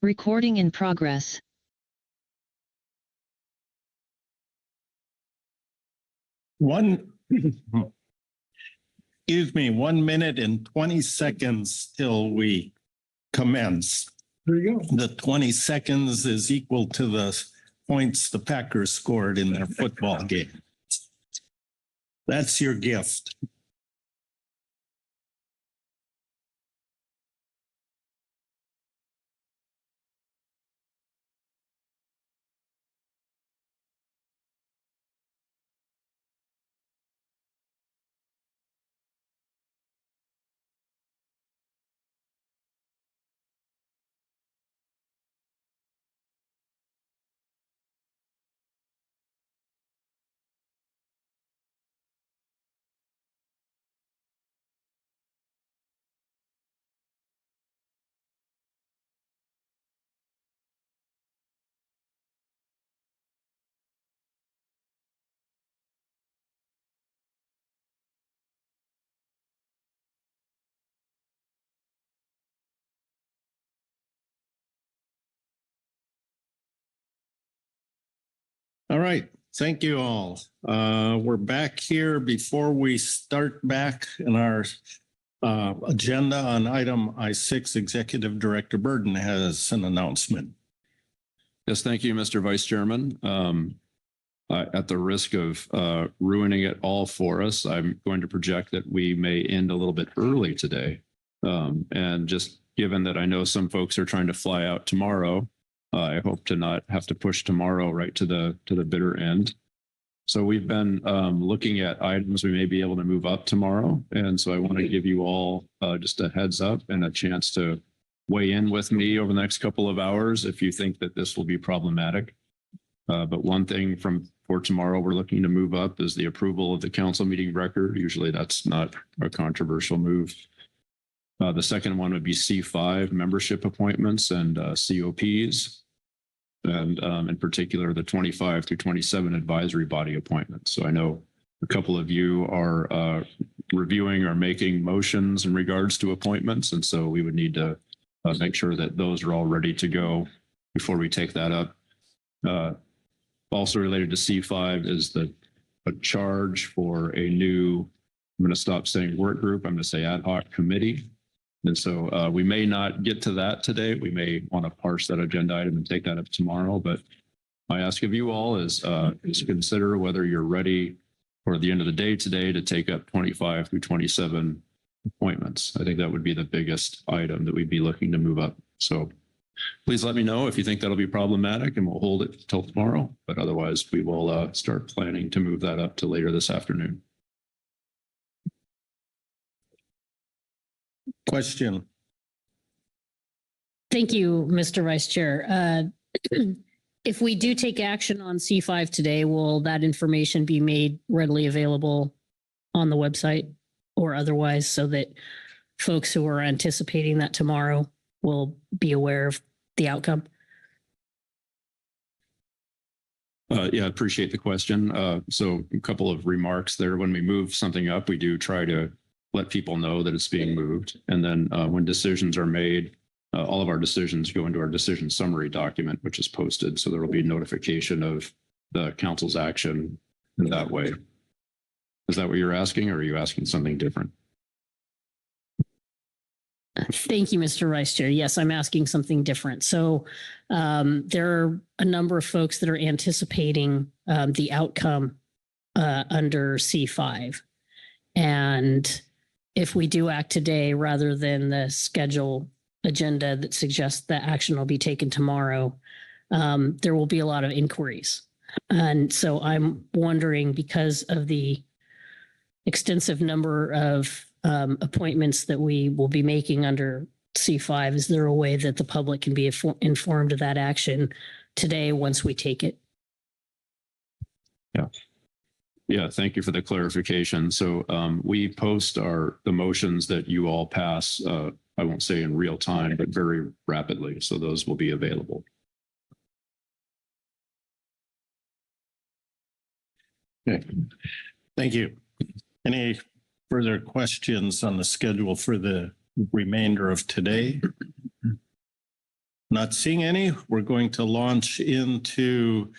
Recording in progress. Excuse me, 1 minute and 20 seconds till we commence. There you go. The 20 seconds is equal to the points the Packers scored in their football game. That's your gift. All right. Thank you all. We're back here. Before we start back in our agenda on item I6, Executive Director Burden has an announcement. Yes, thank you, Mr. Vice Chairman. At the risk of ruining it all for us, I'm going to project that we may end a little bit early today. And just given that I know some folks are trying to fly out tomorrow, I hope to not have to push tomorrow right to the bitter end. So we've been looking at items we may be able to move up tomorrow. And so I want to give you all just a heads up and a chance to weigh in with me over the next couple of hours if you think that this will be problematic. But one thing for tomorrow we're looking to move up is the approval of the council meeting record. Usually that's not a controversial move. The second one would be C5 membership appointments and COPs. And in particular, the 25 through 27 advisory body appointments. So I know a couple of you are reviewing or making motions in regards to appointments. And so we would need to make sure that those are all ready to go before we take that up. Also related to C5 is a charge for a new, I'm going to stop saying work group, I'm going to say ad hoc committee. And so we may not get to that today. We may want to parse that agenda item and take that up tomorrow. But my ask of you all is consider whether you're ready for the end of the day today to take up 25 through 27 appointments. I think that would be the biggest item that we'd be looking to move up. So please let me know if you think that'll be problematic, and we'll hold it till tomorrow. But otherwise, we will start planning to move that up to later this afternoon. Question. Thank you, Mr. Vice Chair. If we do take action on C5 today, will that information be made readily available on the website or otherwise so that folks who are anticipating that tomorrow will be aware of the outcome? Yeah, I appreciate the question. So a couple of remarks there. When we move something up, we do try to let people know that it's being moved. And then when decisions are made, all of our decisions go into our decision summary document, which is posted. So there will be notification of the council's action in that way. Is that what you're asking, or are you asking something different? Thank you, Mr. Vice Chair. Yes, I'm asking something different. So there are a number of folks that are anticipating the outcome under C5. And if we do act today rather than the schedule agenda that suggests that action will be taken tomorrow, there will be a lot of inquiries. And so I'm wondering, because of the extensive number of appointments that we will be making under C5, is there a way that the public can be informed of that action today once we take it? Yeah. Yeah, thank you for the clarification. So we post the motions that you all pass, I won't say in real time, but very rapidly. So those will be available. Okay, thank you. Any further questions on the schedule for the remainder of today? Not seeing any. We're going to launch into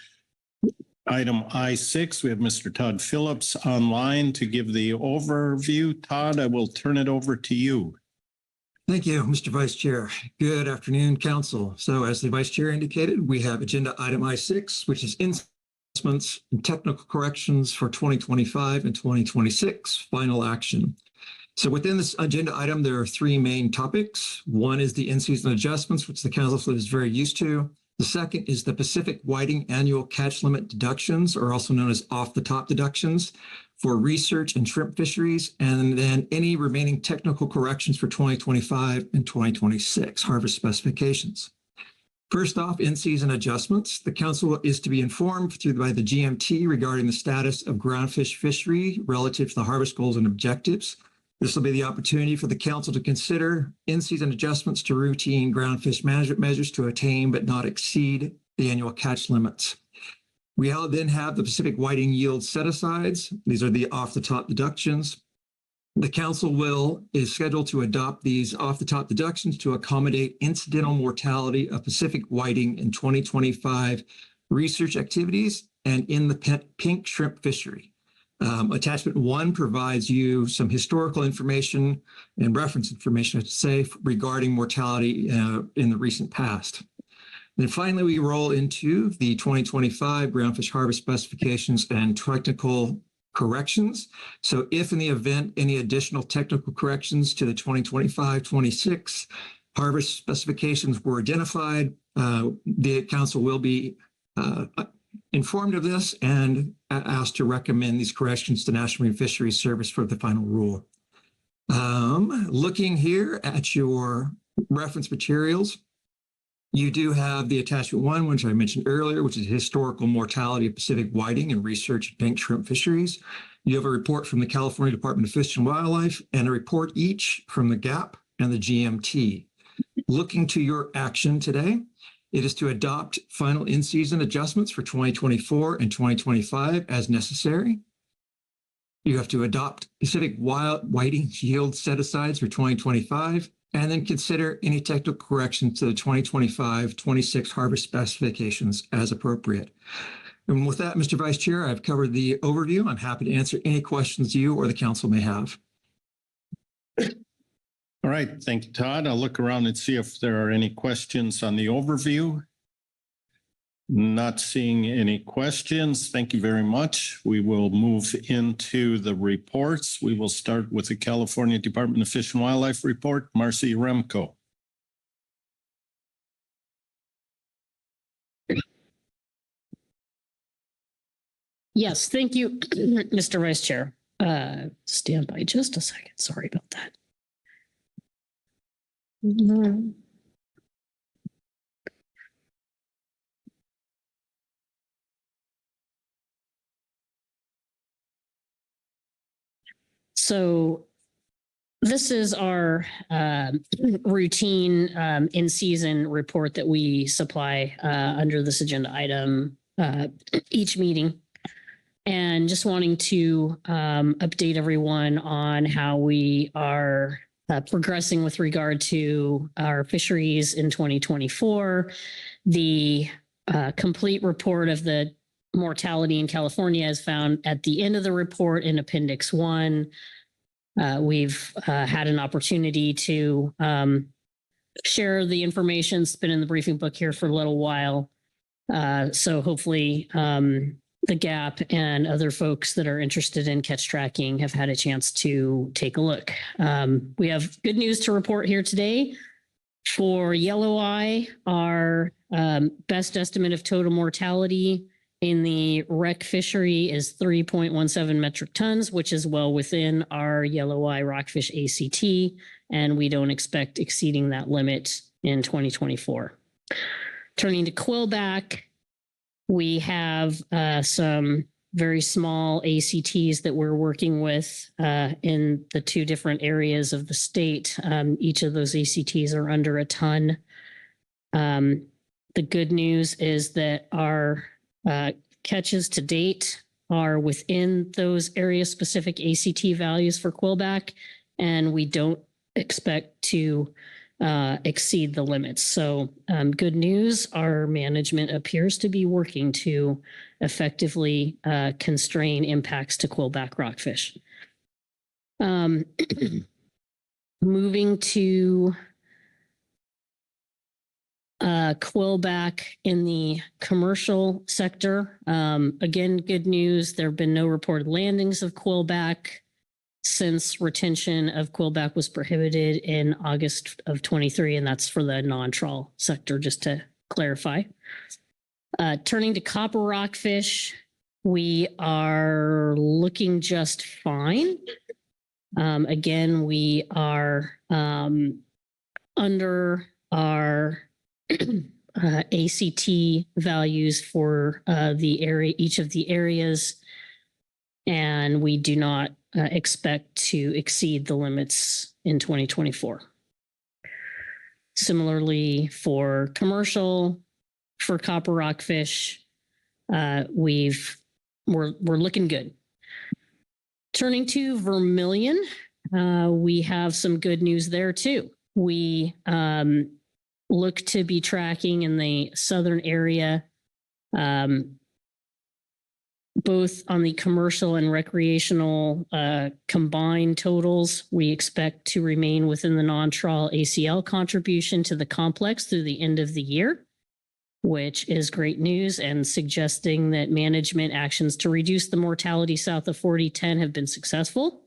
item I6. We have Mr. Todd Phillips online to give the overview. Todd, I will turn it over to you. Thank you, Mr. Vice Chair. Good afternoon, Council. So as the Vice Chair indicated, we have agenda item I6, which is investments and technical corrections for 2025 and 2026, final action. So within this agenda item, there are three main topics. One is the in-season adjustments, which the Council is very used to. The second is the Pacific Whiting annual catch limit deductions, or also known as off-the-top deductions, for research and shrimp fisheries, and then any remaining technical corrections for 2025 and 2026 harvest specifications. First off, in-season adjustments. The Council is to be informed by the GMT regarding the status of groundfish fishery relative to the harvest goals and objectives. This will be the opportunity for the Council to consider in-season adjustments to routine groundfish management measures to attain but not exceed the annual catch limits. We then have the Pacific Whiting yield set-asides. These are the off-the-top deductions. The Council is scheduled to adopt these off-the-top deductions to accommodate incidental mortality of Pacific Whiting in 2025 research activities and in the pink shrimp fishery. Attachment 1 provides you some historical information and reference information, I should say, regarding mortality in the recent past. Then finally, we roll into the 2025 groundfish harvest specifications and technical corrections. So if in the event any additional technical corrections to the 2025-26 harvest specifications were identified, the council will be informed of this and asked to recommend these corrections to National Marine Fisheries Service for the final rule. Looking here at your reference materials, you do have the attachment 1, which I mentioned earlier, which is historical mortality of Pacific whiting and research of pink shrimp fisheries. You have a report from the California Department of Fish and Wildlife and a report each from the GAP and the GMT. Looking to your action today, it is to adopt final in-season adjustments for 2024 and 2025 as necessary. You have to adopt Pacific whiting yield set-asides for 2025, and then consider any technical corrections to the 2025-26 harvest specifications as appropriate. And with that, Mr. Vice Chair, I've covered the overview. I'm happy to answer any questions you or the council may have. All right, thank you, Todd. I'll look around and see if there are any questions on the overview. Not seeing any questions. Thank you very much. We will move into the reports. We will start with the California Department of Fish and Wildlife report. Marcy Remco. Yes, thank you, Mr. Vice Chair. Stand by just a second. Sorry about that. So this is our routine in-season report that we supply under this agenda item each meeting. And just wanting to update everyone on how we are progressing with regard to our fisheries in 2024. The complete report of the mortality in California is found at the end of the report in Appendix 1. We've had an opportunity to share the information. It's been in the briefing book here for a little while. So hopefully the GAP and other folks that are interested in catch tracking have had a chance to take a look. We have good news to report here today. For yellow eye, our best estimate of total mortality in the rec fishery is 3.17 metric tons, which is well within our yellow eye rockfish ACT, and we don't expect exceeding that limit in 2024. Turning to quillback, we have some very small ACTs that we're working with in the 2 different areas of the state. Each of those ACTs are under a ton. The good news is that our catches to date are within those area-specific ACT values for quillback, and we don't expect to exceed the limits. So good news, our management appears to be working to effectively constrain impacts to quillback rockfish. Moving to quillback in the commercial sector. Again, good news, there have been no reported landings of quillback since retention of quillback was prohibited in August of 23, and that's for the non-trawl sector, just to clarify. Turning to copper rockfish, we are looking just fine. Again, we are under our ACT values for each of the areas, and we do not expect to exceed the limits in 2024. Similarly, for commercial, for copper rockfish, we're looking good. Turning to vermilion, we have some good news there too. We look to be tracking in the southern area both on the commercial and recreational combined totals, we expect to remain within the non-trawl ACL contribution to the complex through the end of the year, which is great news and suggesting that management actions to reduce the mortality south of 4010 have been successful.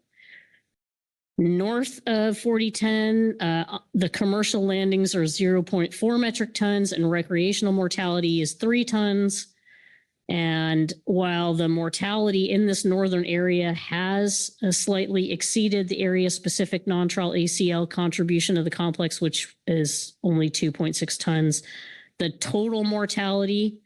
North of 4010, the commercial landings are 0.4 metric tons and recreational mortality is 3 tons. And while the mortality in this northern area has slightly exceeded the area-specific non-trawl ACL contribution of the complex, which is only 2.6 tons, the total mortality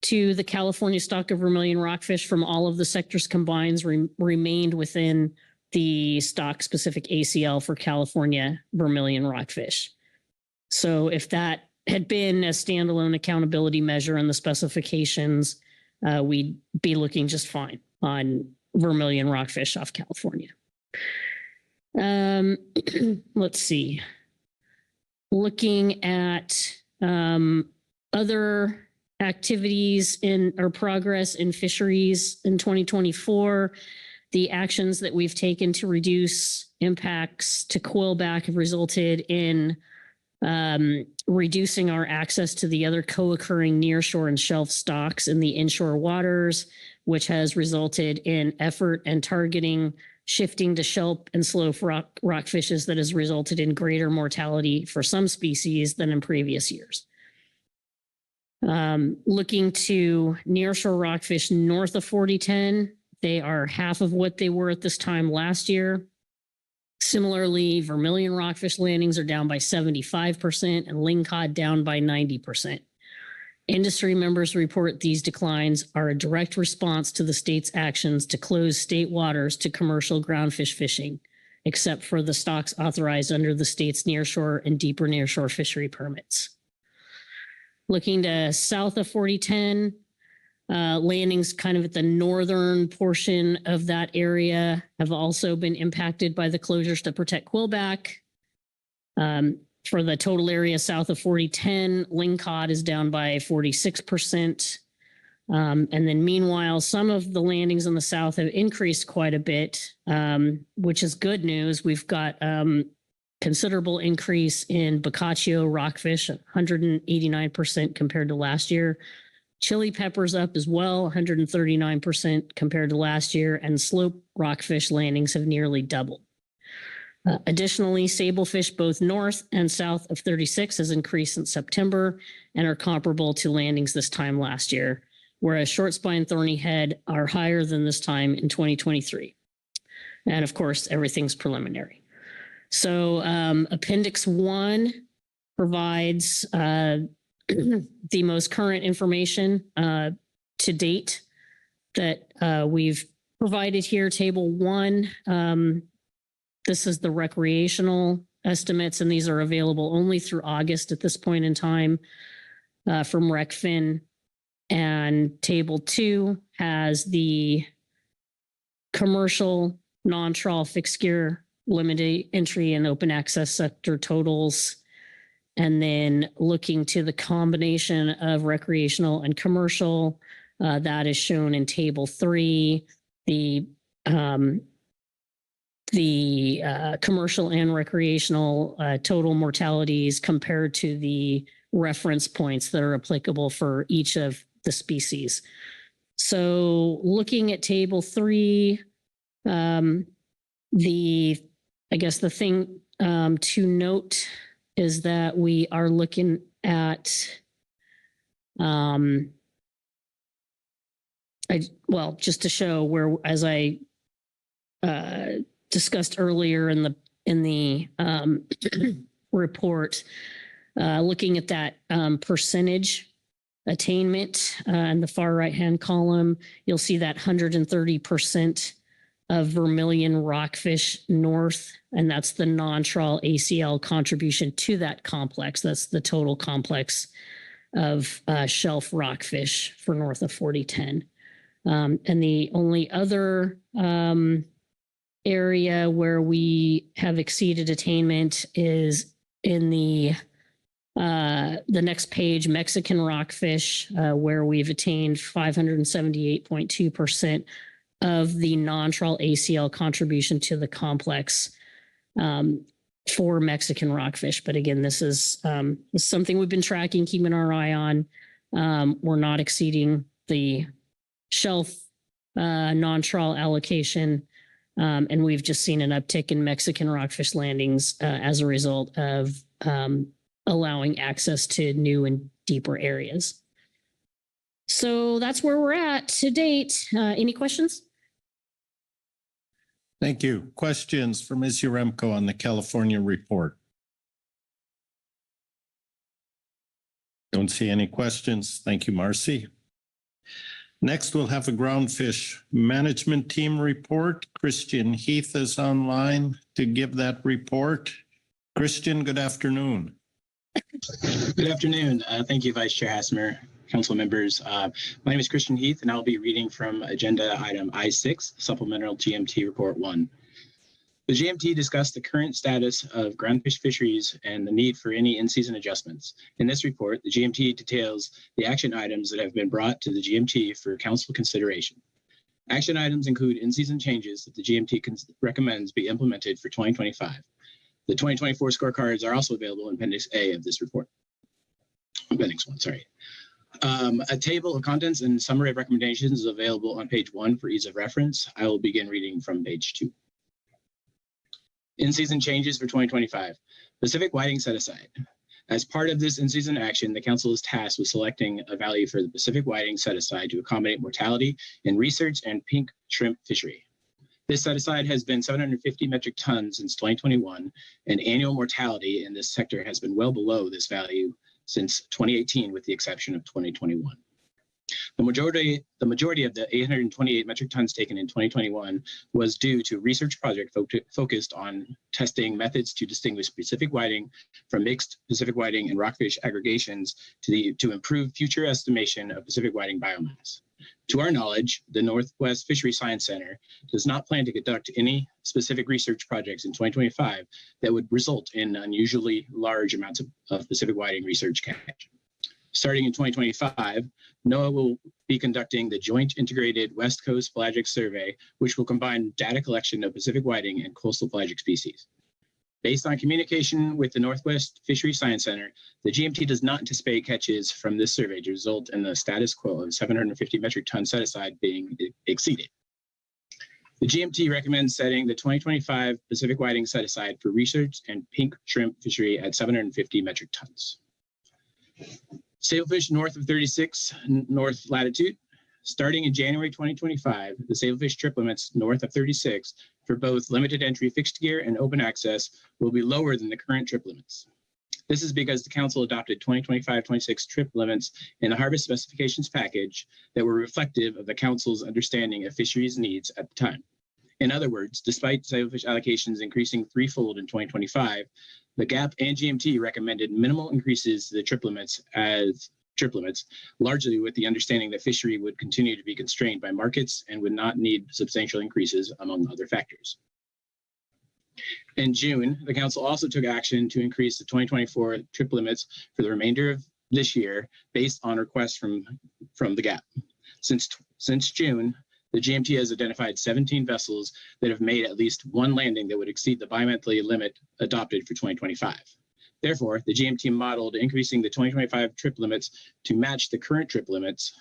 to the California stock of vermilion rockfish from all of the sectors combined remained within the stock-specific ACL for California vermilion rockfish. So if that had been a standalone accountability measure in the specifications, we'd be looking just fine on vermilion rockfish off California. Let's see. Looking at other activities in or progress in fisheries in 2024, the actions that we've taken to reduce impacts to quillback have resulted in reducing our access to the other co-occurring nearshore and shelf stocks in the inshore waters, which has resulted in effort and targeting shifting to shelf and slow rockfishes that has resulted in greater mortality for some species than in previous years. Looking to nearshore rockfish north of 4010, they are half of what they were at this time last year. Similarly, vermilion rockfish landings are down by 75% and lingcod down by 90%. Industry members report these declines are a direct response to the state's actions to close state waters to commercial groundfish fishing, except for the stocks authorized under the state's nearshore and deeper nearshore fishery permits. Looking to south of 4010, landings kind of at the northern portion of that area have also been impacted by the closures to protect quillback. For the total area south of 4010, lingcod is down by 46%. And then meanwhile, some of the landings in the south have increased quite a bit, which is good news. We've got considerable increase in Boccaccio rockfish, 189% compared to last year. Chili peppers up as well, 139% compared to last year, and slope rockfish landings have nearly doubled. Additionally, sablefish both north and south of 36 has increased since September and are comparable to landings this time last year, whereas short spine thorny head are higher than this time in 2023. And of course, everything's preliminary. So Appendix 1 provides the most current information to date that we've provided here. Table 1, this is the recreational estimates, and these are available only through August at this point in time from RecFin. And Table 2 has the commercial non-trawl fixed gear limited entry and open access sector totals. And then looking to the combination of recreational and commercial, that is shown in Table 3. The commercial and recreational total mortalities compared to the reference points that are applicable for each of the species. So looking at Table 3, I guess the thing to note is that we are looking at, just to show where, as I discussed earlier in the report, looking at that percentage attainment in the far right-hand column, you'll see that 130% of vermilion rockfish north, and that's the non-trawl ACL contribution to that complex. That's the total complex of shelf rockfish for north of 4010. And the only other area where we have exceeded attainment is in the The next page, Mexican rockfish, where we've attained 578.2% of the non-trawl ACL contribution to the complex for Mexican rockfish. But again, this is something we've been tracking, keeping our eye on. We're not exceeding the shelf non-trawl allocation. And we've just seen an uptick in Mexican rockfish landings as a result of allowing access to new and deeper areas. So that's where we're at to date. Any questions? Thank you. Questions for Ms. Yaremko on the California report? Don't see any questions. Thank you, Marcy. Next, we'll have a Groundfish management team report. Christian Heath is online to give that report. Christian, good afternoon. Good afternoon. Thank you, Vice Chair Hassemer, council members. My name is Christian Heath, and I'll be reading from agenda item I6, Supplemental GMT Report 1. The GMT discussed the current status of groundfish fisheries and the need for any in-season adjustments. In this report, the GMT details the action items that have been brought to the GMT for council consideration. Action items include in-season changes that the GMT recommends be implemented for 2025. The 2024 scorecards are also available in Appendix A of this report. Appendix 1, sorry. A table of contents and summary of recommendations is available on page 1 for ease of reference. I will begin reading from page 2. In-season changes for 2025. Pacific whiting set aside. As part of this in-season action, the council is tasked with selecting a value for the Pacific whiting set aside to accommodate mortality in research and pink shrimp fishery. This set aside has been 750 metric tons since 2021, and annual mortality in this sector has been well below this value since 2018, with the exception of 2021. The majority of the 828 metric tons taken in 2021 was due to a research project focused on testing methods to distinguish Pacific whiting from mixed Pacific whiting and rockfish aggregations to improve future estimation of Pacific whiting biomass. To our knowledge, the Northwest Fishery Science Center does not plan to conduct any specific research projects in 2025 that would result in unusually large amounts of Pacific whiting research catch. Starting in 2025, NOAA will be conducting the Joint Integrated West Coast Pelagic Survey, which will combine data collection of Pacific whiting and coastal pelagic species. Based on communication with the Northwest Fishery Science Center, the GMT does not anticipate catches from this survey to result in the status quo of 750 metric ton set aside being exceeded. The GMT recommends setting the 2025 Pacific whiting set aside for research and pink shrimp fishery at 750 metric tons. Sailfish north of 36 north latitude. Starting in January 2025, the sailfish trip limits north of 36 for both limited entry fixed gear and open access will be lower than the current trip limits. This is because the council adopted 2025-26 trip limits in the harvest specifications package that were reflective of the council's understanding of fisheries needs at the time. In other words, despite sailfish allocations increasing threefold in 2025, the GAP and GMT recommended minimal increases to the trip limits as trip limits, largely with the understanding that fishery would continue to be constrained by markets and would not need substantial increases, among other factors. In June, the council also took action to increase the 2024 trip limits for the remainder of this year based on requests from the GAP. Since June, the GMT has identified 17 vessels that have made at least one landing that would exceed the bi-monthly limit adopted for 2025. Therefore, the GMT modeled increasing the 2025 trip limits to match the current trip limits,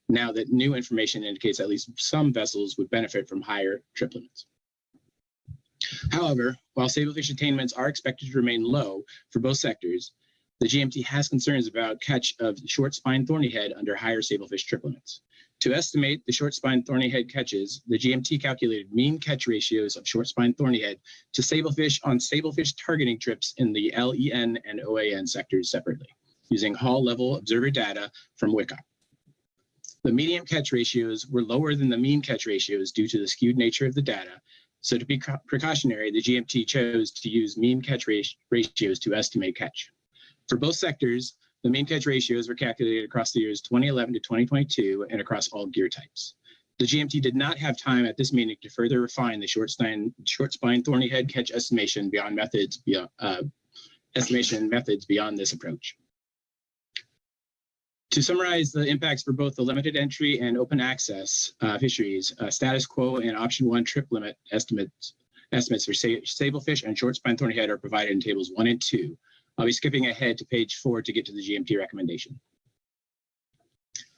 now that new information indicates at least some vessels would benefit from higher trip limits. However, while sailfish attainments are expected to remain low for both sectors, the GMT has concerns about catch of short spine thorny head under higher sailfish trip limits. To estimate the short spine thorny head catches, the GMT calculated mean catch ratios of short spine thorny head to sablefish on sablefish targeting trips in the LEN and OAN sectors separately, using hull level observer data from WCOP. The median catch ratios were lower than the mean catch ratios due to the skewed nature of the data. So to be precautionary, the GMT chose to use mean catch ratios to estimate catch. For both sectors, the mean catch ratios were calculated across the years 2011 to 2022 and across all gear types. The GMT did not have time at this meeting to further refine the short spine thorny head catch estimation beyond methods estimation methods beyond this approach. To summarize the impacts for both the limited entry and open access fisheries, status quo and option 1 trip limit estimates for sablefish and short spine thorny head are provided in tables 1 and 2. I'll be skipping ahead to page 4 to get to the GMT recommendation.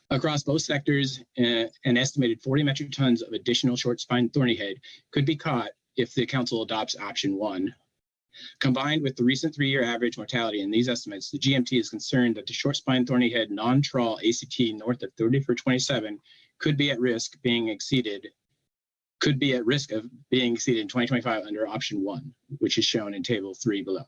Across both sectors, an estimated 40 metric tons of additional short spine thorny head could be caught if the council adopts option 1. Combined with the recent 3-year average mortality in these estimates, the GMT is concerned that the short spine thorny head non-trawl ACT north of 30 for 27 could be at risk of being exceeded in 2025 under option 1, which is shown in table 3 below.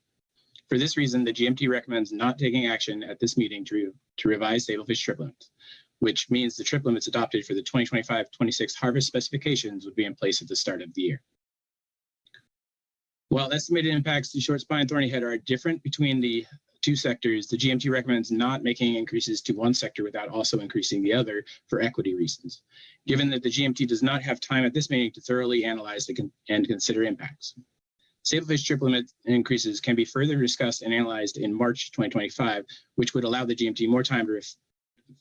For this reason, the GMT recommends not taking action at this meeting to revise sablefish trip limits, which means the trip limits adopted for the 2025-26 harvest specifications would be in place at the start of the year. While estimated impacts to short spine thorny head are different between the two sectors, the GMT recommends not making increases to one sector without also increasing the other for equity reasons, given that the GMT does not have time at this meeting to thoroughly analyze and consider impacts. Sablefish trip limit increases can be further discussed and analyzed in March 2025, which would allow the GMT more time to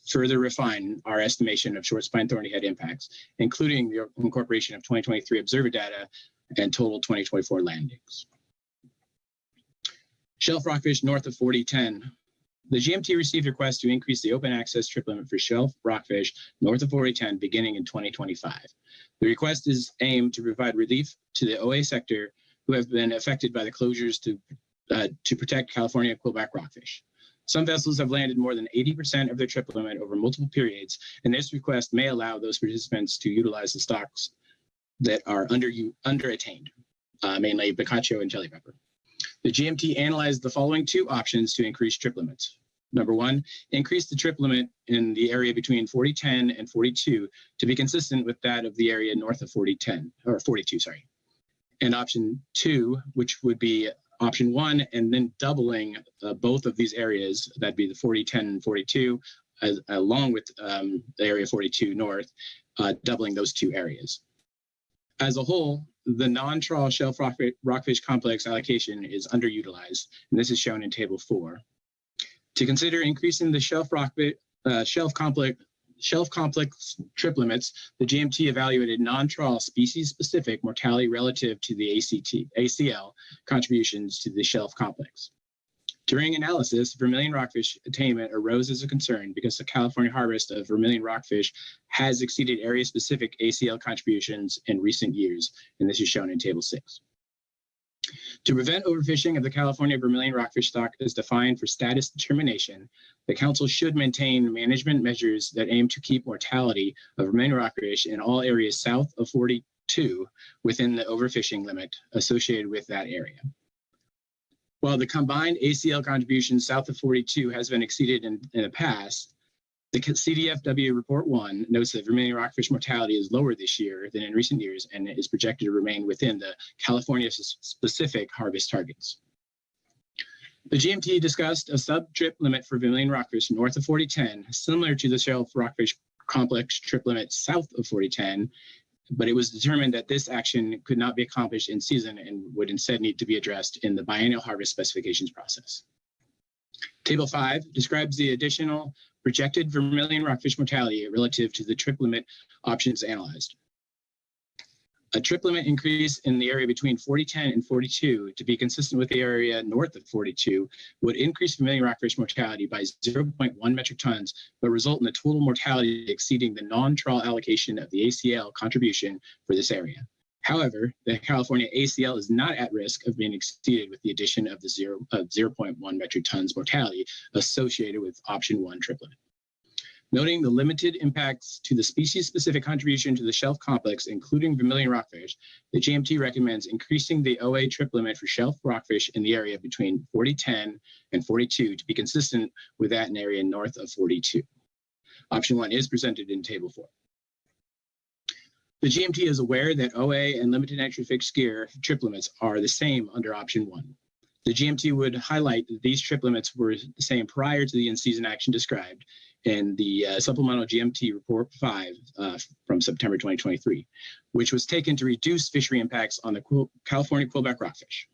further refine our estimation of short spine thorny head impacts, including the incorporation of 2023 observer data and total 2024 landings. Shelf rockfish north of 4010. The GMT received requests to increase the open access trip limit for shelf rockfish north of 4010 beginning in 2025. The request is aimed to provide relief to the OA sector who have been affected by the closures to protect California quillback rockfish. Some vessels have landed more than 80% of their trip limit over multiple periods, and this request may allow those participants to utilize the stocks that are under-attained, mainly Picacho and jelly pepper. The GMT analyzed the following 2 options to increase trip limits. Number 1, increase the trip limit in the area between 4010 and 42 to be consistent with that of the area north of 4010, or 42, sorry. And option 2, which would be option 1, and then doubling both of these areas, that'd be the 4010 and 42, along with the area 42 north, doubling those 2 areas. As a whole, the non-trawl shelf rockfish complex allocation is underutilized, and this is shown in table 4. To consider increasing the shelf complex trip limits, the GMT evaluated non-trawl species-specific mortality relative to the ACL contributions to the shelf complex. During analysis, vermilion rockfish attainment arose as a concern because the California harvest of vermilion rockfish has exceeded area-specific ACL contributions in recent years, and this is shown in table 6. To prevent overfishing of the California vermilion rockfish stock as defined for status determination, the council should maintain management measures that aim to keep mortality of vermilion rockfish in all areas south of 42 within the overfishing limit associated with that area. While the combined ACL contribution south of 42 has been exceeded in the past, the CDFW Report 1 notes that vermilion rockfish mortality is lower this year than in recent years and is projected to remain within the California-specific harvest targets. The GMT discussed a sub-trip limit for vermilion rockfish north of 4010, similar to the shelf rockfish complex trip limit south of 4010, but it was determined that this action could not be accomplished in season and would instead need to be addressed in the biennial harvest specifications process. Table 5 describes the additional projected vermilion rockfish mortality relative to the trip limit options analyzed. A trip limit increase in the area between 4010 and 42 to be consistent with the area north of 42 would increase vermilion rockfish mortality by 0.1 metric tons, but result in the total mortality exceeding the non-trawl allocation of the ACL contribution for this area. However, the California ACL is not at risk of being exceeded with the addition of the 0.1 metric tons mortality associated with option 1 trip limit. Noting the limited impacts to the species-specific contribution to the shelf complex, including vermilion rockfish, the GMT recommends increasing the OA trip limit for shelf rockfish in the area between 4010 and 42 to be consistent with that in area north of 42. Option 1 is presented in table 4. The GMT is aware that OA and limited entry fixed gear trip limits are the same under option 1. The GMT would highlight that these trip limits were the same prior to the in-season action described in the supplemental GMT report 5 from September 2023, which was taken to reduce fishery impacts on the California quillback rockfish.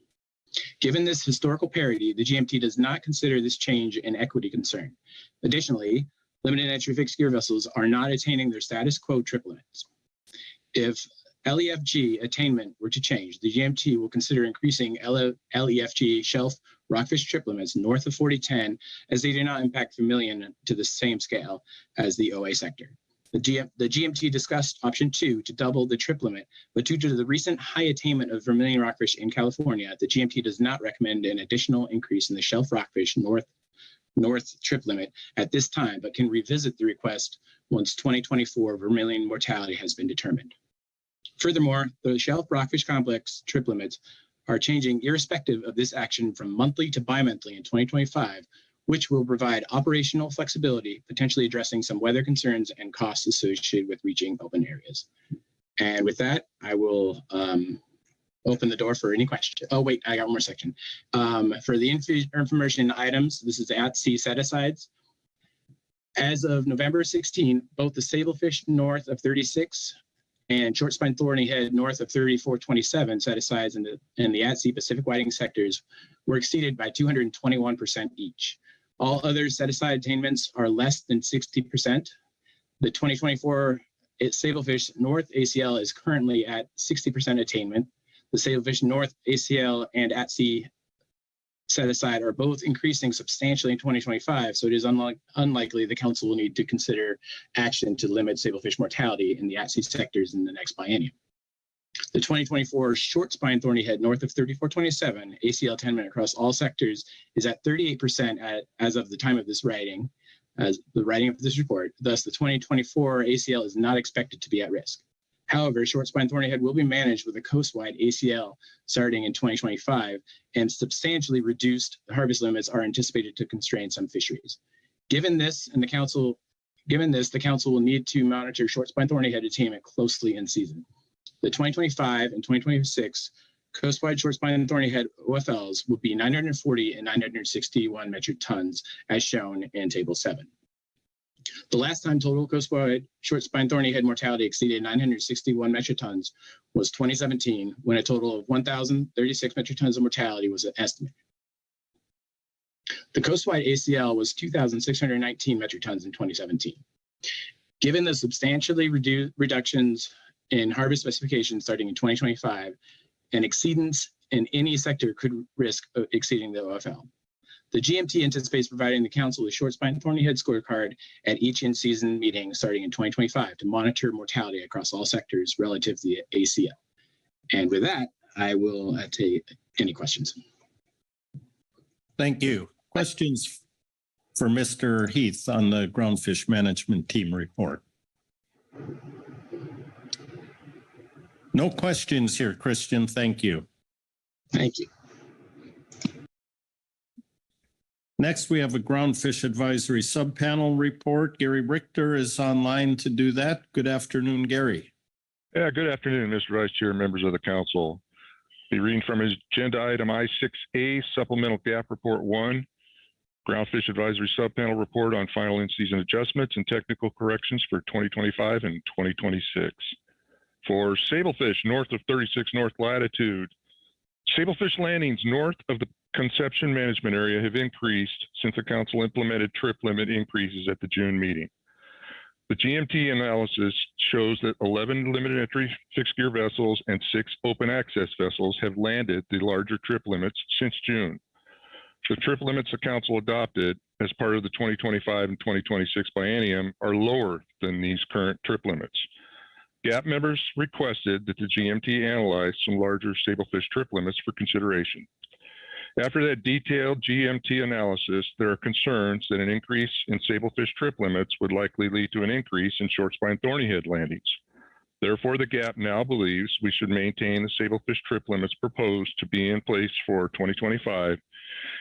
Given this historical parity, the GMT does not consider this change an equity concern. Additionally, limited entry fixed gear vessels are not attaining their status quo trip limits. If LEFG attainment were to change, the GMT will consider increasing LEFG shelf rockfish trip limits north of 4010, as they do not impact vermilion to the same scale as the OA sector. The GMT discussed option 2 to double the trip limit, but due to the recent high attainment of vermilion rockfish in California, the GMT does not recommend an additional increase in the shelf rockfish north trip limit at this time, but can revisit the request once 2024 vermilion mortality has been determined. Furthermore, the shelf rockfish complex trip limits are changing irrespective of this action from monthly to bi-monthly in 2025, which will provide operational flexibility, potentially addressing some weather concerns and costs associated with reaching open areas. And with that, I will open the door for any questions. Oh, wait, I got one more section. For the information items, this is at sea set-asides. As of November 16, both the sablefish north of 36 and short spine thorny head north of 3427 set-asides in the at-sea Pacific whiting sectors were exceeded by 221% each. All other set-aside attainments are less than 60%. The 2024 sablefish north ACL is currently at 60% attainment. The sablefish north ACL and at-sea set-aside are both increasing substantially in 2025, so it is unlikely the council will need to consider action to limit sablefish mortality in the at-sea sectors in the next biennium. The 2024 short spine thorny head north of 3427 ACL attainment across all sectors is at 38% as of the time of this writing, as the writing of this report. Thus, the 2024 ACL is not expected to be at risk. However, short spine thorny head will be managed with a coast-wide ACL starting in 2025, and substantially reduced harvest limits are anticipated to constrain some fisheries. Given this, the council will need to monitor short spine thorny head attainment closely in season. The 2025 and 2026 coast-wide short spine thorny head OFLs will be 940 and 961 metric tons, as shown in Table 7. The last time total coast-wide short spine thorny head mortality exceeded 961 metric tons was 2017, when a total of 1,036 metric tons of mortality was estimated. The coast-wide ACL was 2,619 metric tons in 2017. Given the substantially reductions in harvest specifications starting in 2025, an exceedance in any sector could risk exceeding the OFL. The GMT anticipates providing the council a short spine thorny head scorecard at each in-season meeting starting in 2025 to monitor mortality across all sectors relative to the ACL. And with that, I will take any questions. Thank you. Questions for Mr. Heath on the Groundfish Management Team report? No questions here, Christian. Thank you. Thank you. Next, we have a Groundfish Advisory Subpanel report. Gary Richter is online to do that. Good afternoon, Gary. Yeah, good afternoon, Mr. Vice Chair, members of the council. Be reading from agenda item I6A, Supplemental Gap Report 1, Groundfish Advisory Subpanel Report on Final In-Season Adjustments and Technical Corrections for 2025 and 2026. For sablefish north of 36 north latitude, sablefish landings north of the Conception Management Area have increased since the council implemented trip limit increases at the June meeting. The GMT analysis shows that 11 limited entry fixed gear vessels and 6 open access vessels have landed the larger trip limits since June. The trip limits the council adopted as part of the 2025 and 2026 biennium are lower than these current trip limits. GAP members requested that the GMT analyze some larger sablefish trip limits for consideration. After that detailed GMT analysis, there are concerns that an increase in sablefish trip limits would likely lead to an increase in short spine thorny head landings. Therefore, the GAP now believes we should maintain the sablefish trip limits proposed to be in place for 2025,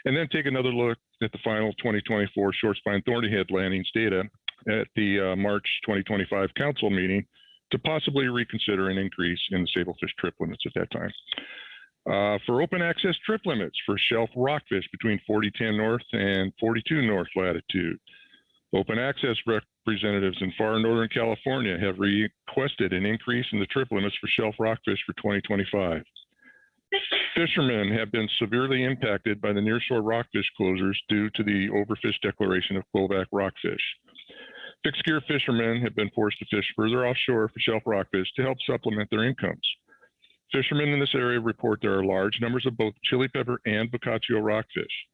and then take another look at the final 2024 short spine thorny head landings data at the March 2025 council meeting to possibly reconsider an increase in the sablefish trip limits at that time. For open access trip limits for shelf rockfish between 4010 north and 42 north latitude, open access representatives in far northern California have requested an increase in the trip limits for shelf rockfish for 2025. Fishermen have been severely impacted by the nearshore rockfish closures due to the overfish declaration of quillback rockfish. Fixed gear fishermen have been forced to fish further offshore for shelf rockfish to help supplement their incomes. Fishermen in this area report there are large numbers of both chili pepper and Boccaccio rockfish.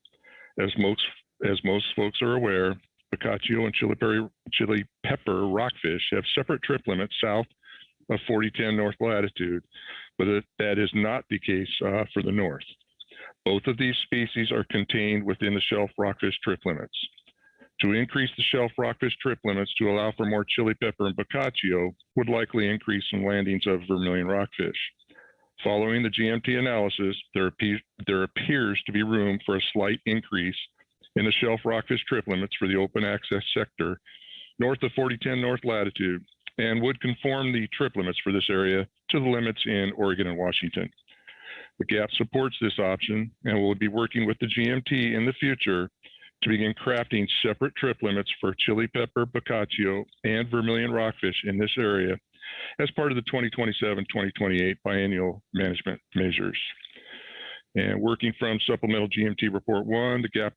As most folks are aware, Boccaccio and chili pepper rockfish have separate trip limits south of 4010 north latitude, but that is not the case for the north. Both of these species are contained within the shelf rockfish trip limits. To increase the shelf rockfish trip limits to allow for more chili pepper and Boccaccio would likely increase some landings of vermilion rockfish. Following the GMT analysis, there appears to be room for a slight increase in the shelf rockfish trip limits for the open access sector north of 4010 north latitude, and would conform the trip limits for this area to the limits in Oregon and Washington. The GAP supports this option and will be working with the GMT in the future to begin crafting separate trip limits for chili pepper, Boccaccio, and vermilion rockfish in this area as part of the 2027-2028 biennial management measures. And working from Supplemental GMT Report 1, the GAP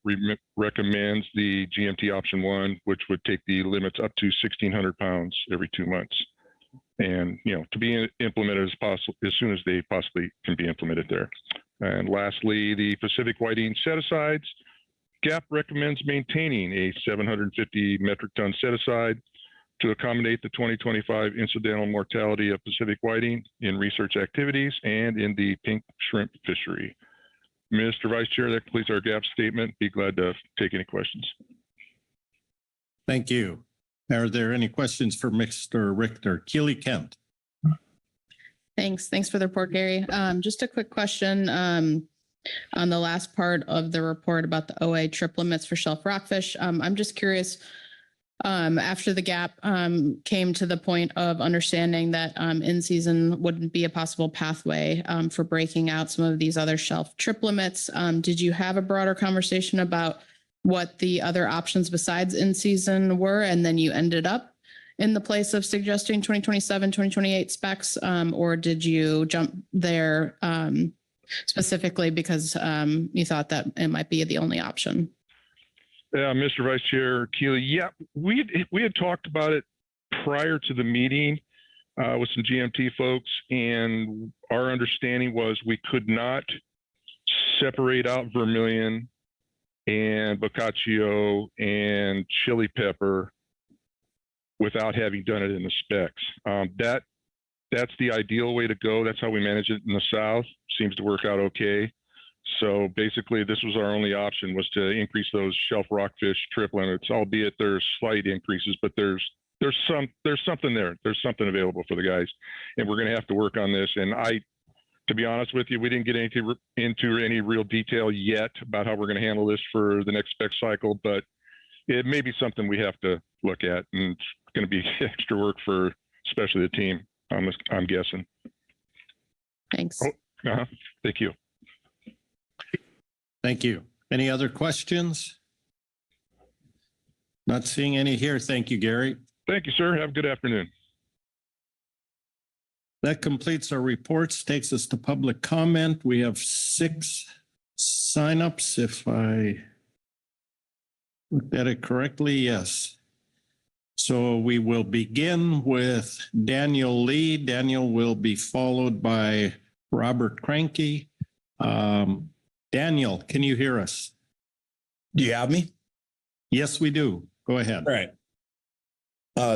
recommends the GMT Option 1, which would take the limits up to 1,600 pounds every 2 months. And, to be implemented as soon as they possibly can be implemented there. And lastly, the Pacific whiting set-asides. GAP recommends maintaining a 750 metric ton set-aside to accommodate the 2025 incidental mortality of Pacific whiting in research activities and in the pink shrimp fishery. Mr. Vice Chair, that completes our GAP statement. Be glad to take any questions. Thank you. Are there any questions for Mr. Richter? Keely Kent. Thanks for the report, Gary. Just a quick question on the last part of the report about the OA trip limits for shelf rockfish. I'm just curious, after the GAP came to the point of understanding that in-season wouldn't be a possible pathway for breaking out some of these other shelf trip limits, did you have a broader conversation about what the other options besides in-season were, and then you ended up in the place of suggesting 2027, 2028 specs, or did you jump there specifically because you thought that it might be the only option? Yeah, Mr. Vice Chair Keely, yeah, we had talked about it prior to the meeting with some GMT folks, and our understanding was we could not separate out vermilion and Boccaccio and chili pepper without having done it in the specs. That's the ideal way to go. That's how we manage it in the South. Seems to work out okay. So basically, this was our only option, was to increase those shelf rockfish trip limits, albeit there's slight increases, but there's something there. There's something available for the guys, and we're going to have to work on this. And to be honest with you, we didn't get into any real detail yet about how we're going to handle this for the next spec cycle, but it may be something we have to look at, and it's going to be extra work for especially the team, I'm guessing. Thanks. Thank you. Thank you. Any other questions? Not seeing any here. Thank you, Gary. Thank you, sir. Have a good afternoon. That completes our reports, takes us to public comment. We have 6 signups, if I looked at it correctly. Yes. So we will begin with Daniel Lee. Daniel will be followed by Robert Cranky. Daniel, can you hear us? Do you have me? Yes, we do. Go ahead. All right.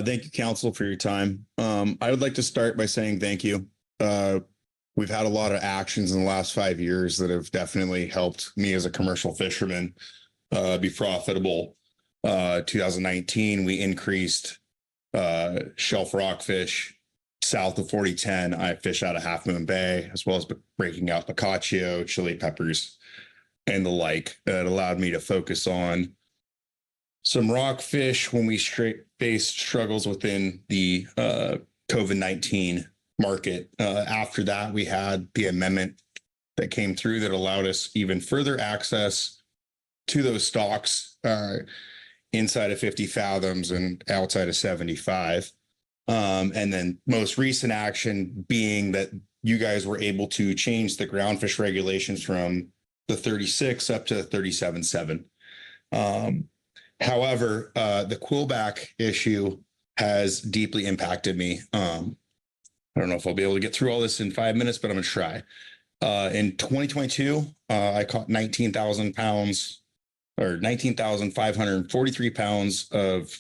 Thank you, Council, for your time. I would like to start by saying thank you. We've had a lot of actions in the last 5 years that have definitely helped me as a commercial fisherman be profitable. 2019, we increased shelf rockfish south of 4010. I fish out of Half Moon Bay, as well as breaking out Boccaccio, chili peppers, and the like. It allowed me to focus on some rockfish when we faced struggles within the COVID-19 market. After that, we had the amendment that came through that allowed us even further access to those stocks inside of 50 fathoms and outside of 75. And then most recent action being that you guys were able to change the groundfish regulations from the 36 up to 37.7. However, the quillback issue has deeply impacted me. I don't know if I'll be able to get through all this in 5 minutes, but I'm going to try. In 2022, I caught 19,000 pounds or 19,543 pounds of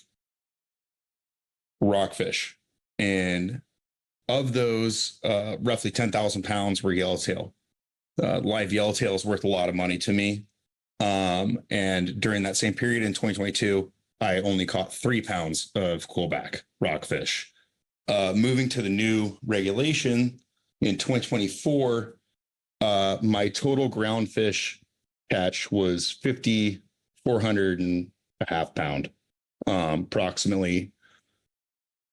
rockfish. And of those, roughly 10,000 pounds were yellowtail. Live yellowtail is worth a lot of money to me. And during that same period in 2022, I only caught 3 pounds of quillback rockfish. Moving to the new regulation in 2024, my total groundfish catch was 5,400.5 pounds, approximately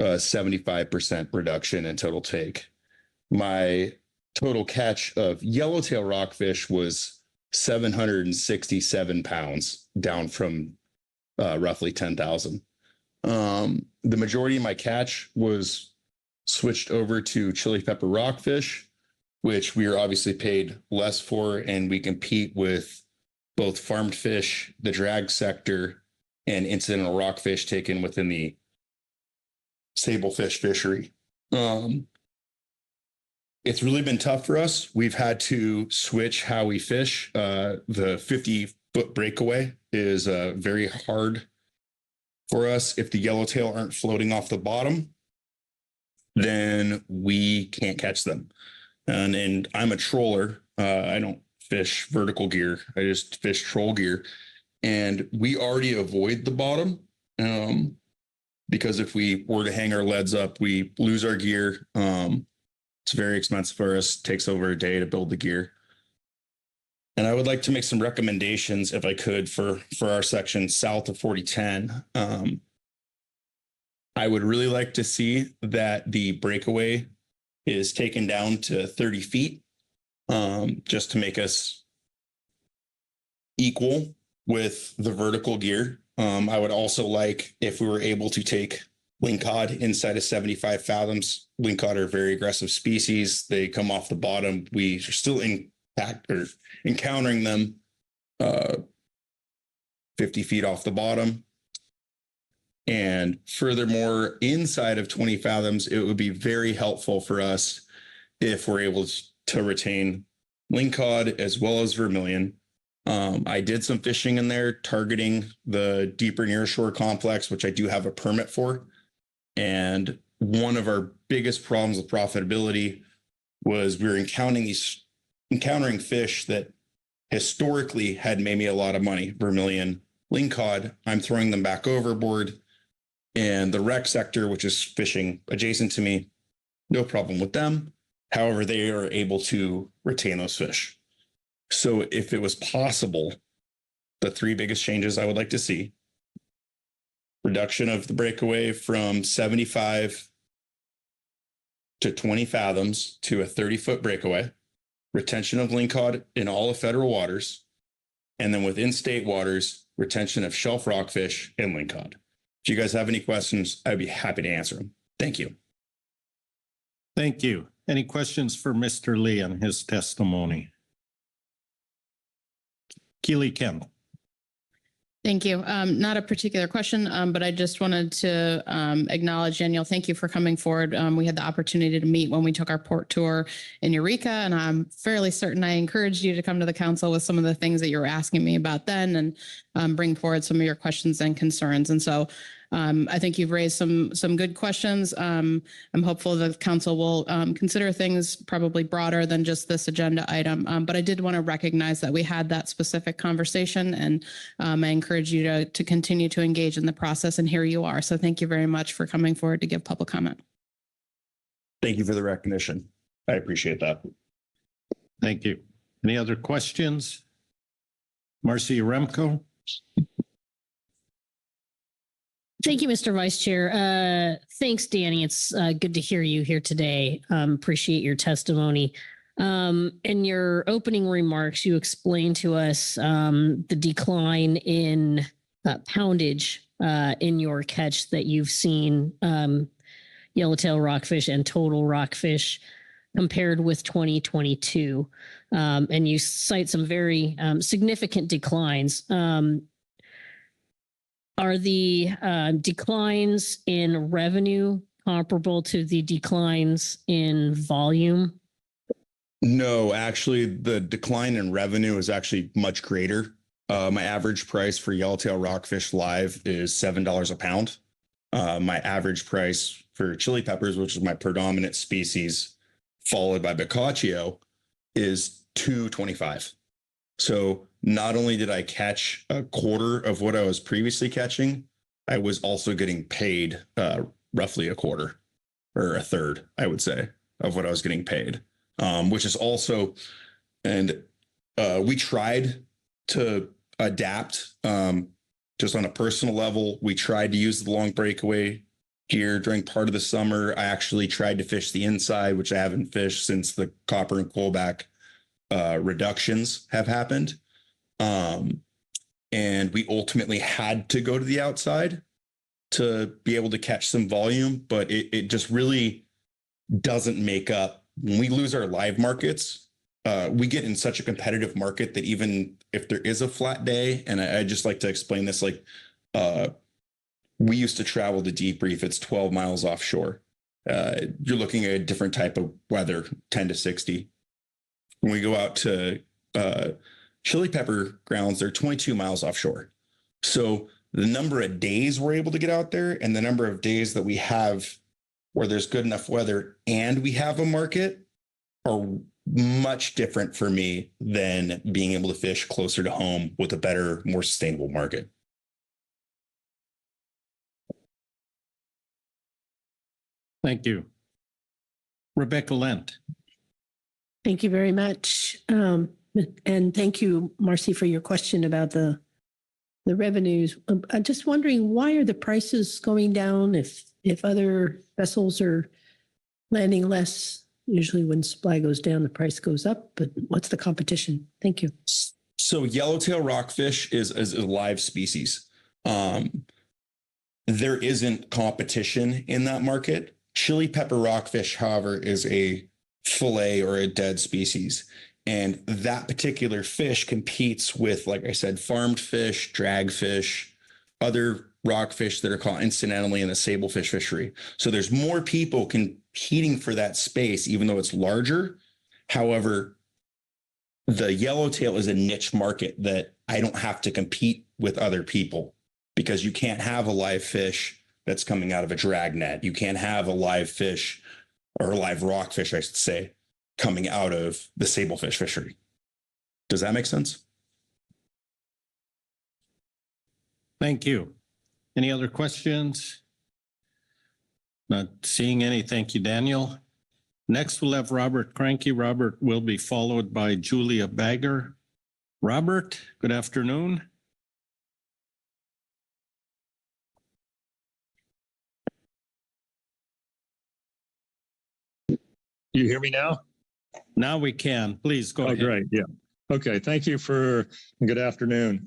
75% reduction in total take. My total catch of yellowtail rockfish was 767 pounds, down from roughly 10,000. The majority of my catch was switched over to chili pepper rockfish, which we are obviously paid less for, and we compete with both farmed fish, the drag sector, and incidental rockfish taken within the sablefish fishery. It's really been tough for us. We've had to switch how we fish. The 50-foot breakaway is very hard for us. If the yellowtail aren't floating off the bottom, then we can't catch them. And I'm a troller. I don't fish vertical gear. I just fish troll gear. And we already avoid the bottom because if we were to hang our leads up, we lose our gear. It's very expensive for us. It takes over a day to build the gear. And I would like to make some recommendations, if I could, for our section south of 4010. I would really like to see that the breakaway is taken down to 30 feet, just to make us equal with the vertical gear. I would also like if we were able to take lingcod inside of 75 fathoms. Lingcod are a very aggressive species. They come off the bottom. We are still encountering them 50 feet off the bottom. And furthermore, inside of 20 fathoms, it would be very helpful for us if we're able to retain lingcod as well as vermilion. I did some fishing in there targeting the deeper nearshore complex, which I do have a permit for. And one of our biggest problems with profitability was we were encountering fish that historically had made me a lot of money. Vermilion, lingcod, I'm throwing them back overboard. And the rec sector, which is fishing adjacent to me, no problem with them. However, they are able to retain those fish. So if it was possible, the 3 biggest changes I would like to see: reduction of the breakaway from 75 to 20 fathoms to a 30-foot breakaway, retention of lingcod in all of federal waters, and then within state waters, retention of shelf rockfish and lingcod. If you guys have any questions, I'd be happy to answer them. Thank you. Thank you. Any questions for Mr. Lee on his testimony? Keely Kemp. Thank you. Not a particular question, but I just wanted to acknowledge, Danielle, thank you for coming forward. We had the opportunity to meet when we took our port tour in Eureka, and I'm fairly certain I encouraged you to come to the council with some of the things that you were asking me about then and bring forward some of your questions and concerns. And so I think you've raised some good questions. I'm hopeful that the council will consider things probably broader than just this agenda item. But I did want to recognize that we had that specific conversation, and I encourage you to continue to engage in the process, and here you are. So thank you very much for coming forward to give public comment. Thank you for the recognition. I appreciate that. Thank you. Any other questions? Marcy Remco. Thank you, Mr. Vice Chair. Thanks, Danny. It's good to hear you here today. Appreciate your testimony. In your opening remarks, you explained to us the decline in poundage in your catch that you've seen, yellowtail rockfish and total rockfish. compared with 2022. And you cite some very significant declines. Are the declines in revenue comparable to the declines in volume? No, actually, the decline in revenue is actually much greater. My average price for yellowtail rockfish live is $7 a pound. My average price for chili peppers, which is my predominant species, followed by Boccaccio, is $2.25. So not only did I catch a quarter of what I was previously catching, I was also getting paid roughly a quarter or a third, I would say, of what I was getting paid, which is also, and we tried to adapt just on a personal level. We tried to use the long breakaway gear during part of the summer. I actually tried to fish the inside, which I haven't fished since the copper and coalback reductions have happened. And we ultimately had to go to the outside to be able to catch some volume, but it just really doesn't make up. When we lose our live markets, we get in such a competitive market that even if there is a flat day, and I just like to explain this, like we used to travel to Deep Reef, it's 12 miles offshore. You're looking at a different type of weather, 10 to 60. When we go out to chili pepper grounds, they're 22 miles offshore. So the number of days we're able to get out there and the number of days that we have where there's good enough weather and we have a market are much different for me than being able to fish closer to home with a better, more sustainable market. Thank you. Rebecca Lent. Thank you very much. And thank you, Marcy, for your question about the revenues. I'm just wondering, why are the prices going down if other vessels are landing less? Usually when supply goes down, the price goes up, but what's the competition? Thank you. So yellowtail rockfish is a live species. There isn't competition in that market. Chili pepper rockfish, however, is a fillet or a dead species. And that particular fish competes with, like I said, farmed fish, dragfish, other rockfish that are caught incidentally in the sablefish fishery. So there's more people competing for that space, even though it's larger. However, the yellowtail is a niche market that I don't have to compete with other people, because you can't have a live fish that's coming out of a drag net. You can't have a live fish or a live rockfish, I should say, coming out of the sablefish fishery. Does that make sense? Thank you. Any other questions? Not seeing any. Thank you, Daniel. Next, we'll have Robert Cranky. Robert will be followed by Julia Bagger. Robert, good afternoon. You hear me now? Now we can. Please go ahead. Great. Yeah. Okay. Thank you for good afternoon.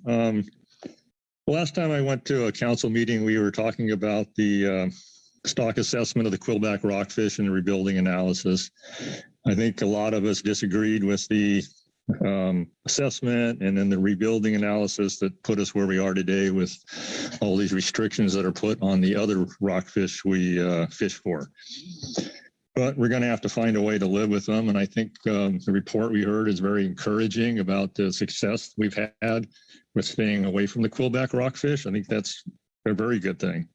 Last time I went to a council meeting, we were talking about the stock assessment of the quillback rockfish and the rebuilding analysis. I think a lot of us disagreed with the assessment and then the rebuilding analysis that put us where we are today with all these restrictions that are put on the other rockfish we fish for. But we're going to have to find a way to live with them. And I think the report we heard is very encouraging about the success we've had with staying away from the quillback rockfish. I think that's a very good thing.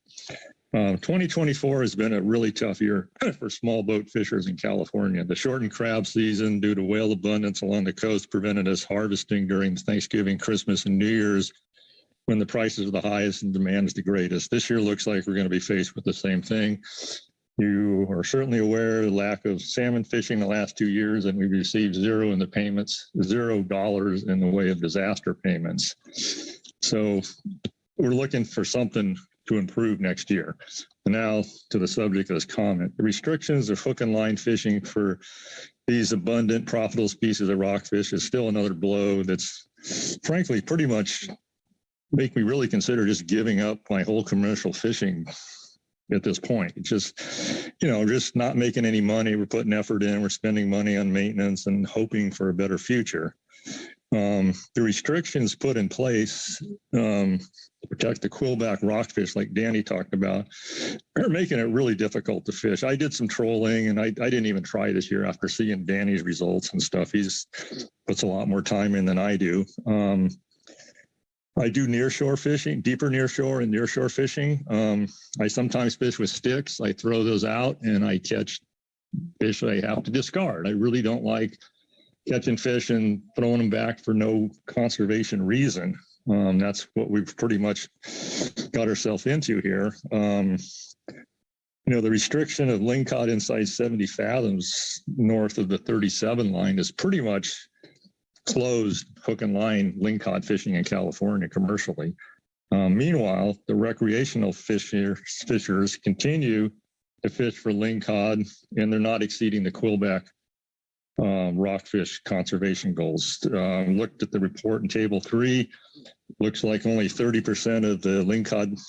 2024 has been a really tough year for small boat fishers in California. The shortened crab season due to whale abundance along the coast prevented us harvesting during Thanksgiving, Christmas, and New Year's, when the prices are the highest and demand is the greatest. This year looks like we're going to be faced with the same thing. You are certainly aware of the lack of salmon fishing the last 2 years, and we've received zero in the payments, $0 in the way of disaster payments. So we're looking for something to improve next year. Now to the subject of this comment. The restrictions of hook and line fishing for these abundant, profitable species of rockfish is still another blow that's frankly pretty much make me really consider just giving up my whole commercial fishing at this point. It's just, just not making any money. We're putting effort in, we're spending money on maintenance and hoping for a better future. The restrictions put in place to protect the quillback rockfish, like Danny talked about, are making it really difficult to fish. I did some trolling, and I didn't even try this year after seeing Danny's results and stuff. He's puts a lot more time in than I do. I do nearshore fishing, deeper nearshore and nearshore fishing. I sometimes fish with sticks. I throw those out and I catch fish I have to discard. I really don't like catching fish and throwing them back for no conservation reason. That's what we've pretty much got ourselves into here. The restriction of lingcod inside 70 fathoms north of the 37 line is pretty much closed hook and line lingcod fishing in California commercially. Meanwhile, the recreational fishers continue to fish for lingcod, and they're not exceeding the quillback rockfish conservation goals. Looked at the report in table 3. Looks like only 30% of the lingcod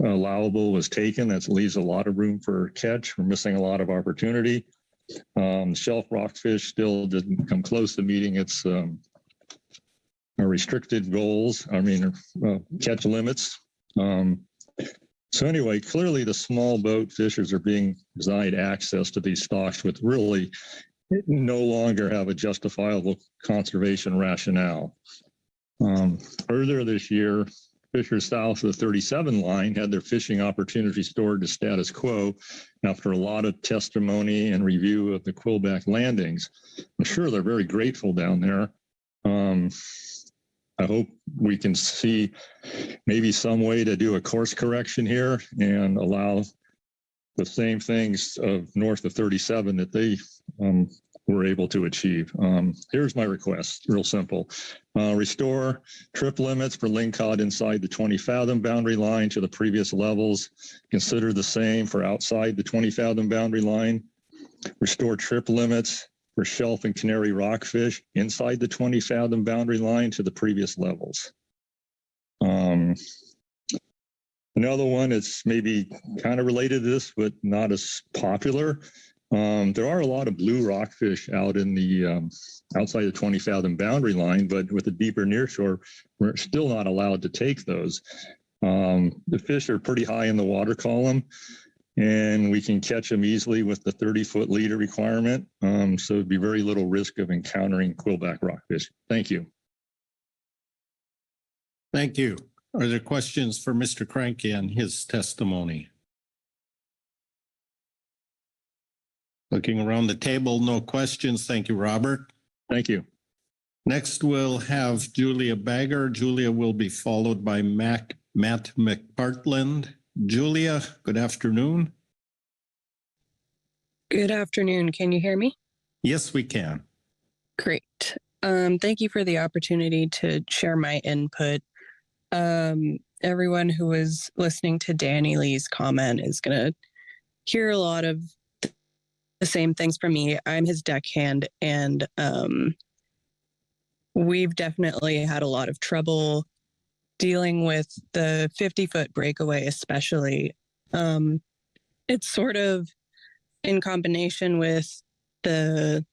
allowable was taken. That leaves a lot of room for catch. We're missing a lot of opportunity. Shelf rockfish still didn't come close to meeting its restricted goals. Catch limits. So anyway, clearly the small boat fishers are being denied access to these stocks with really no longer have a justifiable conservation rationale. Earlier this year, fishers south of the 37 line had their fishing opportunity restored to status quo after a lot of testimony and review of the quillback landings. I'm sure they're very grateful down there. I hope we can see maybe some way to do a course correction here and allow the same things of north of 37 that they were able to achieve. Here's my request, real simple. Restore trip limits for lingcod inside the 20 fathom boundary line to the previous levels. Consider the same for outside the 20 fathom boundary line. Restore trip limits for shelf and canary rockfish inside the 20 fathom boundary line to the previous levels. Another one is maybe kind of related to this, but not as popular. There are a lot of blue rockfish out in the outside the 20 fathom boundary line, but with the deeper nearshore, we're still not allowed to take those. The fish are pretty high in the water column, and we can catch them easily with the 30-foot leader requirement. So it'd be very little risk of encountering quillback rockfish. Thank you. Thank you. Are there questions for Mr. Cranky on his testimony? Looking around the table, no questions. Thank you, Robert. Thank you. Next, we'll have Julia Bagger. Julia will be followed by Matt McPartland. Julia, good afternoon. Good afternoon. Can you hear me? Yes, we can. Great. Thank you for the opportunity to share my input. Everyone who is listening to Danny Lee's comment is going to hear a lot of the same things from me. I'm his deckhand, and we've definitely had a lot of trouble dealing with the 50-foot breakaway, especially. It's sort of in combination with the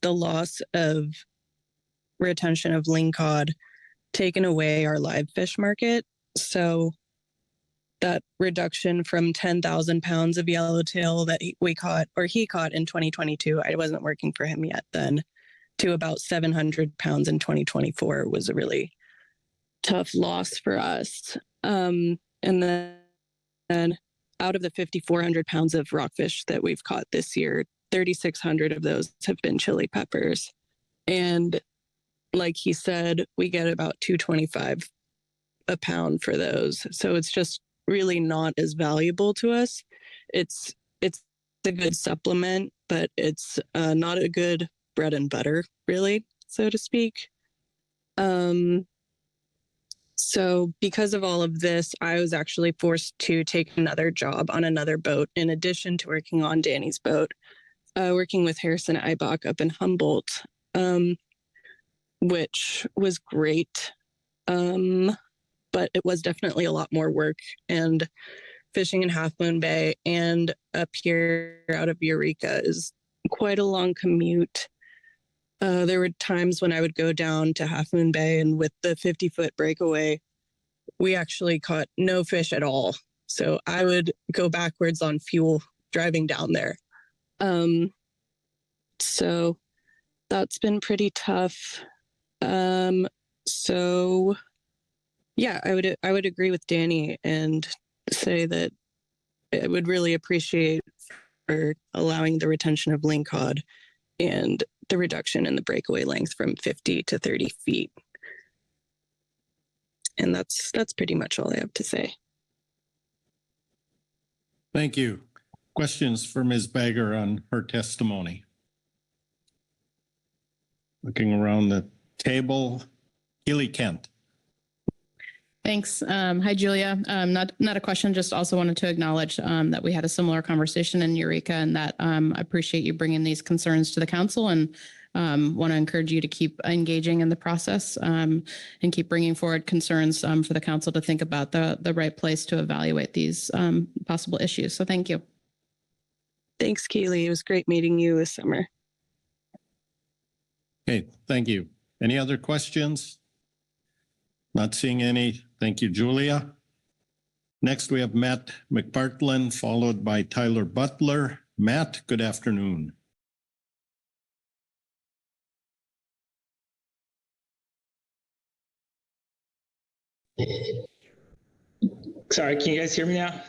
loss of retention of lingcod taken away our live fish market. So that reduction from 10,000 pounds of yellowtail that he caught in 2022, I wasn't working for him yet then, to about 700 pounds in 2024 was a really tough loss for us. And then out of the 5,400 pounds of rockfish that we've caught this year, 3,600 of those have been chili peppers. And like he said, we get about $2.25 a pound for those. So it's just really not as valuable to us. It's a good supplement, but it's not a good bread and butter, really, so to speak. So because of all of this, I was actually forced to take another job on another boat in addition to working on Danny's boat, working with Harrison Eibach up in Humboldt, which was great. But it was definitely a lot more work. And fishing in Half Moon Bay and up here out of Eureka is quite a long commute. There were times when I would go down to Half Moon Bay, and with the 50-foot breakaway, we actually caught no fish at all. So I would go backwards on fuel driving down there. So that's been pretty tough. So yeah, I would agree with Danny and say that I would really appreciate for allowing the retention of lingcod and the reduction in the breakaway length from 50 to 30 feet. And that's pretty much all I have to say. Thank you. Questions for Ms. Bagger on her testimony? Looking around the table, Keely Kent. Thanks. Hi, Julia. Not a question, just also wanted to acknowledge that we had a similar conversation in Eureka, and that I appreciate you bringing these concerns to the council, and want to encourage you to keep engaging in the process and keep bringing forward concerns for the council to think about the right place to evaluate these possible issues. So thank you. Thanks, Keely. It was great meeting you this summer. Okay, thank you. Any other questions? Not seeing any. Thank you, Julia. Next, we have Matt McPartland, followed by Tyler Butler. Matt, good afternoon. Sorry, can you guys hear me now?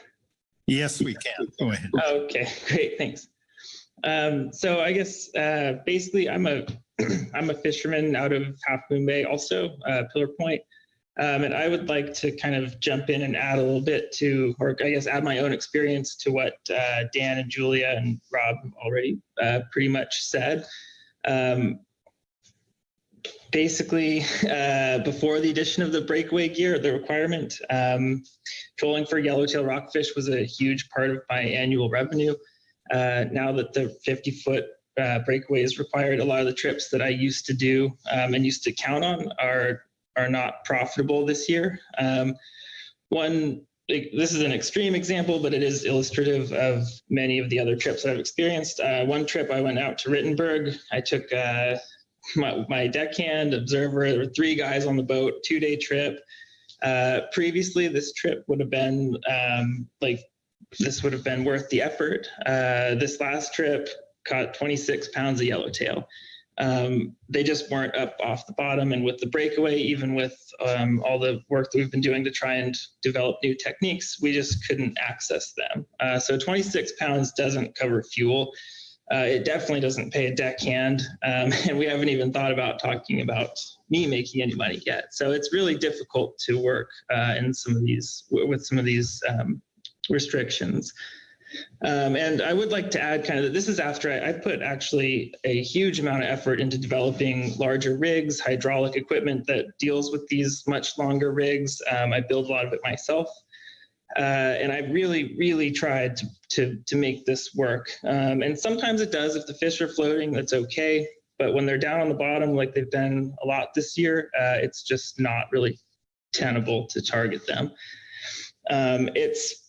Yes, we can. Go ahead. Okay, great, thanks. So I guess basically I'm a fisherman out of Half Moon Bay, also Pillar Point, and I would like to kind of jump in and add a little bit to, or I guess add my own experience to what Dan and Julia and Rob already pretty much said. Basically, before the addition of the breakaway gear, the requirement, trolling for yellowtail rockfish was a huge part of my annual revenue. Now that the 50-foot breakaway is required, a lot of the trips that I used to do and used to count on are not profitable this year. This is an extreme example, but it is illustrative of many of the other trips I've experienced. One trip I went out to Rittenberg. I took my deckhand, observer, there were 3 guys on the boat, 2-day trip. Previously, this trip would have been this would have been worth the effort. This last trip caught 26 pounds of yellowtail. They just weren't up off the bottom, and with the breakaway, even with all the work that we've been doing to try and develop new techniques, we just couldn't access them. So 26 pounds doesn't cover fuel. It definitely doesn't pay a deckhand, and we haven't even thought about talking about me making any money yet. So it's really difficult to work with some of these restrictions. And I would like to add kind of that this is after I put actually a huge amount of effort into developing larger rigs, hydraulic equipment that deals with these much longer rigs. I build a lot of it myself. And I really, really tried to make this work. And sometimes it does. If the fish are floating, that's okay. But when they're down on the bottom, like they've been a lot this year, it's just not really tenable to target them. It's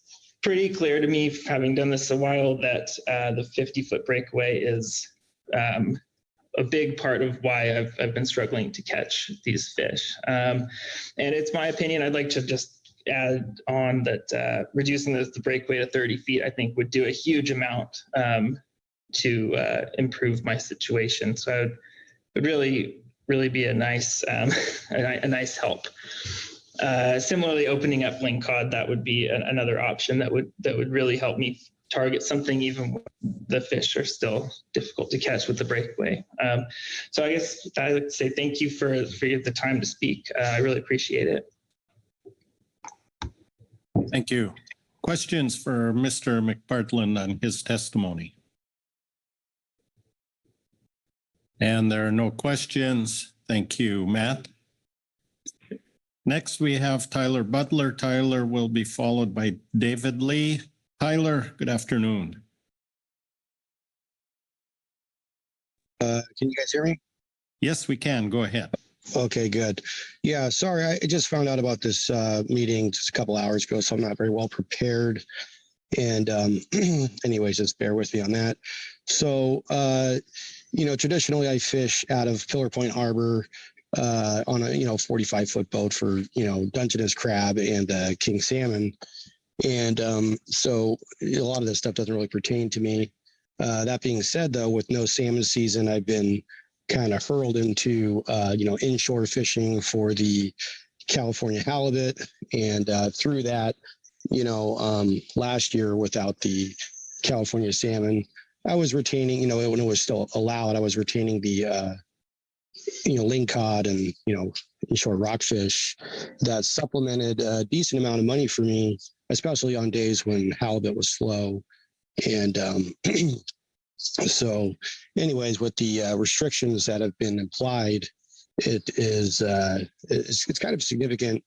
pretty clear to me, having done this a while, that the 50-foot breakaway is a big part of why I've been struggling to catch these fish. And it's my opinion, I'd like to just add on that reducing the breakaway to 30 feet, I think would do a huge amount to improve my situation. So it would really be a nice help. Similarly, opening up lingcod, that would be another option that would really help me target something even when the fish are still difficult to catch with the breakaway. So I guess I would say thank you for the time to speak. I really appreciate it. Thank you. Questions for Mr. McPartland on his testimony? And there are no questions. Thank you, Matt. Next, we have Tyler Butler. Tyler will be followed by David Lee. Tyler, good afternoon. Can you guys hear me? Yes, we can. Go ahead. Okay, good. Yeah, sorry, I just found out about this meeting just a couple hours ago, so I'm not very well prepared. And anyways, just bear with me on that. So, traditionally I fish out of Pillar Point Harbor on a 45-foot boat for Dungeness crab and king salmon. And so a lot of this stuff doesn't really pertain to me. That being said, though, with no salmon season, I've been kind of hurled into inshore fishing for the California halibut, and through that, last year without the California salmon, I was retaining, when it was still allowed, I was retaining the lingcod and inshore rockfish that supplemented a decent amount of money for me, especially on days when halibut was slow. And so anyways, with the restrictions that have been applied, it's kind of significant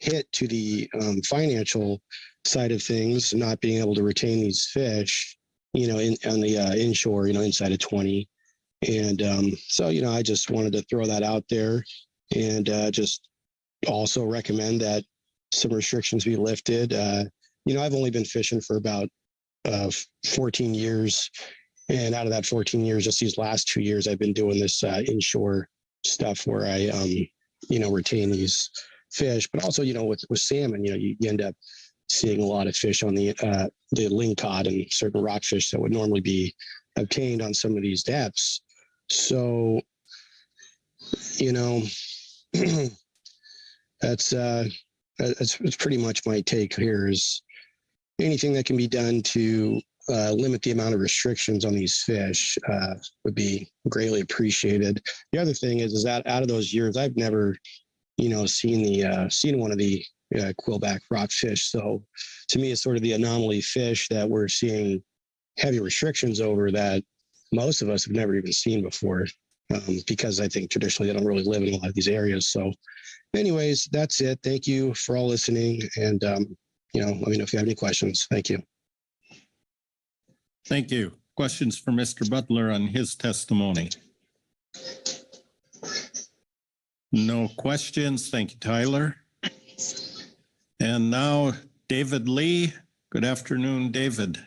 hit to the financial side of things, not being able to retain these fish, on the inshore, inside of 20. And so, I just wanted to throw that out there and just also recommend that some restrictions be lifted. I've only been fishing for about 14 years. And out of that 14 years, just these last 2 years, I've been doing this inshore stuff where I, retain these fish. But also, with salmon, you end up seeing a lot of fish on the lingcod and certain rockfish that would normally be obtained on some of these depths. So, that's pretty much my take here. Is anything that can be done to limit the amount of restrictions on these fish would be greatly appreciated. The other thing is that out of those years, I've never, seen one of the quillback rockfish. So to me, it's sort of the anomaly fish that we're seeing heavy restrictions over that most of us have never even seen before, because I think traditionally they don't really live in a lot of these areas. So anyways, that's it. Thank you for all listening. And, let me know if you have any questions. Thank you. Thank you. Questions for Mr. Butler on his testimony? No questions. Thank you, Tyler. And now David Lee. Good afternoon, David.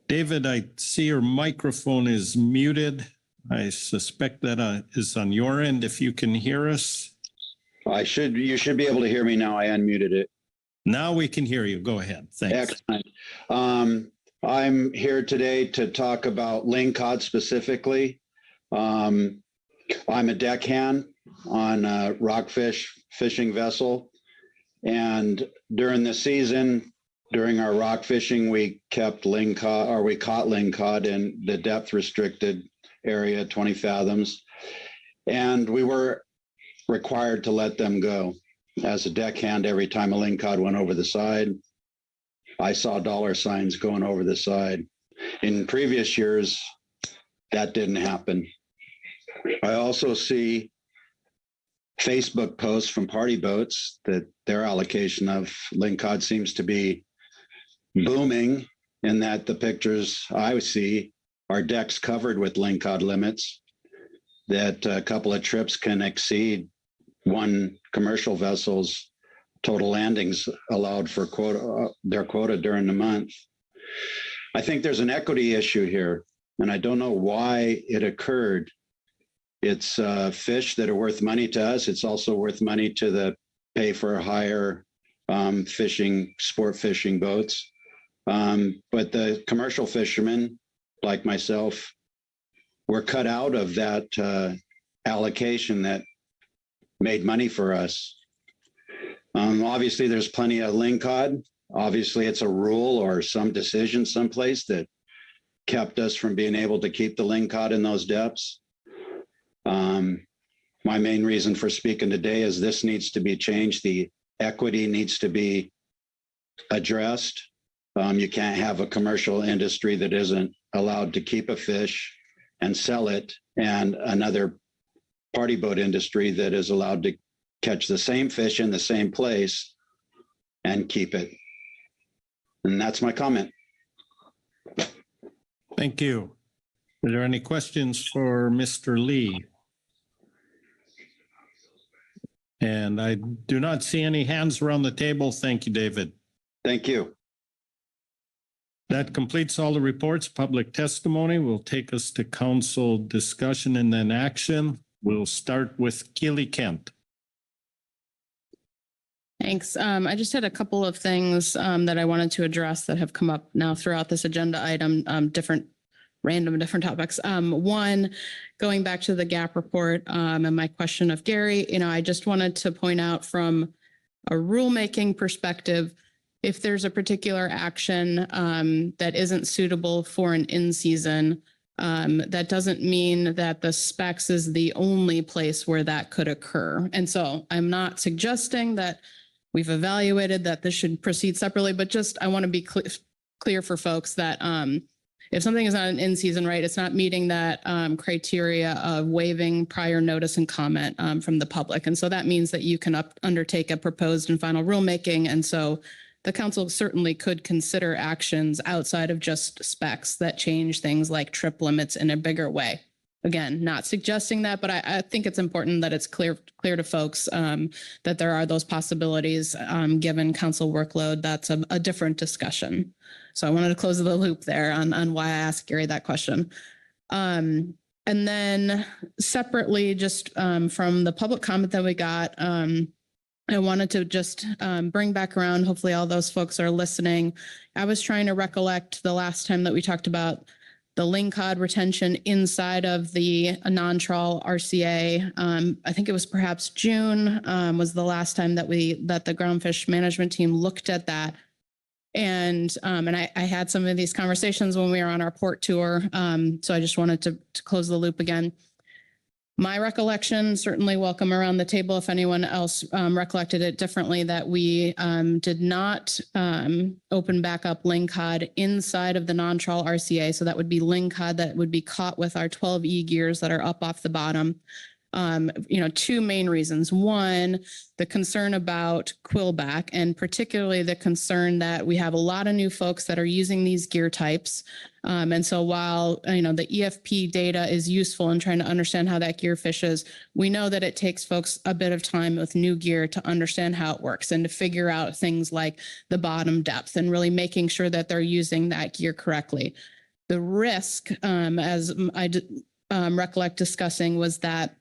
David, I see your microphone is muted. I suspect that is on your end. If you can hear us. You should be able to hear me now. I unmuted it. Now we can hear you. Go ahead. Thanks. Excellent. I'm here today to talk about lingcod specifically. I'm a deckhand on a rockfish fishing vessel. And during the season, during our rock fishing, we kept lingcod, or we caught lingcod in the depth restricted area, 20 fathoms. And we were required to let them go. As a deckhand, every time a lingcod went over the side, I saw dollar signs going over the side. In previous years, that didn't happen. I also see Facebook posts from party boats that their allocation of lingcod seems to be booming, in that the pictures I see are decks covered with lingcod limits, that a couple of trips can exceed one commercial vessel's total landings allowed for their quota during the month. I think there's an equity issue here, and I don't know why it occurred. It's fish that are worth money to us. It's also worth money to the pay for hire sport fishing boats. But the commercial fishermen, like myself, were cut out of that allocation that made money for us. Obviously, there's plenty of lingcod. Obviously, it's a rule or some decision someplace that kept us from being able to keep the lingcod in those depths. My main reason for speaking today is this needs to be changed. The equity needs to be addressed. You can't have a commercial industry that isn't allowed to keep a fish and sell it, and another party boat industry that is allowed to catch the same fish in the same place and keep it. And that's my comment. Thank you. Are there any questions for Mr. Lee? And I do not see any hands around the table. Thank you, David. Thank you. That completes all the reports. Public testimony will take us to council discussion and then action. We'll start with Keely Kent. Thanks. I just had a couple of things that I wanted to address that have come up now throughout this agenda item, different topics. One, going back to the gap report and my question of Gary, I just wanted to point out from a rulemaking perspective, if there's a particular action that isn't suitable for an in-season, that doesn't mean that the specs is the only place where that could occur. And so I'm not suggesting that we've evaluated that this should proceed separately, but just I want to be clear for folks that if something is not an in-season, right, it's not meeting that criteria of waiving prior notice and comment from the public. And so that means that you can undertake a proposed and final rulemaking. And so the council certainly could consider actions outside of just specs that change things like trip limits in a bigger way. Again, not suggesting that, but I think it's important that it's clear to folks that there are those possibilities given council workload. That's a different discussion. So I wanted to close the loop there on why I asked Gary that question. And then separately, just from the public comment that we got, I wanted to just bring back around, hopefully all those folks are listening. I was trying to recollect the last time that we talked about the lingcod retention inside of the non-trawl RCA. I think it was perhaps June was the last time that the Groundfish management team looked at that. And I had some of these conversations when we were on our port tour. So I just wanted to close the loop again. My recollection, certainly welcome around the table if anyone else recollected it differently, that we did not open back up lingcod inside of the non-trawl RCA. So that would be lingcod that would be caught with our 12E gears that are up off the bottom. Two main reasons. One, the concern about quillback, and particularly the concern that we have a lot of new folks that are using these gear types. And so while, the EFP data is useful in trying to understand how that gear fishes, we know that it takes folks a bit of time with new gear to understand how it works and to figure out things like the bottom depth and really making sure that they're using that gear correctly. The risk, as I recollect discussing, was that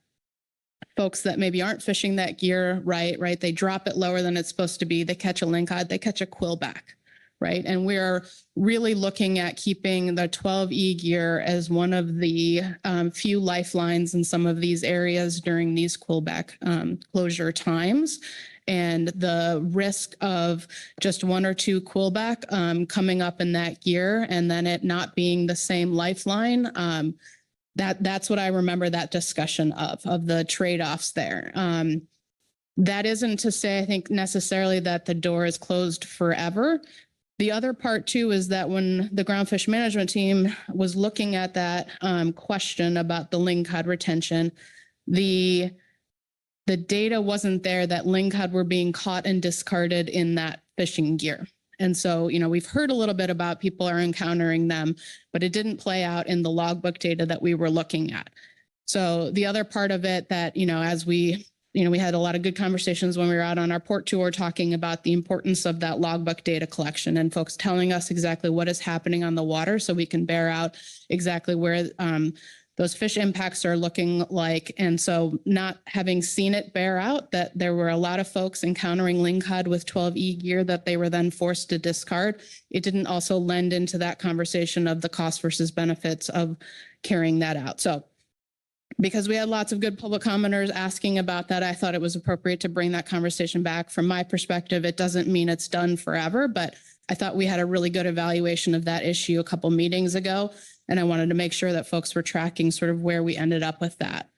folks that maybe aren't fishing that gear right, they drop it lower than it's supposed to be, they catch a lingcod, they catch a quillback, right? And we're really looking at keeping the 12E gear as one of the few lifelines in some of these areas during these quillback closure times. And the risk of just one or two quillback coming up in that gear and then it not being the same lifeline, that's what I remember that discussion of the trade-offs there. That isn't to say, I think, necessarily that the door is closed forever. The other part too is that when the Groundfish management team was looking at that question about the lingcod retention, the data wasn't there that lingcod were being caught and discarded in that fishing gear. And so, we've heard a little bit about people are encountering them, but it didn't play out in the logbook data that we were looking at. So the other part of it that, as we had a lot of good conversations when we were out on our port tour talking about the importance of that logbook data collection and folks telling us exactly what is happening on the water so we can bear out exactly where those fish impacts are looking like. And so not having seen it bear out that there were a lot of folks encountering lingcod with 12E gear that they were then forced to discard, it didn't also lend into that conversation of the cost versus benefits of carrying that out. So because we had lots of good public commenters asking about that, I thought it was appropriate to bring that conversation back. From my perspective, it doesn't mean it's done forever, but I thought we had a really good evaluation of that issue a couple meetings ago. And I wanted to make sure that folks were tracking sort of where we ended up with that.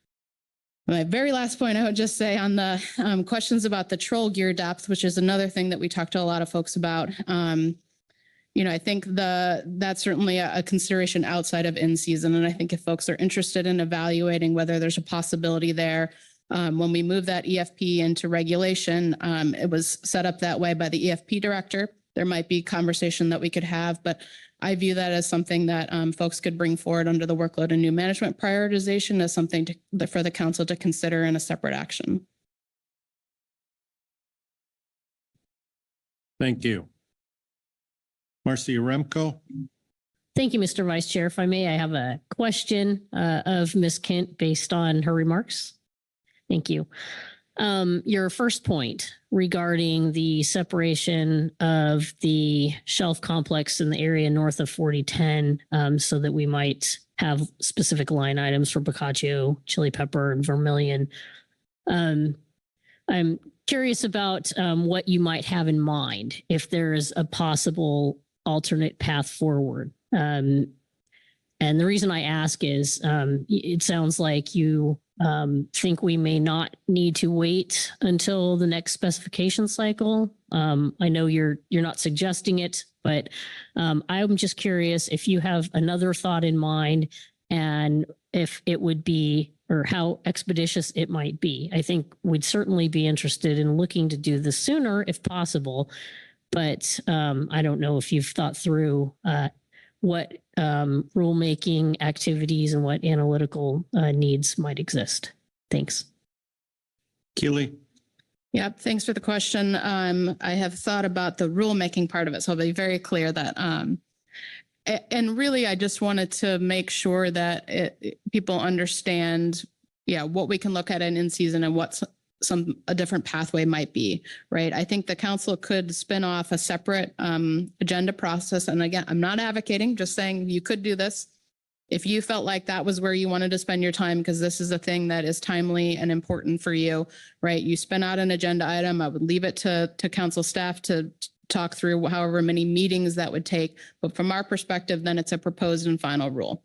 My very last point, I would just say on the questions about the troll gear depth, which is another thing that we talked to a lot of folks about. I think that's certainly a consideration outside of in-season. And I think if folks are interested in evaluating whether there's a possibility there, when we move that EFP into regulation, it was set up that way by the EFP director. there might be conversation that we could have, but I view that as something that folks could bring forward under the workload and new management prioritization as something for the council to consider in a separate action. Thank you. Marcia Remco. Thank you, Mr. Vice Chair. If I may, I have a question of Ms. Kent based on her remarks. Thank you. Your first point regarding the separation of the shelf complex in the area north of 4010, so that we might have specific line items for Boccaccio, chili pepper, and vermilion. I'm curious about what you might have in mind if there is a possible alternate path forward. And the reason I ask is it sounds like you think we may not need to wait until the next specification cycle. I know you're not suggesting it, but I'm just curious if you have another thought in mind and if it would be or how expeditious it might be. I think we'd certainly be interested in looking to do this sooner if possible, but I don't know if you've thought through what rulemaking activities and what analytical needs might exist. Thanks. Keely. Yep, thanks for the question. I have thought about the rulemaking part of it, so I'll be very clear that, and really I just wanted to make sure that people understand, what we can look at in season and what a different pathway might be, right? I think the council could spin off a separate agenda process. And again, I'm not advocating, just saying you could do this. If you felt like that was where you wanted to spend your time, because this is a thing that is timely and important for you, right? You spin out an agenda item. I would leave it to council staff to talk through however many meetings that would take. But from our perspective, then it's a proposed and final rule.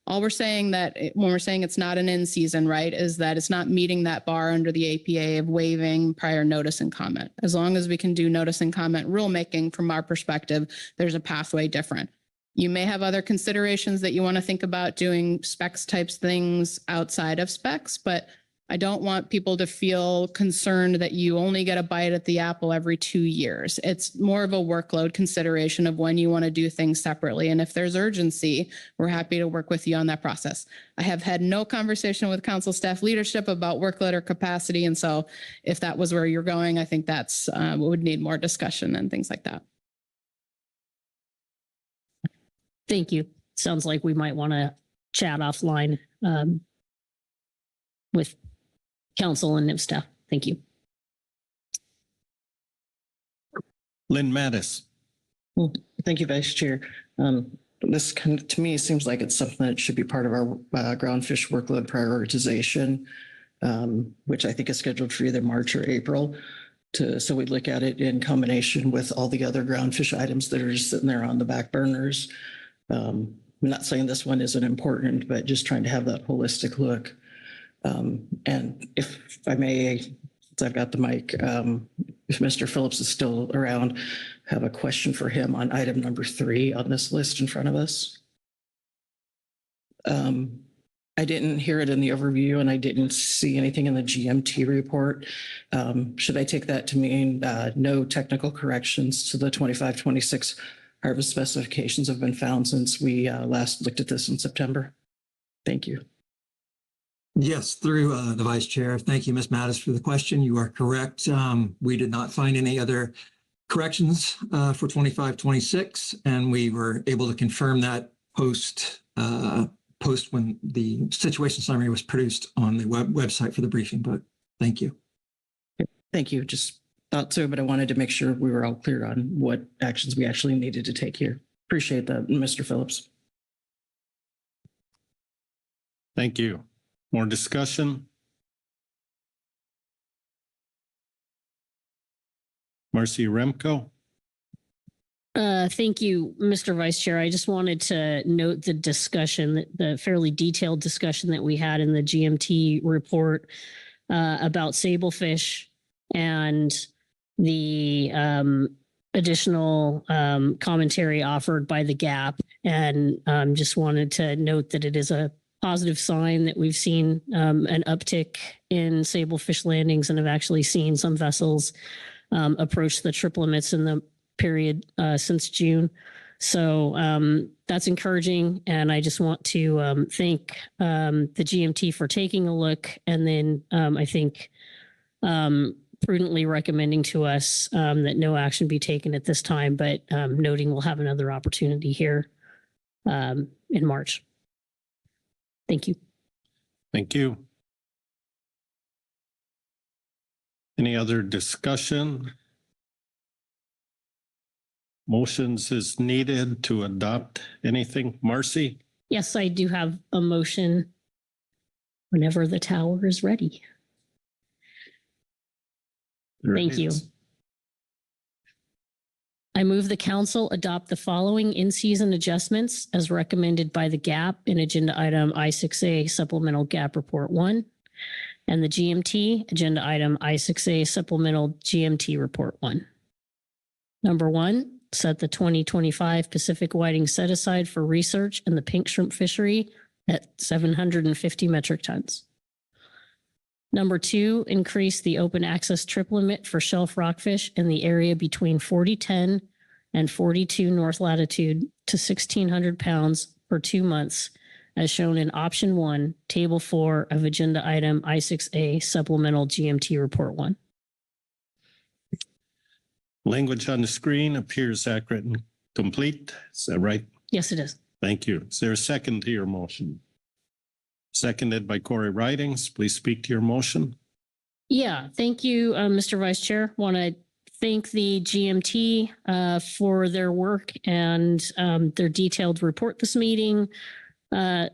All we're saying that when we're saying it's not an in season, right, is that it's not meeting that bar under the APA of waiving prior notice and comment. As long as we can do notice and comment rulemaking from our perspective, there's a pathway different. You may have other considerations that you want to think about doing specs types things outside of specs, but I don't want people to feel concerned that you only get a bite at the apple every 2 years. It's more of a workload consideration of when you want to do things separately. And if there's urgency, we're happy to work with you on that process. I have had no conversation with council staff leadership about workload or capacity. And so if that was where you're going, I think that's we would need more discussion and things like that. Thank you. Sounds like we might want to chat offline with council and NIF staff. Thank you. Lynn Mattis. Well, thank you, Vice Chair. This to me seems like it's something that should be part of our groundfish workload prioritization, which I think is scheduled for either March or April. So we look at it in combination with all the other groundfish items that are just sitting there on the back burners. I'm not saying this one isn't important, but just trying to have that holistic look. And if I may, since I've got the mic, if Mr. Phillips is still around, have a question for him on item number 3 on this list in front of us. I didn't hear it in the overview and I didn't see anything in the GMT report. Should I take that to mean no technical corrections to the 25-26 harvest specifications have been found since we last looked at this in September? Thank you. Yes, through the Vice Chair. Thank you, Ms. Mattis, for the question. You are correct. We did not find any other corrections for 25-26, and we were able to confirm that post when the situation summary was produced on the website for the briefing. But thank you. Thank you. Just thought so, but I wanted to make sure we were all clear on what actions we actually needed to take here. Appreciate that, Mr. Phillips. Thank you. More discussion? Marcia Remco. Thank you, Mr. Vice Chair. I just wanted to note the discussion, the fairly detailed discussion that we had in the GMT report about sablefish and the additional commentary offered by the GAP. And just wanted to note that it is a positive sign that we've seen an uptick in sablefish landings and have actually seen some vessels approach the trip limits in the period since June. So that's encouraging. And I just want to thank the GMT for taking a look. And then I think prudently recommending to us that no action be taken at this time, but noting we'll have another opportunity here in March. Thank you. Thank you. Any other discussion? Motions is needed to adopt anything. Marcy? Yes, I do have a motion whenever the tower is ready. Thank you. I move the council adopt the following in-season adjustments as recommended by the GAP in agenda item I6A supplemental GAP report 1 and the GMT agenda item I6A supplemental GMT report 1. Number 1, set the 2025 Pacific whiting set aside for research in the pink shrimp fishery at 750 metric tons. Number 2, increase the open access trip limit for shelf rockfish in the area between 4010 and 42 north latitude to 1,600 pounds for 2 months, as shown in option 1, table 4 of agenda item I6A supplemental GMT report 1. Language on the screen appears accurate and complete. Is that right? Yes, it is. Thank you. Is there a second to your motion? Seconded by Corey Ridings. Please speak to your motion. Yeah, thank you, Mr. Vice Chair. Want to thank the GMT for their work and their detailed report this meeting.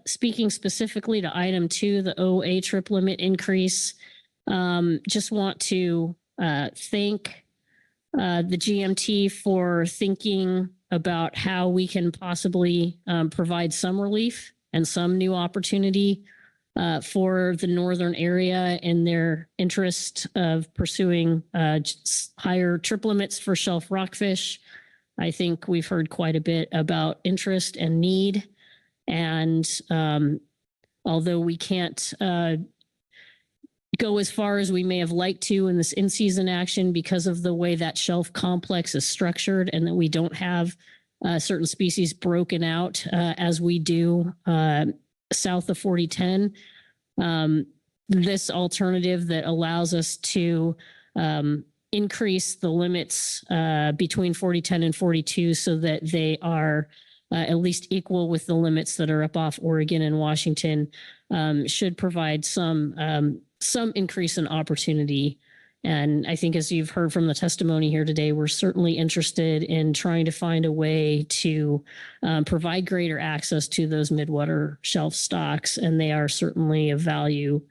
Speaking specifically to item 2, the OA trip limit increase, just want to thank the GMT for thinking about how we can possibly provide some relief and some new opportunity for the northern area in their interest of pursuing higher trip limits for shelf rockfish. I think we've heard quite a bit about interest and need. And although we can't go as far as we may have liked to in this in-season action because of the way that shelf complex is structured and that we don't have certain species broken out as we do south of 4010. This alternative that allows us to increase the limits between 4010 and 42 so that they are at least equal with the limits that are up off Oregon and Washington should provide some increase in opportunity. And I think as you've heard from the testimony here today, we're certainly interested in trying to find a way to provide greater access to those midwater shelf stocks. And they are certainly of value.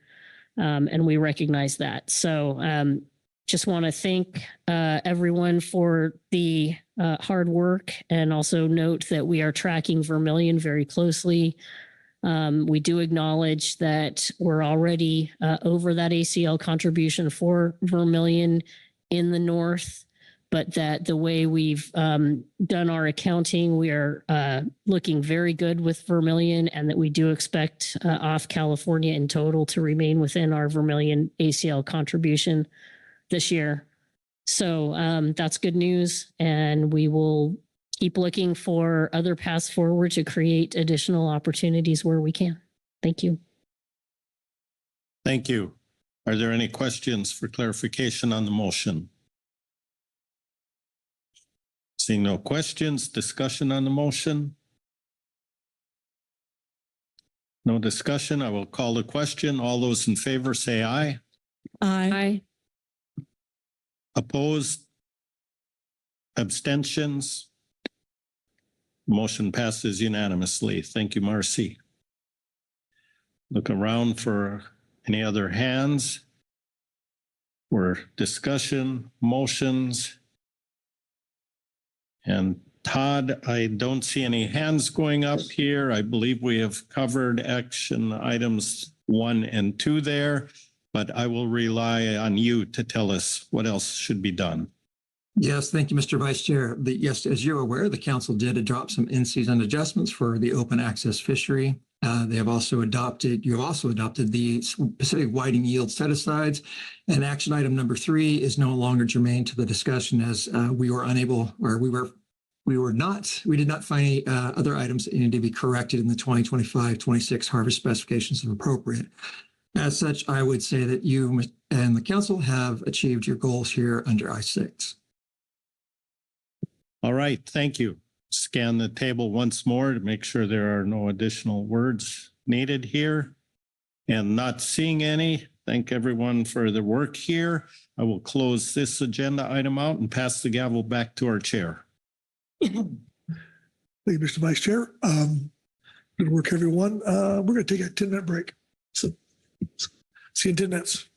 And we recognize that. So just want to thank everyone for the hard work and also note that we are tracking vermilion very closely. We do acknowledge that we're already over that ACL contribution for vermilion in the north, but that the way we've done our accounting, we are looking very good with vermilion, and that we do expect off California in total to remain within our vermilion ACL contribution this year. So that's good news, and we will keep looking for other paths forward to create additional opportunities where we can. Thank you. Thank you. Are there any questions for clarification on the motion? Seeing no questions, discussion on the motion? No discussion. I will call the question. All those in favor say aye. Aye. Opposed? Abstentions? Motion passes unanimously. Thank you, Marcy. Look around for any other hands for discussion, motions. And Todd, I don't see any hands going up here. I believe we have covered action items 1 and 2 there, but I will rely on you to tell us what else should be done. Yes, thank you, Mr. Vice Chair. Yes, as you're aware, the council did adopt some in-season adjustments for the open access fishery. You have also adopted the Pacific Whiting Yield set-asides. And action item number 3 is no longer germane to the discussion as we did not find any other items that needed to be corrected in the 2025-26 harvest specifications if appropriate. As such, I would say that you and the council have achieved your goals here under I6. All right, thank you. Scan the table once more to make sure there are no additional words needed here. And not seeing any, thank everyone for the work here. I will close this agenda item out and pass the gavel back to our chair. Thank you, Mr. Vice Chair. Good work, everyone. We're going to take a 10-minute break. So see you in 10 minutes.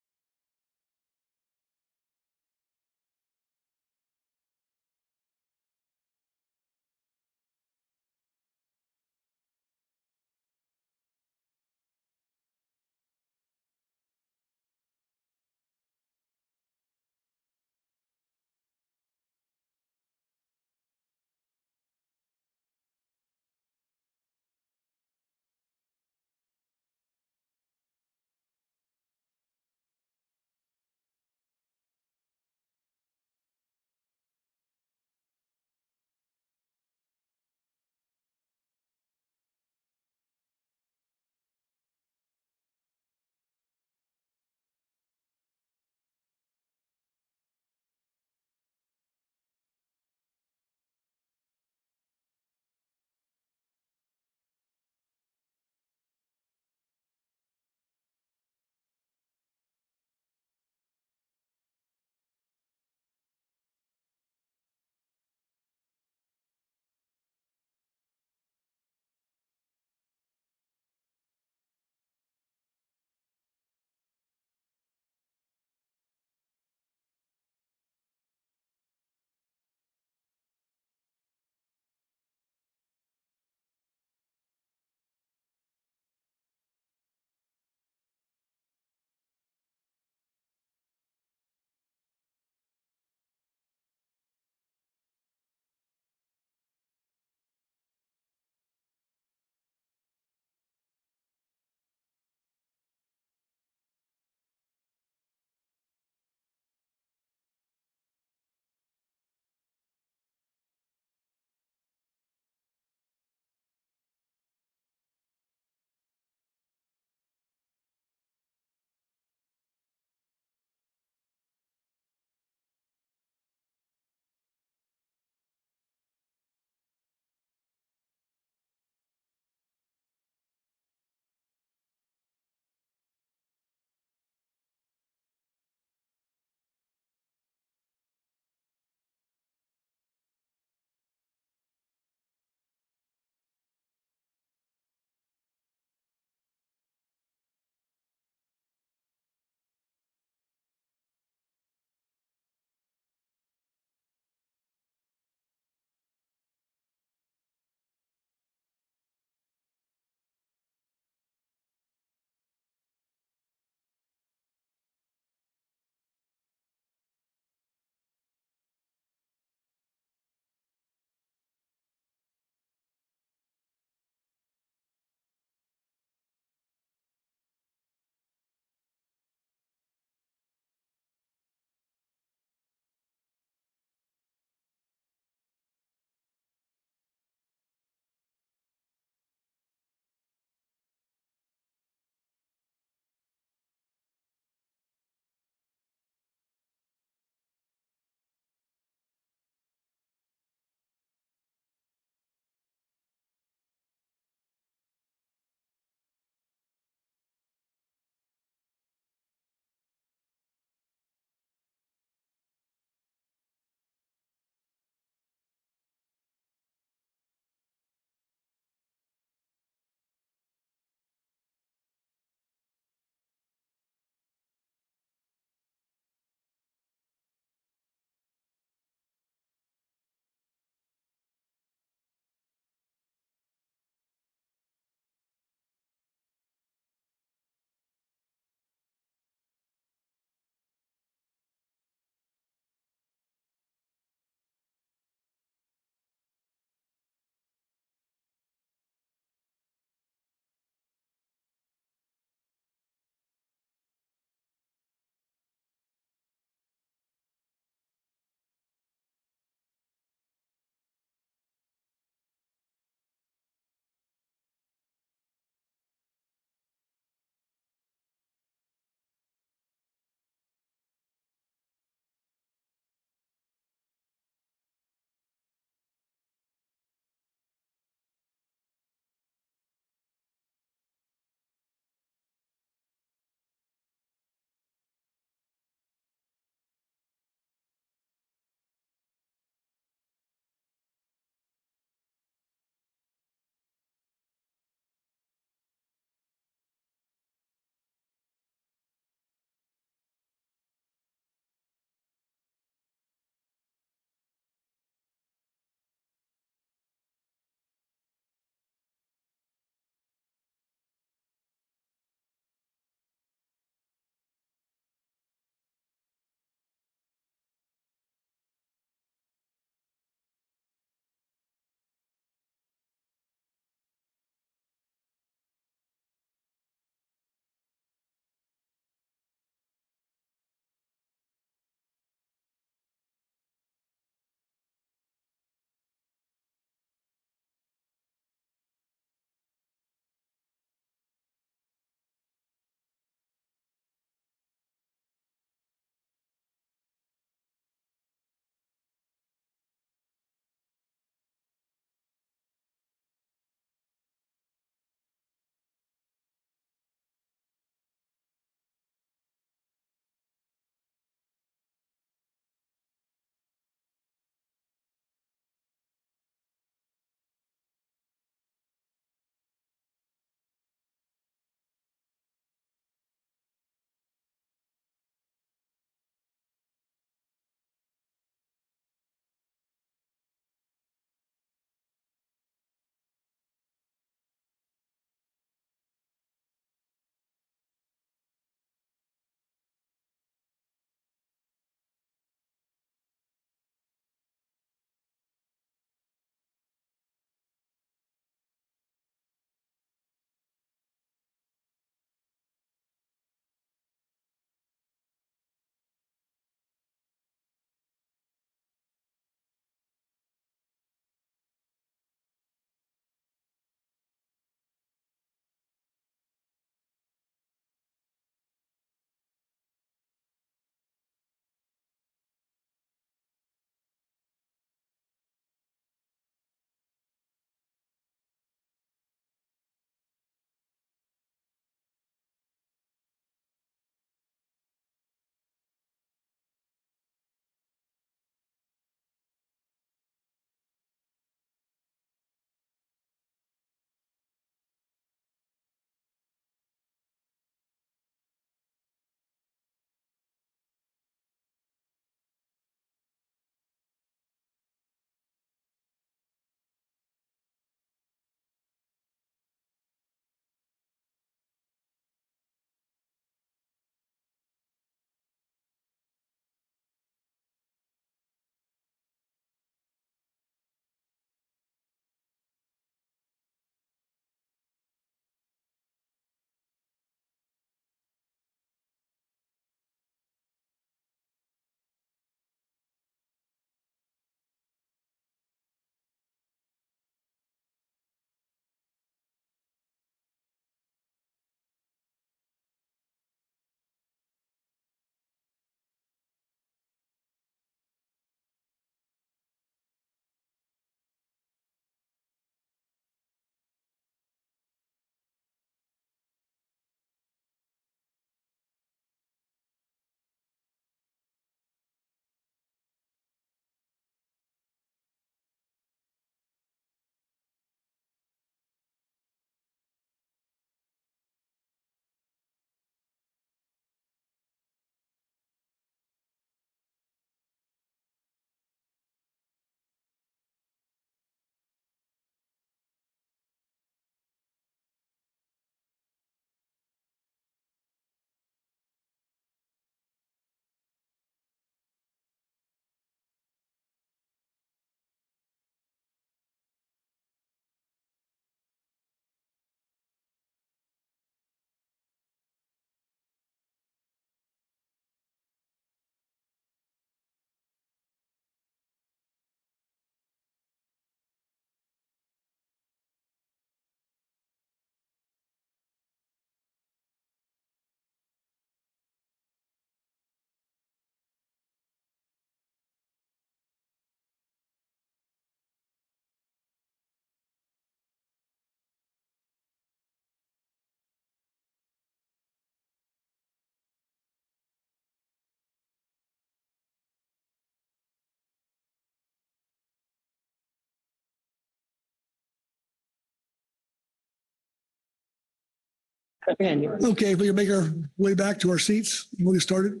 Okay, we can make our way back to our seats. We'll get started.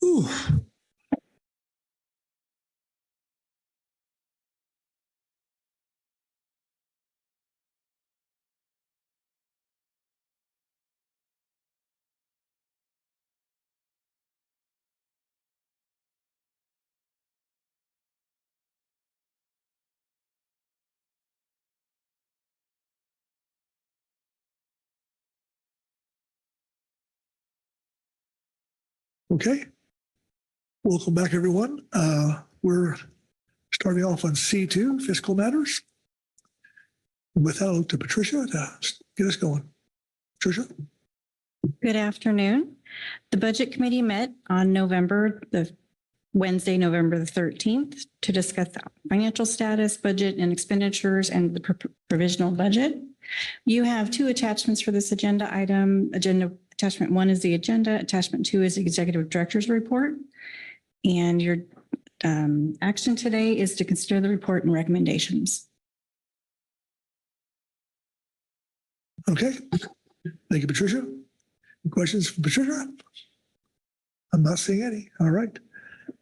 Ooh. Okay. Welcome back, everyone. We're starting off on C2, fiscal matters. With that, I'll look to Patricia to get us going. Patricia? Good afternoon. The Budget Committee met on Wednesday, November the 13th to discuss the financial status, budget and expenditures, and the provisional budget. You have two attachments for this agenda item. Attachment 1 is the agenda. Attachment 2 is the Executive Director's report. And your action today is to consider the report and recommendations. Okay. Thank you, Patricia. Any questions for Patricia? I'm not seeing any. All right.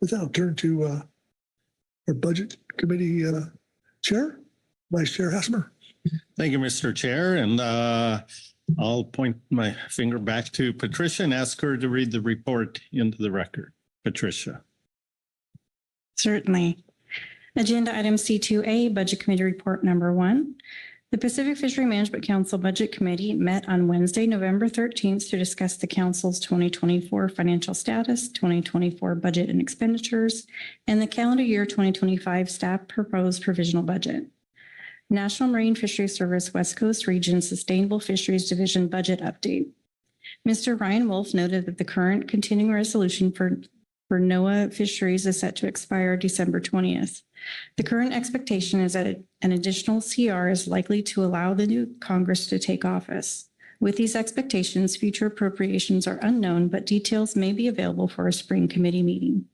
With that, I'll turn to our Budget Committee Chair, Vice Chair Hassemer. Thank you, Mr. Chair. And I'll point my finger back to Patricia and ask her to read the report into the record. Patricia. Certainly. Agenda item C2A, Budget Committee Report number 1. The Pacific Fishery Management Council Budget Committee met on Wednesday, November 13th to discuss the Council's 2024 financial status, 2024 budget and expenditures, and the calendar year 2025 staff proposed provisional budget. National Marine Fisheries Service West Coast Region Sustainable Fisheries Division budget update. Mr. Ryan Wolf noted that the current continuing resolution for NOAA Fisheries is set to expire December 20th. The current expectation is that an additional CR is likely to allow the new Congress to take office. With these expectations, future appropriations are unknown, but details may be available for a spring committee meeting.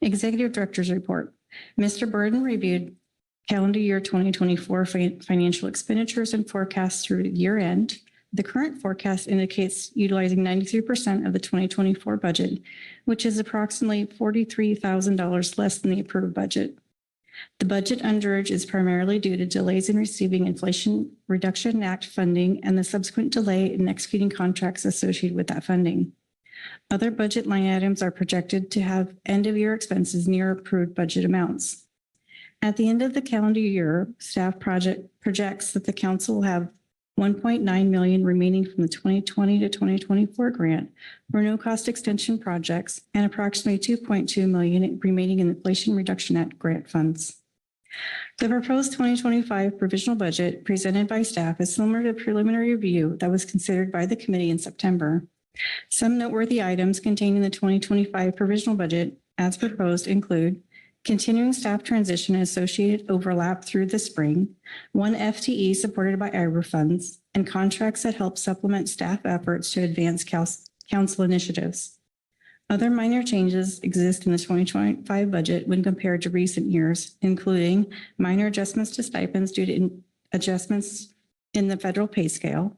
Executive Director's report. Mr. Burden reviewed calendar year 2024 financial expenditures and forecasts through year end. The current forecast indicates utilizing 93% of the 2024 budget, which is approximately $43,000 less than the approved budget. The budget underage is primarily due to delays in receiving Inflation Reduction Act funding and the subsequent delay in executing contracts associated with that funding. Other budget line items are projected to have end-of-year expenses near approved budget amounts. At the end of the calendar year, staff projects that the council will have $1.9 million remaining from the 2020 to 2024 grant for no-cost extension projects and approximately $2.2 million remaining in the Inflation Reduction Act grant funds. The proposed 2025 provisional budget presented by staff is similar to the preliminary review that was considered by the committee in September. Some noteworthy items contained in the 2025 provisional budget as proposed include continuing staff transition and associated overlap through the spring, 1 FTE supported by IRA funds, and contracts that help supplement staff efforts to advance council initiatives. Other minor changes exist in the 2025 budget when compared to recent years, including minor adjustments to stipends due to adjustments in the federal pay scale,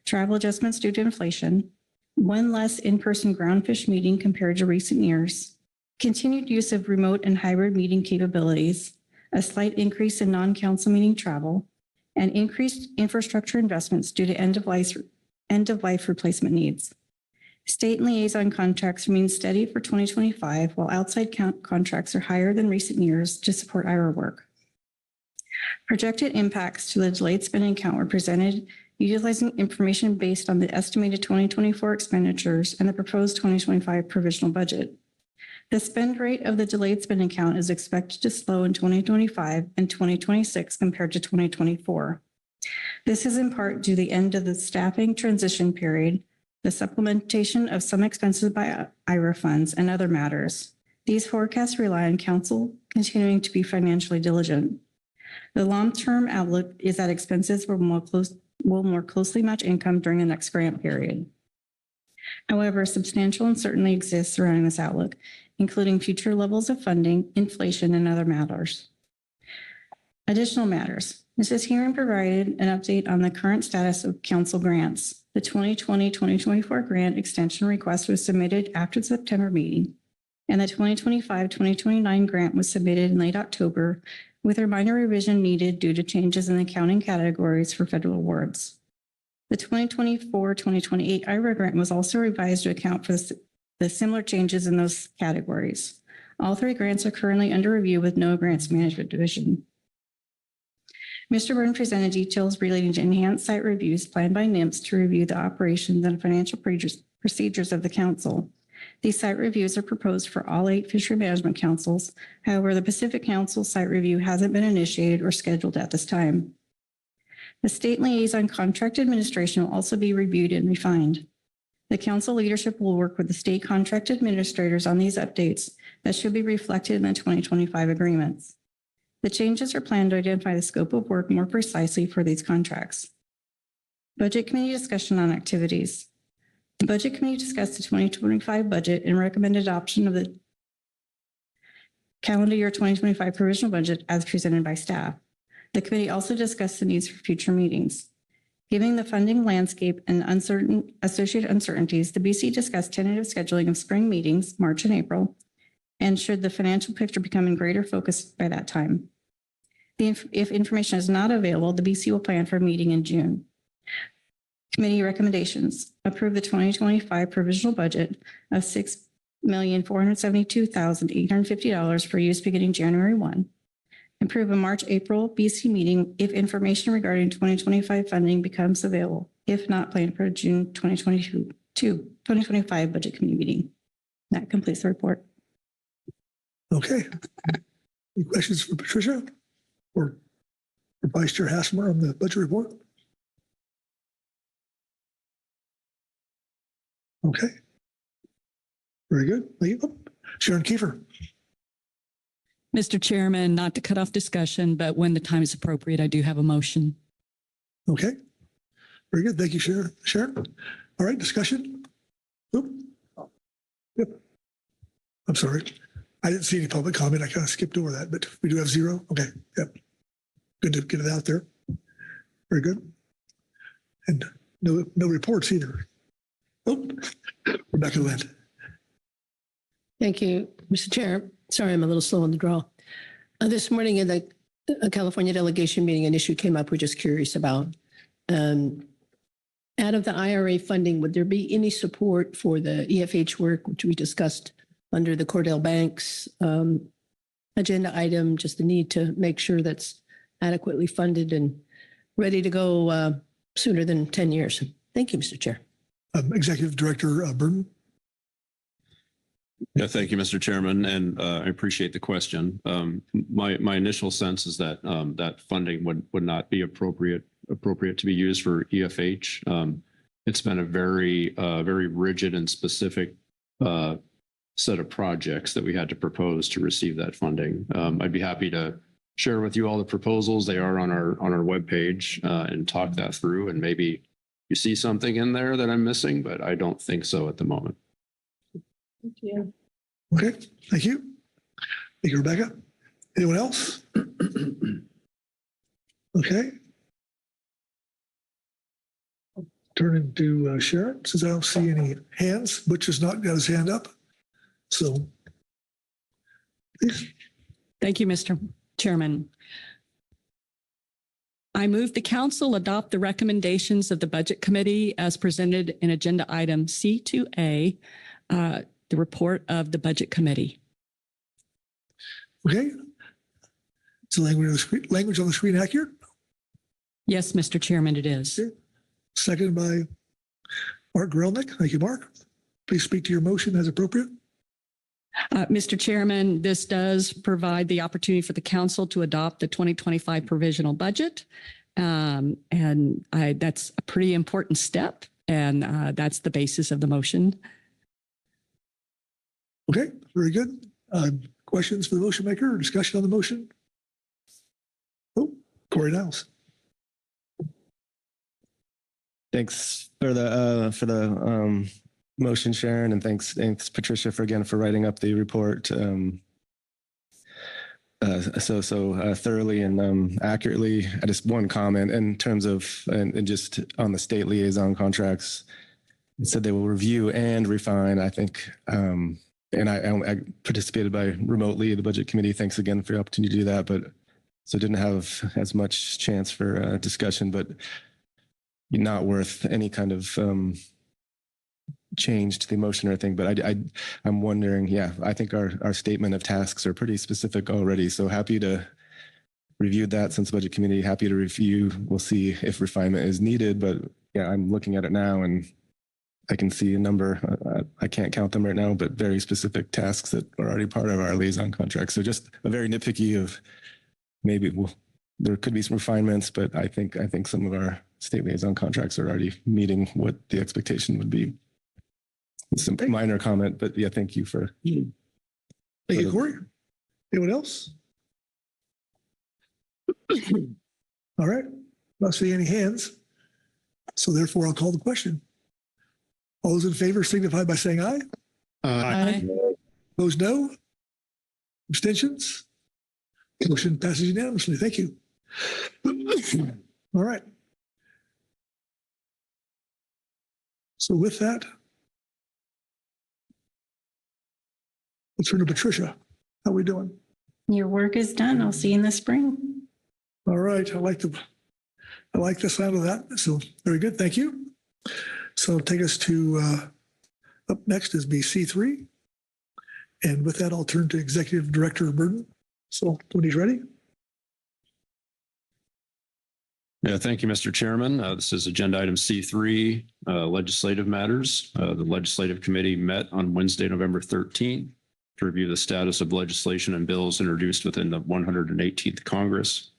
travel adjustments due to inflation, 1 less in-person groundfish meeting compared to recent years, continued use of remote and hybrid meeting capabilities, a slight increase in non-council meeting travel, and increased infrastructure investments due to end-of-life replacement needs. State and liaison contracts remain steady for 2025, while outside contracts are higher than recent years to support IRA work. Projected impacts to the delayed spending account were presented utilizing information based on the estimated 2024 expenditures and the proposed 2025 provisional budget. The spend rate of the delayed spending account is expected to slow in 2025 and 2026 compared to 2024. This is in part due to the end of the staffing transition period, the supplementation of some expenses by IRA funds, and other matters. These forecasts rely on council continuing to be financially diligent. The long-term outlook is that expenses will more closely match income during the next grant period. However, substantial uncertainty exists surrounding this outlook, including future levels of funding, inflation, and other matters. Additional matters. Mrs. Heron provided an update on the current status of council grants. The 2020-2024 grant extension request was submitted after the September meeting, and the 2025-2029 grant was submitted in late October with a minor revision needed due to changes in the accounting categories for federal awards. The 2024-2028 IRA grant was also revised to account for the similar changes in those categories. All three grants are currently under review with no grants management division. Mr. Burton presented details relating to enhanced site reviews planned by NMFS to review the operations and financial procedures of the council. These site reviews are proposed for all 8 fishery management councils. However, the Pacific Council site review hasn't been initiated or scheduled at this time. The state liaison contract administration will also be reviewed and refined. The council leadership will work with the state contract administrators on these updates that should be reflected in the 2025 agreements. The changes are planned to identify the scope of work more precisely for these contracts. Budget committee discussion on activities. The budget committee discussed the 2025 budget and recommended adoption of the calendar year 2025 provisional budget as presented by staff. The committee also discussed the needs for future meetings. Given the funding landscape and associated uncertainties, the BC discussed tentative scheduling of spring meetings, March and April, and should the financial picture become in greater focus by that time. If information is not available, the BC will plan for a meeting in June. Committee recommendations: approve the 2025 provisional budget of $6,472,850 for use beginning January 1. Approve a March-April BC meeting if information regarding 2025 funding becomes available. If not, plan for a June 2025 budget committee meeting. That completes the report. Okay. Any questions for Patricia or for Vice Chair Hassemer on the budget report? Okay. Very good. Sharon Kiefer. Mr. Chairman, not to cut off discussion, but when the time is appropriate, I do have a motion. Okay. Very good. Thank you, Sharon. All right, discussion. Oop. Yep. I'm sorry. I didn't see any public comment. I kind of skipped over that, but we do have 0. Okay. Yep. Good to get it out there. Very good. And no reports either. Oh, Rebecca Lind. Thank you, Mr. Chair. Sorry, I'm a little slow on the draw. This morning in the California delegation meeting, an issue came up we're just curious about. Out of the IRA funding, would there be any support for the EFH work, which we discussed under the Cordell Bank's agenda item, just the need to make sure that's adequately funded and ready to go sooner than 10 years? Thank you, Mr. Chair. Executive Director Burton. Yeah, thank you, Mr. Chairman, and I appreciate the question. My initial sense is that that funding would not be appropriate to be used for EFH. It's been a very rigid and specific set of projects that we had to propose to receive that funding. I'd be happy to share with you all the proposals. They are on our webpage and talk that through, and maybe you see something in there that I'm missing, but I don't think so at the moment. Thank you. Okay, thank you. Thank you, Rebecca. Anyone else? Okay. Turning to Sharon, since I don't see any hands. Butch has not got his hand up. So, please. Thank you, Mr. Chairman. I move the council adopt the recommendations of the Budget Committee as presented in Agenda Item C2A, the report of the Budget Committee. Okay. Is the language on the screen accurate? Yes, Mr. Chairman, it is. Okay. Seconded by Mark Grelnick. Thank you, Mark. Please speak to your motion as appropriate. Mr. Chairman, this does provide the opportunity for the council to adopt the 2025 provisional budget. And that's a pretty important step. And that's the basis of the motion. Okay, very good. Questions for the motion maker or discussion on the motion? Oh, Corey Niles. Thanks for the motion, Sharon, and thanks Patricia for writing up the report. thoroughly and accurately. I just one comment in terms of and just on the state liaison contracts. It said they will review and refine. I think, and I participated remotely in the budget committee. Thanks again for the opportunity to do that. But so didn't have as much chance for discussion, but not worth any kind of change to the motion or anything. But I'm wondering, yeah, I think our statement of tasks are pretty specific already. So happy to review that since budget committee, happy to review. We'll see if refinement is needed, but yeah, I'm looking at it now and I can see a number, I can't count them right now, but very specific tasks that are already part of our liaison contract. So just a very nitpicky of maybe there could be some refinements, but I think some of our state liaison contracts are already meeting what the expectation would be. Some minor comment, but yeah, thank you for. Thank you, Corey. Anyone else? All right, not seeing any hands. So therefore I'll call the question. All those in favor signify by saying aye. Aye. Those no. Abstentions? Motion passes unanimously. Thank you. All right. So with that, let's turn to Patricia. How are we doing? Your work is done. I'll see you in the spring. All right. I like the sound of that. So very good. Thank you. So take us to up next is BC3. And with that, I'll turn to Executive Director Burden. So when he's ready. Yeah, thank you, Mr. Chairman. This is agenda item C3, legislative matters. The legislative committee met on Wednesday, November 13th to review the status of legislation and bills introduced within the 118th Congress.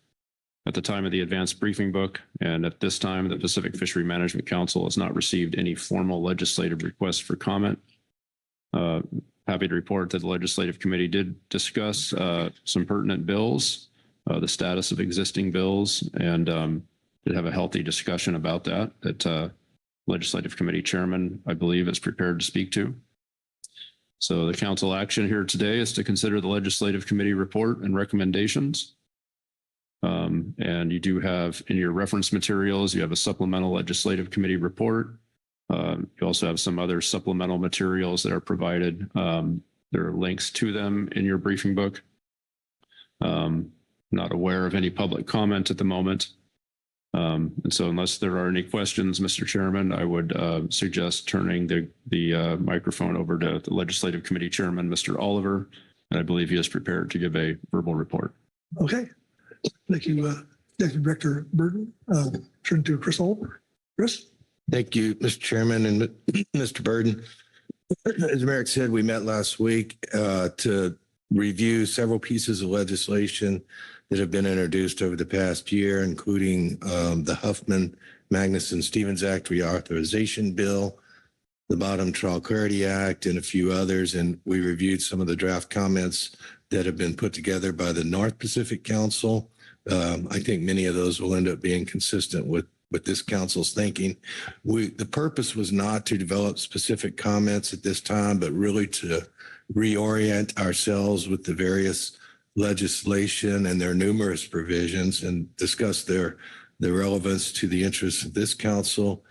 At the time of the advanced briefing book, and at this time, the Pacific Fishery Management Council has not received any formal legislative requests for comment. Happy to report that the legislative committee did discuss some pertinent bills, the status of existing bills, and did have a healthy discussion about that legislative committee chairman, I believe, is prepared to speak to. So the council action here today is to consider the legislative committee report and recommendations. And you do have in your reference materials, you have a supplemental legislative committee report. You also have some other supplemental materials that are provided. There are links to them in your briefing book. Not aware of any public comment at the moment. And so unless there are any questions, Mr. Chairman, I would suggest turning the microphone over to the legislative committee chairman, Mr. Oliver, and I believe he is prepared to give a verbal report. Okay. Thank you, Executive Director Burden. Turn to Chris Oliver. Chris? Thank you, Mr. Chairman and Mr. Burden. As Merrick said, we met last week to review several pieces of legislation that have been introduced over the past year, including the Huffman-Magnuson-Stevens Act Reauthorization Bill, the Bottom Trawl Clarity Act, and a few others. And we reviewed some of the draft comments that have been put together by the North Pacific Council. I think many of those will end up being consistent with this council's thinking. The purpose was not to develop specific comments at this time, but really to reorient ourselves with the various legislation and their numerous provisions and discuss the relevance to the interests of this council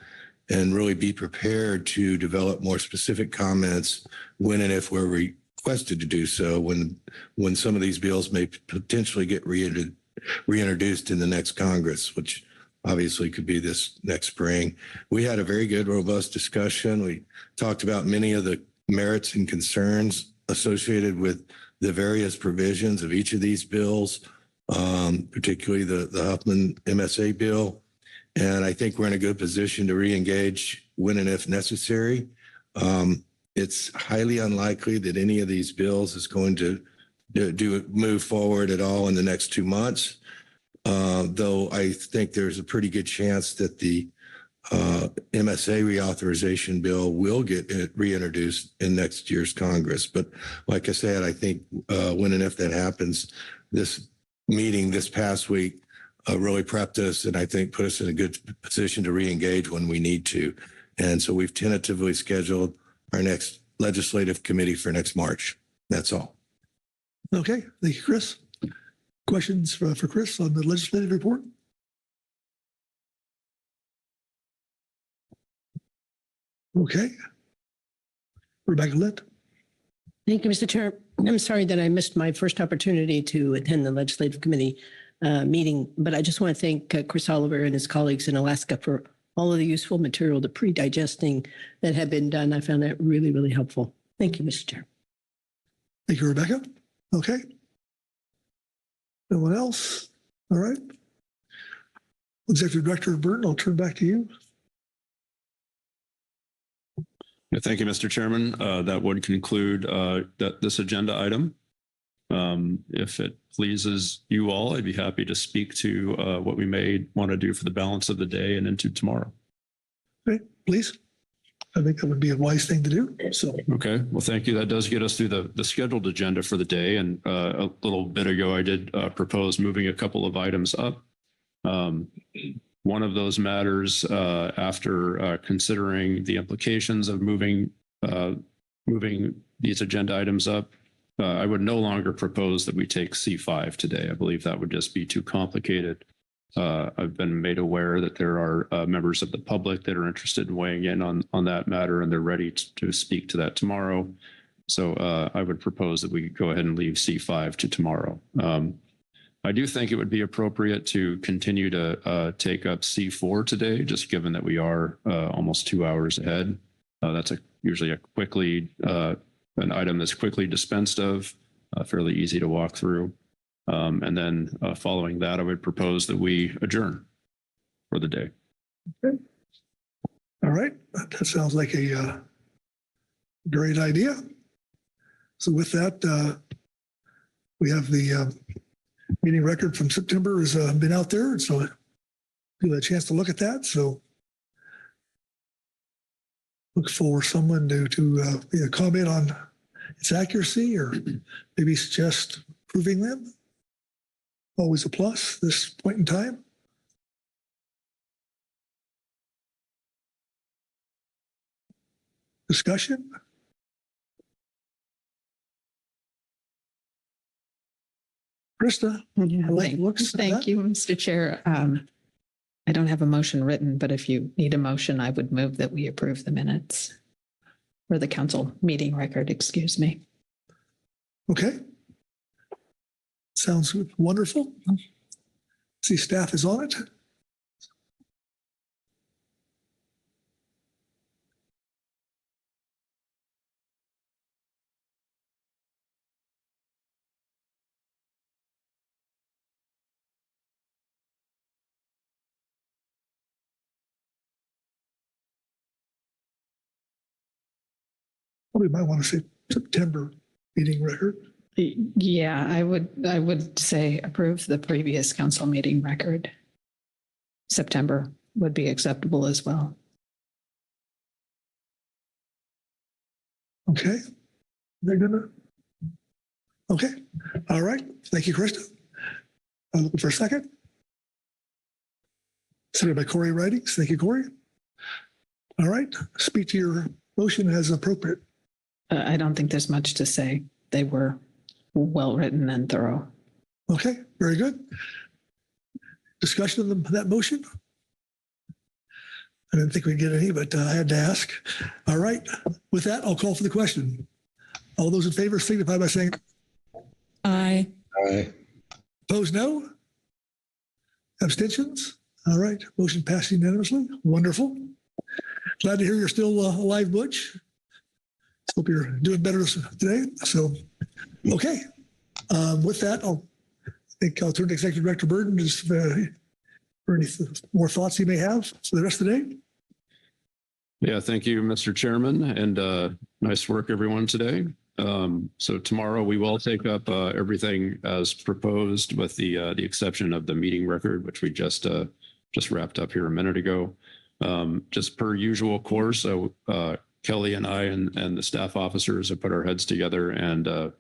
and really be prepared to develop more specific comments when and if we're requested to do so when some of these bills may potentially get reintroduced in the next Congress, which obviously could be this next spring. We had a very good, robust discussion. We talked about many of the merits and concerns associated with the various provisions of each of these bills, particularly the Huffman MSA bill. And I think we're in a good position to re-engage when and if necessary. It's highly unlikely that any of these bills is going to move forward at all in the next 2 months. Though I think there's a pretty good chance that the MSA reauthorization bill will get reintroduced in next year's Congress. But like I said, I think when and if that happens, this meeting this past week really prepped us and I think put us in a good position to re-engage when we need to. And so we've tentatively scheduled our next legislative committee for next March. That's all. Okay. Thank you, Chris. Questions for Chris on the legislative report? Okay. Rebecca Litt. Thank you, Mr. Chair. I'm sorry that I missed my first opportunity to attend the legislative committee meeting, but I just want to thank Chris Oliver and his colleagues in Alaska for all of the useful material, the pre-digesting that had been done. I found that really, really helpful. Thank you, Mr. Chair. Thank you, Rebecca. Okay. No one else? All right. Executive Director Burton, I'll turn back to you. Yeah, thank you, Mr. Chairman. That would conclude this agenda item. If it pleases you all, I'd be happy to speak to what we may want to do for the balance of the day and into tomorrow. Okay, please. I think that would be a wise thing to do. So, okay, well, thank you. That does get us through the scheduled agenda for the day. And a little bit ago, I did propose moving a couple of items up. One of those matters, after considering the implications of moving these agenda items up, I would no longer propose that we take C5 today. I believe that would just be too complicated. I've been made aware that there are members of the public that are interested in weighing in on that matter, and they're ready to speak to that tomorrow. So I would propose that we go ahead and leave C5 to tomorrow. I do think it would be appropriate to continue to take up C4 today, just given that we are almost 2 hours ahead. That's usually an item that's quickly dispensed of, fairly easy to walk through. And then following that, I would propose that we adjourn for the day. Okay. All right. That sounds like a great idea. So with that, we have the meeting record from September has been out there. And so you had a chance to look at that. So look for someone to either comment on its accuracy or maybe suggest improving them. Always a plus this point in time. Discussion? Krista, I like the looks of Thank that. you, Mr. Chair. I don't have a motion written, but if you need a motion, I would move that we approve the minutes or the council meeting record, excuse me. Okay. Sounds wonderful. See, staff is on it. We might want to say September meeting record. Yeah, I would say approve the previous council meeting record. September would be acceptable as well. Okay. They're gonna. Okay. All right. Thank you, Krista. I'm looking for a second. Seconded by Corey Writings. Thank you, Corey. All right. Speak to your motion as appropriate. I don't think there's much to say. They were well written and thorough. Okay, very good. Discussion of that motion? I didn't think we'd get any, but I had to ask. All right, with that, I'll call for the question. All those in favor signify by saying aye. Aye. Opposed, no? Abstentions? All right, motion passed unanimously. Wonderful. Glad to hear you're still alive, Butch. Hope you're doing better today. So, okay. With that, I think I'll turn to Executive Director Burton just for any more thoughts you may have for the rest of the day. Yeah, thank you, Mr. Chairman, and nice work, everyone, today. So tomorrow we will take up everything as proposed, with the exception of the meeting record, which we just wrapped up here a minute ago. Just per usual course, Kelly and I and the staff officers have put our heads together and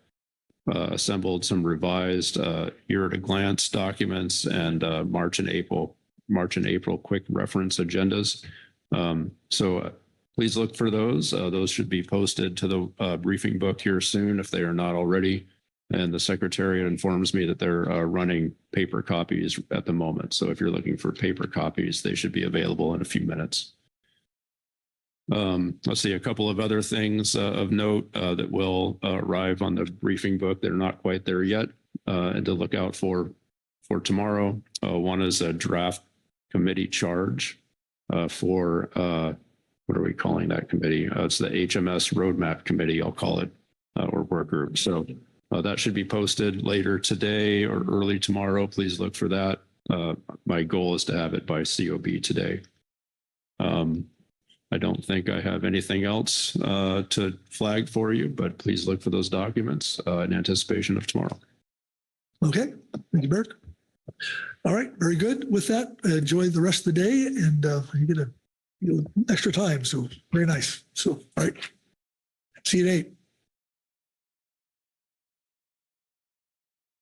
assembled some revised year-at-a-glance documents and March and April quick reference agendas. So please look for those. Those should be posted to the briefing book here soon if they are not already. And the secretariat informs me that they're running paper copies at the moment. So if you're looking for paper copies, they should be available in a few minutes. Let's see, a couple of other things of note that will arrive on the briefing book that are not quite there yet and to look out for tomorrow. One is a draft committee charge for, what are we calling that committee? It's the HMS Roadmap Committee, I'll call it, or work group. So that should be posted later today or early tomorrow. Please look for that. My goal is to have it by COB today. I don't think I have anything else to flag for you, but please look for those documents in anticipation of tomorrow. Okay, thank you, Bert. All right, very good. With that, enjoy the rest of the day, and you get extra time, so very nice. So, all right, see you at 8.